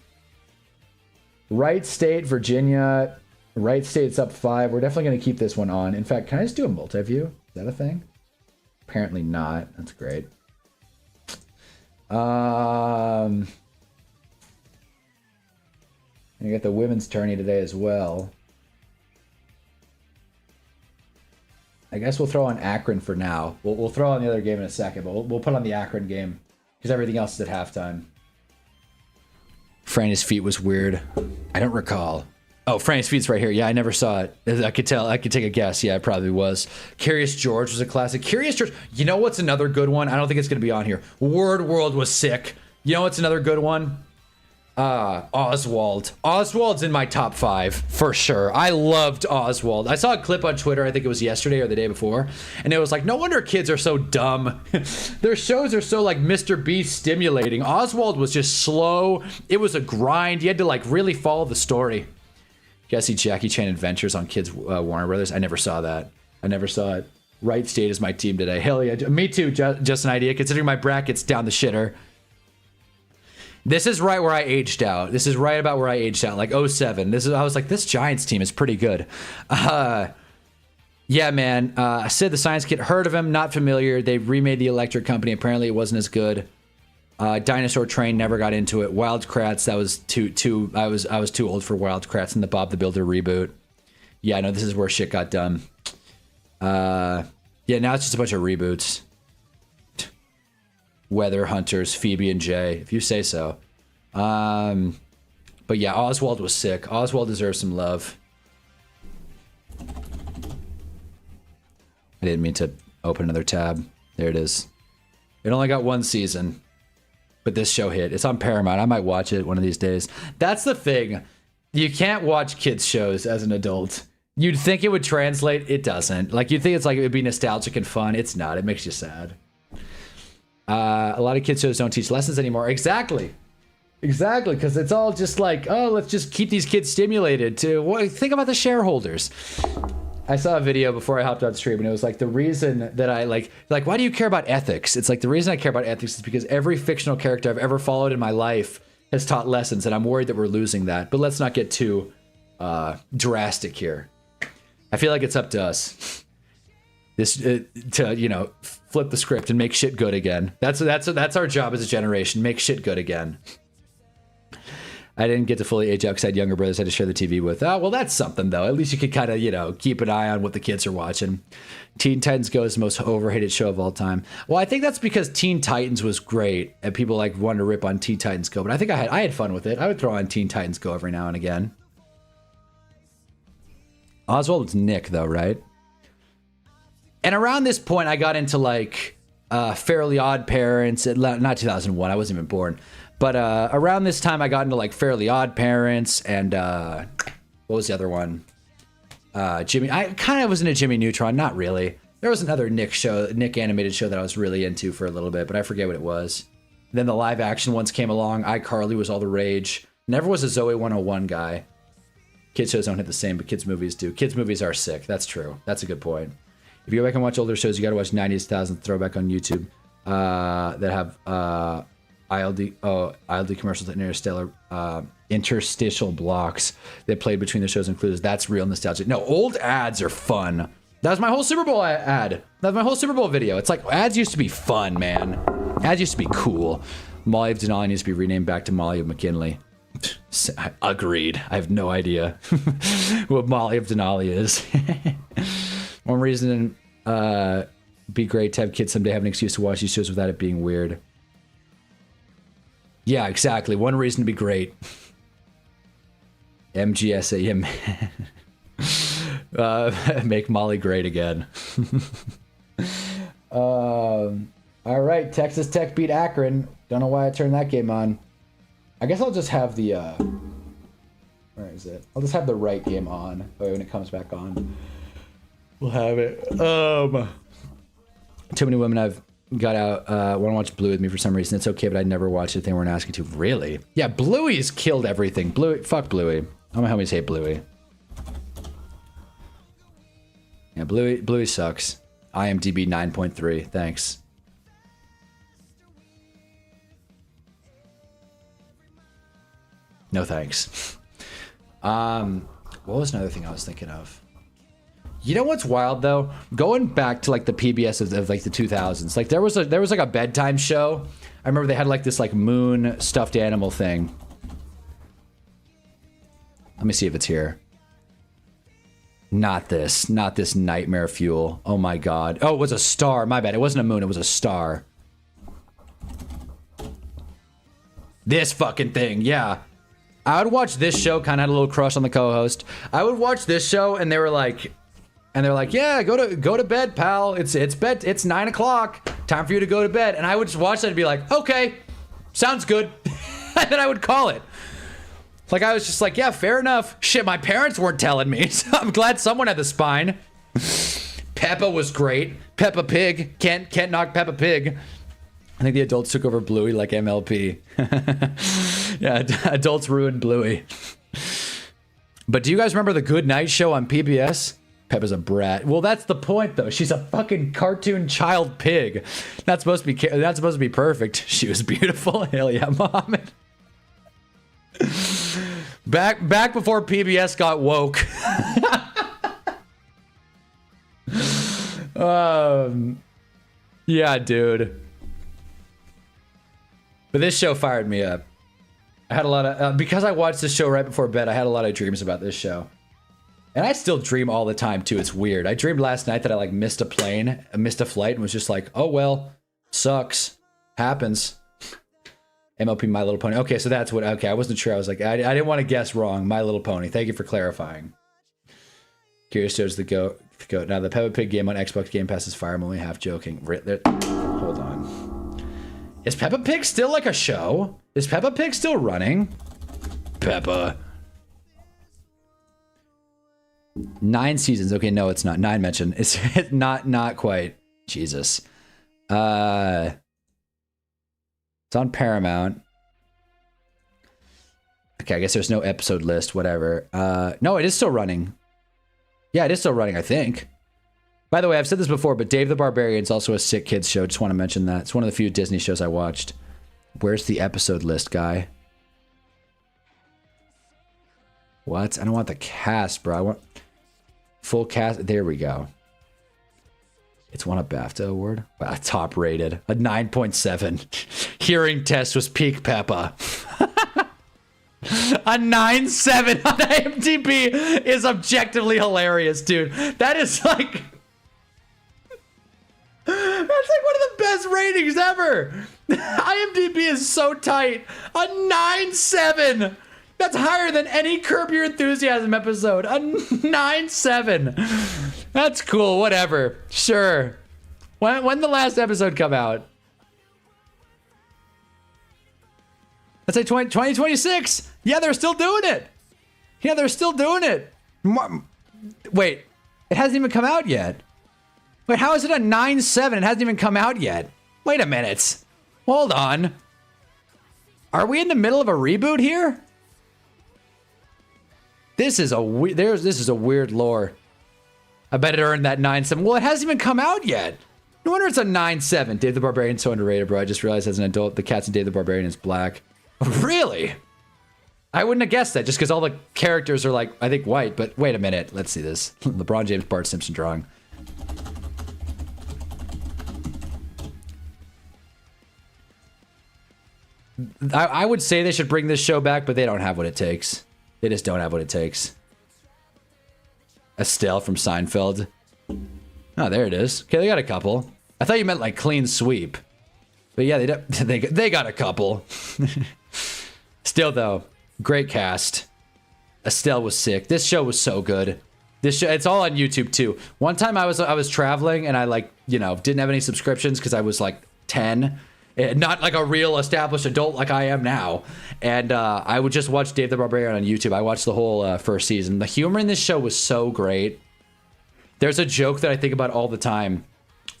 Wright State, Virginia. Wright State's up 5. We're definitely going to keep this one on. In fact, can I just do a multi-view? Is that a thing? Apparently not. That's great. You got the women's tourney today as well. I guess we'll throw on Akron for now. We'll throw on the other game in a second, but we'll put on the Akron game because everything else is at halftime. Franny's feet was weird. I don't recall. Oh, Franny's feet's right here. Yeah, I never saw it. I could tell. I could take a guess. Yeah, it probably was. Curious George was a classic. Curious George. You know what's another good one? I don't think it's going to be on here. Word World was sick. You know what's another good one? Oswald. Oswald's in my top 5 for sure. I loved Oswald. I saw a clip on Twitter, I think it was yesterday or the day before, and it was like, no wonder kids are so dumb. Their shows are so like Mr. Beast stimulating. Oswald was just slow. It was a grind. You had to like really follow the story. You guys see Jackie Chan Adventures on Kids Warner Brothers? I never saw that. I never saw it. Wright State is my team today. Hell yeah. Me too, just an idea. Considering my bracket's down the shitter. This is right where I aged out. This is right about where I aged out, like 07. I was like, this Giants team is pretty good. Yeah, man. Sid the Science Kid, heard of him, not familiar. They remade the Electric Company. Apparently it wasn't as good. Dinosaur Train, never got into it. Wild Kratts, that was too I was too old for Wild Kratts in the Bob the Builder reboot. Yeah, no, this is where shit got done. Yeah, now it's just a bunch of reboots. Weather Hunters, Phoebe and Jay, if you say so. But yeah, Oswald was sick. Oswald deserves some love. I didn't mean to open another tab. There it is. It only got 1 season, but this show hit. It's on Paramount. I might watch it one of these days. That's the thing. You can't watch kids shows as an adult. You'd think it would translate. It doesn't. Like, you'd think it's like it would be nostalgic and fun. It's not. It makes you sad. A lot of kids shows don't teach lessons anymore. Exactly, because it's all just like, oh, let's just keep these kids stimulated to think about the shareholders. I saw a video before I hopped on stream, and it was like the reason that I like why do you care about ethics? It's like the reason I care about ethics is because every fictional character I've ever followed in my life has taught lessons, and I'm worried that we're losing that. But let's not get too drastic here. I feel like it's up to us. To flip the script and make shit good again. That's our job as a generation. Make shit good again. I didn't get to fully age out because I had younger brothers I had to share the TV with. Oh, well, that's something though. At least you could kind of keep an eye on what the kids are watching. Teen Titans Go is the most overhated show of all time. Well, I think that's because Teen Titans was great and people wanted to rip on Teen Titans Go. But I think I had fun with it. I would throw on Teen Titans Go every now and again. Oswald was Nick though, right? And around this point, I got into Fairly Odd Parents. Not 2001, I wasn't even born. But around this time, I got into Fairly Odd Parents and what was the other one? Jimmy. I kind of was into Jimmy Neutron. Not really. There was another Nick animated show that I was really into for a little bit, but I forget what it was. Then the live action ones came along. iCarly was all the rage. Never was a Zoe 101 guy. Kids shows don't hit the same, but kids movies do. Kids movies are sick. That's true. That's a good point. If you go back and watch older shows, you got to watch 90s, 2000s throwback on YouTube that have ILD commercials and interstitial blocks that played between the shows and clues. That's real nostalgia. No, old ads are fun. That was my whole Super Bowl ad. That was my whole Super Bowl video. It's like ads used to be fun, man. Ads used to be cool. Molly of Denali needs to be renamed back to Molly of McKinley. Agreed. I have no idea what Molly of Denali is. One reason be great to have kids someday have an excuse to watch these shows without it being weird. Yeah, exactly. One reason to be great. MGSAM. Make Molly great again. All right, Texas Tech beat Akron. Don't know why I turned that game on. I guess I'll just have the where is it? I'll just have the right game on. That way when it comes back on, we'll have it. Too many women I've got out want to watch Bluey with me for some reason. It's okay, but I'd never watch it if they weren't asking to. Really? Yeah, Bluey's killed everything. Bluey, fuck Bluey. All my homies hate Bluey. Yeah, Bluey sucks. IMDb 9.3. Thanks. No thanks. What was another thing I was thinking of? You know what's wild though? Going back to like the PBS of like the 2000s, like there was like a bedtime show. I remember they had like this like moon stuffed animal thing. Let me see if it's here. Not this nightmare fuel. Oh my god. Oh, it was a star. My bad. It wasn't a moon. It was a star. This fucking thing. Yeah. I would watch this show. Kind of had a little crush on the co-host. I would watch this show, and they were like, yeah, go to bed, pal. It's 9 o'clock. Time for you to go to bed. And I would just watch that and be like, okay, sounds good. And then I would call it. Like I was just like, yeah, fair enough. Shit, my parents weren't telling me, so I'm glad someone had the spine. Peppa was great. Peppa Pig. Can't knock Peppa Pig. I think the adults took over Bluey like MLP. Yeah, adults ruined Bluey. But do you guys remember the Good Night Show on PBS? Peppa's a brat. Well, that's the point, though. She's a fucking cartoon child pig. Not supposed to be perfect. She was beautiful. Hell yeah, Mohammed. Back before PBS got woke. Yeah, dude. But this show fired me up. I had a lot of because I watched this show right before bed. I had a lot of dreams about this show, and I still dream all the time too. It's weird. I dreamed last night that I like missed a plane, missed a flight, and was just like, oh well, sucks, happens. MLP My Little Pony. Okay, so that's what. Okay, I wasn't sure. I was like, I didn't want to guess wrong. My Little Pony. Thank you for clarifying. Curious Joe's the goat. Now the Peppa Pig game on Xbox Game Pass is fire. I'm only half joking. Hold on. Is Peppa Pig still like a show? Is Peppa Pig still running? Peppa. 9 seasons. Okay, no, it's not. 9 mentioned. It's not quite. Jesus. It's on Paramount. Okay, I guess there's no episode list, whatever. No, it is still running. Yeah, it is still running, I think. By the way, I've said this before, but Dave the Barbarian is also a sick kids show. Just want to mention that. It's one of the few Disney shows I watched. Where's the episode list, guy? What? I don't want the cast, bro. I want full cast. There we go. It's won a BAFTA award. Wow, top rated. A 9.7. Hearing test was peak Peppa. A 9.7 on IMDb is objectively hilarious, dude. That is like... That's like one of the best ratings ever. IMDb is so tight. A 9.7. That's higher than any Curb Your Enthusiasm episode. A 9.7. That's cool. Whatever. Sure. When the last episode come out? Let's say 2026. Yeah, they're still doing it. Yeah, they're still doing it. Wait, it hasn't even come out yet. Wait, how is it a 9.7? It hasn't even come out yet. Wait a minute. Hold on. Are we in the middle of a reboot here? This is a weird lore. I bet it earned that 9.7. Well, it hasn't even come out yet. No wonder it's a 9.7. Dave the Barbarian's so underrated, bro. I just realized as an adult, the cats in Dave the Barbarian is black. Really? I wouldn't have guessed that just because all the characters are like, I think white, but wait a minute. Let's see this. LeBron James, Bart Simpson drawing. I would say they should bring this show back, but they don't have what it takes. They just don't have what it takes. Estelle from Seinfeld. Oh, there it is. Okay, they got a couple. I thought you meant like clean sweep. But yeah, they got a couple. Still though, great cast. Estelle was sick. This show was so good. This show, it's all on YouTube too. One time I was traveling and I like, you know, didn't have any subscriptions because I was like 10. Not like a real established adult like I am now. And I would just watch Dave the Barbarian on YouTube. I watched the whole first season. The humor in this show was so great. There's a joke that I think about all the time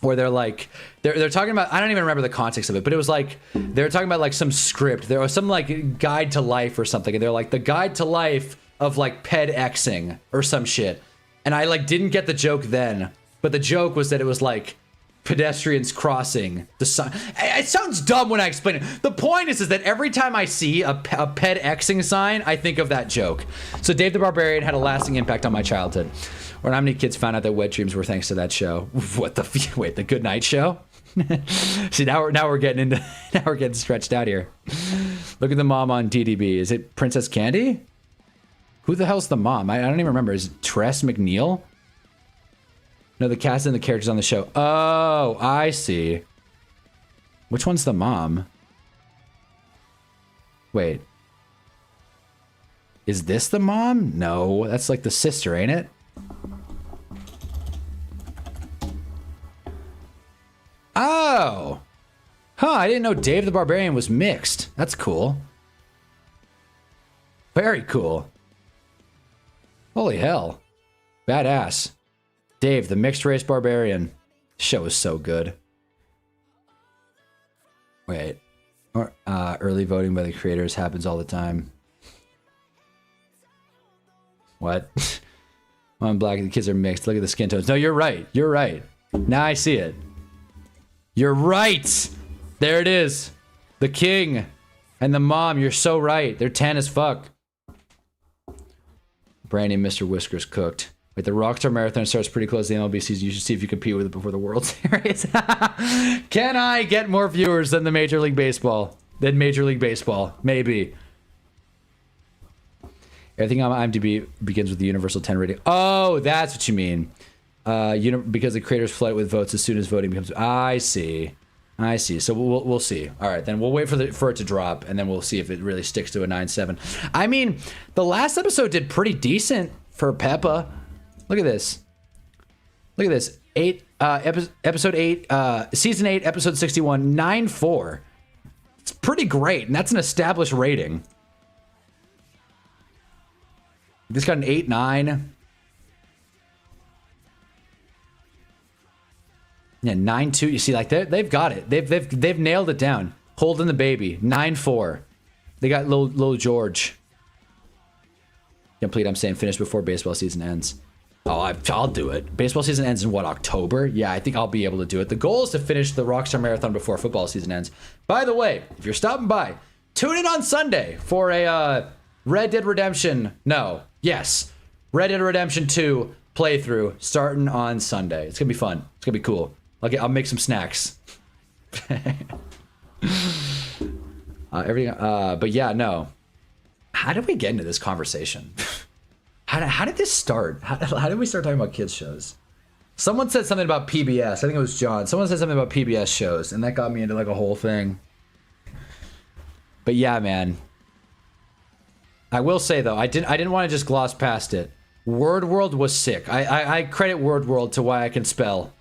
where they're like, they're talking about, I don't even remember the context of it, but it was like, they're talking about like some script. There was some like guide to life or something. And they're like, the guide to life of like ped-Xing or some shit. And I like didn't get the joke then, but the joke was that it was like, pedestrians crossing the sign. It sounds dumb when I explain it. The point is that every time I see a ped-Xing sign, I think of that joke. So Dave the Barbarian had a lasting impact on my childhood. Or how many kids found out that wet dreams were thanks to that show? What the wait, the Good Night Show? See, now we're getting into now we're getting stretched out here. Look at the mom on DDB. Is it Princess Candy? Who the hell's the mom? I don't even remember. Is it Tress McNeil? No, the cast and the characters on the show. Oh, I see. Which one's the mom? Wait. Is this the mom? No, that's like the sister, ain't it? Oh. Huh, I didn't know Dave the Barbarian was mixed. That's cool. Very cool. Holy hell. Badass. Dave, the mixed race barbarian. Show is so good. Wait. Early voting by the creators happens all the time. What? I'm black and the kids are mixed. Look at the skin tones. No, you're right. You're right. Now I see it. You're right. There it is. The king and the mom. You're so right. They're tan as fuck. Brandy and Mr. Whiskers cooked. Wait, the Rockstar Marathon starts pretty close to the MLB season. You should see if you compete with it before the World Series. Can I get more viewers than the Major League Baseball? Than Major League Baseball? Maybe. Everything on IMDb begins with the Universal 10 rating. Oh, that's what you mean. Because the creators flood with votes as soon as voting becomes... I see. I see. So we'll see. All right, then we'll wait for it to drop, and then we'll see if it really sticks to a 9.7. I mean, the last episode did pretty decent for Peppa. Look at this. Look at this. Episode 8, season 8, episode 61, 9.4. It's pretty great, and that's an established rating. This got an 8.9. Yeah, 9.2. You see, like they've got it. They've nailed it down. Holding the baby. 9.4. They got little George. Complete. I'm saying finish before baseball season ends. Oh, I'll do it. Baseball season ends in what, October? Yeah, I think I'll be able to do it. The goal is to finish the Rockstar Marathon before football season ends. By the way, if you're stopping by, tune in on Sunday for a Red Dead Redemption. No. Yes. Red Dead Redemption 2 playthrough starting on Sunday. It's going to be fun. It's going to be cool. I'll make some snacks. Everything. But yeah, no. How did we get into this conversation? How did this start? How did we start talking about kids shows? Someone said something about PBS. I think it was John. Someone said something about PBS shows, and that got me into like a whole thing. But yeah, man. I will say though, I didn't want to just gloss past it. Word World was sick. I credit Word World to why I can spell.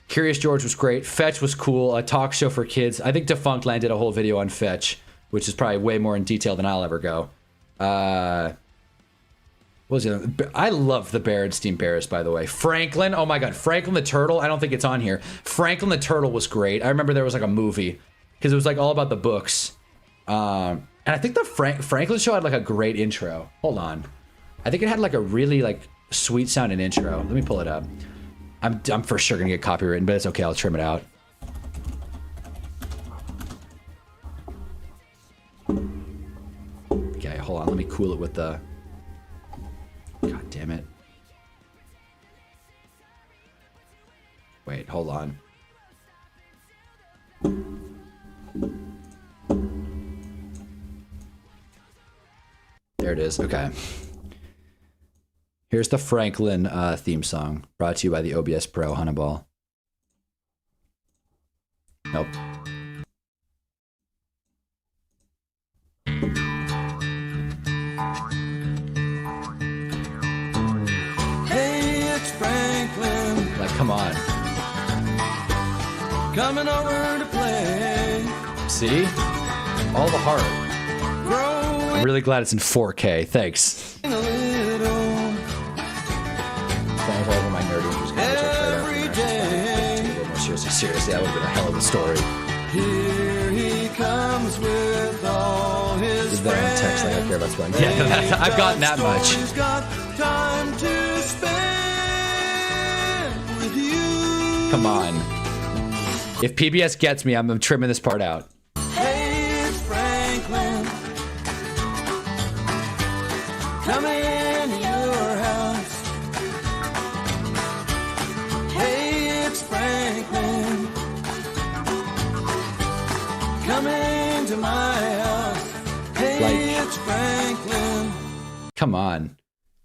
Curious George was great. Fetch was cool. A talk show for kids. I think Defunctland did a whole video on Fetch, which is probably way more in detail than I'll ever go. What was it? I love the Berenstein Bears, by the way. Franklin, oh my god, Franklin the Turtle. I don't think it's on here. Franklin the Turtle was great. I remember there was like a movie because it was like all about the books. And I think the Franklin show had like a great intro. Hold on, I think it had like a really like sweet sounding intro. Let me pull it up. I'm for sure gonna get copywritten, but it's okay. I'll trim it out. Okay, hold on. Let me cool it with the. God damn it. Wait, hold on. There it is. Okay. Here's the Franklin theme song, brought to you by the OBS Pro Hunnaball. Nope. Hey, it's Franklin. Like, come on. Coming over to play. See? All the heart. I'm really glad it's in 4K. Thanks. A little. Thank all of my nerdy interest Every day. A little more seriously, that would have been a hell of a story. Here he comes with all his Did that in text like I care about spelling. Yeah, no, I've gotten that much. He's got time to spend with you. Come on. If PBS gets me, I'm trimming this part out. Hey, it's Franklin. Come in your house. Hey, it's Franklin. Come into my house. Hey, it's Franklin. Come on.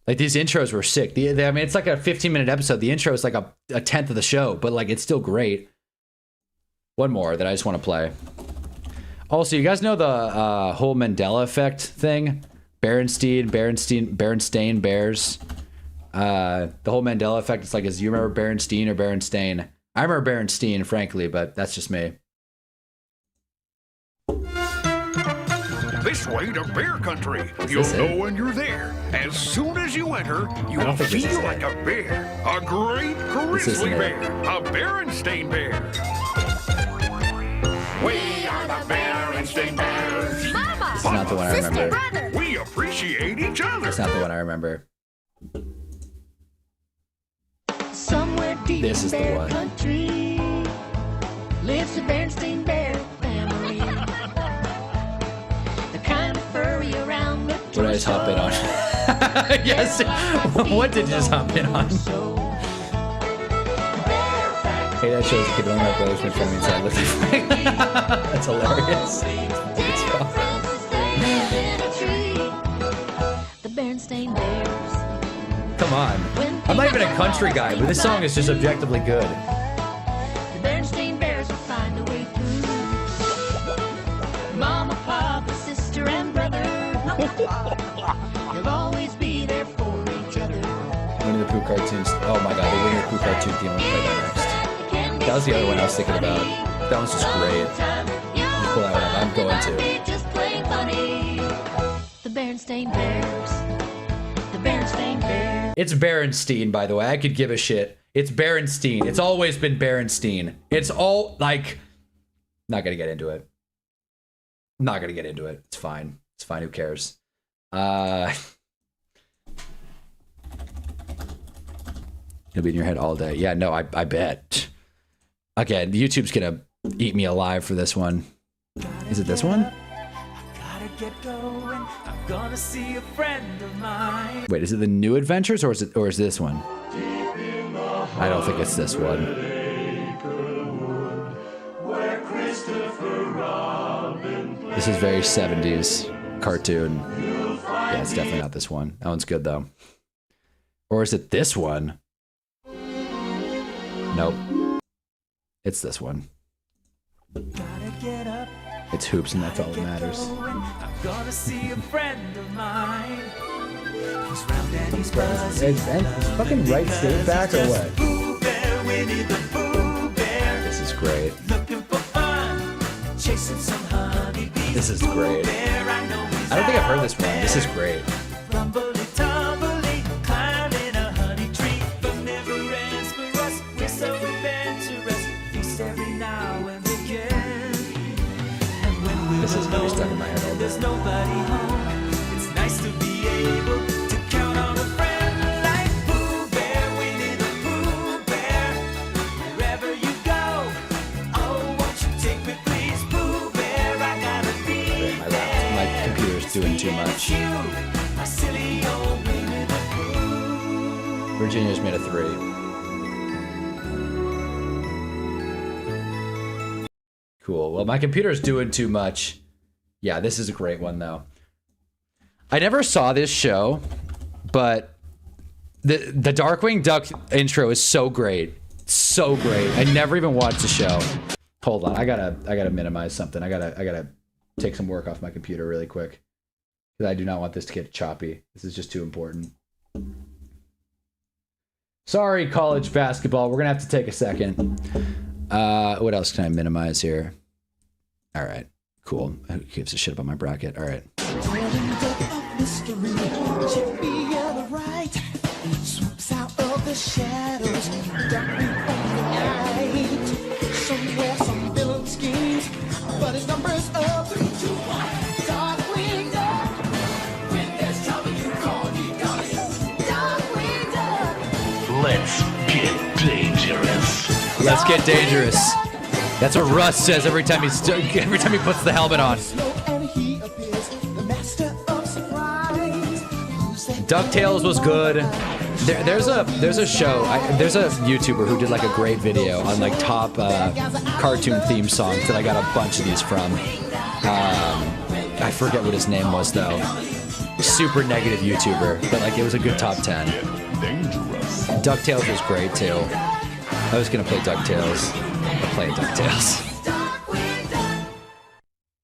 Like, these intros were sick. I mean, it's like a 15-minute episode. The intro is like a tenth of the show, but like, it's still great. One more that I just want to play. Also, you guys know the whole Mandela effect thing? Berenstain Bears. The whole Mandela effect. It's like, do you remember Berenstein or Berenstain? I remember Berenstein, frankly, but that's just me. This way to bear country. You'll know when you're there. As soon as you enter, you'll feel like a bear. A great grizzly bear. A Berenstain bear. We are the Berenstain Bears. This is not the one I remember. We appreciate each other. That's not the one I remember. Somewhere deep This is in the bear one. country lives a Berenstain bear family. The kind of furry around the What did I just hop in on? Yes. What did you just hop in on? Hey, that shows you could only my brothers from me inside looking for me. That's hilarious. It's fun. The Berenstain Bears. Come on. I'm not even a country guy, but this song is just objectively good. The Berenstain Bears will find a way through. Mama, Papa, sister, and brother. They'll always be there for each other. Winnie the Pooh cartoons. Oh my god, the Winnie the Pooh cartoon theme. I'm gonna play that next. That was the other one I was thinking about. That one's just great. Just pull that one up. I'm going to. Just plain funny. The Berenstain Bears. The Berenstain Bears. It's Berenstein, by the way. I could give a shit. It's Berenstein. It's always been Berenstein. It's all, like... Not gonna get into it. Not gonna get into it. It's fine. It's fine. Who cares? It'll be in your head all day. Yeah, no, I bet. Okay, YouTube's gonna eat me alive for this one. Is it this one? Gotta get going. I'm gonna see a friend of mine. Wait, is it the New Adventures or is this one? I don't think it's this one. This is very 70s cartoon. Yeah, it's definitely not this one. That one's good though. Or is it this one? Nope. It's this one. It's Hoops and that's all that matters. I'm gonna see a friend of mine. He's round and he's Is fuzzy. fucking right state back or what? Pooh Bear, Winnie the Pooh Bear. This is great. Looking for fun, chasing some honeybees. This is great. I don't think I've heard this one. This is great. Rumbly tumbly, climbing a honey tree. But never ends for us. We're so adventurous. Feast every now and again. And when we're This is really stuck in my head all there's day. nobody home. It's nice to be able to count on a friend like Pooh Bear, Winnie the Pooh Bear. Wherever you go, oh, won't you take me, please, Pooh Bear? I gotta be My computer's doing too much. you, my silly old Winnie the Pooh. Virginia's made a 3. Cool. Well, my computer's doing too much. Yeah, this is a great one, though. I never saw this show, but the Darkwing Duck intro is so great. So great. I never even watched the show. Hold on, I gotta minimize something. I gotta take some work off my computer really quick. Because I do not want this to get choppy. This is just too important. Sorry, college basketball. We're gonna have to take a second. What else can I minimize here? All right, cool. Who gives a shit about my bracket? All right. Swoops out of the shadows, darkly overnight. Somewhere some villain schemes, but his number's up 3, 2, 1. Darkwing Duck. When there's trouble, you call me Darkwing Duck. Let's get dangerous. Let's get dangerous. That's what Russ says every time he puts the helmet on. And he appears, the master of surprise. DuckTales was good. There's a show. There's a YouTuber who did like a great video on like top cartoon theme songs that I got a bunch of these from. I forget what his name was though. Super negative YouTuber, but like it was a good top 10. DuckTales was great too. I was gonna play DuckTales. I'll play DuckTales.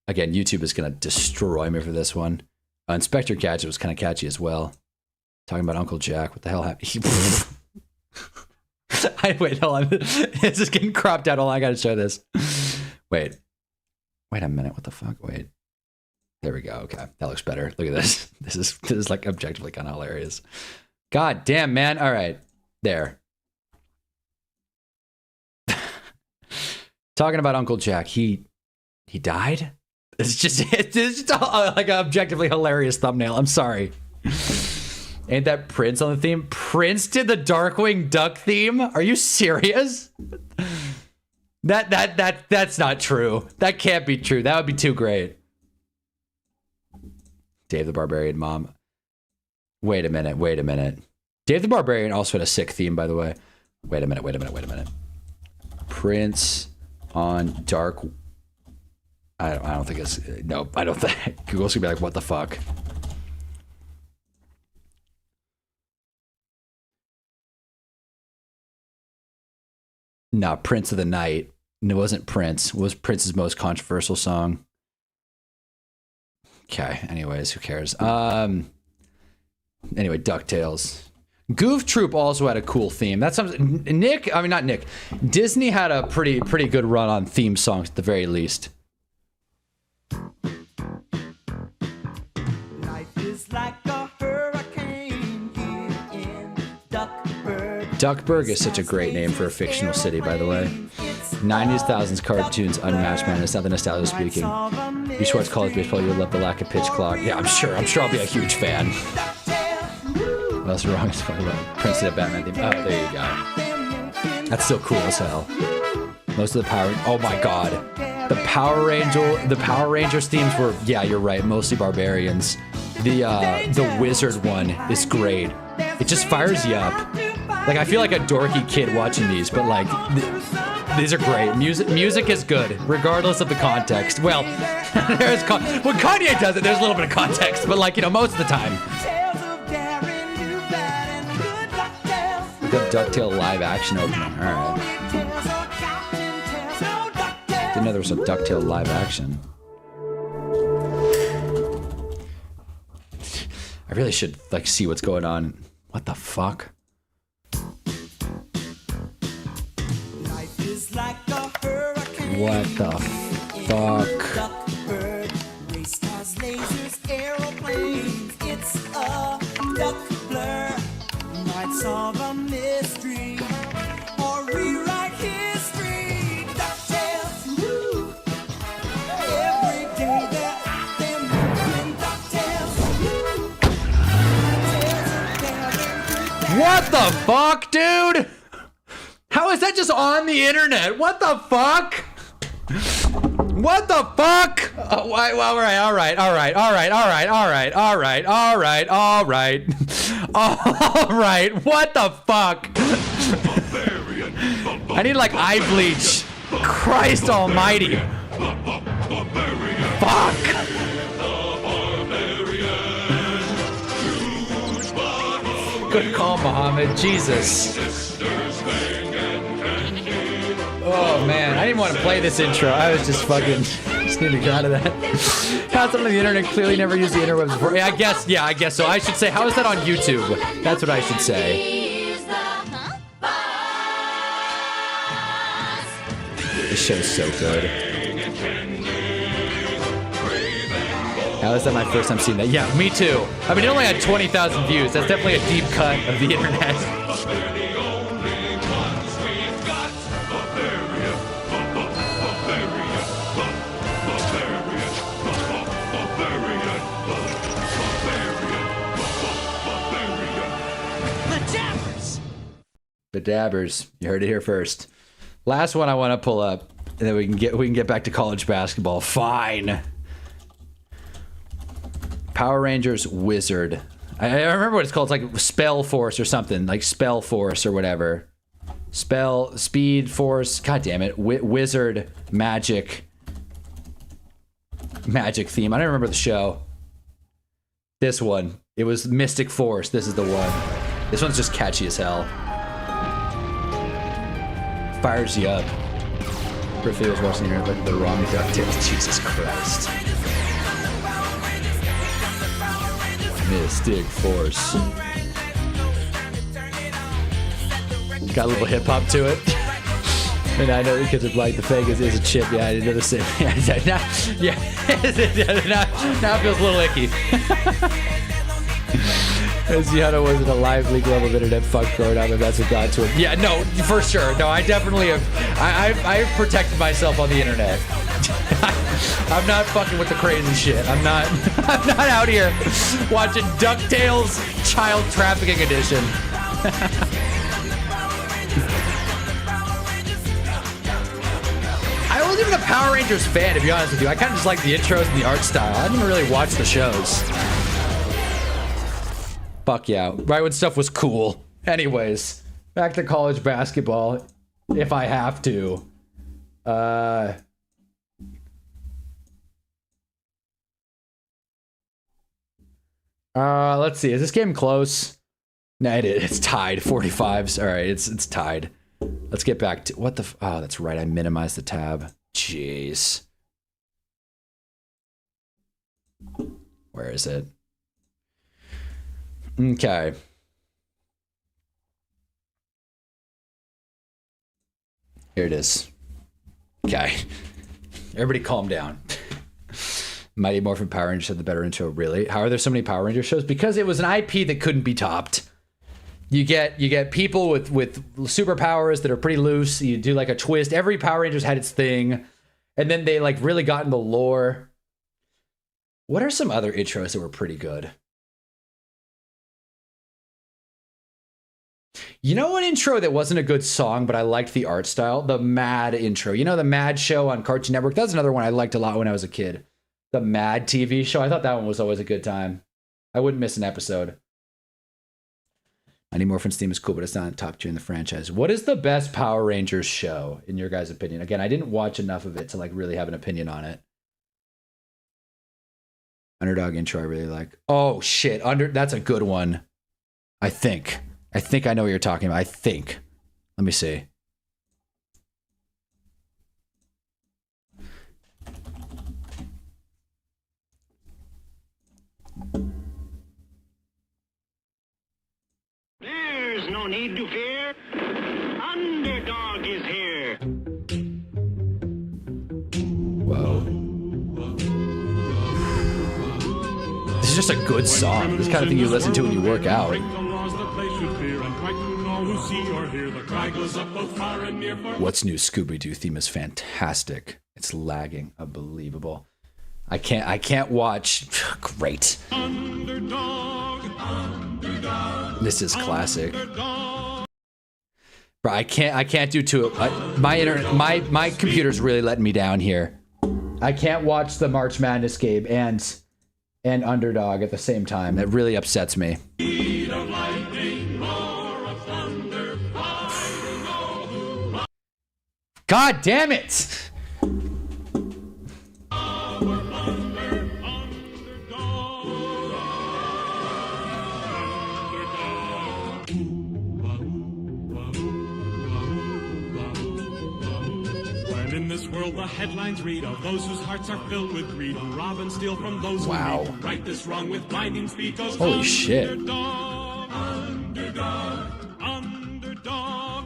Again, YouTube is gonna destroy me for this one. Inspector Gadget was kind of catchy as well. Talking about Uncle Jack. What the hell happened? Wait, hold on. It's just getting cropped out. Hold on, I gotta show this. Wait a minute. What the fuck? Wait. There we go. Okay, that looks better. Look at this. This is like objectively kind of hilarious. God damn, man. All right, there. Talking about Uncle Jack. He died. It's just like an objectively hilarious thumbnail. I'm sorry. Ain't that Prince on the theme? Prince did the Darkwing Duck theme? Are you serious? That's not true. That can't be true. That would be too great. Dave the Barbarian mom. Wait a minute. Dave the Barbarian also had a sick theme, by the way. Wait a minute. Prince on Dark. I don't think it's. Nope, I don't think. Google's gonna be like, what the fuck? Nah, Prince of the Night. No, it wasn't Prince. It was Prince's most controversial song. Okay, anyways, who cares? Anyway, DuckTales. Goof Troop also had a cool theme. That's something. Not Nick. Disney had a pretty good run on theme songs at the very least. Life is like a hurricane here in Duckburg. Duckburg is such a great name for a fictional city, by the way. 90s, thousands, cartoons, unmatched, man. It's not the nostalgia speaking. You Schwartz College Baseball, you'll love the lack of pitch clock. Yeah, I'm sure I'll be a huge fan. What else is wrong? It's funny about Prince did a Batman theme. Oh, there you go. That's still cool as hell. Most of the Power... Oh my god. The Power Rangers themes were... Yeah, you're right. Mostly barbarians. The Wizard one is great. It just fires you up. Like, I feel like a dorky kid watching these, but like... These are great. Music is good, regardless of the context. Well, when Kanye does it, there's a little bit of context, but like, most of the time. Good DuckTale live action opening. All right. Didn't know there was a DuckTale live action. I really should like see what's going on. What the fuck? What the fuck? Race cars, lasers, aeroplanes. It's a duck blur. Might solve a mystery or rewrite history. DuckTales, woo! Every day they're out there moving. DuckTales, woo! What the fuck, dude? How is that just on the internet? What the fuck? What the fuck? Oh, all right. What the fuck? I need like eye bleach. Christ almighty. Fuck. Good call, Muhammad. Jesus. Oh man, I didn't want to play this intro. I was just fucking just need to get out of that. How's on the internet? Clearly never used the interwebs before. Yeah, I guess so. I should say, how is that on YouTube? That's what I should say. This show's so good. How is that my first time seeing that? Yeah, me too. I mean, it only had 20,000 views. That's definitely a deep cut of the internet. Bedabbers. You heard it here first. Last one I want to pull up, and then we can get back to college basketball. Fine. Power Rangers Wizard. I remember what it's called. It's like Spell Force or something, like Spell Force or whatever. Spell Speed Force. God damn it. Wizard Magic theme. I don't remember the show. This one. It was Mystic Force. This is the one. This one's just catchy as hell. Fires you up. Griffey was watching here, but the wrong DuckTales. Jesus Christ. Mystic Force. Got a little hip hop to it. And I know because of like the fake is a chip. Yeah, I didn't know the same. Now it feels a little icky. As Gianna was in a live league level of internet fuck growing up, and that's what got to it. Yeah, no, for sure. No, I definitely have. I've protected myself on the internet. I'm not fucking with the crazy shit. I'm not out here watching DuckTales Child Trafficking Edition. I wasn't even a Power Rangers fan, to be honest with you. I kind of just like the intros and the art style. I didn't really watch the shows. Fuck yeah. Right when stuff was cool. Anyways, back to college basketball. If I have to. Let's see. Is this game close? No, it is. It's tied. 45s. All right, it's tied. Let's get back to what the. Oh, that's right. I minimized the tab. Jeez. Where is it? Okay. Here it is. Okay. Everybody calm down. Mighty Morphin Power Rangers had the better intro, really. How are there so many Power Ranger shows? Because it was an IP that couldn't be topped. You get people with superpowers that are pretty loose. You do like a twist. Every Power Rangers had its thing. And then they like really got in the lore. What are some other intros that were pretty good? You know an intro that wasn't a good song, but I liked the art style? The Mad intro. You know the Mad show on Cartoon Network? That's another one I liked a lot when I was a kid. The Mad TV show. I thought that one was always a good time. I wouldn't miss an episode. Mighty Morphin's theme is cool, but it's not top tier in the franchise. What is the best Power Rangers show, in your guys' opinion? Again, I didn't watch enough of it to like really have an opinion on it. Underdog intro I really like. Oh, shit. That's a good one. I think I know what you're talking about. I think. Let me see. There's no need to fear. Underdog is here. Whoa. This is just a good song. This kind of thing you listen to when you work out. What's New Scooby-Doo theme is fantastic. It's lagging. Unbelievable. I can't watch. Great. This is classic. Bro, I can't do two. My computer's really letting me down here. I can't watch the March Madness game and Underdog at the same time. That really upsets me. God damn it! When in this world the headlines read of those whose hearts are filled with greed, rob and steal from those Wow. who need. Right this wrong with blinding speed goes Holy shit.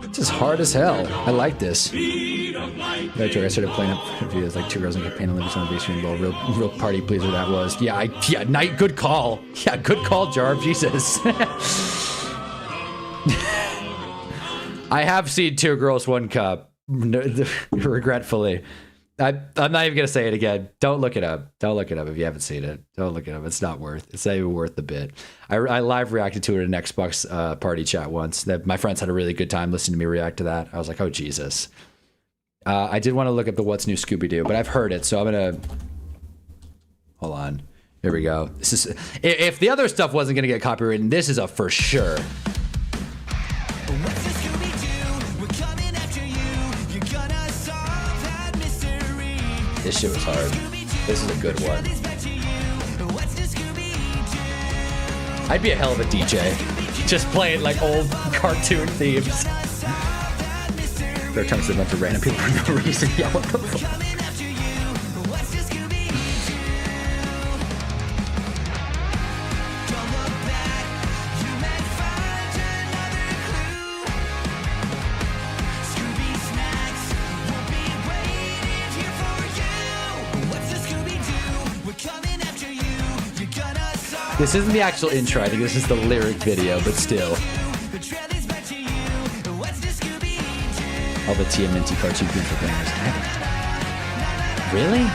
This is hard as hell. I like this. That joke, I started playing up videos like two girls in Japan and living on the beach and real party pleaser that was. Yeah, night, good call. Yeah, good call, Jarv. Jesus. I have seen Two Girls, One Cup. Regretfully. I'm not even gonna say it again. Don't look it up. Don't look it up if you haven't seen it. Don't look it up. It's not worth. It's not even worth the bit. I live reacted to it in an Xbox party chat once. That my friends had a really good time listening to me react to that. I was like, oh Jesus. I did want to look up the What's New Scooby-Doo, but I've heard it, so I'm gonna hold on. Here we go. This is if the other stuff wasn't gonna get copywritten, this is a for sure. This shit was hard. This is a good one. I'd be a hell of a DJ. Just playing like old cartoon themes. There are times they went to random people for no reason. Yeah, what the fuck? This isn't the actual intro. I think this is the lyric video, but still. All the TMNT cartoon things for bangers. Really?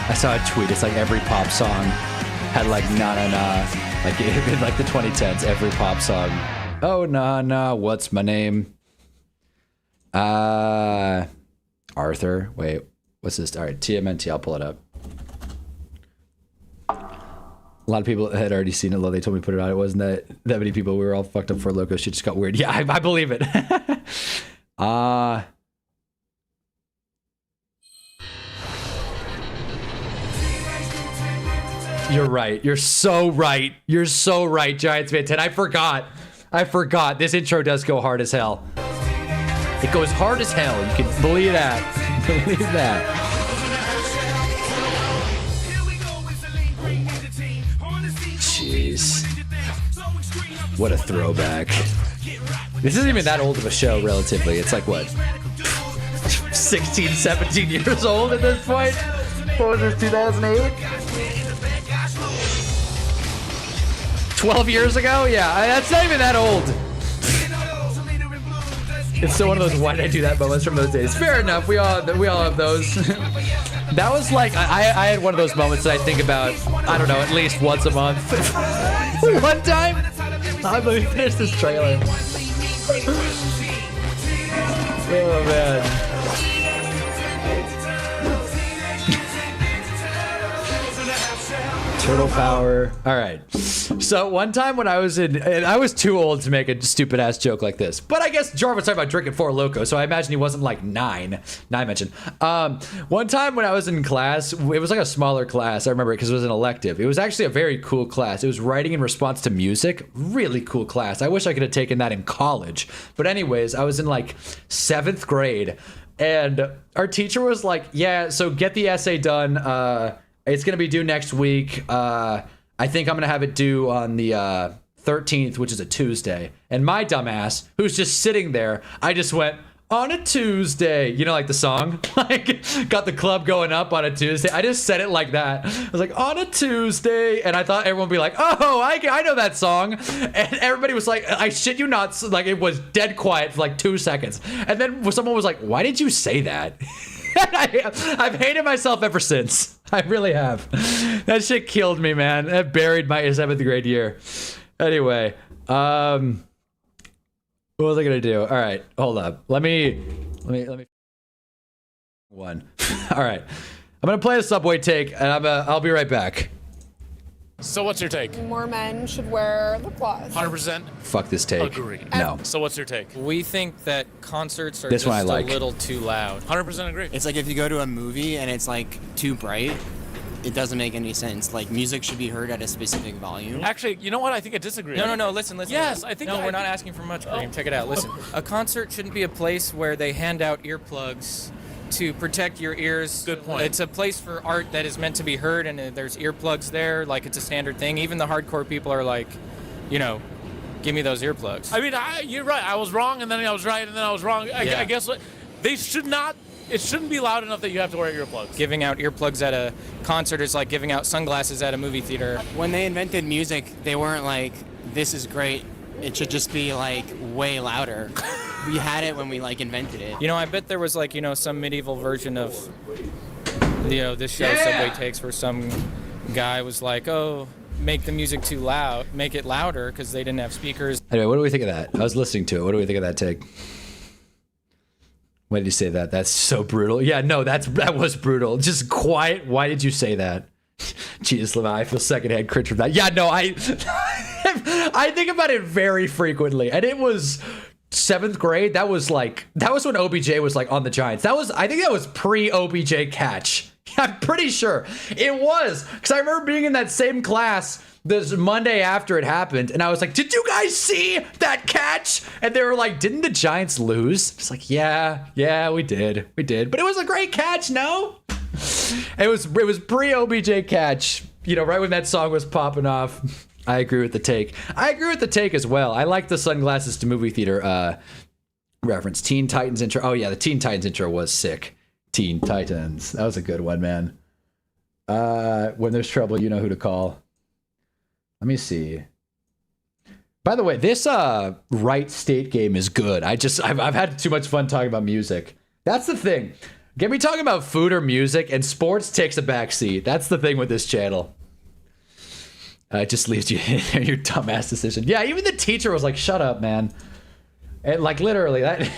I saw a tweet. It's like every pop song had like na na na. Like in like the 2010s, every pop song. Oh na na, what's my name? Arthur. Wait, what's this? All right, TMNT. I'll pull it up. A lot of people had already seen it. They told me to put it on. It wasn't that many people. We were all fucked up for Loco. Shit just got weird. Yeah, I believe it. You're right. You're so right. You're so right, Giants fan 10. I forgot. This intro does go hard as hell. It goes hard as hell. You can believe that. Believe that. Jeez. What a throwback. This isn't even that old of a show, relatively. It's like, what? 16, 17 years old at this point? What was this, 2008? 12 years ago? Yeah, that's not even that old. It's still one of those why did I do that moments from those days. Fair enough, we all have those. That was like, I had one of those moments that I think about, I don't know, at least once a month. One time, let me finish this trailer. Oh man. Turtle power. All right. So one time when I was in, and I was too old to make a stupid ass joke like this, but I guess Jarvis talking about drinking 4 Loco, so I imagine he wasn't like 9 mentioned. One time when I was in class, it was like a smaller class. I remember it because it was an elective. It was actually a very cool class. It was writing in response to music. Really cool class. I wish I could have taken that in college. But anyways, I was in like 7th grade, and our teacher was like, "Yeah, so get the essay done. It's gonna be due next week. I think I'm gonna have it due on the 13th, which is a Tuesday." And my dumbass, who's just sitting there, I just went, "On a Tuesday." You know, like the song? Like, got the club going up on a Tuesday. I just said it like that. I was like, "On a Tuesday." And I thought everyone would be like, "Oh, I know that song." And everybody was like, I shit you not, like it was dead quiet for like 2 seconds. And then someone was like, "Why did you say that?" I've hated myself ever since. I really have. That shit killed me, man. That buried my 7th grade year. Anyway, what was I gonna do? All right, hold up. Let me. One. All right, I'm gonna play a Subway take, and I'll be right back. So what's your take? More men should wear lip gloss. 100%. Fuck this take. Agree. No. So what's your take? We think that concerts are This just one I like. a little too loud. 100% agree. It's like if you go to a movie and it's like too bright, it doesn't make any sense. Like, music should be heard at a specific volume. Actually, you know what? I think I disagree. No, listen. Yes, I think. No, we're not asking for much, Cream. Check it out. Listen, a concert shouldn't be a place where they hand out earplugs to protect your ears. Good point. It's a place for art that is meant to be heard, and there's earplugs there. Like, it's a standard thing. Even the hardcore people are like, you know, give me those earplugs. I mean, you're right. I was wrong, and then I was right, and then I was wrong. I guess they should not. It shouldn't be loud enough that you have to wear earplugs. Giving out earplugs at a concert is like giving out sunglasses at a movie theater. When they invented music, they weren't like, this is great. It should just be like way louder. We had it when we like invented it. You know, I bet there was like, you know, some medieval version of, you know, this show Subway Takes, where some guy was like, oh, make the music too loud, make it louder, because they didn't have speakers. Anyway, what do we think of that? I was listening to it. What do we think of that take? Why did you say that? That's so brutal. Yeah, no, that was brutal. Just quiet. Why did you say that? Jesus, Levi, I feel secondhand cringe from that. Yeah, no, I think about it very frequently, and it was 7th grade. That was when OBJ was like on the Giants. I think that was pre-OBJ catch. I'm pretty sure it was, because I remember being in that same class this Monday after it happened, and I was like, did you guys see that catch? And they were like, didn't the Giants lose? It's like, yeah, we did. But it was a great catch, no? It was pre-OBJ catch, you know, right when that song was popping off. I agree with the take. I agree with the take as well. I like the sunglasses to movie theater reference. Teen Titans intro. Oh yeah, the Teen Titans intro was sick. Teen Titans. That was a good one, man. When there's trouble, you know who to call. Let me see. By the way, this Right State game is good. I've had too much fun talking about music. That's the thing. Get me talking about food or music, and sports takes a backseat. That's the thing with this channel. It just leaves you in your dumbass decision. Yeah, even the teacher was like, shut up, man. And like literally, that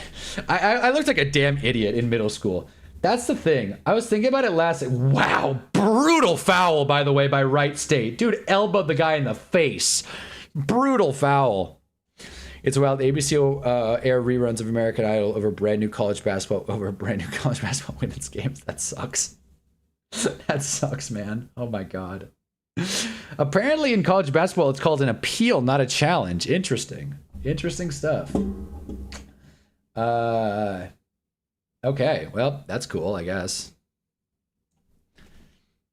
I looked like a damn idiot in middle school. That's the thing. I was thinking about it last night. Wow, brutal foul, by the way, by Wright State. Dude elbowed the guy in the face. Brutal foul. It's wild. ABC will air reruns of American Idol over brand new college basketball women's games. That sucks. That sucks, man. Oh my God. Apparently in college basketball, it's called an appeal, not a challenge. Interesting. Interesting stuff. Okay, well, that's cool, I guess.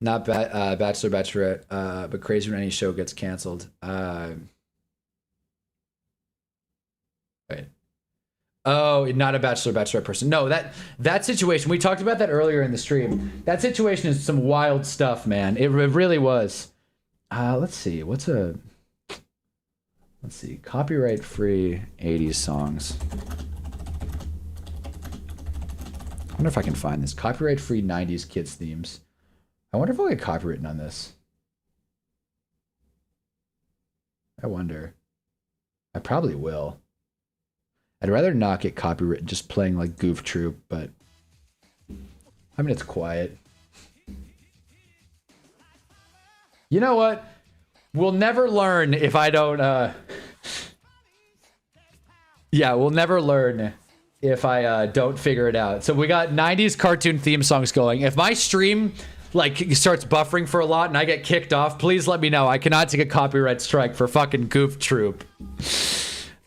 Not Bachelor, Bachelorette, but crazy when any show gets canceled. Wait. Oh, not a Bachelor, Bachelorette person. No, that situation, we talked about that earlier in the stream. That situation is some wild stuff, man. It really was. Let's see. Let's see. Copyright-free 80s songs. I wonder if I can find this. Copyright-free 90s kids themes. I wonder if I'll get copywritten on this. I wonder. I probably will. I'd rather not get copywritten just playing like Goof Troop, but I mean, it's quiet. You know what? We'll never learn if I don't, yeah, we'll never learn if I don't figure it out. So we got 90s cartoon theme songs going. If my stream like starts buffering for a lot and I get kicked off, please let me know. I cannot take a copyright strike for fucking Goof Troop.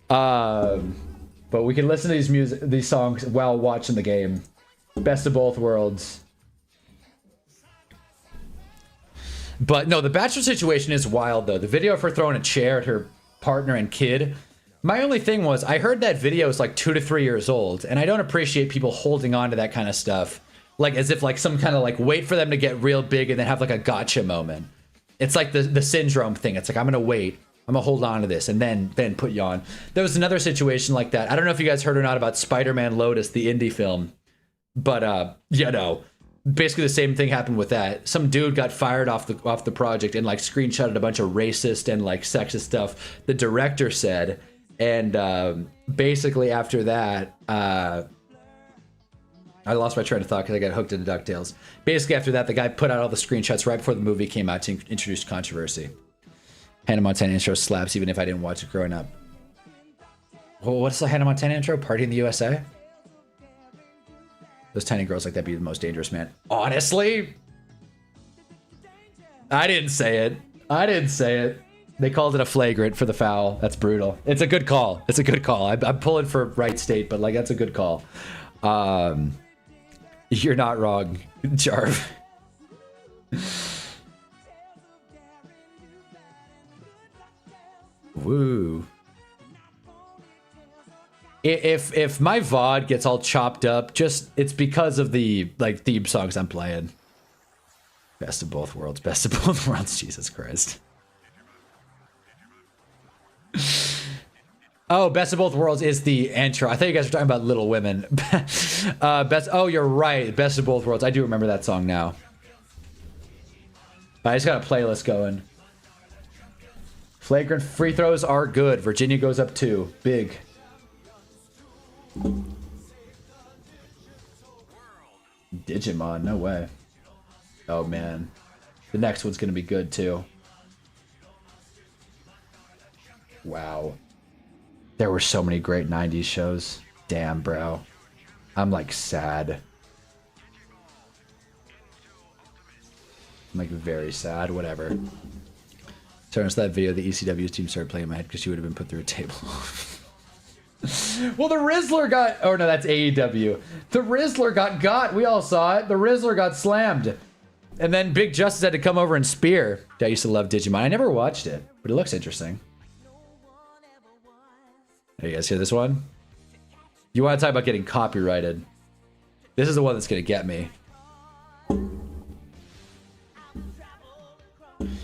But we can listen to these songs while watching the game. Best of both worlds. But no, the Bachelor situation is wild though. The video of her throwing a chair at her partner and kid. My only thing was, I heard that video is like 2 to 3 years old, and I don't appreciate people holding on to that kind of stuff. Like as if like some kind of like wait for them to get real big and then have like a gotcha moment. It's like the syndrome thing. It's like, I'm gonna wait. I'm gonna hold on to this and then put you on. There was another situation like that. I don't know if you guys heard or not about Spider-Man Lotus, the indie film. But you know, basically the same thing happened with that. Some dude got fired off the project and like screenshotted a bunch of racist and like sexist stuff the director said. And basically after that, I lost my train of thought because I got hooked into DuckTales. Basically after that, the guy put out all the screenshots right before the movie came out to introduce controversy. Hannah Montana intro slaps even if I didn't watch it growing up. Well, what's the Hannah Montana intro? Party in the USA? Those tiny girls like that be the most dangerous, man. Honestly? I didn't say it. I didn't say it. They called it a flagrant for the foul. That's brutal. It's a good call. It's a good call. I'm pulling for right state, but like that's a good call. You're not wrong, Jarv. Woo. If my VOD gets all chopped up, just it's because of the like theme songs I'm playing. Best of both worlds. Best of both worlds. Jesus Christ. Oh, Best of Both Worlds is the intro. I thought you guys were talking about Little Women. Oh, you're right. Best of Both Worlds. I do remember that song now. I just got a playlist going. Flagrant free throws are good. Virginia goes up 2. Big. Digimon, no way. Oh man. The next one's gonna be good too. Wow. There were so many great 90s shows. Damn, bro. I'm like sad. I'm like very sad. Whatever. Turns to that video, the ECW team started playing in my head because she would have been put through a table. Well, the Rizzler got... Oh, no, that's AEW. The Rizzler got. We all saw it. The Rizzler got slammed. And then Big Justice had to come over and spear. I used to love Digimon. I never watched it, but it looks interesting. Hey, you guys hear this one? You want to talk about getting copyrighted? This is the one that's going to get me.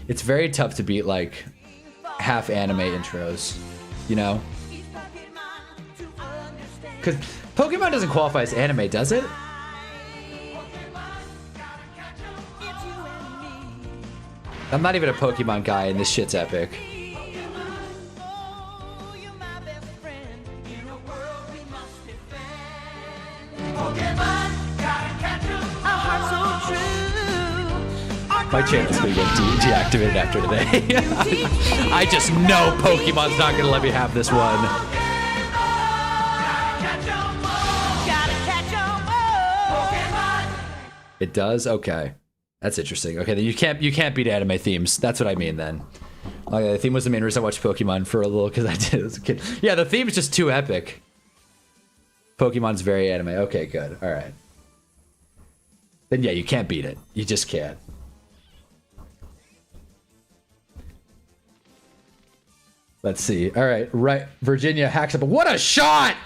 It's very tough to beat, like, half anime intros, you know? Because Pokemon doesn't qualify as anime, does it? I'm not even a Pokemon guy, and this shit's epic. My channel's gonna get deactivated after today. I just know Pokemon's not gonna let me have this one. It does? Okay. That's interesting. Okay, then you can't beat anime themes. That's what I mean then. Okay, the theme was the main reason I watched Pokemon for a little because I did as a kid. Yeah, the theme's just too epic. Pokemon's very anime. Okay, good. Alright. Then yeah, you can't beat it. You just can't. Let's see. All right, right. Virginia hacks up. What a shot!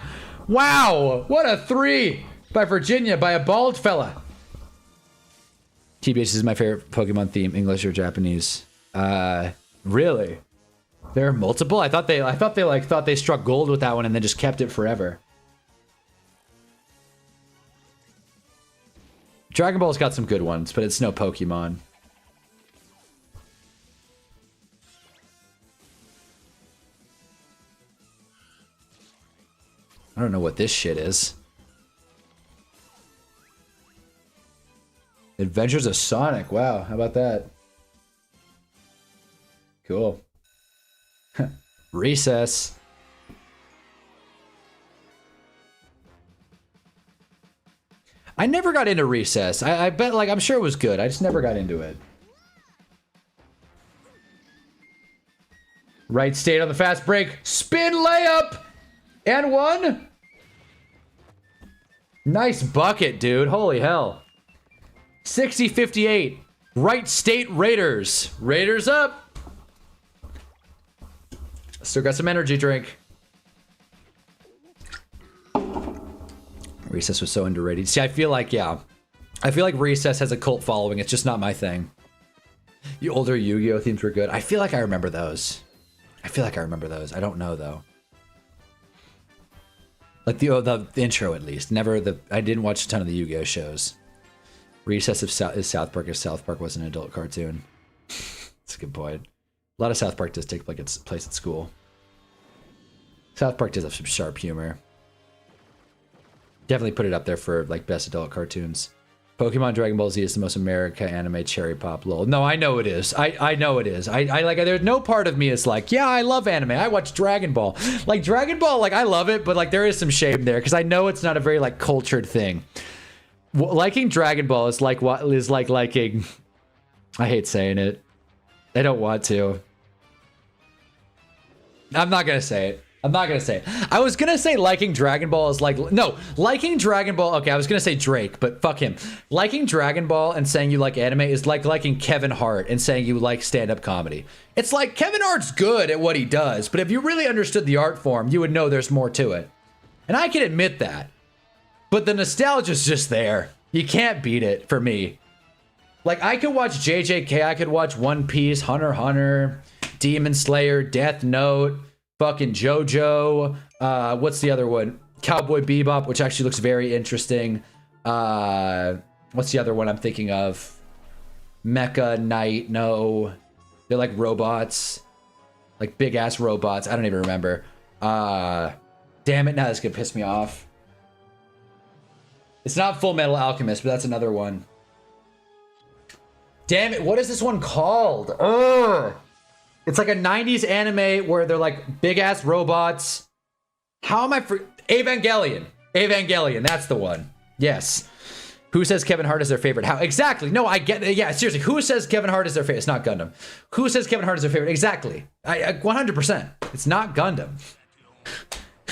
Wow! What a 3 by Virginia by a bald fella. TBH is my favorite Pokemon theme, English or Japanese. Really? There are multiple? I thought they struck gold with that one and then just kept it forever. Dragon Ball's got some good ones, but it's no Pokemon. I don't know what this shit is. Adventures of Sonic. Wow, how about that? Cool. Recess. I never got into Recess. I bet, like, I'm sure it was good. I just never got into it. Right state on the fast break. Spin layup! And one. Nice bucket, dude. Holy hell. 60-58. Right state Raiders. Raiders up. Still got some energy drink. Recess was so underrated. See, I feel like, yeah. I feel like Recess has a cult following. It's just not my thing. The older Yu-Gi-Oh! Themes were good. I feel like I remember those. I don't know, though. Like the intro, at least. I didn't watch a ton of the Yu-Gi-Oh! Shows. Recess is South Park if South Park was an adult cartoon. That's a good point. A lot of South Park does take like its place at school. South Park does have some sharp humor. Definitely put it up there for like best adult cartoons. Pokemon Dragon Ball Z is the most America anime cherry pop lol. No, I know it is. I know it is. I like, there's no part of me is like, yeah, I love anime. I watch Dragon Ball. Like Dragon Ball, like I love it, but like there is some shame there because I know it's not a very like cultured thing. Liking Dragon Ball is like what is like liking, I hate saying it, I don't want to. I'm not gonna say it. I'm not gonna say it. I was gonna say liking Dragon Ball is like, no, liking Dragon Ball, okay, I was gonna say Drake, but fuck him. Liking Dragon Ball and saying you like anime is like liking Kevin Hart and saying you like stand-up comedy. It's like Kevin Hart's good at what he does, but if you really understood the art form, you would know there's more to it. And I can admit that. But the nostalgia's just there. You can't beat it for me. Like, I could watch JJK, I could watch One Piece, Hunter x Hunter, Demon Slayer, Death Note, fucking JoJo, what's the other one? Cowboy Bebop, which actually looks very interesting. What's the other one I'm thinking of? Mecha Knight, no. They're like robots. Like big ass robots. I don't even remember. Damn it, now this could piss me off. It's not Full Metal Alchemist, but that's another one. Damn it, what is this one called? Ugh. It's like a 90s anime where they're like big ass robots. How am I Evangelion. Evangelion, that's the one. Yes. Who says Kevin Hart is their favorite? How? Exactly. No, I get it. Yeah, seriously. Who says Kevin Hart is their favorite? It's not Gundam. Who says Kevin Hart is their favorite? Exactly. 100%. It's not Gundam.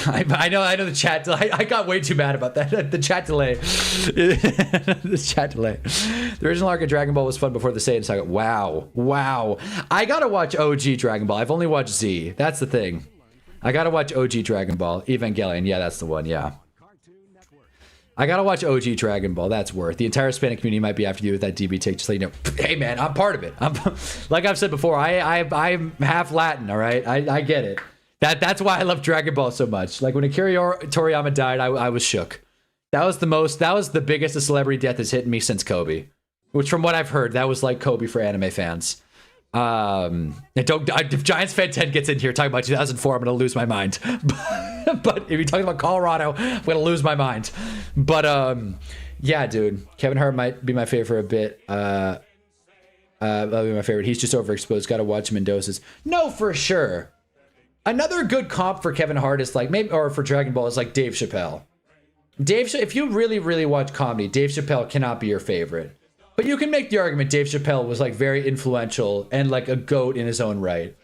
I know the chat delay. I got way too mad about that. The chat delay. The chat delay. The original arc of Dragon Ball was fun before the Saiyan saga. Wow. Wow. I gotta watch OG Dragon Ball. I've only watched Z. That's the thing. I gotta watch OG Dragon Ball. Evangelion. Yeah, that's the one. Yeah. I gotta watch OG Dragon Ball. That's worth. The entire Hispanic community might be after you with that DB take. Just let you know. Hey, man, I'm part of it. Like I've said before, I'm half Latin, all right? I get it. That's why I love Dragon Ball so much. Like when Akira Toriyama died, I was shook. That was the biggest a celebrity death has hit me since Kobe. Which from what I've heard, that was like Kobe for anime fans. If Giants Fan 10 gets in here talking about 2004, I'm gonna lose my mind. But if you're talking about Colorado, I'm gonna lose my mind. But yeah, dude, Kevin Hart might be my favorite for a bit. That'll be my favorite. He's just overexposed. Got to watch him in doses. No, for sure. Another good comp for Kevin Hart is like maybe, or for Dragon Ball is like Dave Chappelle. If you really, really watch comedy, Dave Chappelle cannot be your favorite. But you can make the argument Dave Chappelle was like very influential and like a goat in his own right.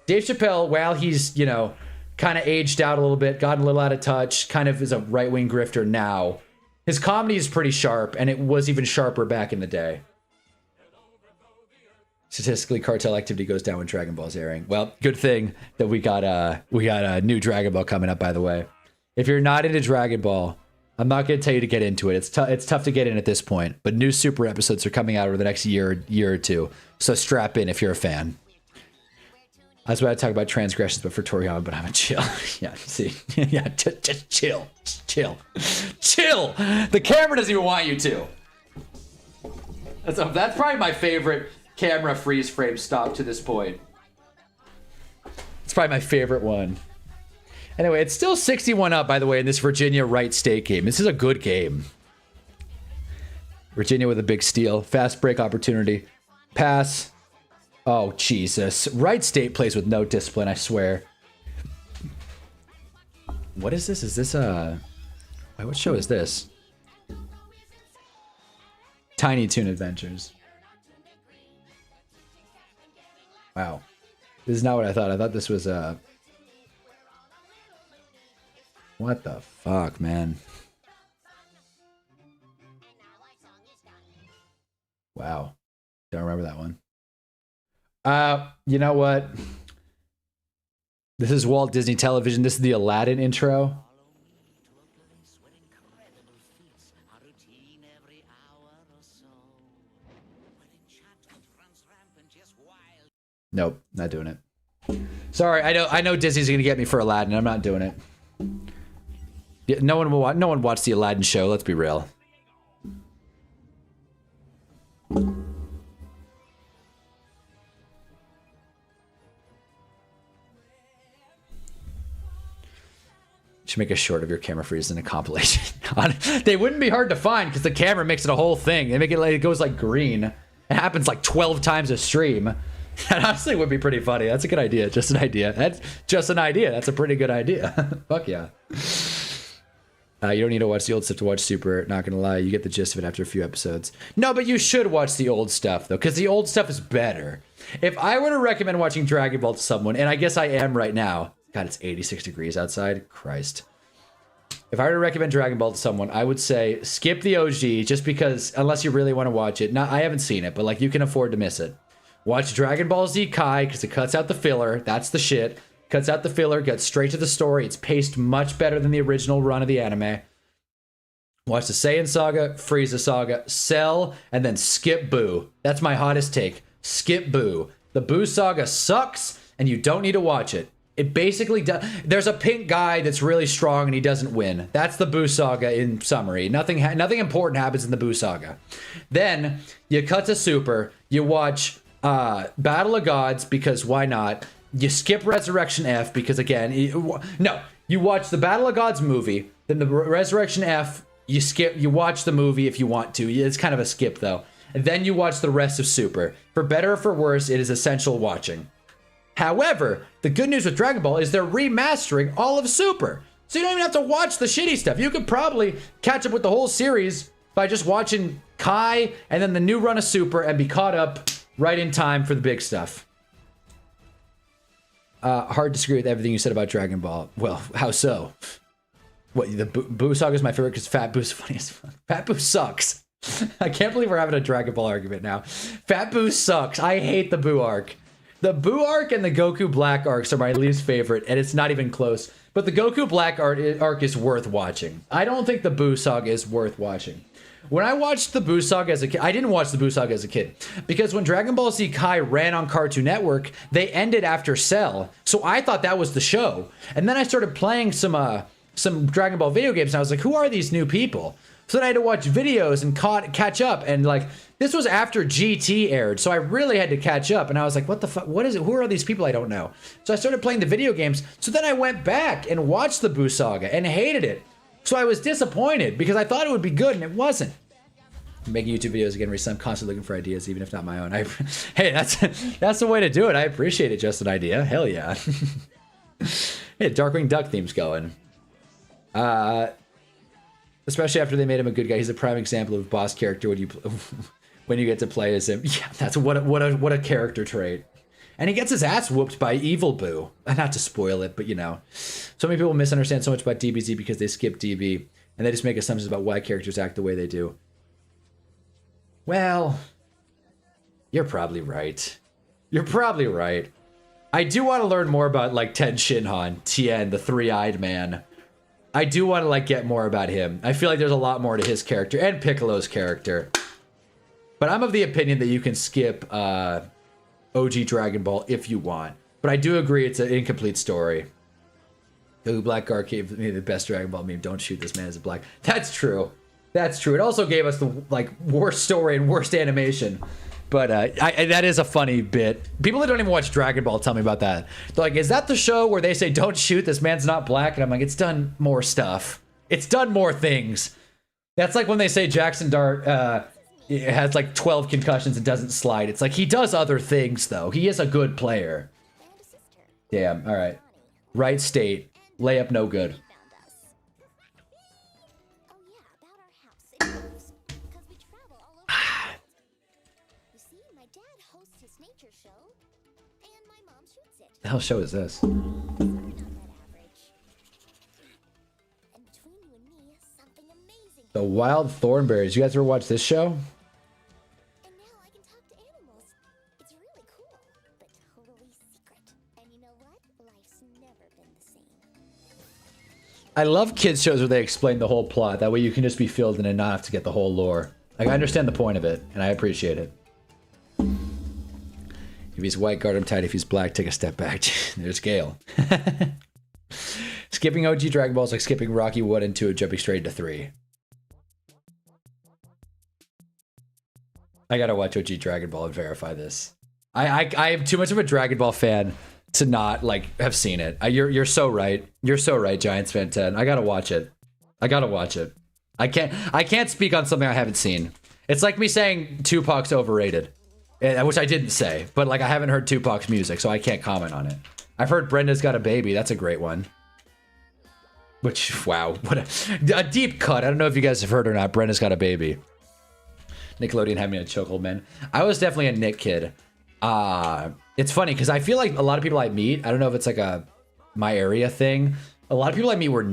Dave Chappelle, while he's, you know, kind of aged out a little bit, gotten a little out of touch, kind of is a right-wing grifter now, his comedy is pretty sharp, and it was even sharper back in the day. Statistically, cartel activity goes down when Dragon Ball's airing. Well, good thing that we got a new Dragon Ball coming up, by the way. If you're not into Dragon Ball, I'm not going to tell you to get into it. It's tough to get in at this point, but new Super episodes are coming out over the next year or two. So strap in if you're a fan. I was about to talk about transgressions, but for Toriyama, but I'm a chill. Yeah, see, yeah, just chill, chill. The camera doesn't even want you to. That's probably my favorite camera freeze frame stop to this point. It's probably my favorite one. Anyway, it's still 61 up, by the way, in this Virginia Wright State game. This is a good game. Virginia with a big steal. Fast break opportunity. Pass. Oh, Jesus. Wright State plays with no discipline, I swear. What is this? Is this a... Wait, what show is this? Tiny Toon Adventures. Wow. This is not what I thought. I thought this was a... What the fuck, man? Wow. Don't remember that one. You know what? This is Walt Disney Television. This is the Aladdin intro. Nope, not doing it. Sorry, I know Disney's gonna get me for Aladdin. I'm not doing it. Yeah, no one watched the Aladdin show. Let's be real. Should make a short of your camera freeze and a compilation. They wouldn't be hard to find because the camera makes it a whole thing. They make it like it goes like green. It happens like 12 times a stream. That honestly would be pretty funny. That's a good idea. Just an idea. That's just an idea. That's a pretty good idea. Fuck yeah. You don't need to watch the old stuff to watch Super. Not gonna lie, you get the gist of it after a few episodes. No, but you should watch the old stuff though, because the old stuff is better. If I were to recommend watching Dragon Ball to someone, and I guess I am right now. God, it's 86 degrees outside. Christ. If I were to recommend Dragon Ball to someone, I would say skip the OG just because, unless you really want to watch it. I haven't seen it, but like you can afford to miss it. Watch Dragon Ball Z Kai because it cuts out the filler. That's the shit. Cuts out the filler, gets straight to the story. It's paced much better than the original run of the anime. Watch the Saiyan Saga, Frieza Saga, Cell, and then skip Boo. That's my hottest take. Skip Boo. The Boo Saga sucks, and you don't need to watch it. It basically does. There's a pink guy that's really strong, and he doesn't win. That's the Boo Saga in summary. Nothing important happens in the Boo Saga. Then you cut to Super. You watch Battle of Gods because why not? You skip Resurrection F because again, you watch the Battle of Gods movie, then the Resurrection F. You watch the movie if you want to. It's kind of a skip though. And then you watch the rest of Super. For better or for worse, it is essential watching. However, the good news with Dragon Ball is they're remastering all of Super. So you don't even have to watch the shitty stuff. You could probably catch up with the whole series by just watching Kai and then the new run of Super and be caught up right in time for the big stuff. Hard to disagree with everything you said about Dragon Ball. Well, how so? What, the Boo Saga is my favorite because Fat Boo's funny as fuck. Fat Boo sucks. I can't believe we're having a Dragon Ball argument now. Fat Boo sucks. I hate the Boo arc. The Boo arc and the Goku Black arcs are my least favorite, and it's not even close. But the Goku Black arc is worth watching. I don't think the Boo Saga is worth watching. When I watched the Boo Saga as a kid, I didn't watch the Boo Saga as a kid because when Dragon Ball Z Kai ran on Cartoon Network, they ended after Cell. So I thought that was the show. And then I started playing some Dragon Ball video games and I was like, who are these new people? So then I had to watch videos and catch up, and like this was after GT aired, so I really had to catch up, and I was like, what the fuck, what is it, who are these people I don't know? So I started playing the video games, so then I went back and watched the Boo Saga and hated it. So I was disappointed because I thought it would be good and it wasn't. I'm making YouTube videos again recently. I'm constantly looking for ideas, even if not my own. Hey, that's the way to do it. I appreciate it, just an idea. Hell yeah. Hey, Darkwing Duck theme's going. Especially after they made him a good guy. He's a prime example of a boss character when you get to play as him. Yeah, that's what a character trait. And he gets his ass whooped by Evil Boo. Not to spoil it, but you know. So many people misunderstand so much about DBZ because they skip DB and they just make assumptions about why characters act the way they do. Well, you're probably right. You're probably right. I do want to learn more about like Ten Shinhan, Tien, the three-eyed man. I do want to like get more about him. I feel like there's a lot more to his character and Piccolo's character. But I'm of the opinion that you can skip OG Dragon Ball if you want. But I do agree it's an incomplete story. Goku Black Guard gave me the best Dragon Ball meme. Don't shoot this man as a black. That's true. That's true. It also gave us the like worst story and worst animation. But that is a funny bit. People that don't even watch Dragon Ball tell me about that. They're like, is that the show where they say, don't shoot, this man's not black? And I'm like, it's done more stuff. It's done more things. That's like when they say Jackson Dart has like 12 concussions and doesn't slide. It's like, he does other things, though. He is a good player. Damn, all right. Right state. Layup no good. The hell show is this? The Wild Thornberries. You guys ever watch this show? I love kids shows where they explain the whole plot. That way you can just be filled in and not have to get the whole lore. Like, I understand the point of it, and I appreciate it. If he's white, guard him tight. If he's black, take a step back. There's Gale. Skipping OG Dragon Ball is like skipping Rocky 1 and 2 and jumping straight into 3. I gotta watch OG Dragon Ball and verify this. I am too much of a Dragon Ball fan to not like have seen it. You're so right. You're so right, Giants fan 10. I gotta watch it. I gotta watch it. I can't speak on something I haven't seen. It's like me saying Tupac's overrated. Which I didn't say, but like I haven't heard Tupac's music, so I can't comment on it. I've heard Brenda's Got a Baby. That's a great one. Which, wow, what a deep cut. I don't know if you guys have heard or not. Brenda's Got a Baby. Nickelodeon had me a chokehold, man. I was definitely a Nick kid. It's funny because I feel like a lot of people I meet, I don't know if it's like a my area thing. A lot of people I meet were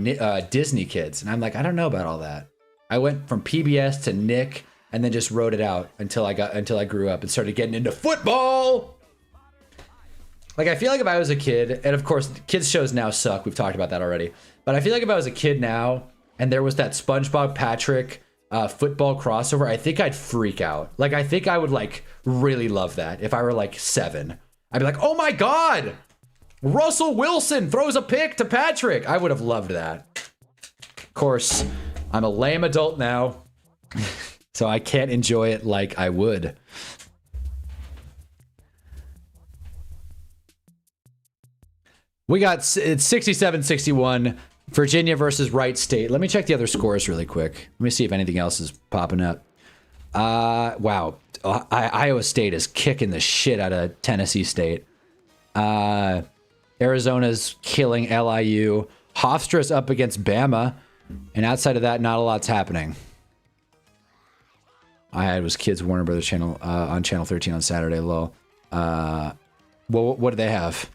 Disney kids, and I'm like, I don't know about all that. I went from PBS to Nick, and then just wrote it out until I grew up and started getting into football. Like, I feel like if I was a kid, and of course, kids shows now suck. We've talked about that already. But I feel like if I was a kid now, and there was that SpongeBob Patrick football crossover, I think I'd freak out. Like, I think I would, like, really love that if I were, like, 7. I'd be like, oh my God! Russell Wilson throws a pick to Patrick! I would have loved that. Of course, I'm a lame adult now, so I can't enjoy it like I would. We got, it's 67-61, Virginia versus Wright State. Let me check the other scores really quick. Let me see if anything else is popping up. Wow. Iowa State is kicking the shit out of Tennessee State. Arizona's killing LIU. Hofstra's up against Bama. And outside of that, not a lot's happening. I had was Kids Warner Brothers channel on channel 13 on Saturday. Lol. Well, what do they have?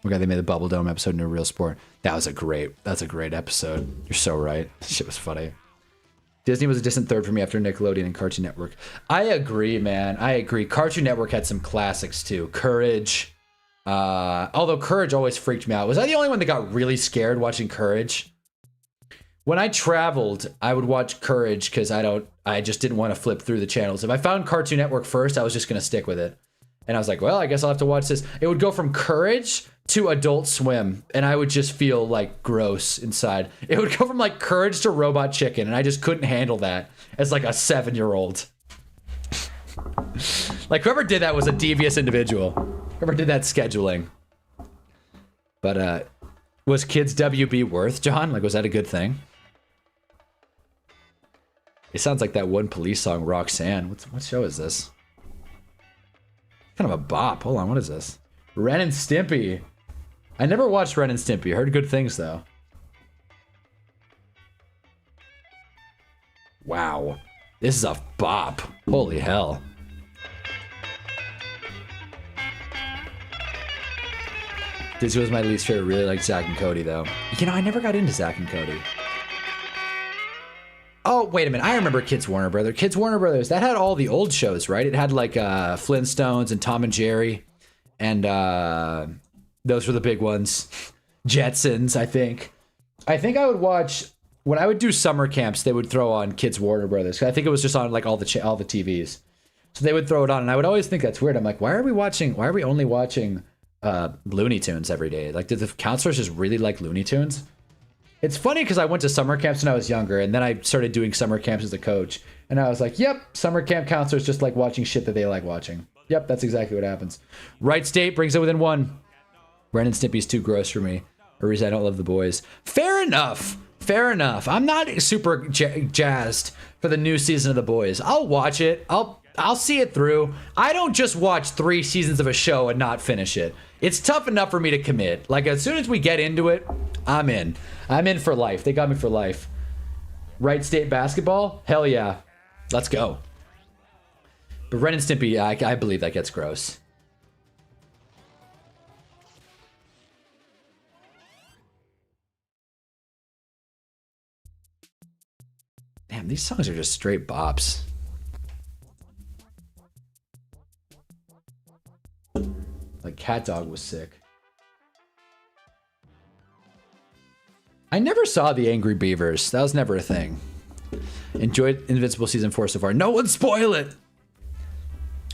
Okay, they made the Bubble Dome episode into a real sport. That's a great episode. You're so right. This shit was funny. Disney was a distant third for me after Nickelodeon and Cartoon Network. I agree, man. I agree. Cartoon Network had some classics too. Courage. Although Courage always freaked me out. Was I the only one that got really scared watching Courage? When I traveled, I would watch Courage because I just didn't want to flip through the channels. If I found Cartoon Network first, I was just going to stick with it. And I was like, well, I guess I'll have to watch this. It would go from Courage to Adult Swim, and I would just feel like gross inside. It would go from like Courage to Robot Chicken, and I just couldn't handle that as like a 7-year-old. Like, whoever did that was a devious individual. Whoever did that scheduling. But was Kids WB worth, John? Like, was that a good thing? It sounds like that one Police song, Roxanne. What show is this? Kind of a bop. Hold on, what is this? Ren and Stimpy. I never watched Ren and Stimpy. Heard good things, though. Wow. This is a bop. Holy hell. Disney was my least favorite. Really liked Zack and Cody, though. You know, I never got into Zack and Cody. Oh, wait a minute. I remember Kids Warner Brothers. Kids Warner Brothers, that had all the old shows, right? It had like Flintstones and Tom and Jerry. And those were the big ones. Jetsons, I think. I think I would watch, when I would do summer camps, they would throw on Kids Warner Brothers. I think it was just on like all the TVs. So they would throw it on. And I would always think that's weird. I'm like, why are we only watching Looney Tunes every day? Like, did the counselors just really like Looney Tunes? It's funny because I went to summer camps when I was younger, and then I started doing summer camps as a coach. And I was like, yep, summer camp counselors just like watching shit that they like watching. Yep, that's exactly what happens. Wright State brings it within 1. Ren and Stimpy's too gross for me. Or reason I don't love the boys. Fair enough. Fair enough. I'm not super jazzed for the new season of the boys. I'll watch it. I'll see it through. I don't just watch 3 seasons of a show and not finish it. It's tough enough for me to commit. Like, as soon as we get into it, I'm in. I'm in for life. They got me for life. Wright State basketball? Hell yeah. Let's go. But Ren and Stimpy, I believe that gets gross. Damn, these songs are just straight bops. Like Cat Dog was sick. I never saw the Angry Beavers. That was never a thing. Enjoyed Invincible season 4 so far. No one spoil it.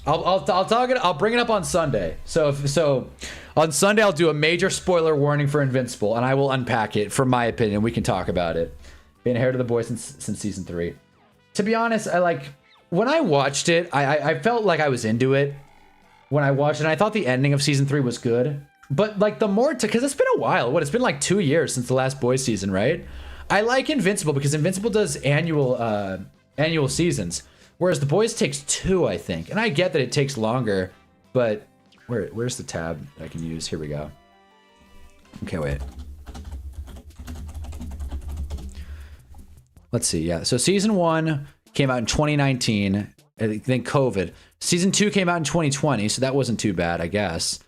I'll talk it. I'll bring it up on Sunday. So on Sunday I'll do a major spoiler warning for Invincible, and I will unpack it from my opinion. We can talk about it. Been a hair to the boys since season 3. To be honest, when I watched it, I felt like I was into it when I watched it. And I thought the ending of season 3 was good. But like the more because it's been a while. It's been like 2 years since the last boys season, right? I like Invincible because Invincible does annual seasons, whereas the boys takes 2, I think. And I get that it takes longer, but where's the tab that I can use? Here we go. Okay, wait. Let's see. Yeah, so season 1 came out in 2019. Then COVID. Season 2 came out in 2020, so that wasn't too bad, I guess.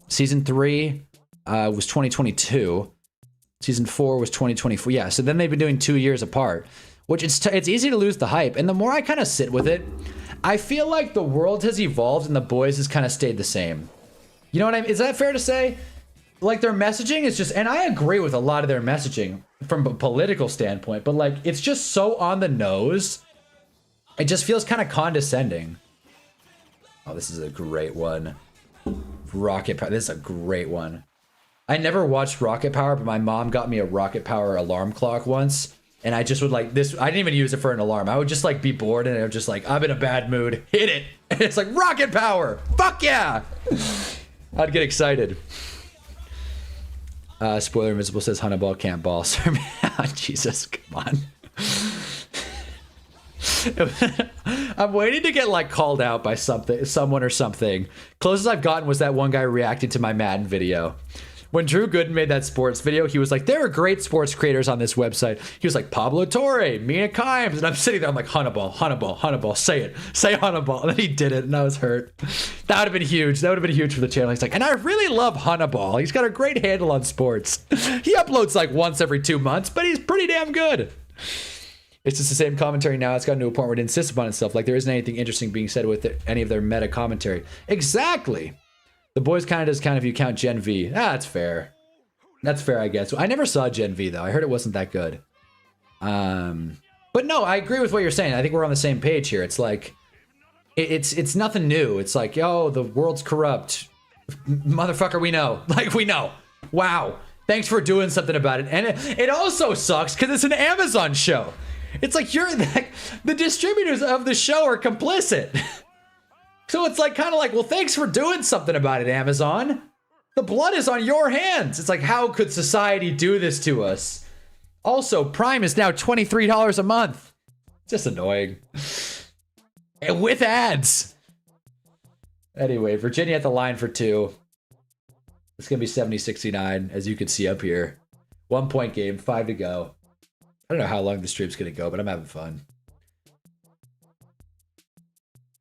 Season 3 was 2022. Season 4 was 2024. Yeah, so then they've been doing 2 years apart, which it's easy to lose the hype. And the more I kind of sit with it, I feel like the world has evolved and The Boys has kind of stayed the same. You know what I mean? Is that fair to say? Like, their messaging is just, and I agree with a lot of their messaging from a political standpoint, but like, it's just so on the nose. It just feels kind of condescending. Oh, this is a great one. Rocket Power. This is a great one. I never watched Rocket Power, but my mom got me a Rocket Power alarm clock once. And I just would like this. I didn't even use it for an alarm. I would just like be bored and I would just like, I'm in a bad mood. Hit it. And it's like Rocket Power. Fuck yeah. I'd get excited. Spoiler Invisible says Hunnaball can't ball. Sorry, man. Jesus, come on. I'm waiting to get like called out by someone or something. Closest I've gotten was that one guy reacting to my Madden video. When Drew Gooden made that sports video, he was like, there are great sports creators on this website. He was like, Pablo Torre, Mina Kimes. And I'm sitting there, I'm like, Hunnaball, say it. Say Hunnaball. And then he did it, and I was hurt. That would have been huge. That would have been huge for the channel. He's like, and I really love Hunnaball. He's got a great handle on sports. He uploads like once every 2 months, but he's pretty damn good. It's just the same commentary now. It's gotten to a point where it insists upon itself. Like there isn't anything interesting being said with any of their meta commentary. Exactly. The Boys kind of does kind of, you count Gen V. That's fair. That's fair, I guess. I never saw Gen V though. I heard it wasn't that good. But no, I agree with what you're saying. I think we're on the same page here. It's like, it's nothing new. It's like, yo, the world's corrupt. Motherfucker, we know. Like, we know. Wow. Thanks for doing something about it. And it also sucks because it's an Amazon show. It's like the distributors of the show are complicit. So it's like kind of like, well, thanks for doing something about it, Amazon. The blood is on your hands. It's like, how could society do this to us? Also, Prime is now $23 a month. Just annoying. And with ads. Anyway, Virginia at the line for 2. It's going to be 70-69, as you can see up here. 1 point game, 5 to go. I don't know how long the stream's going to go, but I'm having fun.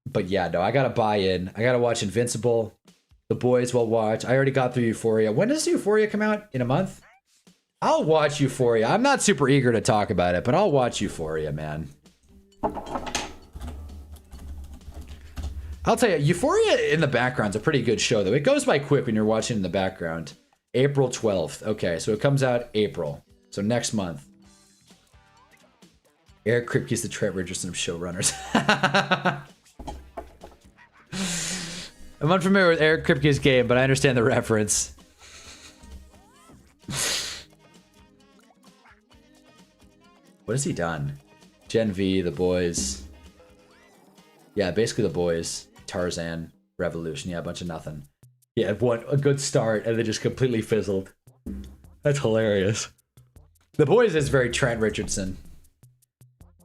But yeah, no, I got to buy in. I got to watch Invincible. The Boys will watch. I already got through Euphoria. When does Euphoria come out? In a month? I'll watch Euphoria. I'm not super eager to talk about it, but I'll watch Euphoria, man. I'll tell you, Euphoria in the background's a pretty good show, though. It goes by quick when you're watching in the background. April 12th. Okay, so it comes out April. So next month. Eric Kripke's the Trent Richardson of showrunners. I'm unfamiliar with Eric Kripke's game, but I understand the reference. What has he done? Gen V, The Boys. Yeah, basically The Boys. Tarzan, Revolution. Yeah, a bunch of nothing. Yeah, a good start, and then just completely fizzled. That's hilarious. The Boys is very Trent Richardson.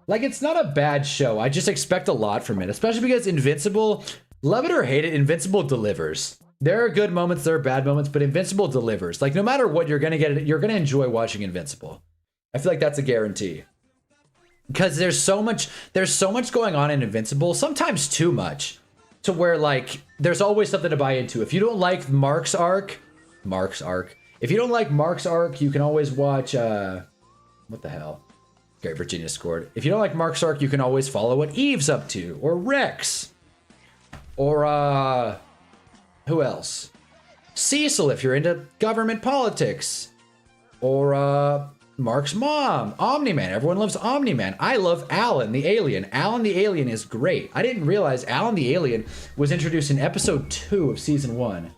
Like, it's not a bad show. I just expect a lot from it, especially because Invincible, love it or hate it, Invincible delivers. There are good moments, there are bad moments, but Invincible delivers. Like, no matter what, you're gonna enjoy watching Invincible. I feel like that's a guarantee. Because there's so much going on in Invincible, sometimes too much, to where, like, there's always something to buy into. If you don't like Mark's arc, if you don't like Mark's arc, you can always watch, what the hell? Okay, Virginia scored. If you don't like Mark's arc, you can always follow what Eve's up to, or Rex, or who else? Cecil, if you're into government politics, or Mark's mom, Omni-Man. Everyone loves Omni-Man. I love Alan the Alien. Alan the Alien is great. I didn't realize Alan the Alien was introduced in episode 2 of season 1.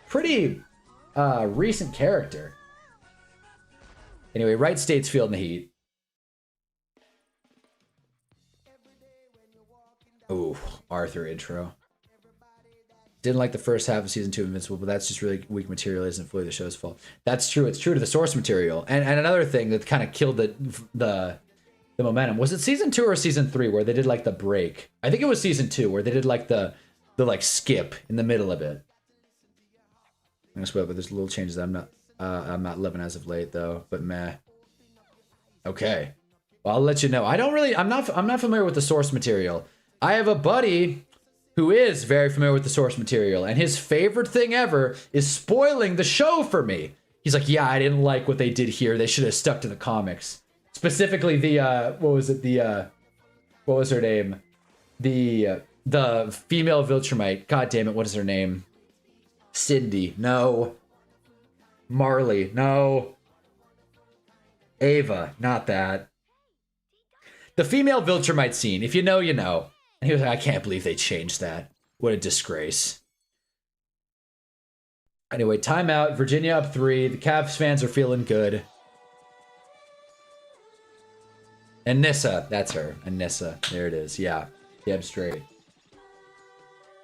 Pretty recent character. Anyway, Wright Statesfield in the Heat. Ooh, Arthur intro. Didn't like the first half of season 2 of Invincible, but that's just really weak material. Isn't fully the show's fault. That's true. It's true to the source material. And another thing that kind of killed the momentum, was it season 2 or season 3 where they did like the break? I think it was season 2 where they did like the like skip in the middle of it. I'm gonna spoil, but there's little changes that I'm not loving as of late though. But meh. Okay. Well, I'll let you know. I'm not familiar with the source material. I have a buddy who is very familiar with the source material, and his favorite thing ever is spoiling the show for me. He's like, yeah, I didn't like what they did here. They should have stuck to the comics. Specifically the, what was her name? The female Viltrumite. God damn it, what is her name? Cindy. No. Marley. No. Ava. Not that. The female Viltrumite scene. If you know, you know. And he was like, I can't believe they changed that. What a disgrace. Anyway, timeout. Virginia up 3. The Cavs fans are feeling good. Anissa. That's her. Anissa. There it is. Yeah. Damn straight.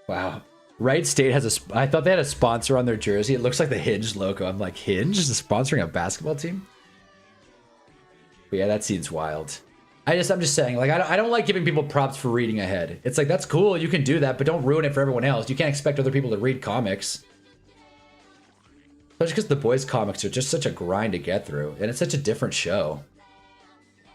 Wow. Wright State has a... I thought they had a sponsor on their jersey. It looks like the Hinge logo. I'm like, Hinge is sponsoring a basketball team? But yeah, that scene's wild. I'm just saying, like, I don't like giving people props for reading ahead. It's like, that's cool, you can do that, but don't ruin it for everyone else. You can't expect other people to read comics. Especially because the boys' comics are just such a grind to get through, and it's such a different show.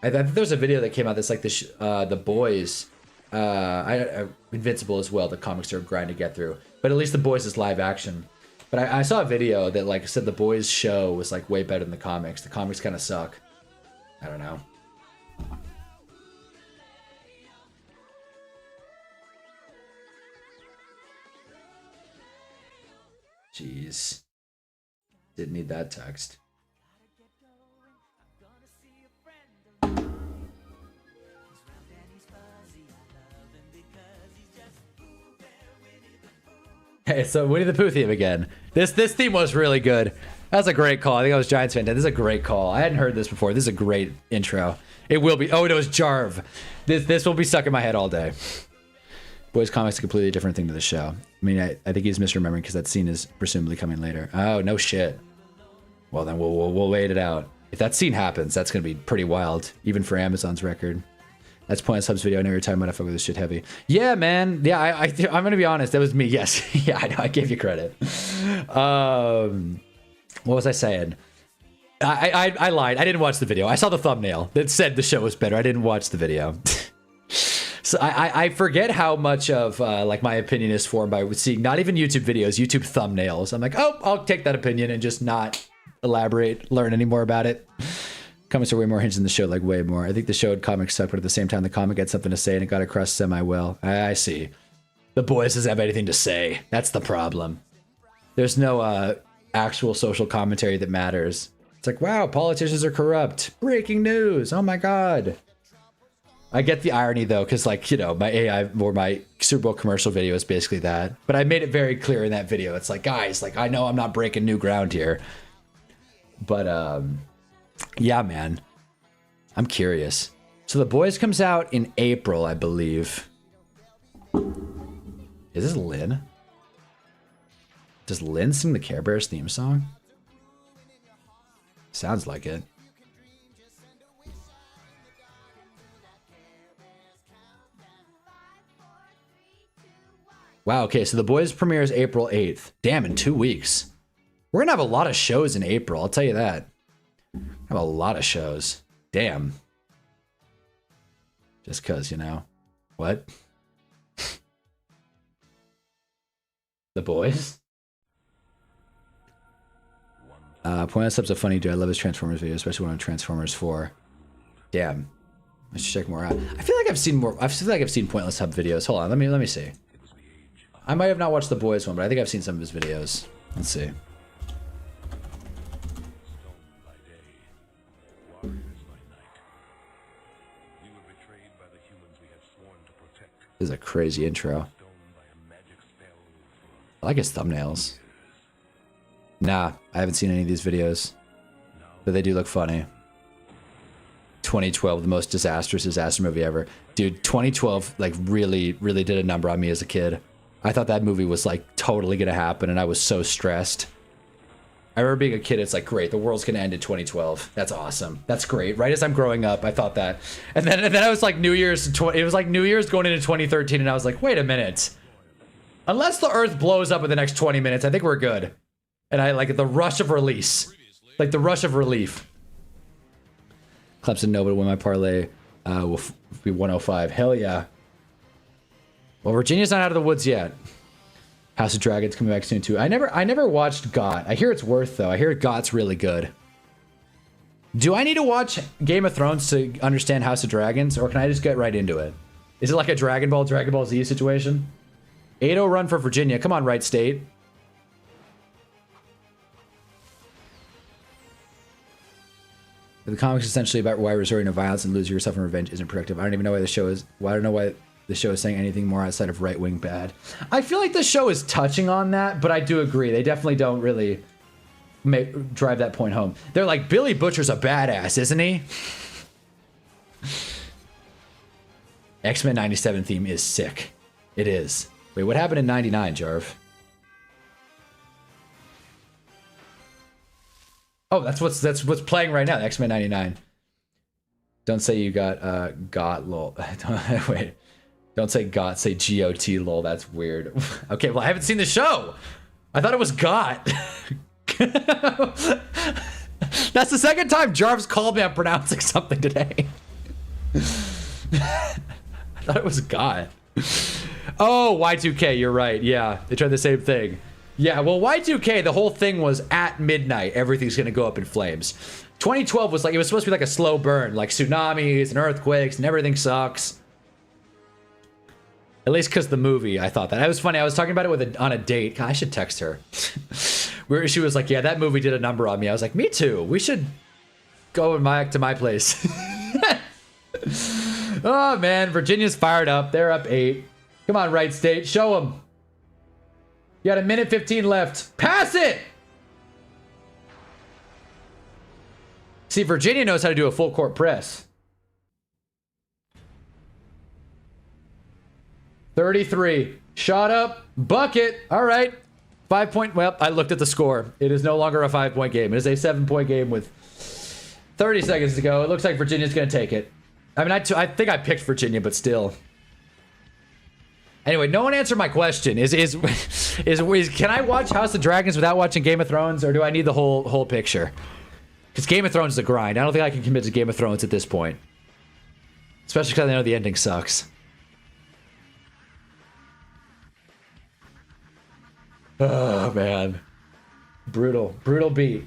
I think there's a video that came out that's like the boys, Invincible as well, the comics are a grind to get through. But at least the boys is live action. But I saw a video that like said the boys' show was like way better than the comics. The comics kind of suck. I don't know. Jeez. Didn't need that text. Hey, so Winnie the Pooh theme again. This theme was really good. That's a great call. I think I was Giants fan. This is a great call. I hadn't heard this before. This is a great intro. It will be. Oh, it was Jarv. This will be stuck in my head all day. Boys Comics a completely different thing to the show. I mean, I think he's misremembering because that scene is presumably coming later. Oh, no shit. Well, then we'll wait it out. If that scene happens, that's going to be pretty wild, even for Amazon's record. That's Point Subs video. I know you're talking about. I fuck with this shit heavy. Yeah, man. Yeah, I'm going to be honest. That was me. Yes. Yeah, I know. I gave you credit. What was I saying? I lied. I didn't watch the video. I saw the thumbnail that said the show was better. I didn't watch the video. So I forget how much of like my opinion is formed by seeing not even YouTube videos, YouTube thumbnails. I'm like, oh, I'll take that opinion and just not elaborate, learn any more about it. Comics are way more hinged than the show, like way more. I think the show and comics suck, but at the same time, the comic had something to say and it got across semi-well. I see. The boys doesn't have anything to say. That's the problem. There's no actual social commentary that matters. It's like, wow, politicians are corrupt. Breaking news. Oh my God. I get the irony though, because like, you know, my AI or my Super Bowl commercial video is basically that. But I made it very clear in that video. It's like, guys, like I know I'm not breaking new ground here. But yeah, man. I'm curious. So The Boys comes out in April, I believe. Is this Lynn? Does Lynn sing the Care Bears theme song? Sounds like it. Wow, okay, so The Boys premieres April 8th. Damn, in 2 weeks. We're gonna have a lot of shows in April, I'll tell you that. Have a lot of shows. Damn. Just cause, you know. What? The Boys? Point Sub's a funny dude. I love his Transformers video, especially one on Transformers 4. Damn. I should check more out. I feel like I've seen more. I feel like I've seen Pointless Hub videos. Hold on, let me see. I might have not watched the Boys one, but I think I've seen some of his videos. Let's see. This is a crazy intro. I like his thumbnails. Nah, I haven't seen any of these videos. But they do look funny. 2012, the most disastrous disaster movie ever. Dude, 2012 like really did a number on me as a kid. I thought that movie was like totally gonna happen and I was so stressed. I remember being a kid, it's like, great, the world's gonna end in 2012. That's awesome. That's great. Right as I'm growing up, I thought that. And then I was like New Year's, it was like New Year's going into 2013 and I was like, wait a minute. Unless the earth blows up in the next 20 minutes, I think we're good. And I like the rush of release. Like the rush of relief. Clemson no, but win my parlay will be 105. Hell yeah. Well, Virginia's not out of the woods yet. House of Dragons coming back soon too. I never watched GOT. I hear it's worth though. I hear GOT's really good. Do I need to watch Game of Thrones to understand House of Dragons, or can I just get right into it? Is it like a Dragon Ball Z situation? 8-0 run for Virginia. Come on, Wright State. The comics is essentially about why resorting to violence and losing yourself in revenge isn't productive. I don't even know why the show is. Well, I don't know why the show is saying anything more outside of right-wing bad. I feel like the show is touching on that, but I do agree. They definitely don't really drive that point home. They're like, Billy Butcher's a badass, isn't he? X-Men 97 theme is sick. It is. Wait, what happened in 99, Jarv? Oh, that's what's playing right now, X-Men 99. Don't say you got lol. Wait. Don't say got, say G-O-T lol. That's weird. Okay, well, I haven't seen the show. I thought it was got. That's the second time Jarv's called me on pronouncing something today. I thought it was got. Oh, Y2K, you're right. Yeah, they tried the same thing. Yeah, well, Y2K, the whole thing was at midnight, everything's gonna go up in flames. 2012 was like, it was supposed to be like a slow burn, like tsunamis and earthquakes and everything sucks. At least because the movie, I thought that. It was funny, I was talking about it on a date. God, I should text her. Where she was like, yeah, that movie did a number on me. I was like, me too. We should go to my place. Oh, man, Virginia's fired up. They're up 8. Come on, Wright State, show them. You got a minute 15 left. Pass it! See, Virginia knows how to do a full court press. 33. Shot up. Bucket. All right. 5 point. Well, I looked at the score. It is no longer a 5-point game. It is a 7-point game with 30 seconds to go. It looks like Virginia's going to take it. I mean, I think I picked Virginia, but still. Anyway, no one answered my question. Is can I watch House of Dragons without watching Game of Thrones, or do I need the whole picture? Because Game of Thrones is a grind. I don't think I can commit to Game of Thrones at this point. Especially because I know the ending sucks. Oh, man. Brutal. Brutal beat.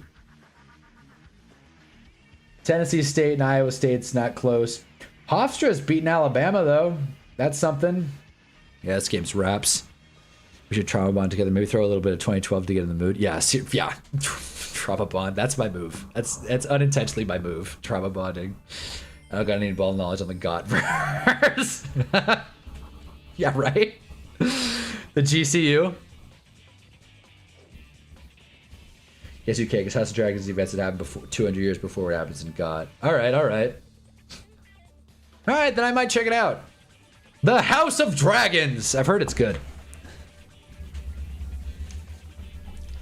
Tennessee State and Iowa State's not close. Hofstra's beating Alabama, though. That's something. Yeah, this game's wraps. We should trauma bond together. Maybe throw a little bit of 2012 to get in the mood. Yeah, yeah. Trauma bond. That's my move. That's unintentionally my move. Trauma bonding. I don't got any ball knowledge on the GOT verse. Yeah, right? The GCU. Yes, you can, because House of Dragons events that happened before 200 years before what happens in GOT. Alright, alright. Alright, then I might check it out. The House of Dragons! I've heard it's good.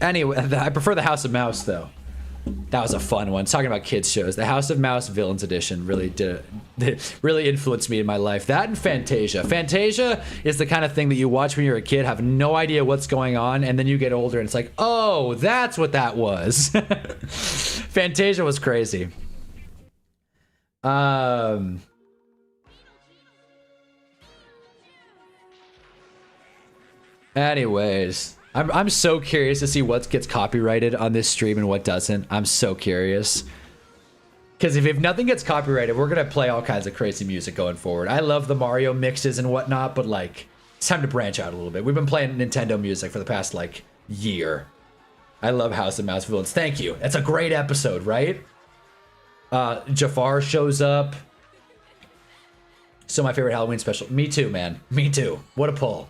Anyway, I prefer the House of Mouse, though. That was a fun one. Talking about kids shows. The House of Mouse Villains Edition really influenced me in my life. That and Fantasia. Fantasia is the kind of thing that you watch when you're a kid, have no idea what's going on, and then you get older and it's like, oh, that's what that was. Fantasia was crazy. Anyways, I'm so curious to see what gets copyrighted on this stream and what doesn't. I'm so curious. Because if nothing gets copyrighted, we're going to play all kinds of crazy music going forward. I love the Mario mixes and whatnot, but like, it's time to branch out a little bit. We've been playing Nintendo music for the past like year. I love House of Mouse Villains. Thank you. That's a great episode, right? Jafar shows up. Still my favorite Halloween special. Me too, man. Me too. What a pull.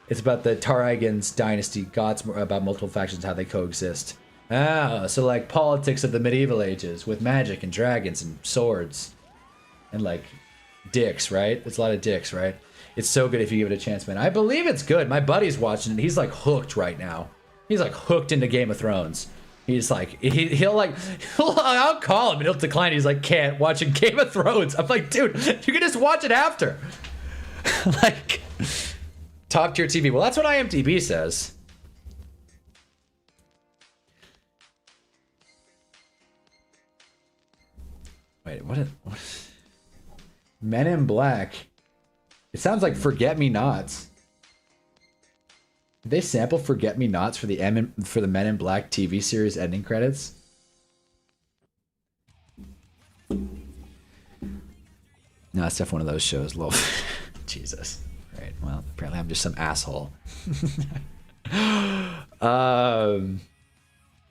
It's about the Taraigan's dynasty, gods, about multiple factions, how they coexist. Ah, so like politics of the medieval ages with magic and dragons and swords. And like dicks, right? It's a lot of dicks, right? It's so good if you give it a chance, man. I believe it's good. My buddy's watching it. He's like hooked right now. He's like hooked into Game of Thrones. He's like, I'll call him and he'll decline. He's like, can't, watching Game of Thrones. I'm like, dude, you can just watch it after. Like... Top tier TV. Well, that's what IMDb says. Wait, what? Men in Black It sounds like Forget Me Nots. Did they sample Forget Me Nots for the Men in Black TV series ending credits? No, it's definitely one of those shows. Lol. Jesus. Right. Well, apparently I'm just some asshole.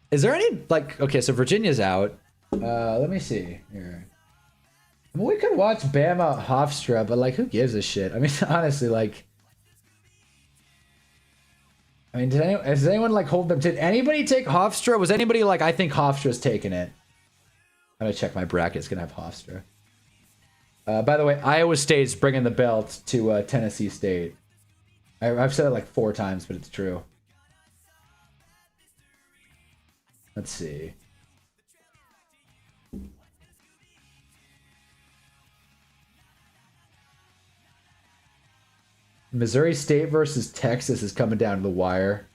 Is there any, like, okay, so Virginia's out. Let me see here. I mean, we could watch Bama Hofstra, but, like, who gives a shit? I mean, honestly, like, I mean, does anyone, like, hold them? Did anybody take Hofstra? Was anybody like, I think Hofstra's taking it? I'm gonna check my bracket. It's gonna have Hofstra. By the way, Iowa State's bringing the belt to Tennessee State. I've said it like 4 times, but it's true. Let's see. Missouri State versus Texas is coming down to the wire.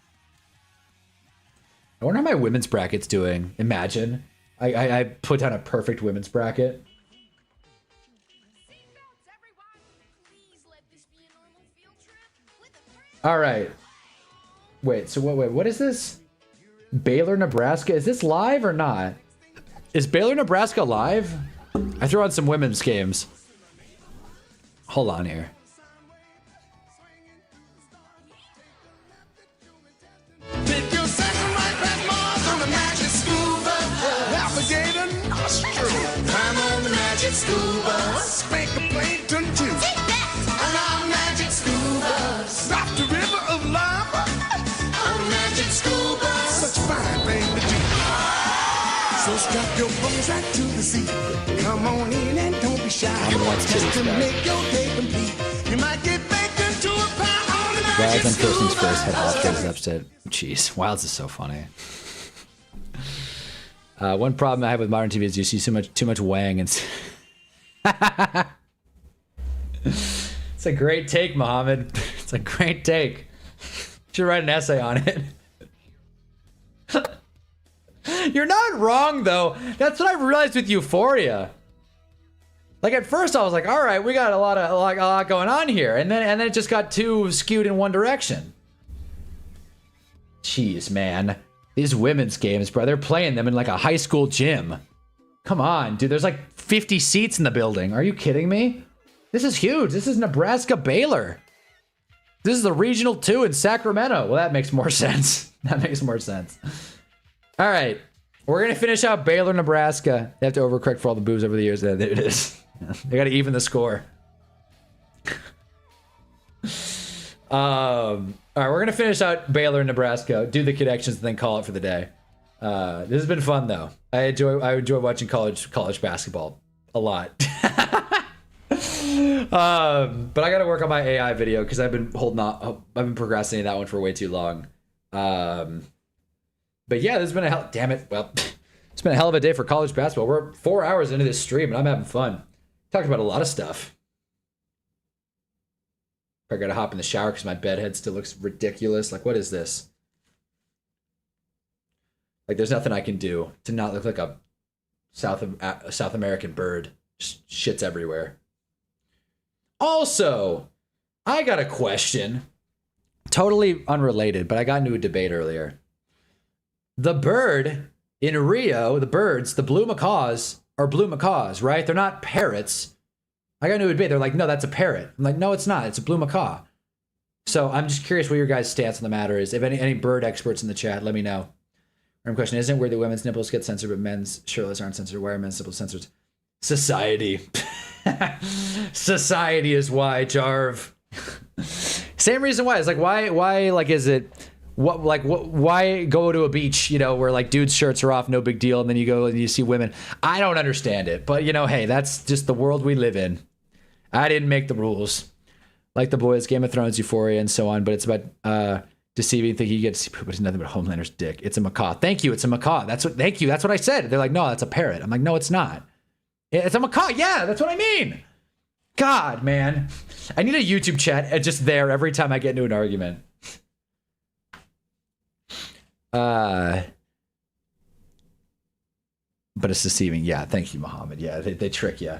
I wonder how my women's bracket's doing. Imagine. I put down a perfect women's bracket. All right. Wait, so what is this? Baylor, Nebraska. Is this live or not? Is Baylor, Nebraska live? I threw on some women's games. Hold on here. Pick your second right past Mars on the magic scuba. Alligator nostril. Climb on the magic scuba. Spank a plankton too. Take that! On our magic scuba. Stop the river of lava. On magic scuba. Such a fine thing to do. So strap your bones right to the sea. Come on in and don't be shy. Just to make your day complete. You might get baked into a pie on the magic Wilds on scuba. Kirsten's first head off goes upset. Jeez, Wilds is so funny. One problem I have with modern TV is you see too much Wang and. It's a great take, Mohammed. It's a great take. Should write an essay on it. You're not wrong though. That's what I realized with Euphoria. Like at first I was like, all right, we got a lot going on here, and then it just got too skewed in one direction. Jeez, man. These women's games, bro, they're playing them in like a high school gym. Come on, dude. There's like 50 seats in the building. Are you kidding me? This is huge. This is Nebraska Baylor. This is the Regional 2 in Sacramento. Well, that makes more sense. That makes more sense. All right. We're going to finish out Baylor, Nebraska. They have to overcorrect for all the boos over the years. There it is. They got to even the score. All right, we're gonna finish out Baylor, Nebraska, do the connections, and then call it for the day. This has been fun though. I enjoy watching college basketball a lot. But I gotta work on my AI video because I've been procrastinating that one for way too long. But yeah, this has been it's been a hell of a day for college basketball. We're 4 hours into this stream and I'm having fun. Talked about a lot of stuff. I gotta hop in the shower because my bed head still looks ridiculous. Like, what is this? Like, there's nothing I can do to not look like a South American bird. Just shit's everywhere. Also, I got a question. Totally unrelated, but I got into a debate earlier. The bird in Rio, the birds, the blue macaws, are blue macaws, right? They're not parrots. I got into a debate. They're like, no, that's a parrot. I'm like, no, it's not. It's a blue macaw. So I'm just curious what your guys' stance on the matter is. If any bird experts in the chat, let me know. Random question: isn't it where the women's nipples get censored, but men's shirtless aren't censored? Why are men's nipples censored? Society. Society is why, Jarv. Same reason why. It's like, why, like, is it, why go to a beach, where like dudes' shirts are off, no big deal, and then you go and you see women? I don't understand it, but hey, that's just the world we live in. I didn't make the rules. Like The Boys, Game of Thrones, Euphoria, and so on, but it's about deceiving, thinking you get to see poop, but it's nothing but Homelander's dick. It's a macaw. Thank you, it's a macaw. Thank you, that's what I said. They're like, no, that's a parrot. I'm like, no, it's not. It's a macaw. Yeah, that's what I mean. God, man. I need a YouTube chat just there every time I get into an argument. But it's deceiving. Yeah, thank you, Muhammad. Yeah, they trick you.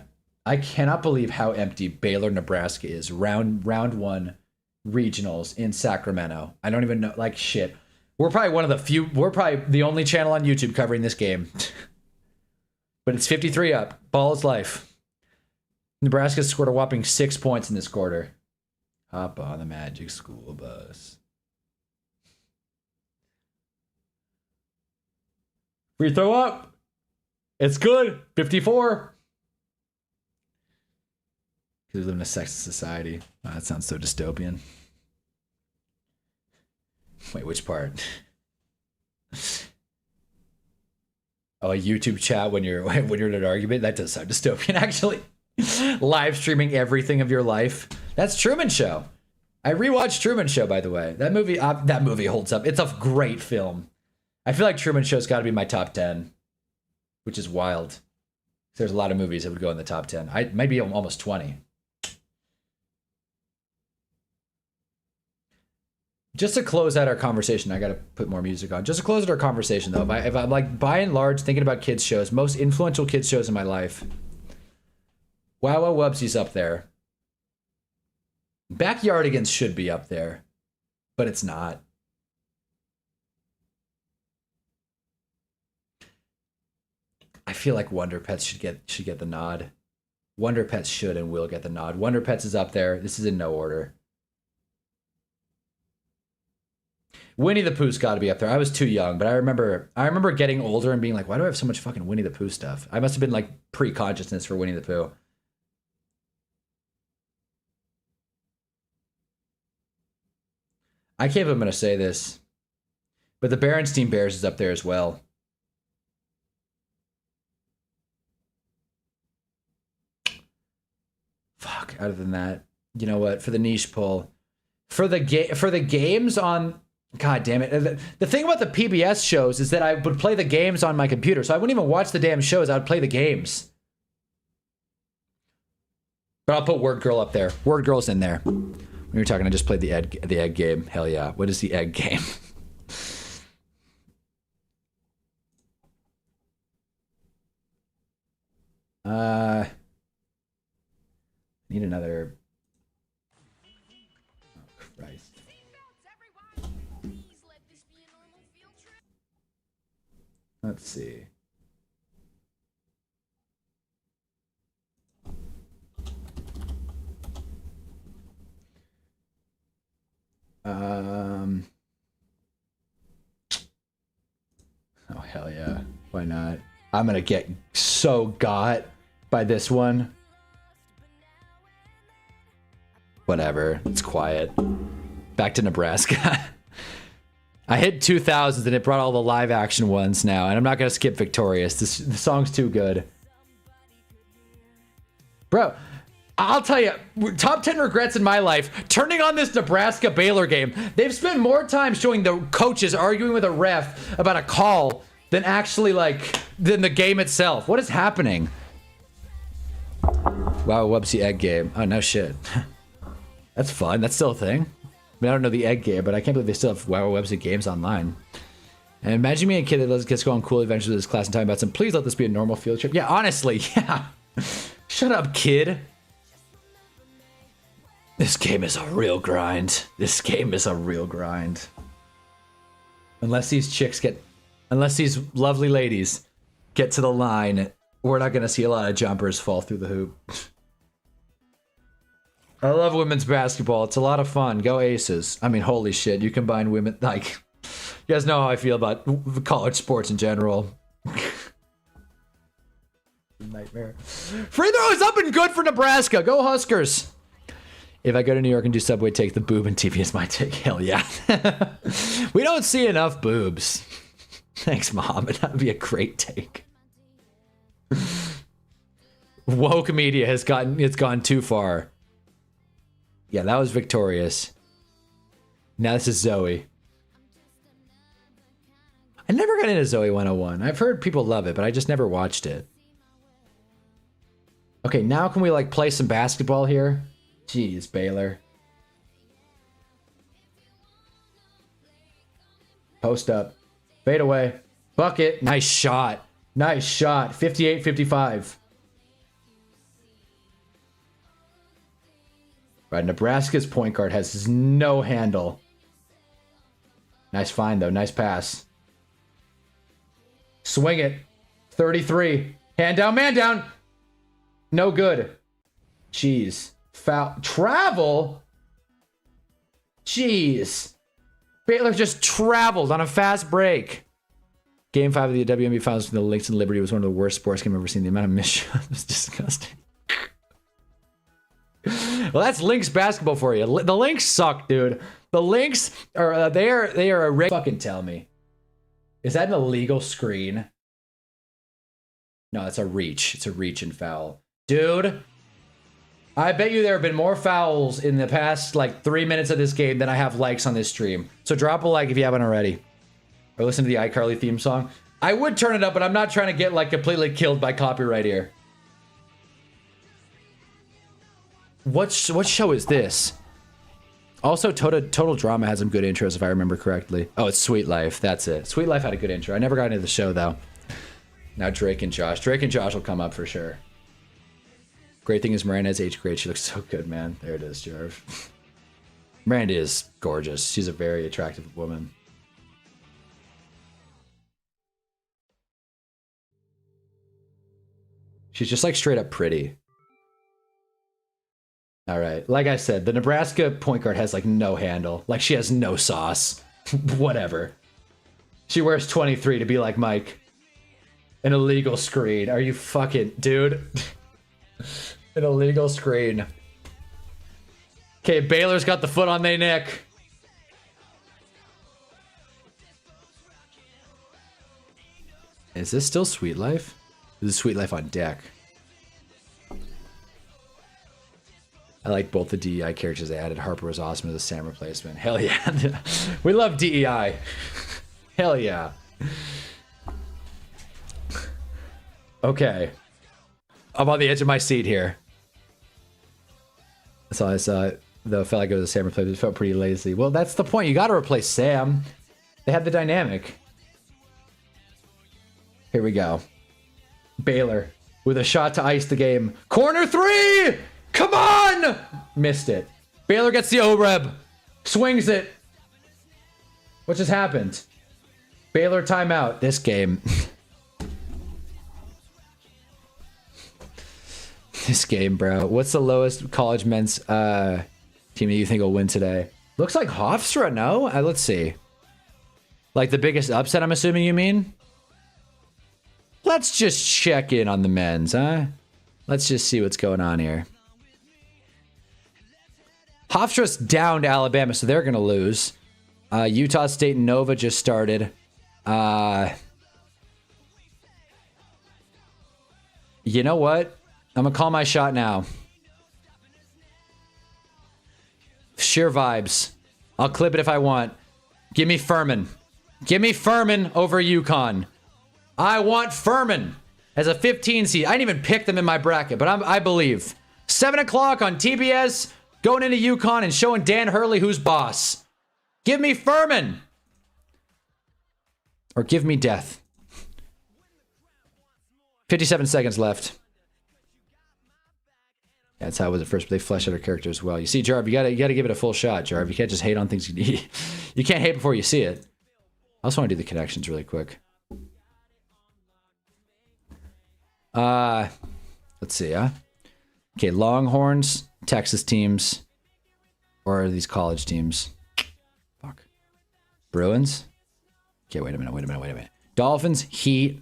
I cannot believe how empty Baylor, Nebraska is. Round one regionals in Sacramento. I don't even know. Like, shit. We're probably one of the few. We're probably the only channel on YouTube covering this game. But it's 53 up. Ball is life. Nebraska scored a whopping 6 points in this quarter. Hop on the Magic School Bus. Free throw up. It's good. 54. Because we live in a sexist society. Oh, that sounds so dystopian. Wait, which part? Oh, a YouTube chat when you're in an argument? That does sound dystopian, actually. Live streaming everything of your life. That's Truman Show. I rewatched Truman Show, by the way. That movie holds up. It's a great film. I feel like Truman Show's got to be my top 10, which is wild. There's a lot of movies that would go in the top 10. Maybe almost 20. Just to close out our conversation, I got to put more music on. Just to close out our conversation, though, if I'm like by and large thinking about kids shows, most influential kids shows in my life, Wow Wow Wubsy's up there. Backyardigans should be up there, but it's not. I feel like Wonder Pets should get the nod. Wonder Pets should and will get the nod. Wonder Pets is up there. This is in no order. Winnie the Pooh's got to be up there. I was too young, but I remember getting older and being like, why do I have so much fucking Winnie the Pooh stuff? I must have been like pre-consciousness for Winnie the Pooh. I can't believe I'm going to say this, but the Berenstein Bears is up there as well. Fuck, other than that, you know what? For the niche pull, for the games on... God damn it. The thing about the PBS shows is that I would play the games on my computer, so I wouldn't even watch the damn shows. I would play the games. But I'll put Word Girl up there. Word Girl's in there. When you're talking, I just played the egg game. Hell yeah. What is the egg game? Need another... Oh, Christ. Let's see. Oh, hell yeah. Why not? I'm gonna get so got by this one. Whatever. It's quiet. Back to Nebraska. I hit 2000s and it brought all the live action ones now, and I'm not gonna skip Victorious. The song's too good. Bro, I'll tell you, top 10 regrets in my life, turning on this Nebraska Baylor game. They've spent more time showing the coaches arguing with a ref about a call than actually than the game itself. What is happening? Wow, Wubsy egg game. Oh, no shit. That's fun. That's still a thing. I mean, I don't know the egg game, but I can't believe they still have Wow Websy games online. And imagine me and a kid that lets us go on cool adventures with his class and talking about some. Please let this be a normal field trip. Yeah, honestly, yeah. Shut up, kid. This game is a real grind. This game is a real grind. Unless these lovely ladies get to the line, we're not going to see a lot of jumpers fall through the hoop. I love women's basketball. It's a lot of fun. Go Aces. I mean, holy shit. You combine women, you guys know how I feel about college sports in general. Nightmare. Free throw is up and good for Nebraska. Go Huskers. If I go to New York and do Subway, take the boob and TV is my take. Hell yeah. We don't see enough boobs. Thanks, Mohammed. That would be a great take. Woke media has gone too far. Yeah, that was Victorious. Now this is Zoe. I never got into Zoe 101. I've heard people love it, but I just never watched it. Okay, now can we play some basketball here? Jeez, Baylor. Post up. Fade away. Bucket. Nice shot. Nice shot. 58-55. Right, Nebraska's point guard has no handle. Nice find, though. Nice pass. Swing it. 33. Hand down, man down. No good. Jeez. Foul. Travel? Jeez. Baylor just traveled on a fast break. Game 5 of the WNBA Finals between the Lynx and Liberty was one of the worst sports games I've ever seen. The amount of missed shots was disgusting. Well, that's Lynx basketball for you. The Lynx suck, dude. The Lynx are they are a fucking tell me. Is that an illegal screen? No, it's a reach. It's a reach and foul. Dude, I bet you there have been more fouls in the past like 3 minutes of this game than I have likes on this stream. So drop a like if you haven't already. Or listen to the iCarly theme song. I would turn it up, but I'm not trying to get like completely killed by copyright here. What show is this? Also, Total Drama has some good intros if I remember correctly. Oh, it's Sweet Life. That's it. Sweet Life had a good intro. I never got into the show though. Now Drake and Josh. Drake and Josh will come up for sure. Great thing is Miranda's age grade. She looks so good, man. There it is, Jarv. Miranda is gorgeous. She's a very attractive woman. She's just like straight up pretty. All right. Like I said, the Nebraska point guard has like no handle. Like she has no sauce. Whatever. She wears 23 to be like Mike. An illegal screen. Are you fucking... Dude. An illegal screen. Okay, Baylor's got the foot on their neck. Is this still Sweet Life? This is Sweet Life on deck. I like both the DEI characters they added. Harper was awesome as a Sam replacement. Hell yeah. We love DEI. Hell yeah. Okay. I'm on the edge of my seat here. So I saw though felt like it was a Sam replacement. It felt pretty lazy. Well, that's the point. You got to replace Sam. They had the dynamic. Here we go. Baylor with a shot to ice the game. Corner three! Come on! Missed it. Baylor gets the OREB. Swings it. What just happened? Baylor timeout. This game. This game, bro. What's the lowest college men's team that you think will win today? Looks like Hofstra, no? Let's see. Like the biggest upset, I'm assuming you mean? Let's just check in on the men's, huh? Let's just see what's going on here. Hofstra's down to Alabama, so they're going to lose. Utah State and Nova just started. You know what? I'm going to call my shot now. Sheer vibes. I'll clip it if I want. Give me Furman. Give me Furman over UConn. I want Furman as a 15 seed. I didn't even pick them in my bracket, but I believe. 7 o'clock on TBS, going into UConn and showing Dan Hurley who's boss. Give me Furman. Or give me death. 57 seconds left. That's how it was at first, but they fleshed out her character as well. You see, Jarv, you gotta give it a full shot, Jarv. You can't just hate on things. You can't hate before you see it. I also want to do the connections really quick. Let's see, huh? Okay, Longhorns, Texas teams, or are these college teams? Fuck. Bruins? Okay, wait a minute. Dolphins, Heat.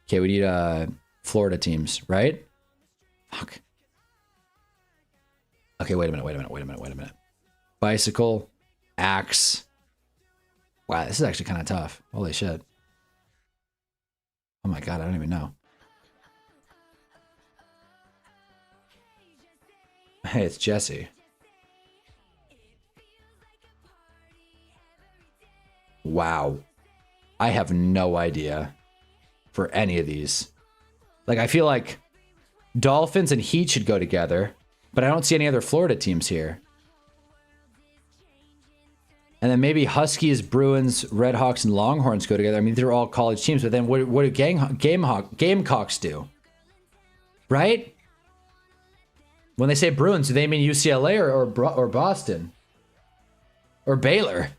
Okay, we need Florida teams, right? Fuck. Okay, wait a minute. Bicycle, Axe. Wow, this is actually kind of tough. Holy shit. Oh my god, I don't even know. Hey, it's Jesse. Wow. I have no idea for any of these. Like, I feel like Dolphins and Heat should go together, but I don't see any other Florida teams here. And then maybe Huskies, Bruins, Redhawks, and Longhorns go together. I mean, they're all college teams, but then what do Gamecocks do? Right? When they say Bruins, do they mean UCLA or Boston? Or Baylor?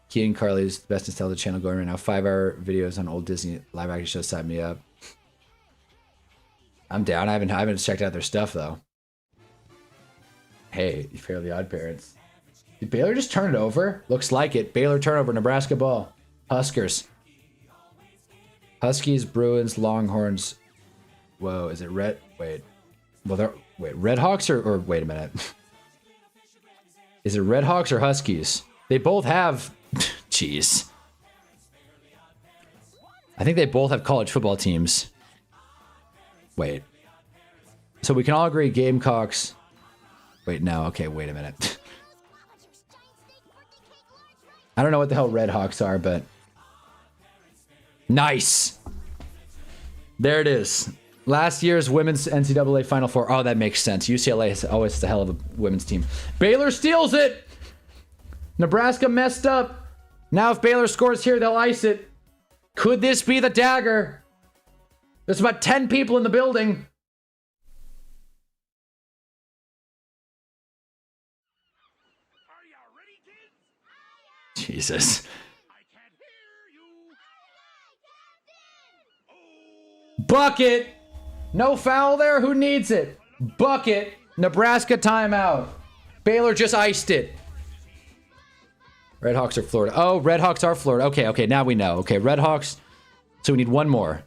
Keaton Carly's the best nostalgia channel going right now. 5-hour videos on old Disney live action shows. Sign me up. I'm down. I haven't checked out their stuff though. Hey, you Fairly Odd Parents. Did Baylor just turn it over? Looks like it. Baylor turnover. Nebraska ball. Huskers. Huskies, Bruins, Longhorns. Whoa, is it red? Wait. Well, wait, Red Hawks or wait a minute. Is it Red Hawks or Huskies? They both have. Jeez. I think they both have college football teams. Wait. So we can all agree Gamecocks. Wait, no. Okay, wait a minute. I don't know what the hell Red Hawks are, but... Nice! There it is. Last year's women's NCAA Final Four. Oh, that makes sense. UCLA is always the hell of a women's team. Baylor steals it! Nebraska messed up. Now if Baylor scores here, they'll ice it. Could this be the dagger? There's about 10 people in the building. Jesus. Bucket. No foul there. Who needs it? Bucket. Nebraska timeout. Baylor just iced it. Red Hawks are Florida. Oh, Red Hawks are Florida. Okay, now we know. Okay, Red Hawks. So we need one more.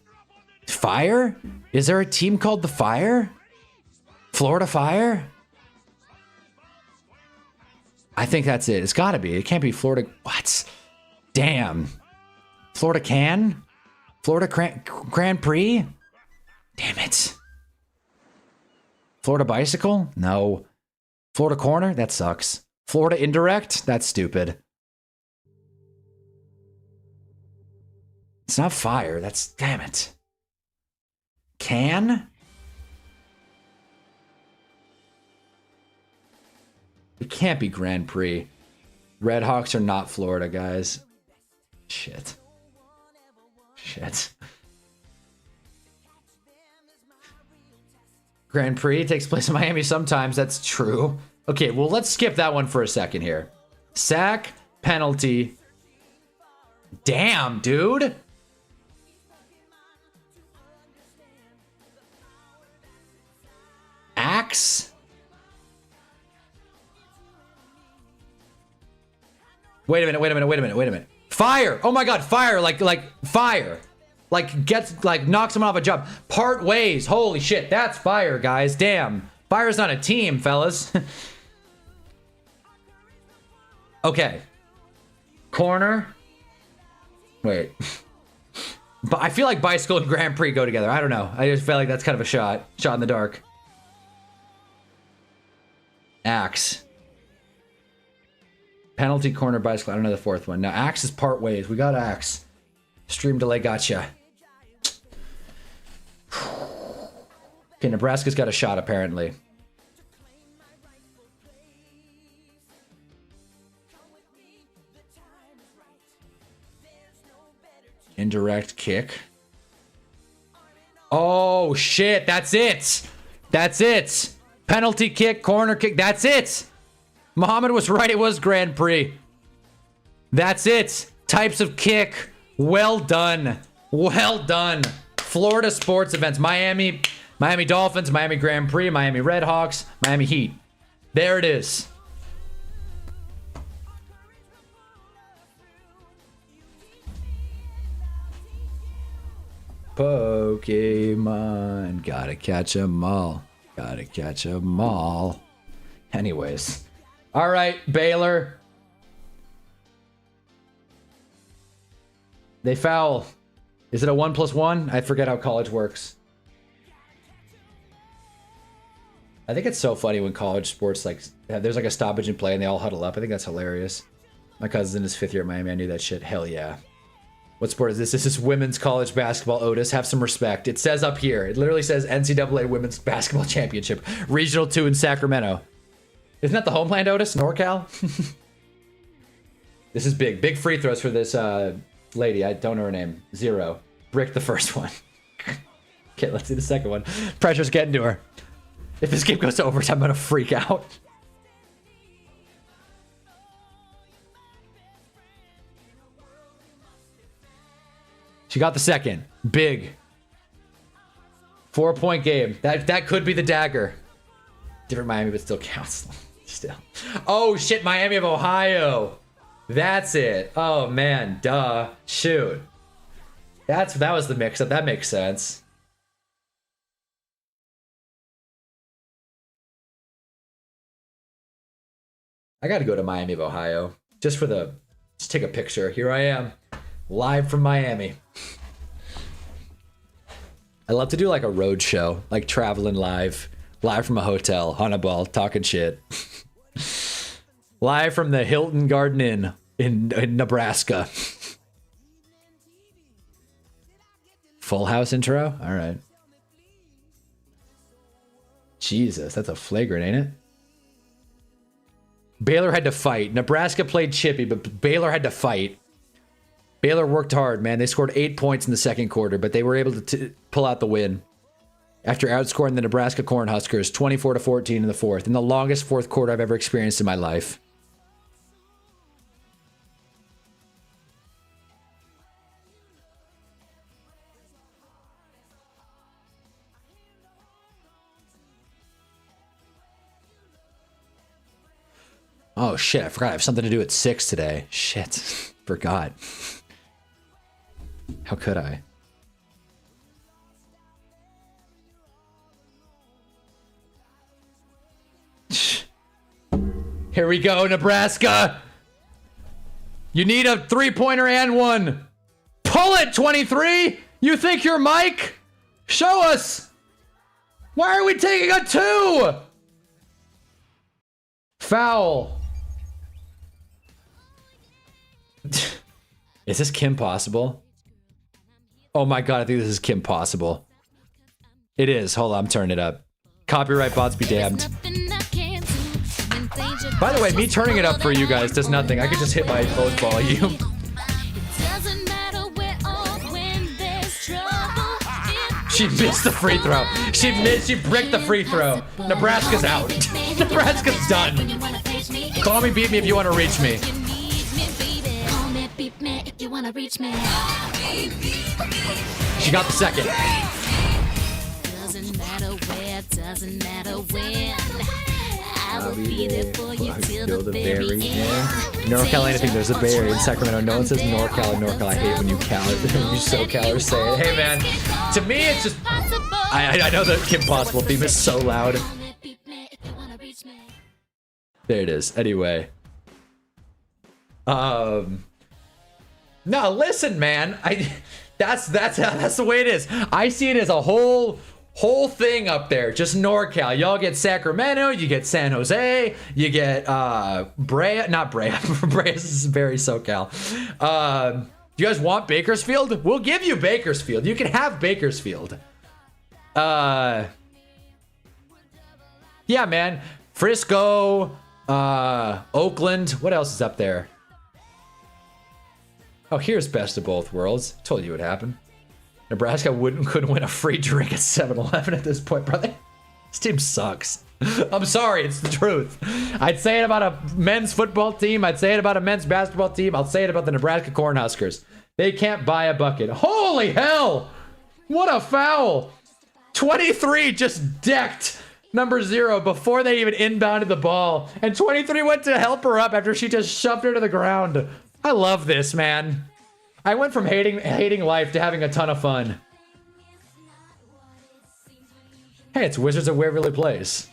Fire? Is there a team called the Fire? Florida Fire? I think that's it. It's gotta be. It can't be Florida. What? Damn. Florida Can? Florida Grand Prix? Damn it. Florida Bicycle? No. Florida Corner? That sucks. Florida Indirect? That's stupid. It's not Fire. That's... Damn it. Can? It can't be Grand Prix. Red Hawks are not Florida, guys. Shit. Grand Prix takes place in Miami sometimes. That's true. Okay, well, let's skip that one for a second here. Sack, penalty. Damn, dude. Axe. Wait a minute. Fire! Oh my god, fire! Like fire! Knocks someone off a job. Part ways. Holy shit, that's fire, guys. Damn. Fire's not a team, fellas. Okay. Corner. Wait. But I feel like bicycle and Grand Prix go together. I don't know. I just feel like that's kind of a shot. Shot in the dark. Axe. Penalty, corner, bicycle. I don't know the fourth one. Now, Axe is part ways. We got Axe. Stream delay gotcha. Okay, Nebraska's got a shot, apparently. Indirect kick. Oh, shit. That's it. That's it. Penalty kick, corner kick. That's it. Muhammad was right. It was Grand Prix. That's it. Types of kick. Well done. Well done. Florida sports events. Miami Dolphins, Miami Grand Prix, Miami Red Hawks, Miami Heat. There it is. Pokemon. Gotta catch 'em all. Gotta catch 'em all. Anyways. All right, Baylor. They foul. Is it a 1+1? I forget how college works. I think it's so funny when college sports, like, there's like a stoppage in play and they all huddle up. I think that's hilarious. My cousin's in his 5th year at Miami. I knew that shit. Hell yeah. What sport is this? This is women's college basketball. Otis, have some respect. It says up here. It literally says NCAA Women's Basketball Championship. Regional 2 in Sacramento. Isn't that the homeland, Otis? NorCal? This is big. Big free throws for this lady. I don't know her name. 0. Brick the first one. Okay, let's see the second one. Pressure's getting to her. If this game goes to overtime, I'm gonna freak out. She got the second. Big. 4-point game. That could be the dagger. Different Miami, but still counts. Still. Oh shit, Miami of Ohio. That's it. Oh man, duh. Shoot. That was the mix-up. That makes sense. I gotta go to Miami of Ohio. Just take a picture. Here I am. Live from Miami. I love to do like a road show, like traveling live from a hotel, Hunnaball, talking shit. Live from the Hilton Garden Inn in Nebraska. Full House intro? All right. Jesus, that's a flagrant, ain't it? Baylor had to fight. Nebraska played chippy, but Baylor had to fight. Baylor worked hard, man. They scored 8 points in the second quarter, but they were able to pull out the win after outscoring the Nebraska Cornhuskers 24-14 in the fourth, in the longest fourth quarter I've ever experienced in my life. Oh shit, I forgot I have something to do at 6 today. Shit, forgot. How could I? Here we go, Nebraska. You need a three-pointer and one. Pull it, 23. You think you're Mike? Show us. Why are we taking a 2? Foul. Is this Kim Possible? Oh my god, I think this is Kim Possible. It is. Hold on, I'm turning it up. Copyright bots be damned. By the way, me turning it up for you guys does nothing. I could just hit my own volume. She missed the free throw. She bricked the free throw. Nebraska's out. Nebraska's done. Call me, beat me if you want to reach me. She got the second. Doesn't matter where, doesn't matter when. I will be there for you till the very end. NorCal, anything. There's a Bay Area in Sacramento. No one says NorCal and NorCal. I hate when you SoCalers say it. Hey man, to me it's just. I know the Kim Possible theme is so loud. There it is. Anyway. No, listen, man. That's the way it is. I see it as a whole thing up there. Just NorCal. Y'all get Sacramento, you get San Jose, you get Brea, not Brea. Brea is very SoCal. Do you guys want Bakersfield? We'll give you Bakersfield. You can have Bakersfield. Yeah, man. Frisco, Oakland. What else is up there? Oh, here's best of both worlds. Told you it would happen. Nebraska couldn't win a free drink at 7-Eleven at this point, brother. This team sucks. I'm sorry, it's the truth. I'd say it about a men's football team. I'd say it about a men's basketball team. I'll say it about the Nebraska Cornhuskers. They can't buy a bucket. Holy hell! What a foul! 23 just decked number 0 before they even inbounded the ball. And 23 went to help her up after she just shoved her to the ground. I love this, man. I went from hating life to having a ton of fun. Hey, it's Wizards of Waverly Place.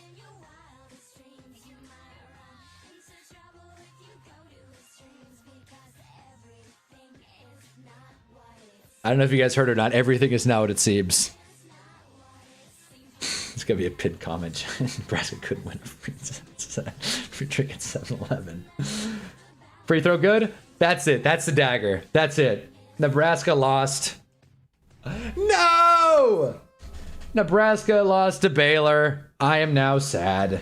I don't know if you guys heard or not. Everything is now what it seems. It's gonna be a pinned comment. Nebraska couldn't win a free drink at 7-Eleven. Free throw good? That's it. That's the dagger. That's it. Nebraska lost. No! Nebraska lost to Baylor. I am now sad.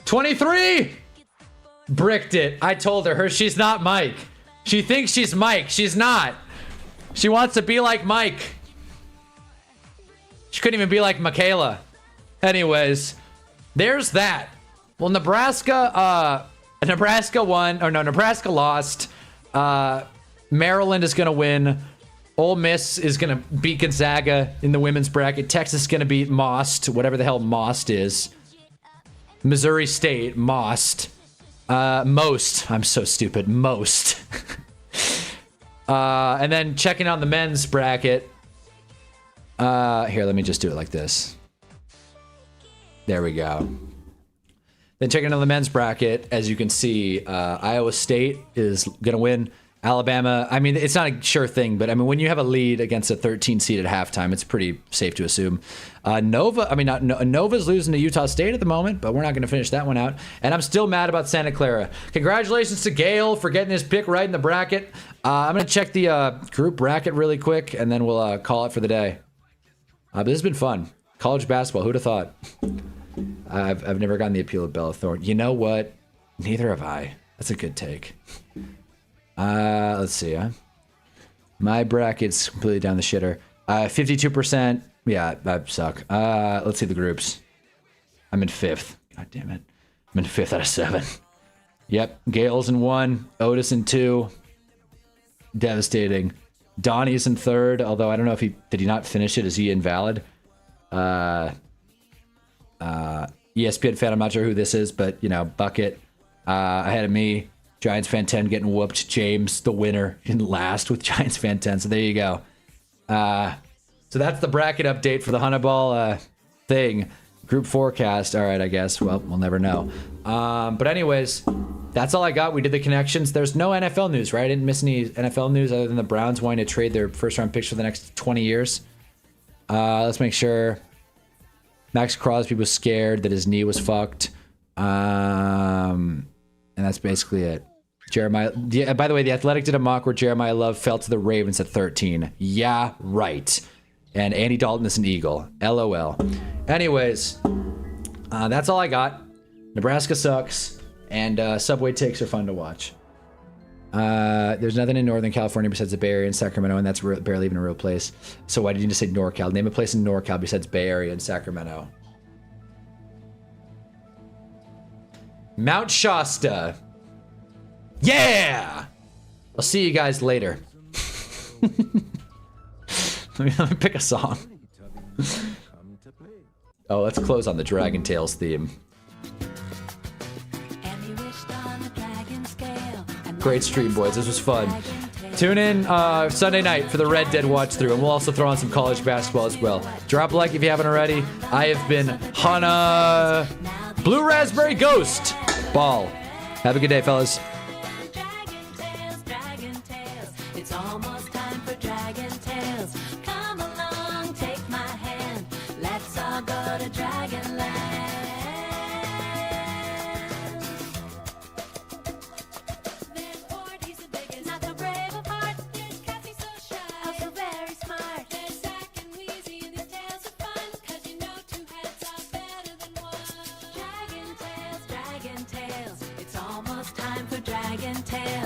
'23! Bricked it. I told her she's not Mike. She thinks she's Mike. She's not. She wants to be like Mike. She couldn't even be like Michaela. Anyways, there's that. Well, Nebraska won. Or no, Nebraska lost. Maryland is going to win. Ole Miss is going to beat Gonzaga in the women's bracket. Texas is going to beat Most, whatever the hell Most is. Missouri State, Most. Most. I'm so stupid. Most. And then checking on the men's bracket. Here, let me just do it like this. There we go. Then checking on the men's bracket, as you can see, Iowa State is going to win. Alabama, I mean, it's not a sure thing, but I mean, when you have a lead against a 13 seed at halftime, it's pretty safe to assume. Nova's losing to Utah State at the moment, but we're not going to finish that one out. And I'm still mad about Santa Clara. Congratulations to Gale for getting his pick right in the bracket. I'm going to check the group bracket really quick, and then we'll call it for the day. But this has been fun. College basketball, who'd have thought? I've never gotten the appeal of Bella Thorne. You know what? Neither have I. That's a good take. Let's see. My bracket's completely down the shitter. 52%. Yeah, I suck. Let's see the groups. I'm in 5th. God damn it. I'm in 5th out of 7. Yep. Gale's in 1. Otis in 2. Devastating. Donnie's in 3rd, although I don't know if did he not finish it? Is he invalid? ESPN fan, I'm not sure who this is, but, you know, Bucket ahead of me. Giants fan 10 getting whooped. James, the winner, in last with Giants fan 10. So there you go. So that's the bracket update for the Hunnaball thing. Group forecast. All right, I guess. Well, we'll never know. But anyways, that's all I got. We did the connections. There's no NFL news, right? I didn't miss any NFL news other than the Browns wanting to trade their first-round picks for the next 20 years. Let's make sure. Max Crosby was scared that his knee was fucked. And that's basically it. Jeremiah. By the way, The Athletic did a mock where Jeremiah Love fell to the Ravens at 13. Yeah, right. And Andy Dalton is an Eagle. LOL. Anyways, that's all I got. Nebraska sucks, and Subway takes are fun to watch. There's nothing in Northern California besides the Bay Area and Sacramento, and that's barely even a real place. So why did you just say NorCal? Name a place in NorCal besides Bay Area and Sacramento. Mount Shasta. Yeah! I'll see you guys later. let me pick a song. Oh, let's close on the Dragon Tales theme. Great stream, boys. This was fun. Tune in Sunday night for the Red Dead watch through, and we'll also throw on some college basketball as well. Drop a like if you haven't already. I have been Hanna Blue Raspberry Ghost Ball. Have a good day, fellas. It's almost time for Dragon Tales. Come